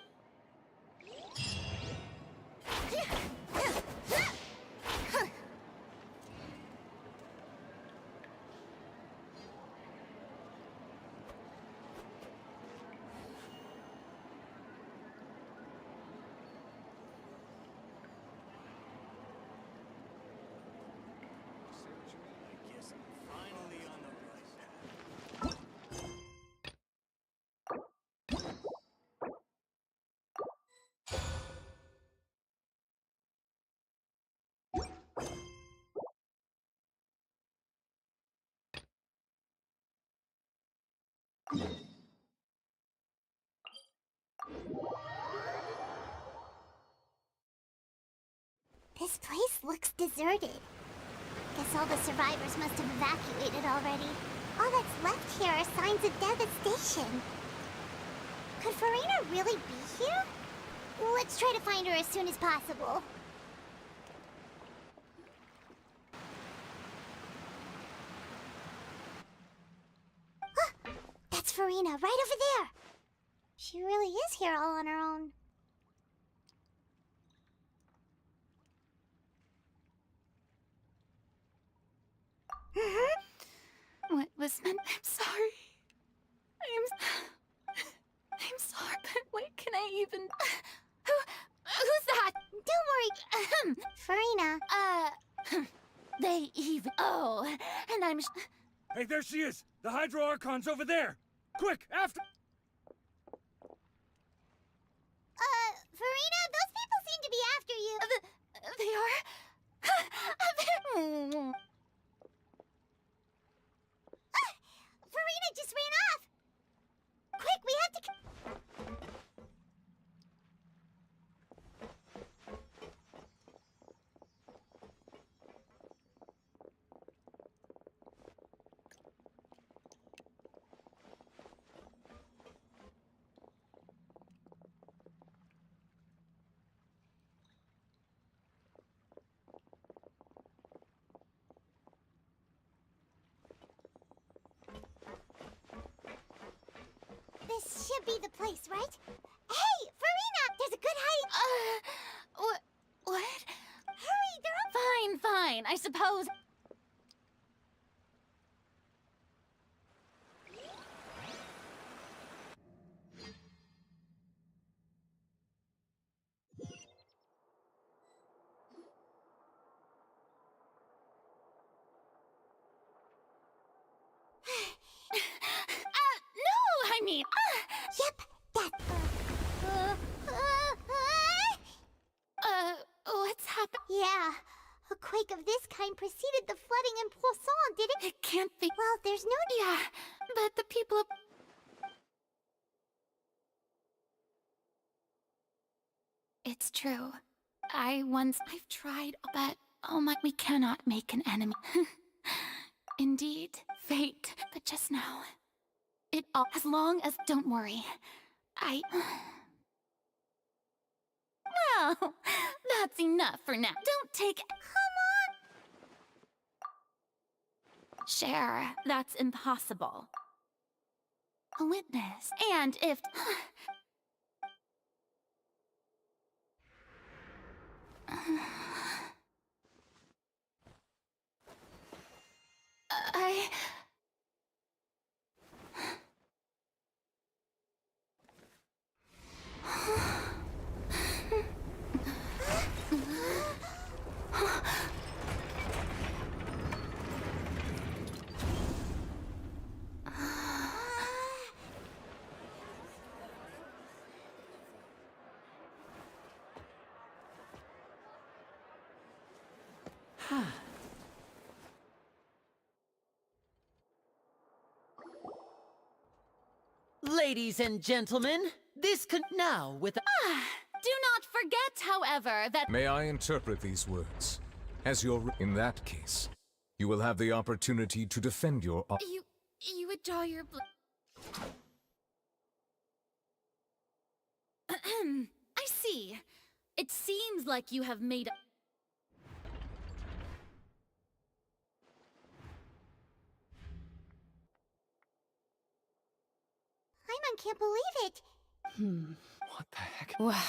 This place looks deserted. Guess all the survivors must have evacuated already. All that's left here are signs of devastation. Could Farina really be here? Let's try to find her as soon as possible. Ah, that's Farina, right over there. She really is here all on her own. What was meant? I'm sorry. I'm sorry, but what can I even... Who's that? Don't worry. Farina. They even... Oh, and I'm... Hey, there she is! The Hydro Archon's over there! Quick, after... Farina, those people seem to be after you. They are... Farina just ran off! Quick, we have to... This should be the place, right? Hey, Farina! There's a good hiding... What? Hurry, they're up... Fine, I suppose... No, I mean... Yep, that... What's happened? Yeah, a quake of this kind preceded the flooding in Poisson, did it? It can't be... Well, there's no... Yeah, but the people... It's true. I've tried, but oh my, we cannot make an enemy. Indeed, fate. But just now, as long as, don't worry, well, that's enough for now. Don't take... Come on! Cher, that's impossible. A witness. And if... I... Ladies and gentlemen, this could now with. Do not forget, however, that... May I interpret these words? As your... In that case, you will have the opportunity to defend your... You would draw your blood. I see. It seems like you have made... Paimon can't believe it. What the heck? Wow.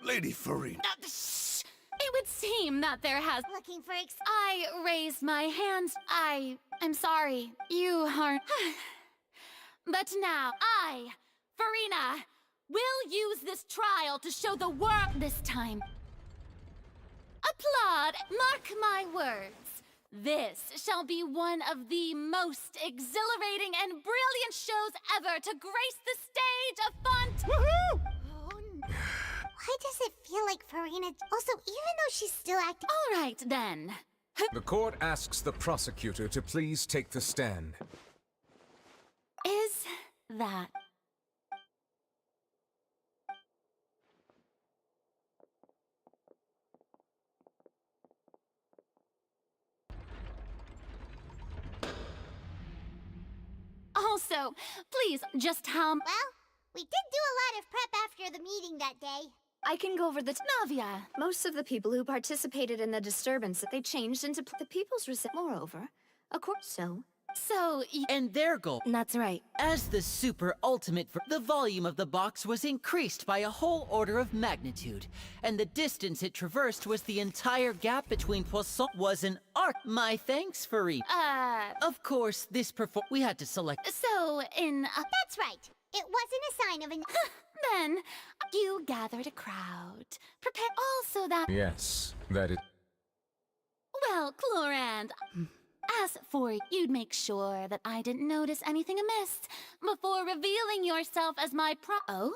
Lady Farina. Shh! It would seem that there has... Looking for I raised my hands. I'm sorry. You aren't... But now, I, Farina, will use this trial to show the world this time. Applaud, mark my words. This shall be one of the most exhilarating and brilliant shows ever to grace the stage of Font. Woohoo! Why does it feel like Farina... Also, even though she's still acting... All right, then. The court asks the prosecutor to please take the stand. Is that... Also, please, just how... Well, we did do a lot of prep after the meeting that day. I can go over the... Navia. Most of the people who participated in the disturbance, they changed into the people's Moreover, of course so. And their goal. That's right. As the super ultimate, the volume of the box was increased by a whole order of magnitude, and the distance it traversed was the entire gap between Poisson was an arc. My thanks, Farina. Of course, we had to select. So, That's right. It wasn't a sign of an... Then, you gathered a crowd. Prepare also that... Yes, that is... Well, Clorand... As for you'd make sure that I didn't notice anything amiss before revealing yourself as my Oh?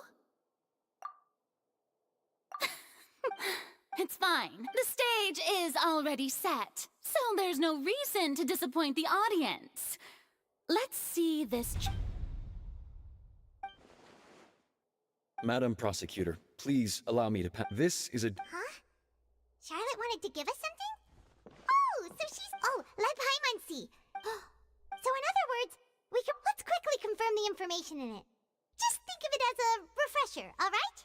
It's fine. The stage is already set, so there's no reason to disappoint the audience. Let's see this... Madam Prosecutor, please allow me to This is a... Huh? Charlotte wanted to give us something? Oh, so she's... Oh, let Paimon see. So in other words, let's quickly confirm the information in it. Just think of it as a refresher, alright?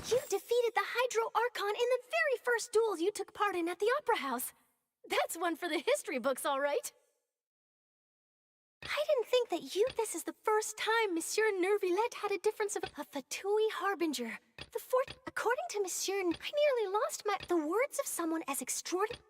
You defeated the Hydro Archon in the very first duel you took part in at the Opera House. That's one for the history books, all right. I didn't think that this is the first time Monsieur Nervillette had a difference of a Fatui Harbinger. According to Monsieur, I nearly lost the words of someone as extraordinary.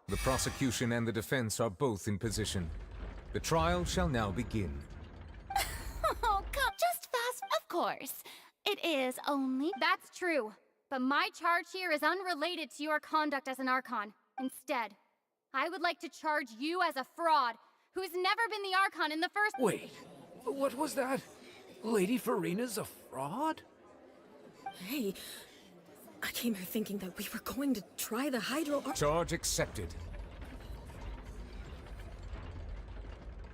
The prosecution and the defense are both in position. The trial shall now begin. Oh, come, just fast, of course. It is only... That's true, but my charge here is unrelated to your conduct as an Archon. Instead, I would like to charge you as a fraud, who's never been the Archon in the first... Wait, what was that? Lady Farina's a fraud? Hey, I came here thinking that we were going to try the Charge accepted.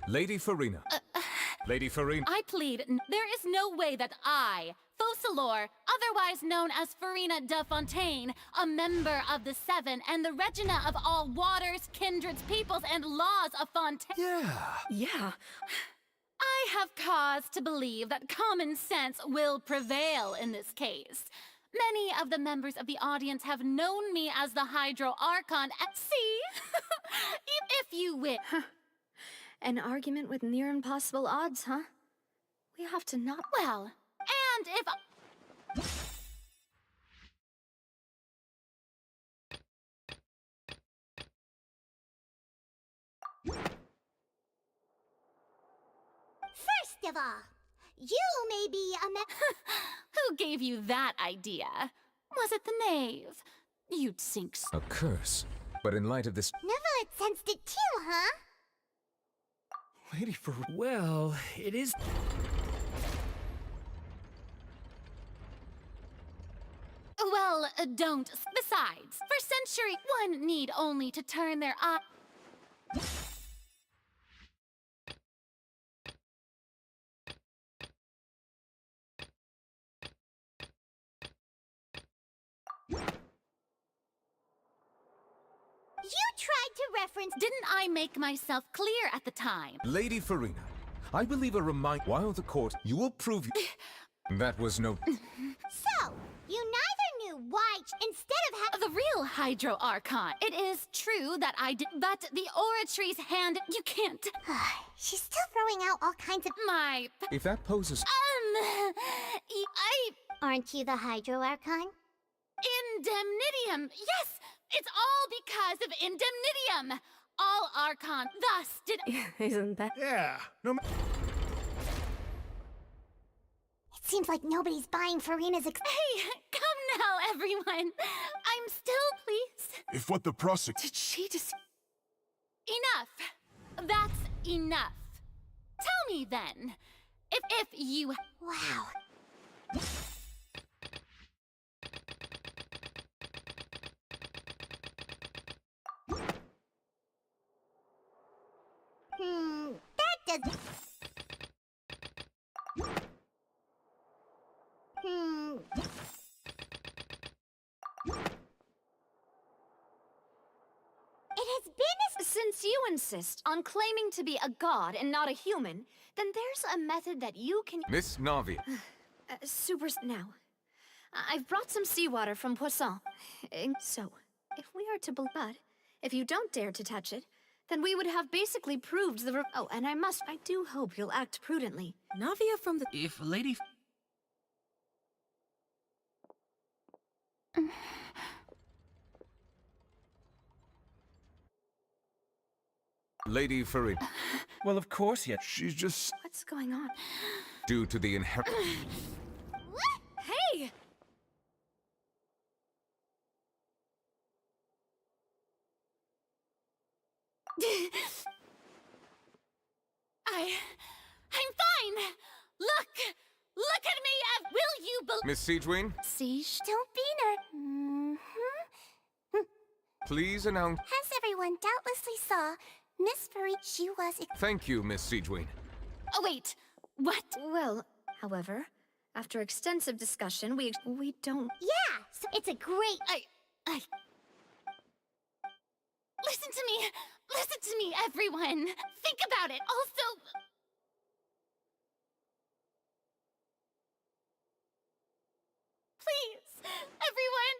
Lady Farina. Lady Farina. I plead, there is no way that I, Focalor, otherwise known as Farina de Fontaine, a member of the Seven and the Regina of all waters, kindreds, peoples, and laws of Fontaine. Yeah. I have cause to believe that common sense will prevail in this case. Many of the members of the audience have known me as the Hydro Archon at sea. If you wish. An argument with near impossible odds, huh? We have to not. Well, and if. First of all, you may be a Who gave you that idea? Was it the knave? You'd think so. A curse. But in light of this... Neverlet sensed it too, huh? Lady for... Well, it is... Well, don't. Besides, for century, one need only to turn their eye... You tried to reference... Didn't I make myself clear at the time? Lady Farina, I believe a remind... While the court, you will prove... That was no... So, you neither knew why, instead of The real Hydro Archon. It is true that I did, but the Oratory's hand, you can't... She's still throwing out all kinds of... My... If that poses... Aren't you the Hydro Archon? Indemnitium! Yes! It's all because of Indemnitium! All Archon thus did... Isn't that... Yeah, no ma- It seems like nobody's buying Farina's Hey, come now, everyone! I'm still pleased. If what the prosecutor... Did she just... Enough! That's enough. Tell me then, if you... Wow. That does... It has been a... Since you insist on claiming to be a god and not a human, then there's a method that you can... Miss Navi. Now, I've brought some seawater from Poisson. So, if we are to but if you don't dare to touch it, then we would have basically proved the... Oh, and I do hope you'll act prudently. Navia from the... If Lady... Lady Farina. Well, of course, yeah. She's just... What's going on? Due to the inherent... Hey! I'm fine! Look at me! Will you believe... Miss Siegewin, Siege? Don't be please announce... As everyone doubtlessly saw, Miss Farina, she was... Thank you, Miss Siegewin. Oh, wait. What? Well, however, after extensive discussion, we don't... Yeah! So it's a great... Listen to me, everyone! Think about it! Also... Please, everyone!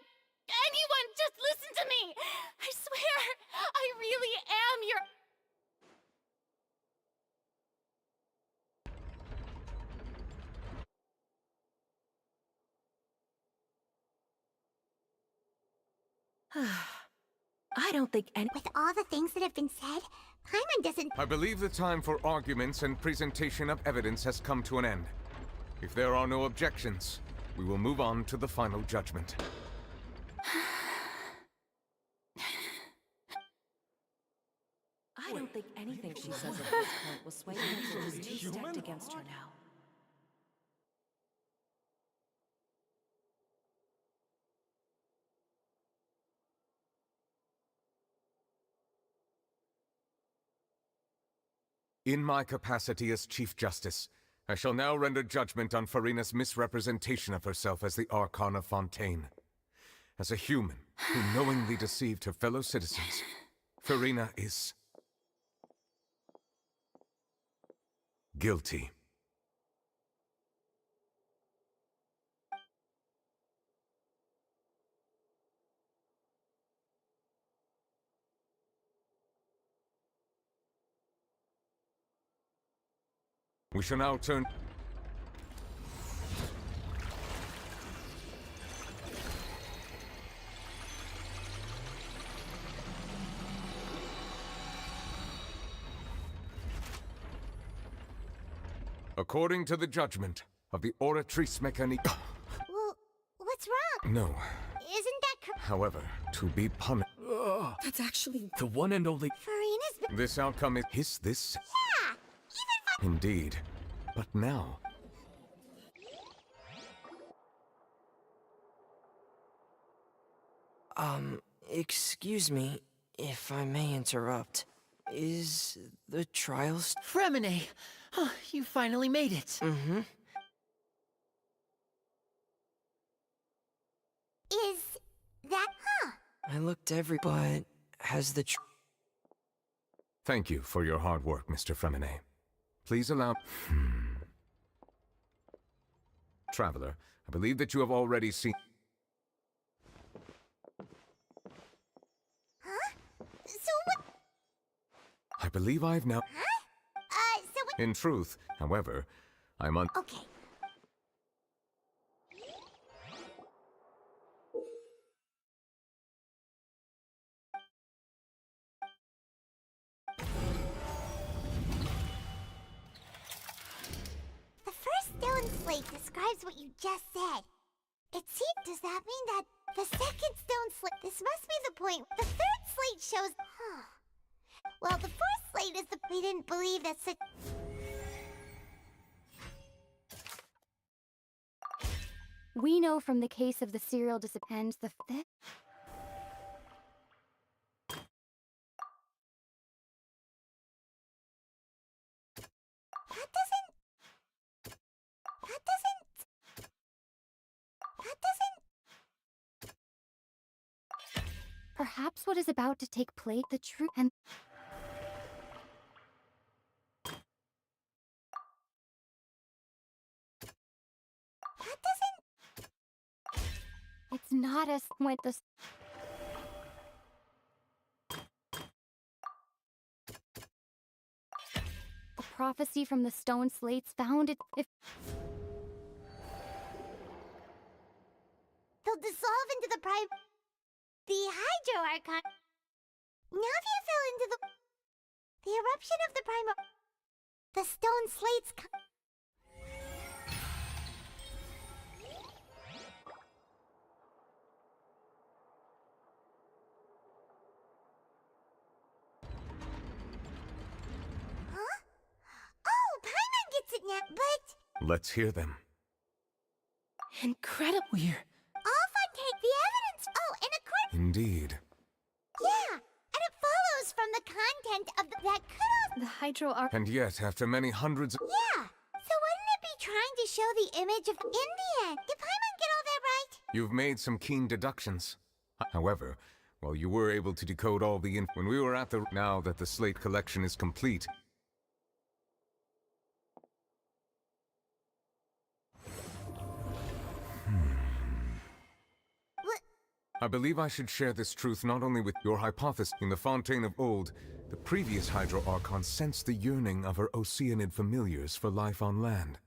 Anyone, just listen to me! I swear, I really am your... I don't think any... With all the things that have been said, Paimon doesn't... I believe the time for arguments and presentation of evidence has come to an end. If there are no objections, we will move on to the final judgment. I don't think anything she says at this point will sway him. She's too stacked against her now. In my capacity as Chief Justice, I shall now render judgment on Farina's misrepresentation of herself as the Archon of Fontaine. As a human who knowingly deceived her fellow citizens, Farina is guilty. We shall now turn... According to the judgment of the Oratrice Mécanique... Well, what's wrong? No. Isn't that However, to be punished... That's actually The one and only... Farina's... This outcome is this... Yeah! Even Indeed. But now... Excuse me, if I may interrupt. Is the trial Fremine! Oh, you finally made it. Mm-hmm. Is that... I looked but has the Thank you for your hard work, Mr. Fremine. Please allow... Traveler, I believe that you have already seen... So what... I believe I've now... so what... In truth, however, I'm on... Okay. The first stone slate describes what you just said. It seems... Does that mean that the second stone slate... This must be the point. The third slate shows... Well, the fourth slate is the... We didn't believe that such... We know from the case of the serial disappearance the fifth. Perhaps what is about to take place, the truth and... It's not as when the... The prophecy from the stone slates found it... If... They'll dissolve into the the Hydro Archon. Navia fell into the eruption of the the stone slates. Huh? Oh, Paimon gets it now, but Let's hear them. Incredible. all fun take the evidence. Oh, and according... Indeed. Yeah, and it follows from the content of that could The Hydro Arc... And yet, after many hundreds of... Yeah, so wouldn't it be trying to show the image of... In the end, did Paimon get all that right? You've made some keen deductions. However, while you were able to decode all the when we were at the... Now that the slate collection is complete... I believe I should share this truth not only with your hypothesis. In the Fontaine of old, the previous Hydro Archon sensed the yearning of her Oceanid familiars for life on land.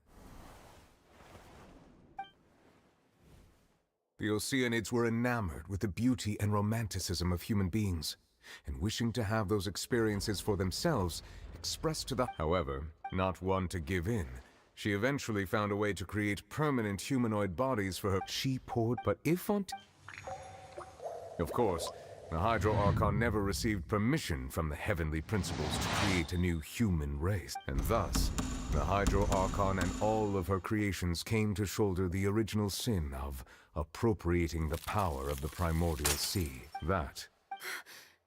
The Oceanids were enamored with the beauty and romanticism of human beings, and wishing to have those experiences for themselves, expressed to the... However, not one to give in, she eventually found a way to create permanent humanoid bodies for her... She poured... But if Fontaine... Of course, the Hydro Archon never received permission from the heavenly principles to create a new human race, and thus, the Hydro Archon and all of her creations came to shoulder the original sin of appropriating the power of the primordial sea.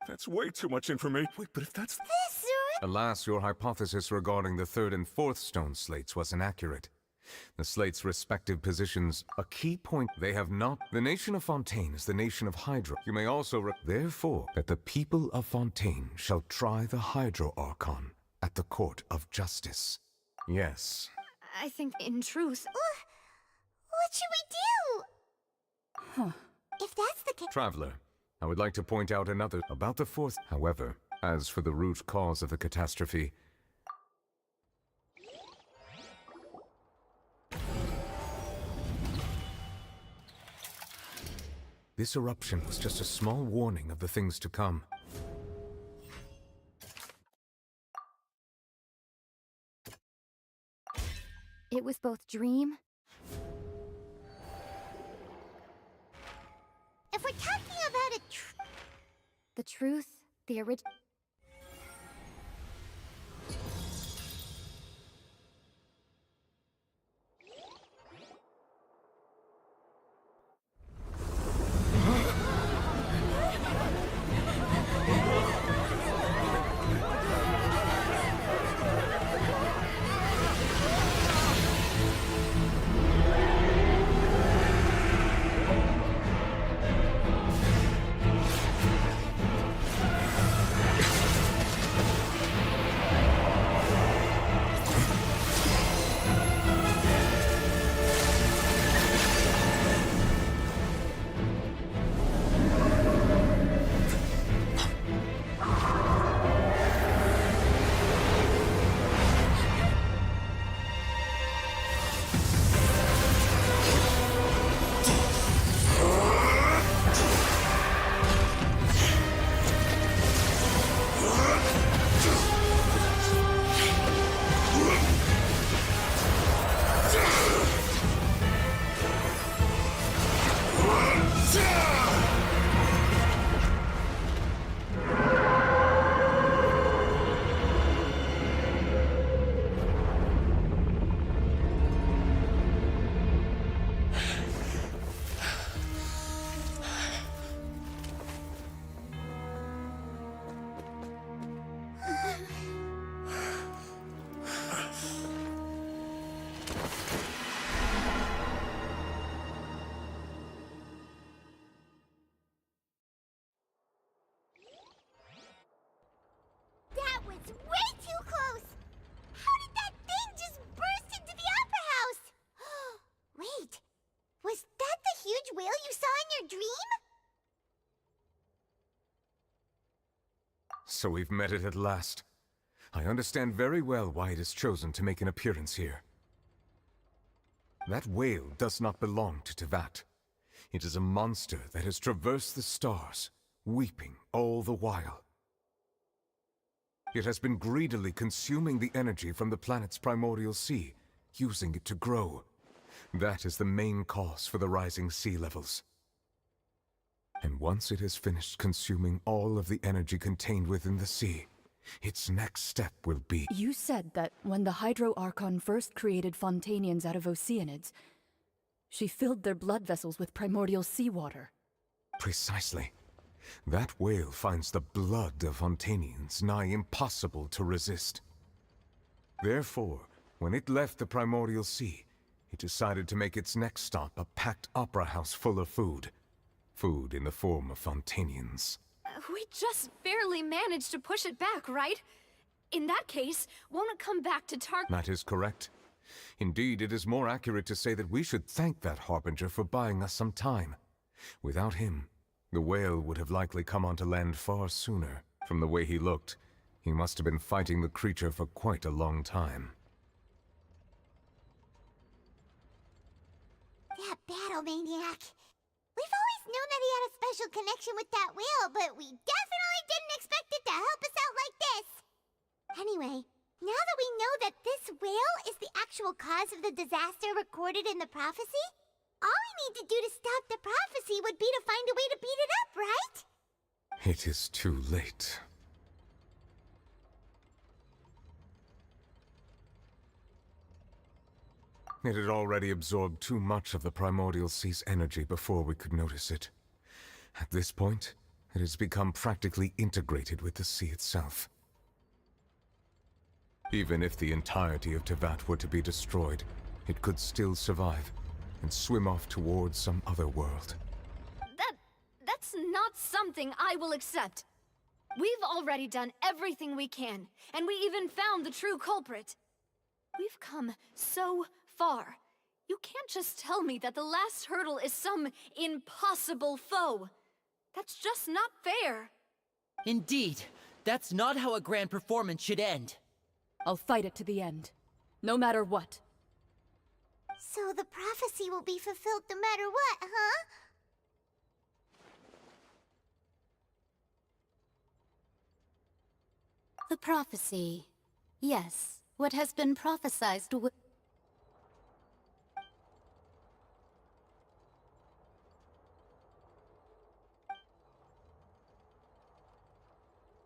That's way too much information. Wait, but if that's... This Alas, your hypothesis regarding the third and fourth stone slates was inaccurate. The slates' respective positions, a key point they have not. The nation of Fontaine is the nation of Hydro. You may also therefore, that the people of Fontaine shall try the Hydro Archon at the court of justice. Yes. I think, in truth... What should we do? If that's the case... Traveler, I would like to point out another about the fourth. However, as for the root cause of the catastrophe... This eruption was just a small warning of the things to come. It was both dream. If we're talking about the truth, the original. That was way too close! How did that thing just burst into the Opera House? Wait, was that the huge whale you saw in your dream? So we've met it at last. I understand very well why it has chosen to make an appearance here. That whale does not belong to Tevat. It is a monster that has traversed the stars, weeping all the while. It has been greedily consuming the energy from the planet's primordial sea, using it to grow. That is the main cause for the rising sea levels. And once it has finished consuming all of the energy contained within the sea, its next step will be... You said that when the Hydro Archon first created Fontainians out of Oceanids, she filled their blood vessels with primordial seawater. Precisely. That whale finds the blood of Fontainians nigh impossible to resist. Therefore, when it left the primordial sea, it decided to make its next stop a packed opera house full of food. Food in the form of Fontainians. We just barely managed to push it back, right? In that case, won't it come back to Tark? That is correct. Indeed, it is more accurate to say that we should thank that Harbinger for buying us some time. Without him, the whale would have likely come onto land far sooner. From the way he looked, he must have been fighting the creature for quite a long time. That battle maniac. We've always known that he had a special connection with that whale, but we definitely didn't expect it to help us out like this. Anyway, now that we know that this whale is the actual cause of the disaster recorded in the prophecy, all we need to do to stop the prophecy would be to find a way to beat it up, right? It is too late. It had already absorbed too much of the primordial sea's energy before we could notice it. At this point, it has become practically integrated with the sea itself. Even if the entirety of Tevat were to be destroyed, it could still survive and swim off towards some other world. That's not something I will accept. We've already done everything we can, and we even found the true culprit. We've come so far. You can't just tell me that the last hurdle is some impossible foe. That's just not fair. Indeed, that's not how a grand performance should end. I'll fight it to the end, no matter what. So the prophecy will be fulfilled no matter what, huh? The prophecy. Yes, what has been prophesied will...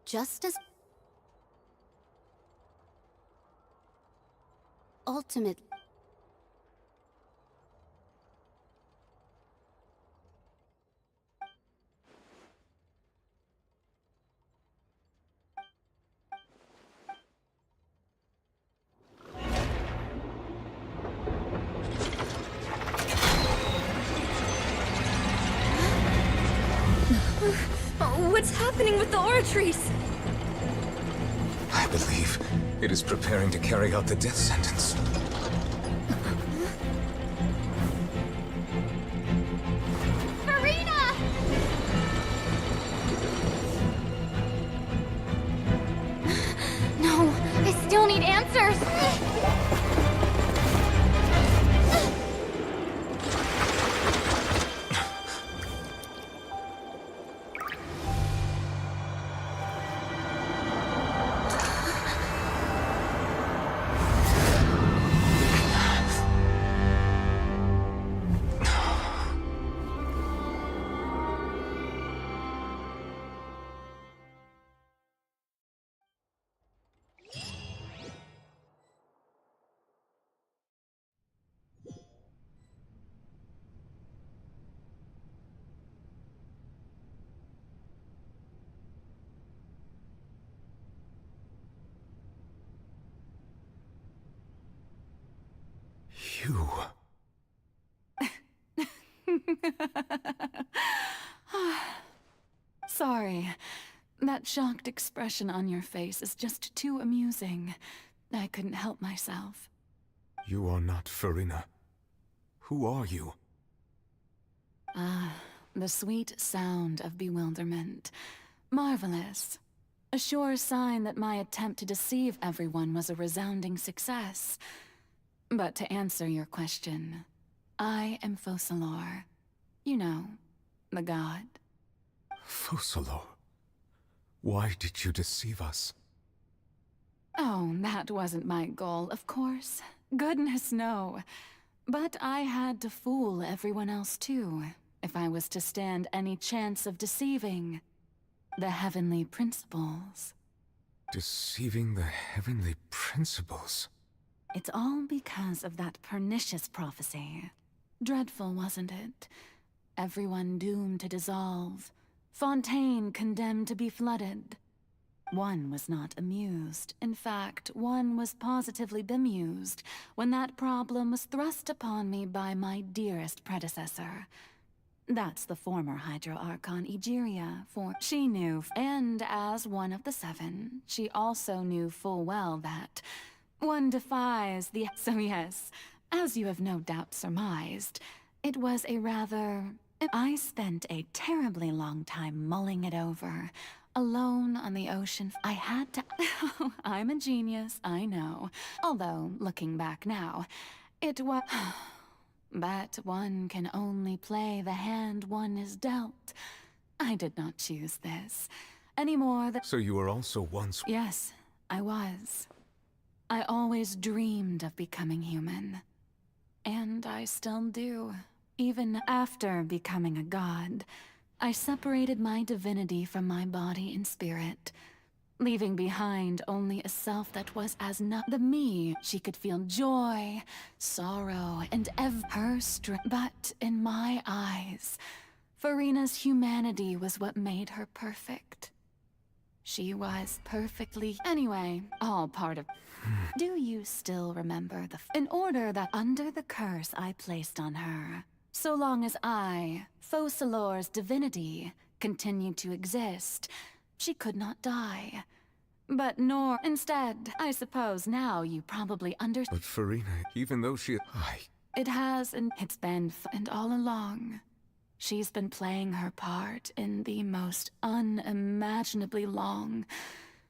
Just as... Ultimate... What's happening with the oratories? I believe it is preparing to carry out the death sentence. Farina! No, I still need answers. You... Sorry. That shocked expression on your face is just too amusing. I couldn't help myself. You are not Farina. Who are you? Ah, the sweet sound of bewilderment. Marvelous. A sure sign that my attempt to deceive everyone was a resounding success. But to answer your question, I am Focalor. You know, the god. Focalor? Why did you deceive us? Oh, that wasn't my goal, of course. Goodness, no. But I had to fool everyone else too, if I was to stand any chance of deceiving the heavenly principles. Deceiving the heavenly principles? It's all because of that pernicious prophecy. Dreadful, wasn't it? Everyone doomed to dissolve. Fontaine condemned to be flooded. One was not amused. In fact, one was positively bemused when that problem was thrust upon me by my dearest predecessor. That's the former Hydro Archon Egeria, for she knew, and as one of the seven, she also knew full well that one defies the... So yes, as you have no doubt surmised, it was a rather... I spent a terribly long time mulling it over, alone on the ocean. I had to... I'm a genius, I know. Although, looking back now, it was... But one can only play the hand one is dealt. I did not choose this, any more than... So you were also once... Yes, I was. I always dreamed of becoming human. And I still do. Even after becoming a god, I separated my divinity from my body and spirit, leaving behind only a self that was as not the me. She could feel joy, sorrow, and her strength. But in my eyes, Farina's humanity was what made her perfect. She was perfectly... Anyway, all part of... Do you still remember in order that under the curse I placed on her, so long as I, Focalor's divinity, continued to exist, she could not die. But instead, I suppose now you probably understand. But Farina, even though she... It has, and it's been, and all along, she's been playing her part in the most unimaginably long,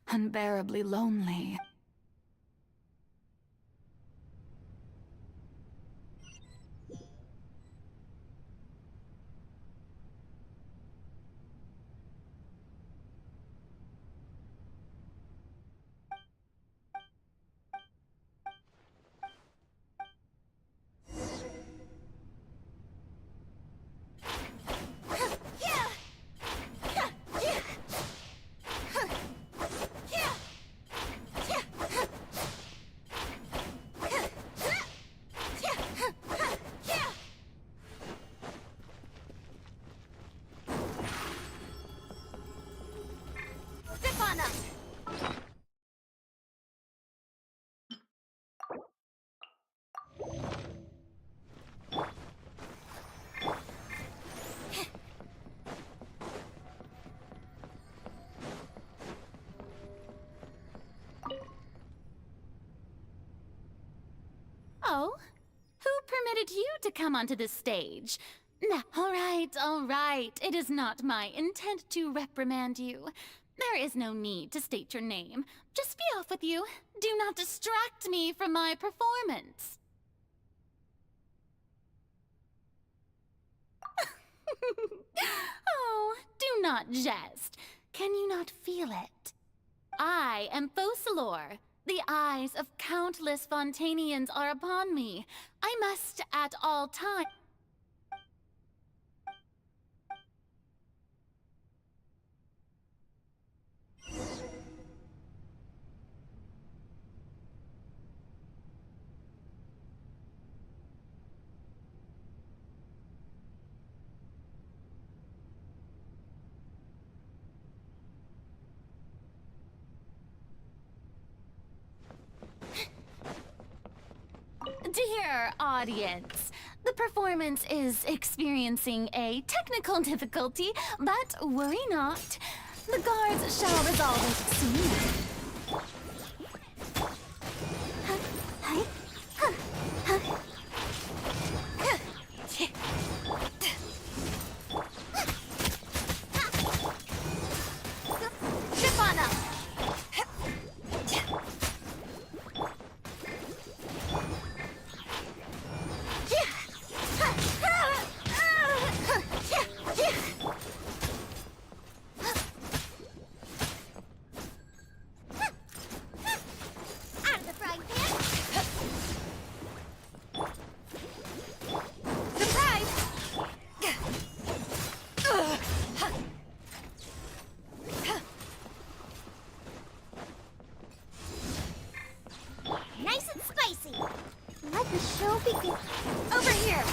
unbearably lonely. Oh? Who permitted you to come onto this stage? Now, all right. It is not my intent to reprimand you. There is no need to state your name. Just be off with you. Do not distract me from my performance. Oh, do not jest. Can you not feel it? I am Focalor. The eyes of countless Fontanians are upon me. I must at all times... Dear audience, the performance is experiencing a technical difficulty, but worry not. The guards shall resolve it soon. Nice and spicy. Let the show begin. Over here.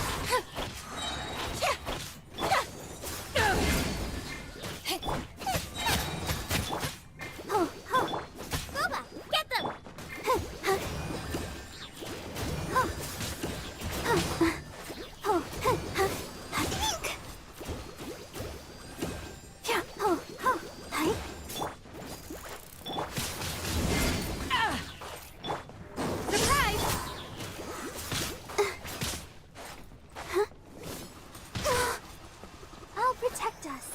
Boba, get them. I'll protect us.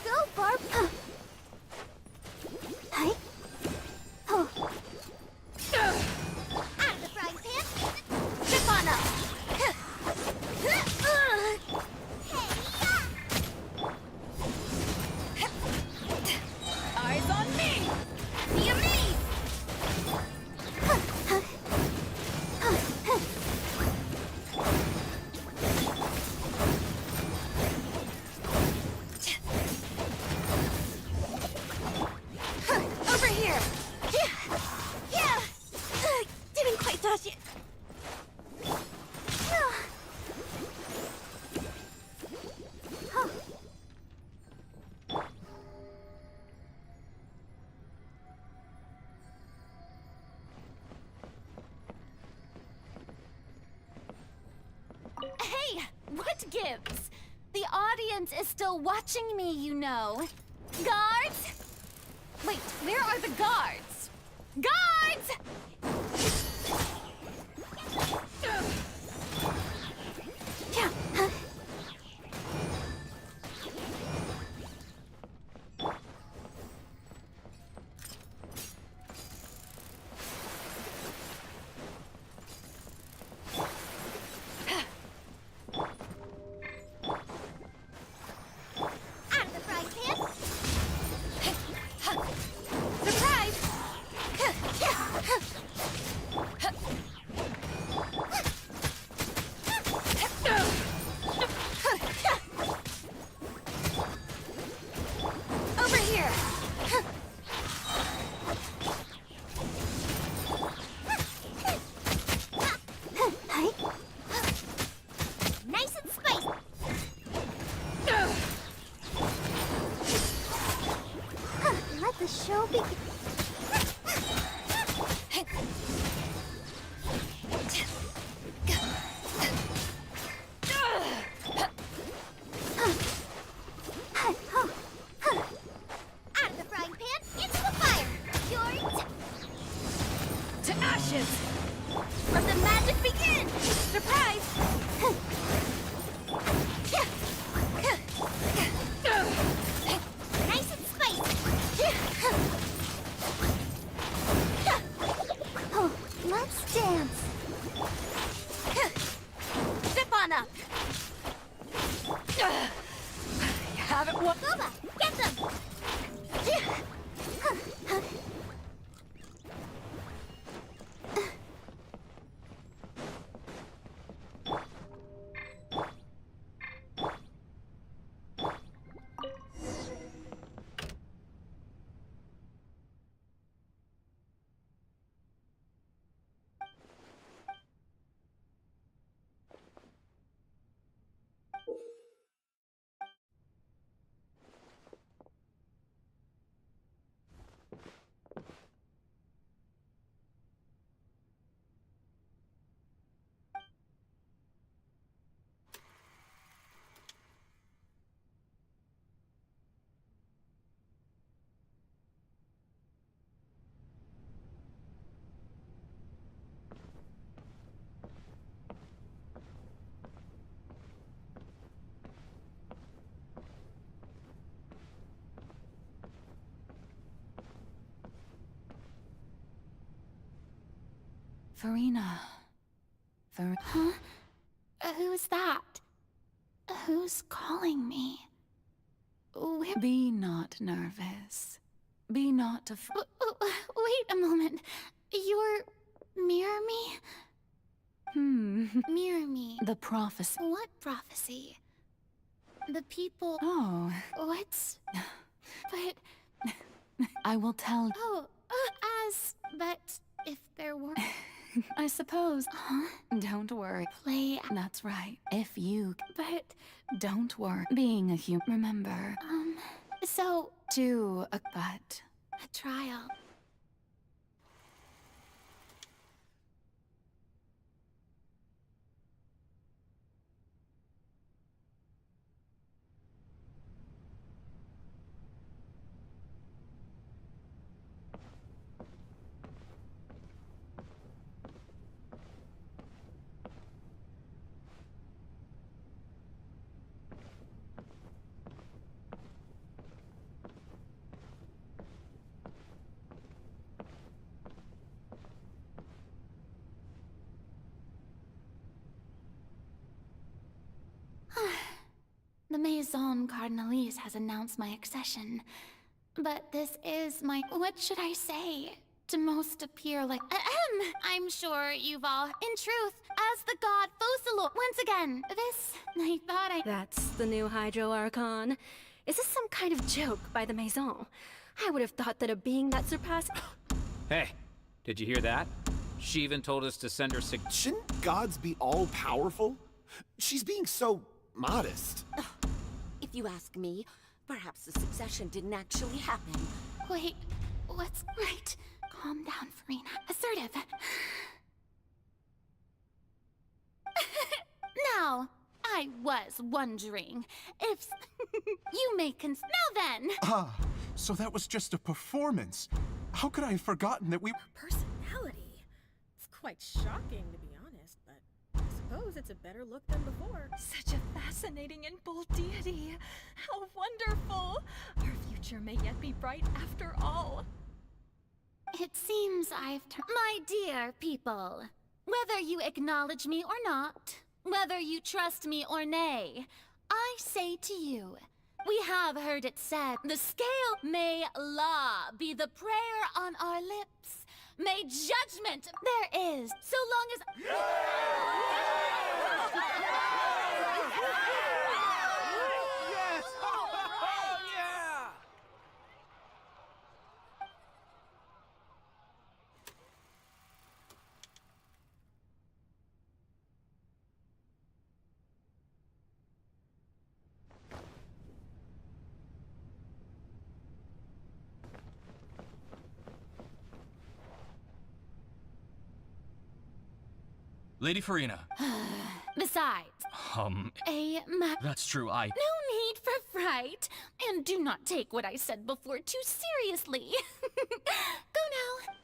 Go, Barb. Out of the frying pan. Chip on up. Eyes on me! Be amazed. Over here. Yeah. Didn't quite touch it. What gives? The audience is still watching me, you know. Guards? Wait, where are the guards? Guards! Yeah. Out of the frying pan. Surprise! Over here! Nice and spicy. Let the show begin. Out of the frying pan, into the fire. Yours. To ashes! Let the magic begin! Surprise! Nice and spicy. Oh, let's dance. Zip on up! You haven't won. Booba, get them. Farina. Huh? Who's that? Who's calling me? Where? Be not nervous. Be not afraid. Wait a moment. You're... Mirror me? Mirror me. The prophecy. What prophecy? The people... Oh. What's... But... I will tell. Oh, but if there were... I suppose. Huh? Don't worry. Play... That's right. If you... But... Don't worry. Being a human, remember. So... To a... But... A trial. The Maison Cardinalise has announced my accession. But this is my... What should I say? To most appear like... I'm sure you've all... In truth, as the god Focalor... Once again, this... I thought I... That's the new Hydro Archon. Is this some kind of joke by the Maison? I would have thought that a being that surpassed... Hey, did you hear that? She even told us to send her Shouldn't gods be all-powerful? She's being so... modest. If you ask me, perhaps the succession didn't actually happen. Wait, what's right? Calm down, Farina. Assertive. Now, I was wondering if you may now then. Ah, so that was just a performance. How could I have forgotten that we... Personality? It's quite shocking, to be honest, but I suppose it's a better look than before. Such a fascinating and bold deity. How wonderful! Our future may yet be bright after all. It seems I've my dear people, whether you acknowledge me or not, whether you trust me or nay, I say to you, we have heard it said, the scale may law be the prayer on our lips, may judgment there is, so long as... Yes! Oh, yeah! Lady Farina. Besides, That's true, I... No need for fright, and do not take what I said before too seriously. Go now.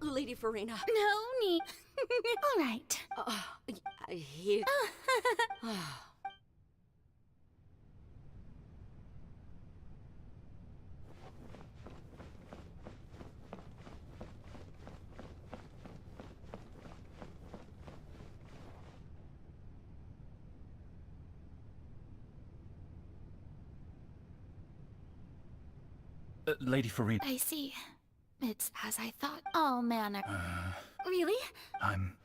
Lady Farina. No need. All right. Here. Lady Farina. I see. It's as I thought. All manner. Really? I'm...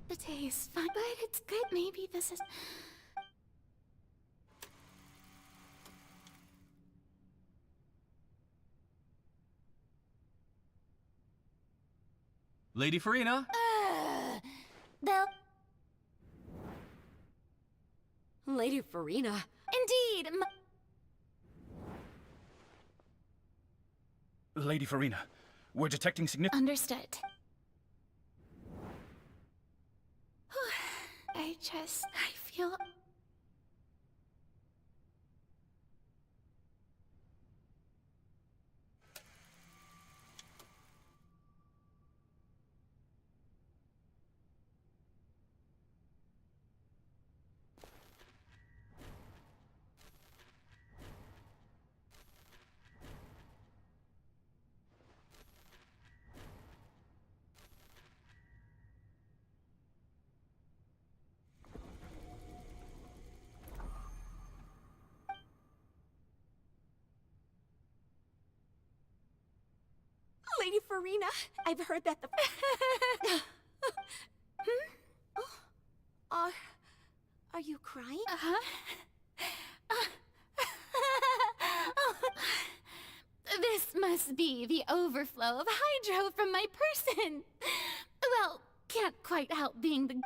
The day is fine, but it's good. Maybe this is... Lady Farina? Belle. Lady Farina. Indeed. Lady Farina, we're detecting significant... Understood. I feel... Lady Farina, I've heard that the... Are you crying? This must be the overflow of hydro from my person. Well, can't quite help being the...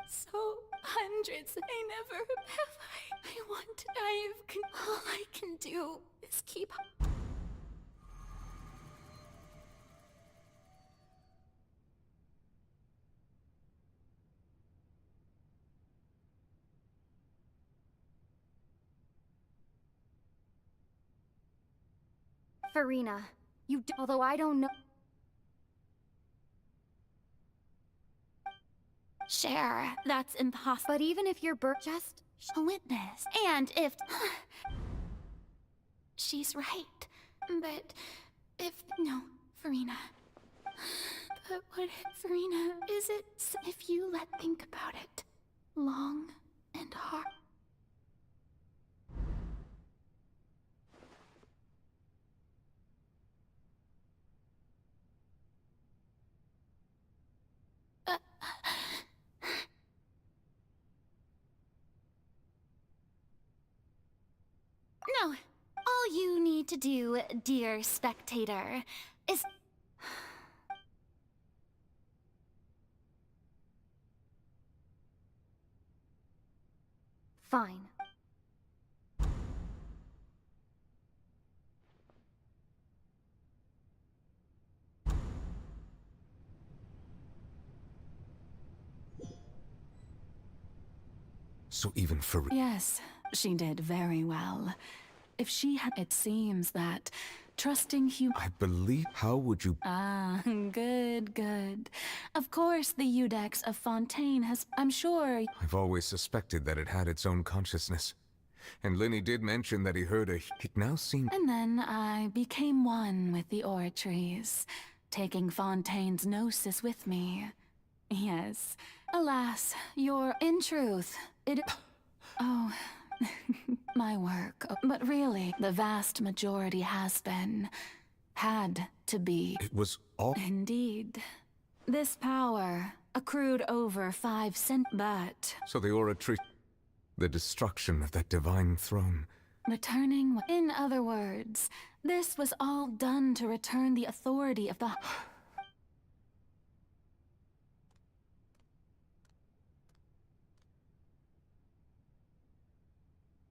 So hundreds, I never have I want to dive. All I can do is keep... Farina, although I don't know... Share, that's impossible. But even if you're just a witness, and if... She's right. But if... No, Farina. But what if, Farina, is it if you think about it long and hard? No, all you to do, dear spectator, is... Fine. So even for... Yes, she did very well. If she had... It seems that trusting I believe... How would you... Ah, good, good. Of course the Eudex of Fontaine has... I'm sure... I've always suspected that it had its own consciousness. And Lenny did mention that he heard a... It now seemed... And then I became one with the oratories, taking Fontaine's gnosis with me. Yes. Alas, in truth, it... Oh, my work. But really, the vast majority has been, had to be. It was all... Indeed. This power accrued over 5 but... So the oratory... The destruction of that divine throne... Returning... In other words, this was all done to return the authority of the...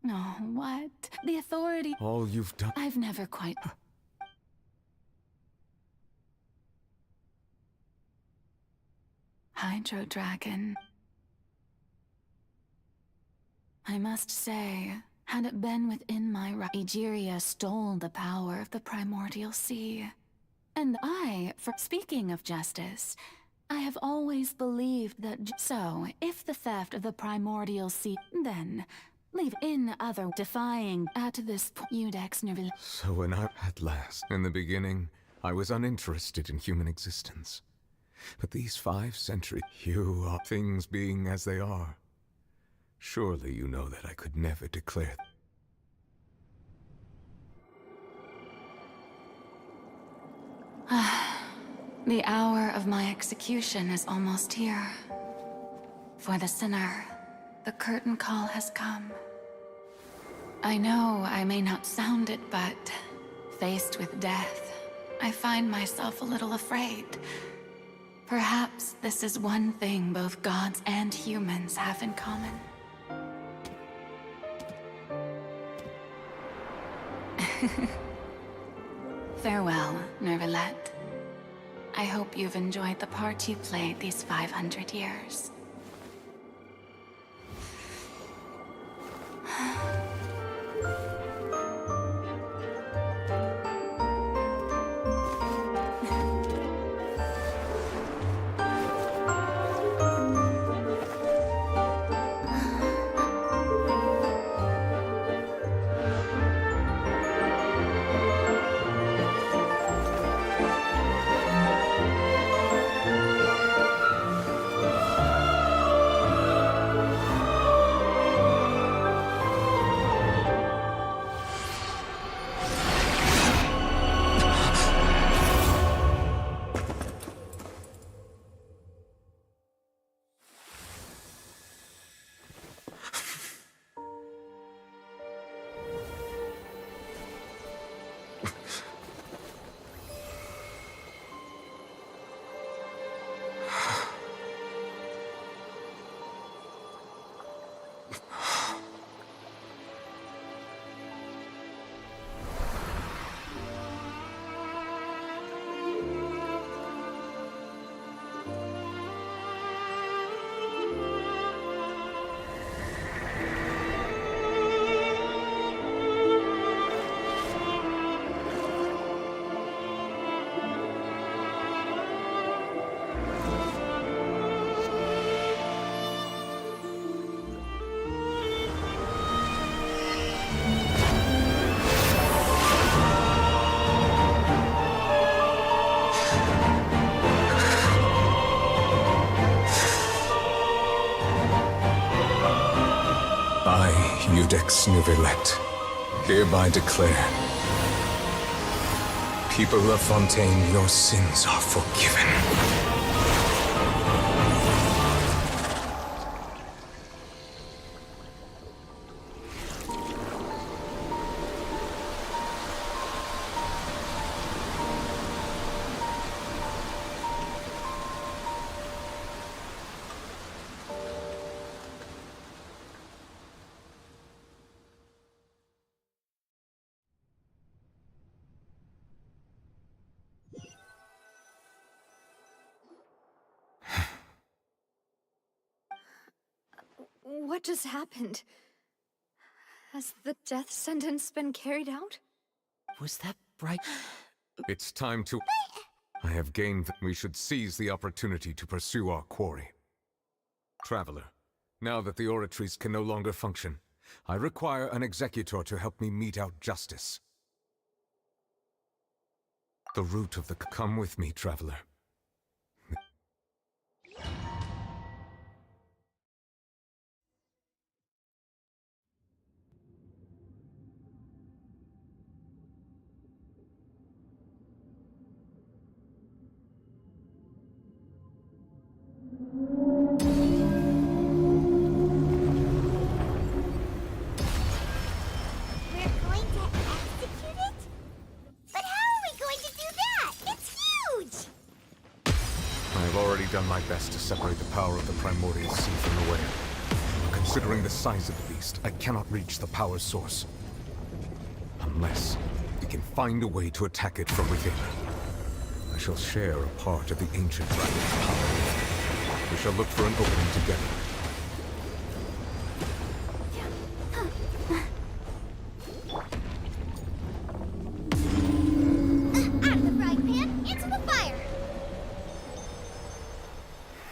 Oh, what? The authority... All you've done... I've never quite... Hydro Dragon. I must say, had it been within my right, Egeria stole the power of the primordial sea. And for speaking of justice, I have always believed that... So, if the theft of the primordial sea, then... Leave in other defying at this Eudex Nervil. So when at last, in the beginning, I was uninterested in human existence. But these 5 centuries, you are things being as they are. Surely you know that I could never declare. The hour of my execution is almost here. For the sinner, the curtain call has come. I know I may not sound it, but faced with death, I find myself a little afraid. Perhaps this is one thing both gods and humans have in common. Farewell, Nervalette. I hope you've enjoyed the part you played these 500 years. Eudex Nervalette, hereby declare, people of Fontaine, your sins are forgiven. What just happened? Has the death sentence been carried out? Was that bright? It's time to... I have gained that we should seize the opportunity to pursue our quarry. Traveler, now that the oratories can no longer function, I require an executor to help me mete out justice. The root of the... Come with me, Traveler. Done my best to separate the power of the primordial sea from the whale. Considering the size of the beast, I cannot reach the power source. Unless we can find a way to attack it from within. I shall share a part of the ancient dragon's power. We shall look for an opening together.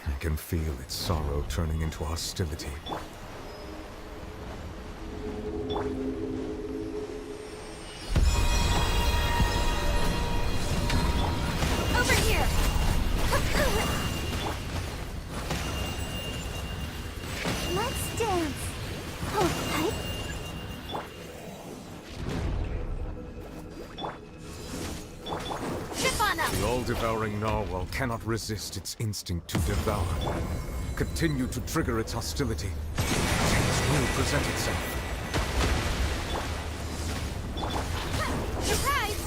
I can feel its sorrow turning into hostility. Over here! Let's dance. Okay. The all-devouring narwhal cannot resist its instinct to devour. Continue to trigger its hostility. Change will present itself. Surprise!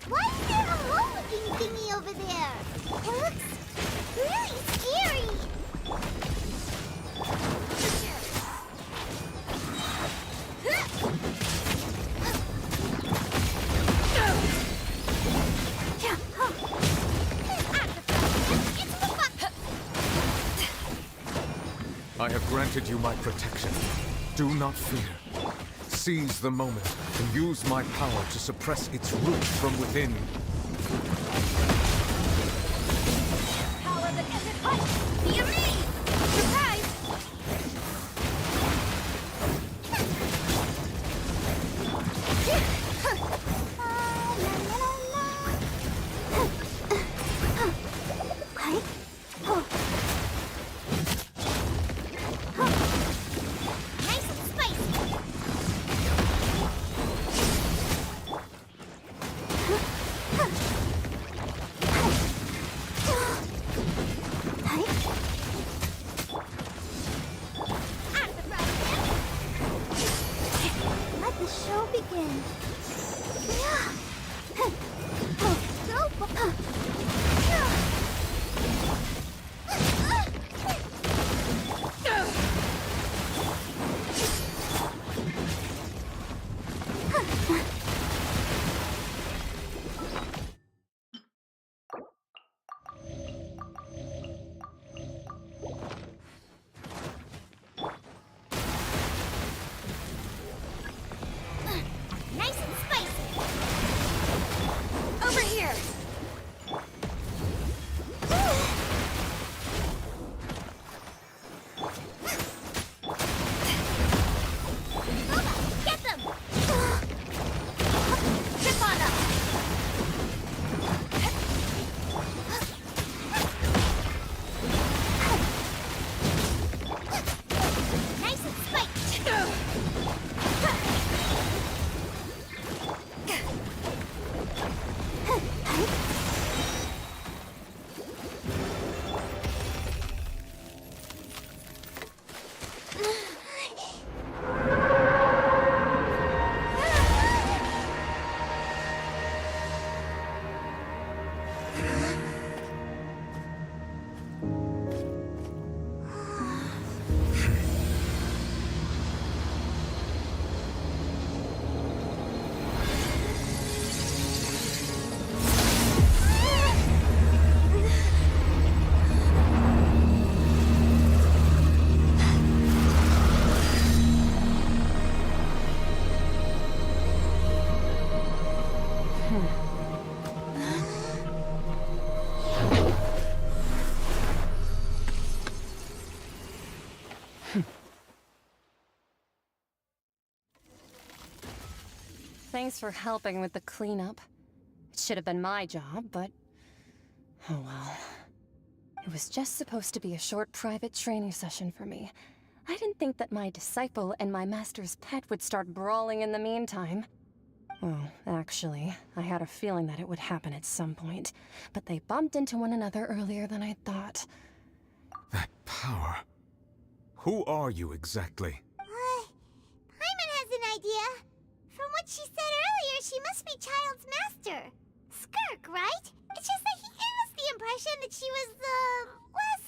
Why is there a hole-looking thingy over there? It looks really scary. I have granted you my protection. Do not fear. Seize the moment and use my power to suppress its roots from within. Power that ended hunt! Be amazed! Surprise! Nice and spicy! Let the show begin. Nice and Thanks for helping with the cleanup. It should have been my job, but... oh well. It was just supposed to be a short private training session for me. I didn't think that my disciple and my master's pet would start brawling in the meantime. Well, actually, I had a feeling that it would happen at some point, but they bumped into one another earlier than I thought. That power. Who are you exactly? Paimon has an idea. From what she said earlier, she must be Child's master. Skirk, right? It's just that he gave us the impression that she was the less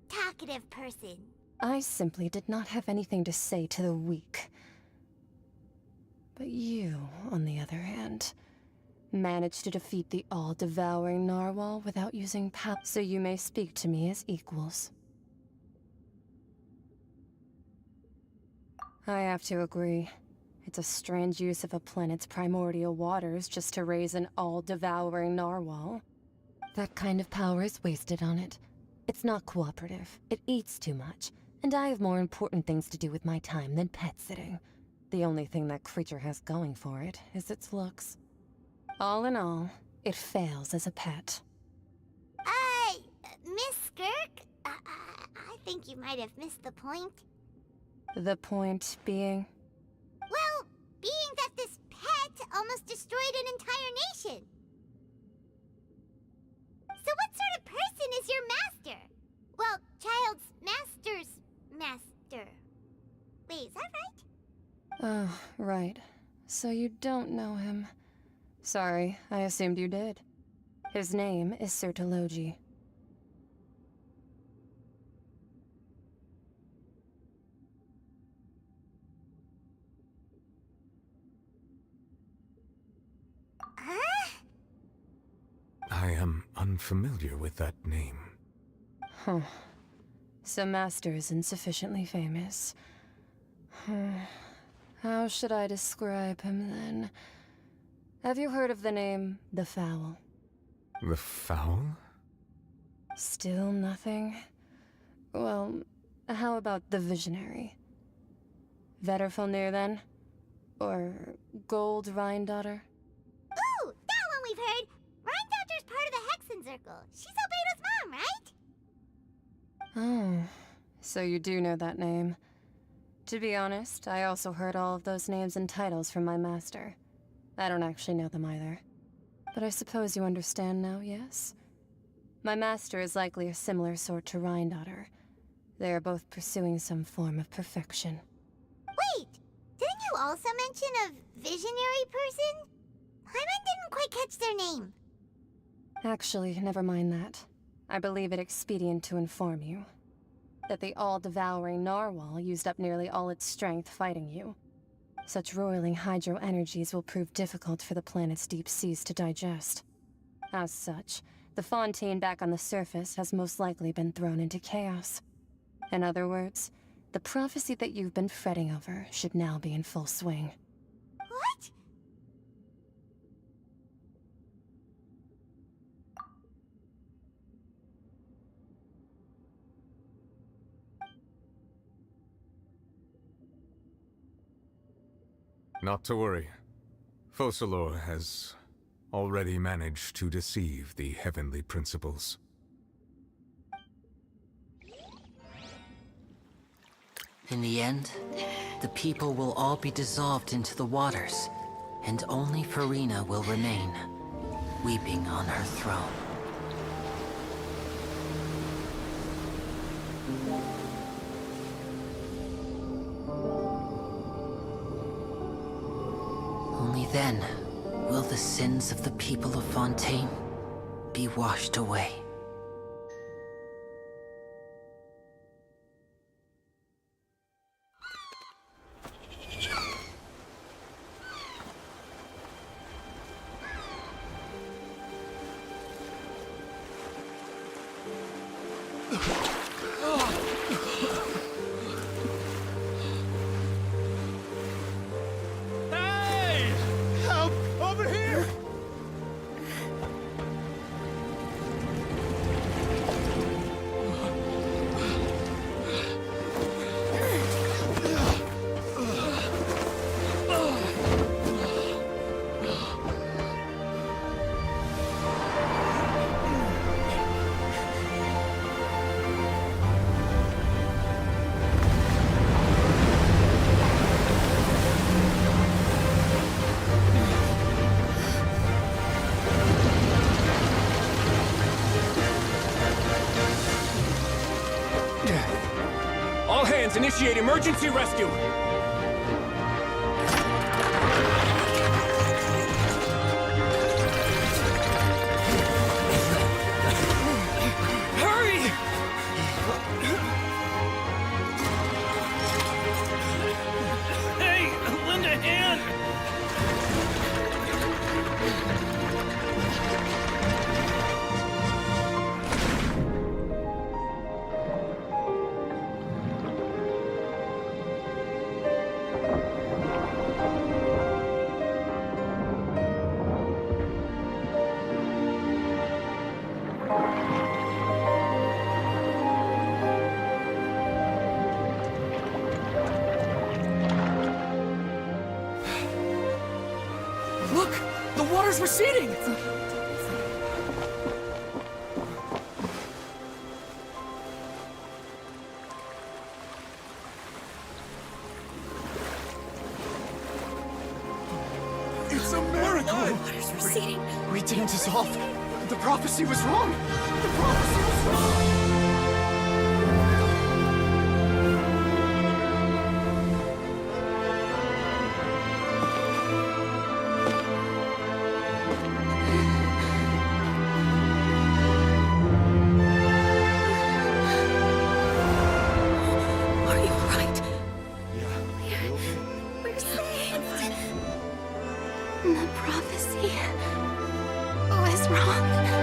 talkative person. I simply did not have anything to say to the weak. But you, on the other hand, managed to defeat the all-devouring narwhal without using power, so you may speak to me as equals. I have to agree. It's a strange use of a planet's primordial waters just to raise an all-devouring narwhal. That kind of power is wasted on it. It's not cooperative. It eats too much. And I have more important things to do with my time than pet sitting. The only thing that creature has going for it is its looks. All in all, it fails as a pet. Miss Skirk? I think you might have missed the point. The point being? Well, being that this pet almost destroyed an entire nation. So what sort of person is your master? Well, Child's master's master. Wait, is that right? Oh, right. So you don't know him. Sorry, I assumed you did. His name is Sir Taloji. I am unfamiliar with that name. Huh. So Master isn't sufficiently famous. How should I describe him, then? Have you heard of the name The Fowl? The Fowl? Still nothing? Well, how about The Visionary? Vetterfulnir, then? Or Gold Rhine-Daughter? Ooh, that one we've heard! Rhine-Daughter's part of the Hexen Circle. She's Albedo's mom, right? Oh, so you do know that name. To be honest, I also heard all of those names and titles from my master. I don't actually know them either. But I suppose you understand now, yes? My master is likely a similar sort to Rhine-Daughter. They are both pursuing some form of perfection. Wait! Didn't you also mention a visionary person? Paimon didn't quite catch their name. Actually, never mind that. I believe it expedient to inform you that the all-devouring narwhal used up nearly all its strength fighting you. Such roiling hydro energies will prove difficult for the planet's deep seas to digest. As such, the fontaine back on the surface has most likely been thrown into chaos. In other words, the prophecy that you've been fretting over should now be in full swing. What? Not to worry. Focalor has already managed to deceive the heavenly principles. In the end, the people will all be dissolved into the waters, and only Farina will remain, weeping on her throne. Only then will the sins of the people of Fontaine be washed away. Hey! Help! Over here! All hands, initiate emergency rescue! Hurry! Hey, lend a hand! Look! The water's receding! It's a miracle! Water's receding. We didn't dissolve. The prophecy was wrong. The prophecy was wrong. Are you right? We're saved. The prophecy was wrong.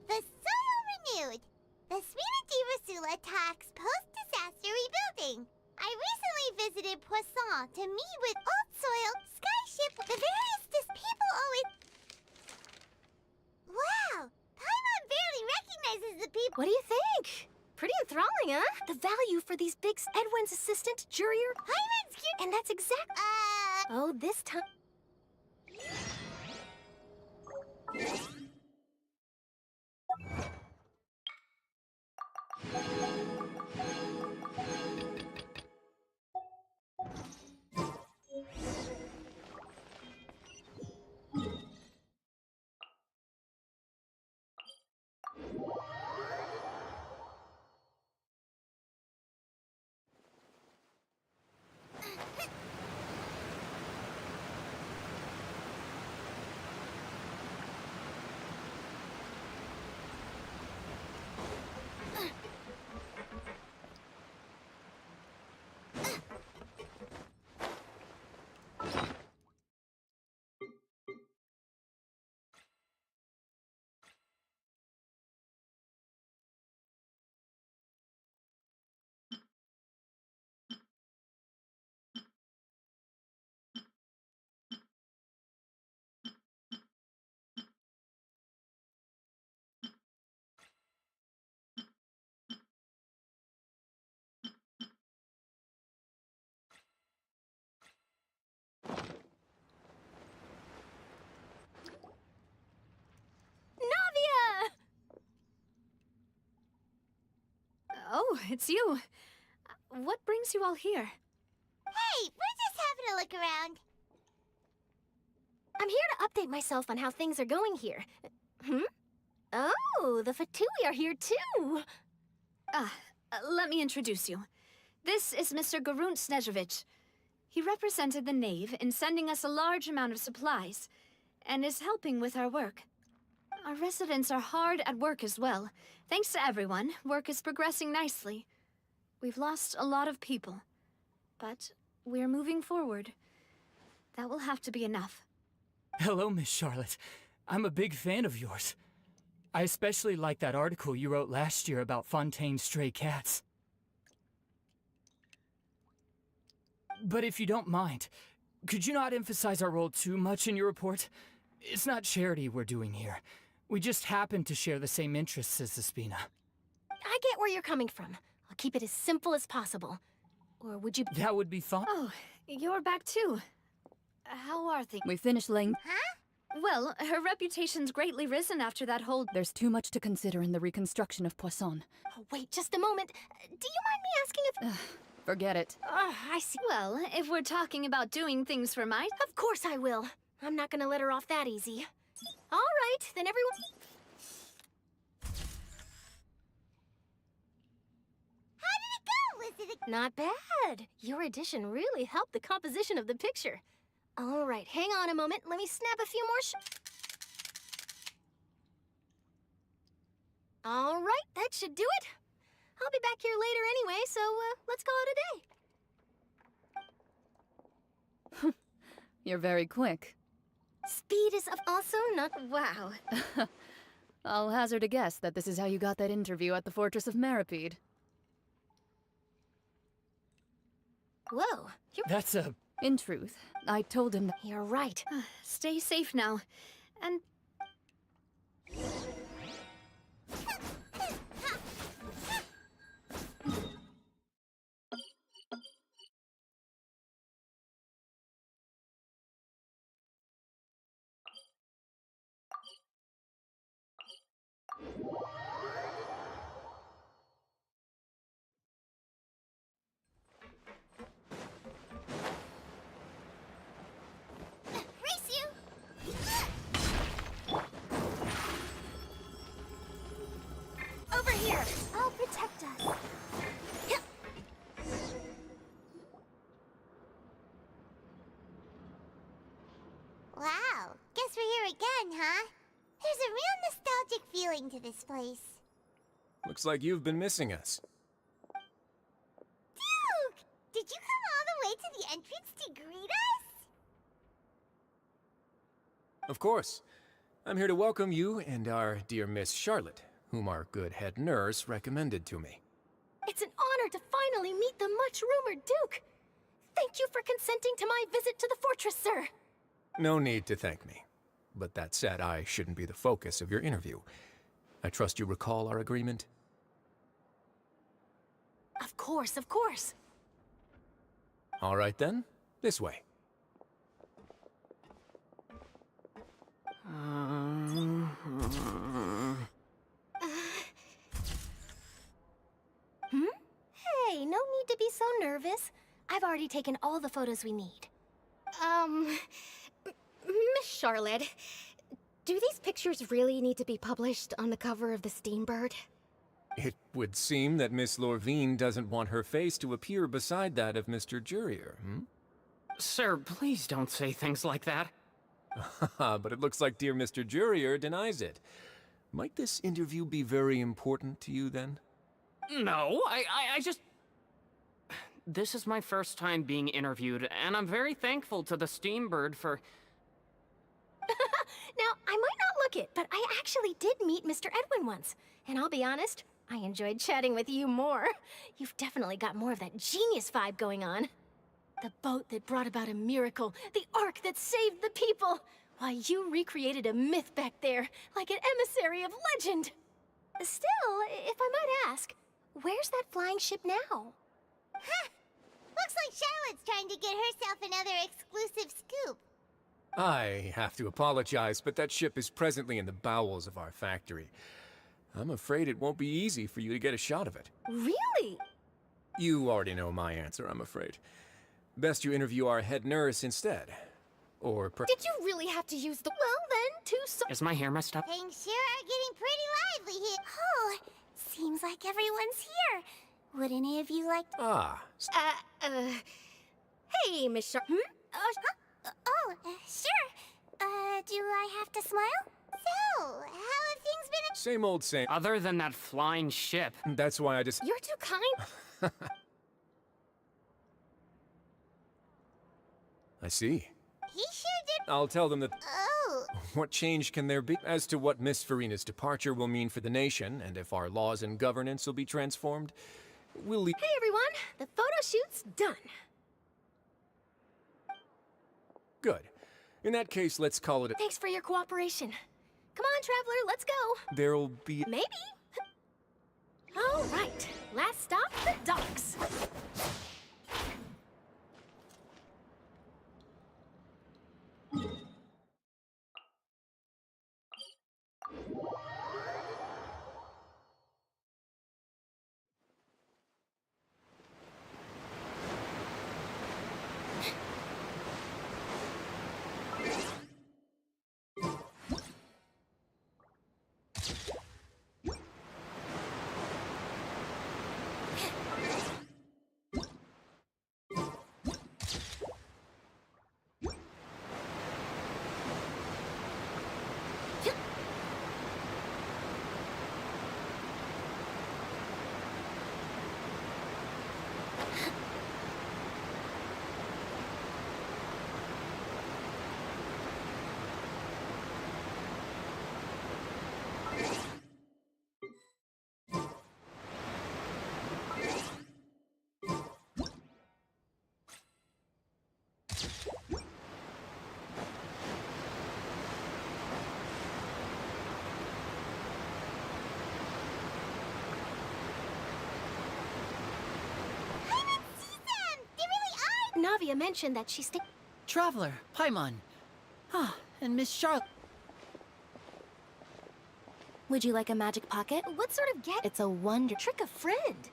The soil renewed. The Spina di Rasula attacks post-disaster rebuilding. I recently visited Poisson to meet with Old Soil, Skyship, the various people always... Wow! Paimon barely recognizes the people... What do you think? Pretty enthralling, huh? The value for these big... Edwin's assistant, Jurier. Paimon's cute... And that's exact... Oh, this time... Navia! Oh, it's you. What brings you all here? Hey, we're just having a look around. I'm here to update myself on how things are going here. Oh, the Fatui are here too! Let me introduce you. This is Mr. Garunt Snežević. He represented the Knave in sending us a large amount of supplies, and is helping with our work. Our residents are hard at work as well. Thanks to everyone, work is progressing nicely. We've lost a lot of people, but we're moving forward. That will have to be enough. Hello, Miss Charlotte. I'm a big fan of yours. I especially like that article you wrote last year about Fontaine's stray cats. But if you don't mind, could you not emphasize our role too much in your report? It's not charity we're doing here. We just happen to share the same interests as the Spina. I get where you're coming from. I'll keep it as simple as possible. Or would you... That would be fine. Oh, you're back too. How are things? We finished laying. Huh? Well, her reputation's greatly risen after that whole. There's too much to consider in the reconstruction of Poisson. Oh, wait just a moment. Do you mind me asking if... Forget it. I see. Well, if we're talking about doing things for my... Of course I will. I'm not gonna let her off that easy. All right, then everyone... How did it go? Was it a... Not bad. Your addition really helped the composition of the picture. All right, hang on a moment. Let me snap a few more All right, that should do it. I'll be back here later anyway, so let's call it a day. You're very quick. Speed is also not... Wow. I'll hazard a guess that this is how you got that interview at the Fortress of Meripede. Whoa, That's a... In truth, I told him that... You're right. Stay safe now. And... Race you! Over here. I'll protect us. Wow, guess we're here again, huh? There's a real nostalgic feeling to this place. Looks like you've been missing us. Duke! Did you come all the way to the entrance to greet us? Of course. I'm here to welcome you and our dear Miss Charlotte, whom our good head nurse recommended to me. It's an honor to finally meet the much-rumored Duke. Thank you for consenting to my visit to the fortress, sir. No need to thank me. But that said, I shouldn't be the focus of your interview. I trust you recall our agreement? Of course, of course. All right then, this way. Hey, no need to be so nervous. I've already taken all the photos we need. Miss Charlotte, do these pictures really need to be published on the cover of the Steambird? It would seem that Miss Lorvine doesn't want her face to appear beside that of Mr. Jurier, hmm? Sir, please don't say things like that. But it looks like dear Mr. Jurier denies it. Might this interview be very important to you, then? No, I just... This is my first time being interviewed, and I'm very thankful to the Steambird for... Now, I might not look it, but I actually did meet Mr. Edwin once. And I'll be honest, I enjoyed chatting with you more. You've definitely got more of that genius vibe going on. The boat that brought about a miracle, the ark that saved the people. Why, you recreated a myth back there, like an emissary of legend. Still, if I might ask, where's that flying ship now? Huh! Looks like Charlotte's trying to get herself another exclusive scoop. I have to apologize, but that ship is presently in the bowels of our factory. I'm afraid it won't be easy for you to get a shot of it. Really? You already know my answer, I'm afraid. Best you interview our head nurse instead. Or Did you really have to use the... Well, then, Is my hair messed up? Things sure are getting pretty lively here. Oh, seems like everyone's here. Would any of you like... Ah. Hey, Miss Sharp. Sure. Do I have to smile? So, how have things been... Same old same. Other than that flying ship. That's why I just... You're too kind. I see. He sure did... I'll tell them that... Oh. What change can there be as to what Miss Farina's departure will mean for the nation, and if our laws and governance will be transformed? We'll leave... Hey, everyone. The photo shoot's done. Good. In that case, let's call it a... Thanks for your cooperation. Come on, Traveler, let's go. There'll be... Maybe. All right. Last stop, the docks. Flavia mentioned that she's Traveler, Paimon. Ah, and Miss Charlotte. Would you like a magic pocket? What sort of get? It's a wonder. Trick a friend.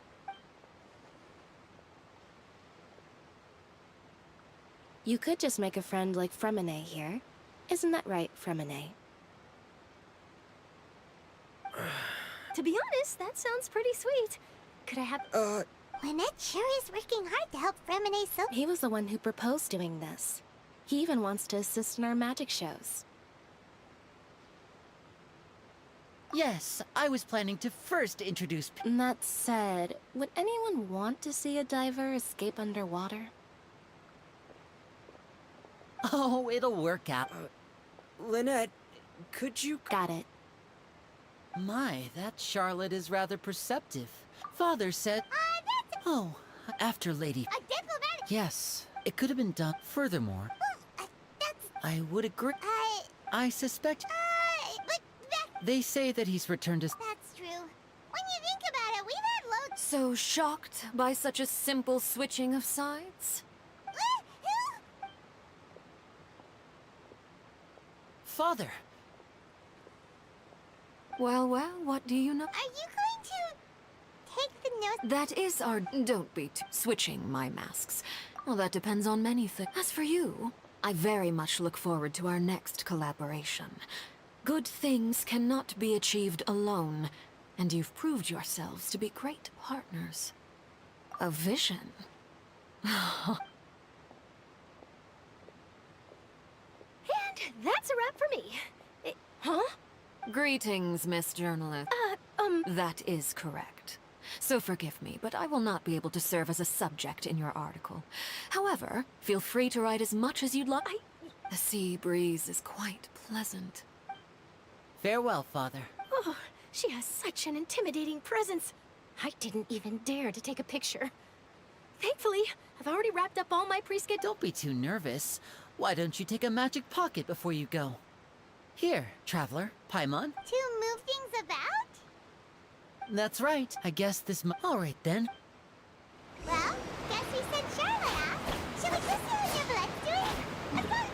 You could just make a friend like Fremine here. Isn't that right, Fremine? To be honest, that sounds pretty sweet. Could I have... Lynette sure is working hard to help Fremine so... He was the one who proposed doing this. He even wants to assist in our magic shows. Yes, I was planning to first introduce... That said, would anyone want to see a diver escape underwater? Oh, it'll work out. Lynette, could you... Got it. My, that Charlotte is rather perceptive. Father said... Oh, after Lady... A diplomatic... Yes, it could have been done. Furthermore, I would agree. I suspect... But They say that he's returned to... that's true. When you think about it, we've had loads... So shocked by such a simple switching of sides? Father! Well, what do you know? Are you going to take the note? That is our... Don't be switching my masks. Well, that depends on many things. As for you, I very much look forward to our next collaboration. Good things cannot be achieved alone, and you've proved yourselves to be great partners. A vision. And that's a wrap for me. Huh? Greetings, Miss Journalist. That is correct. So forgive me, but I will not be able to serve as a subject in your article. However, feel free to write as much as you'd like. The sea breeze is quite pleasant. Farewell, Father. Oh, she has such an intimidating presence. I didn't even dare to take a picture. Thankfully, I've already wrapped up all my pre-scheduled... Don't be too nervous. Why don't you take a magic pocket before you go? Here, Traveler, Paimon. To move things about? That's right. I guess this All right, then. Well, guess we sent Charlotte off. Shall we go see how Nicolette's doing? Of course.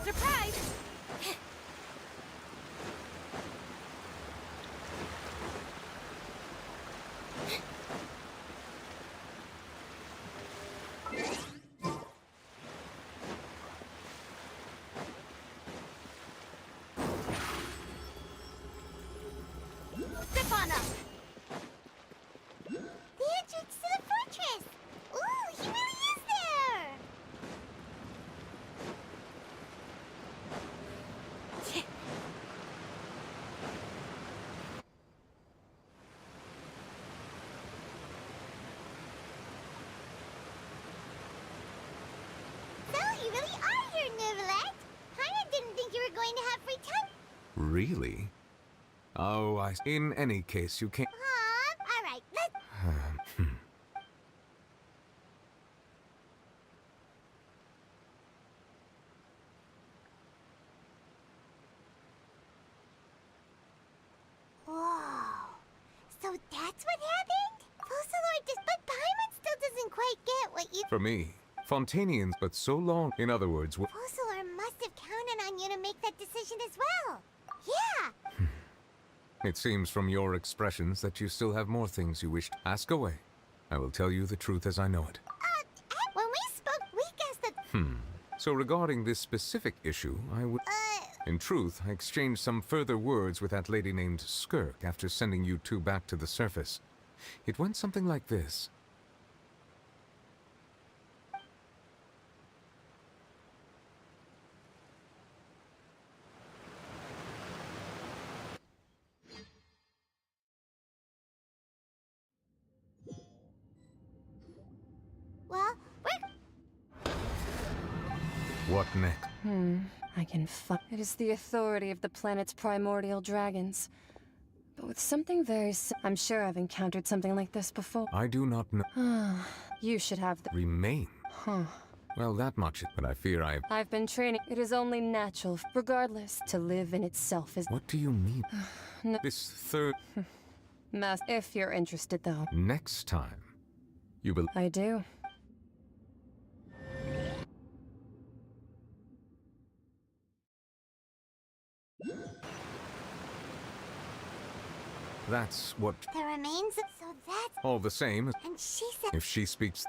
Surprise! Step on up. The entrance to the fortress. Ooh, he really is there. So, you really are here, Neuvillette. I didn't think you were going to have free time. Really? Oh, In any case, you can't... All right, let's... Whoa. So that's what happened? Fossilor just... But Paimon still doesn't quite get what you... For me, Fontanians, but so long. In other words, Fossilor must have counted on you to make that decision as well. Yeah. it seems from your expressions that you still have more things you wish to ask away. I will tell you the truth as I know it. When we spoke, we guessed that... So regarding this specific issue, I would... In truth, I exchanged some further words with that lady named Skirk after sending you two back to the surface. It went something like this. Well, What next? I can It is the authority of the planet's primordial dragons. But with something very I'm sure I've encountered something like this before. I do not know. You should have the... Remain. Huh. Well, that much, but I fear I've been training. It is only natural, regardless, to live in itself is. What do you mean? No. This third... If you're interested, though. Next time, you will... I do. That's what... The remains of... So that's... All the same, And she said... if she speaks...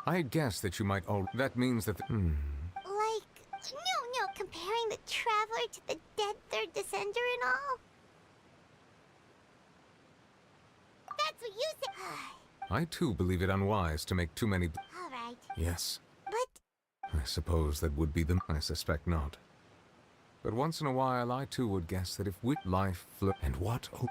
I guess that you might all... That means that... Like... No, comparing the Traveler to the dead third Descender and all? That's what you said! I too believe it unwise to make too many... Alright. Yes. But... I suppose that would be the... I suspect not. But once in a while, I too would guess that if life and what... Oh,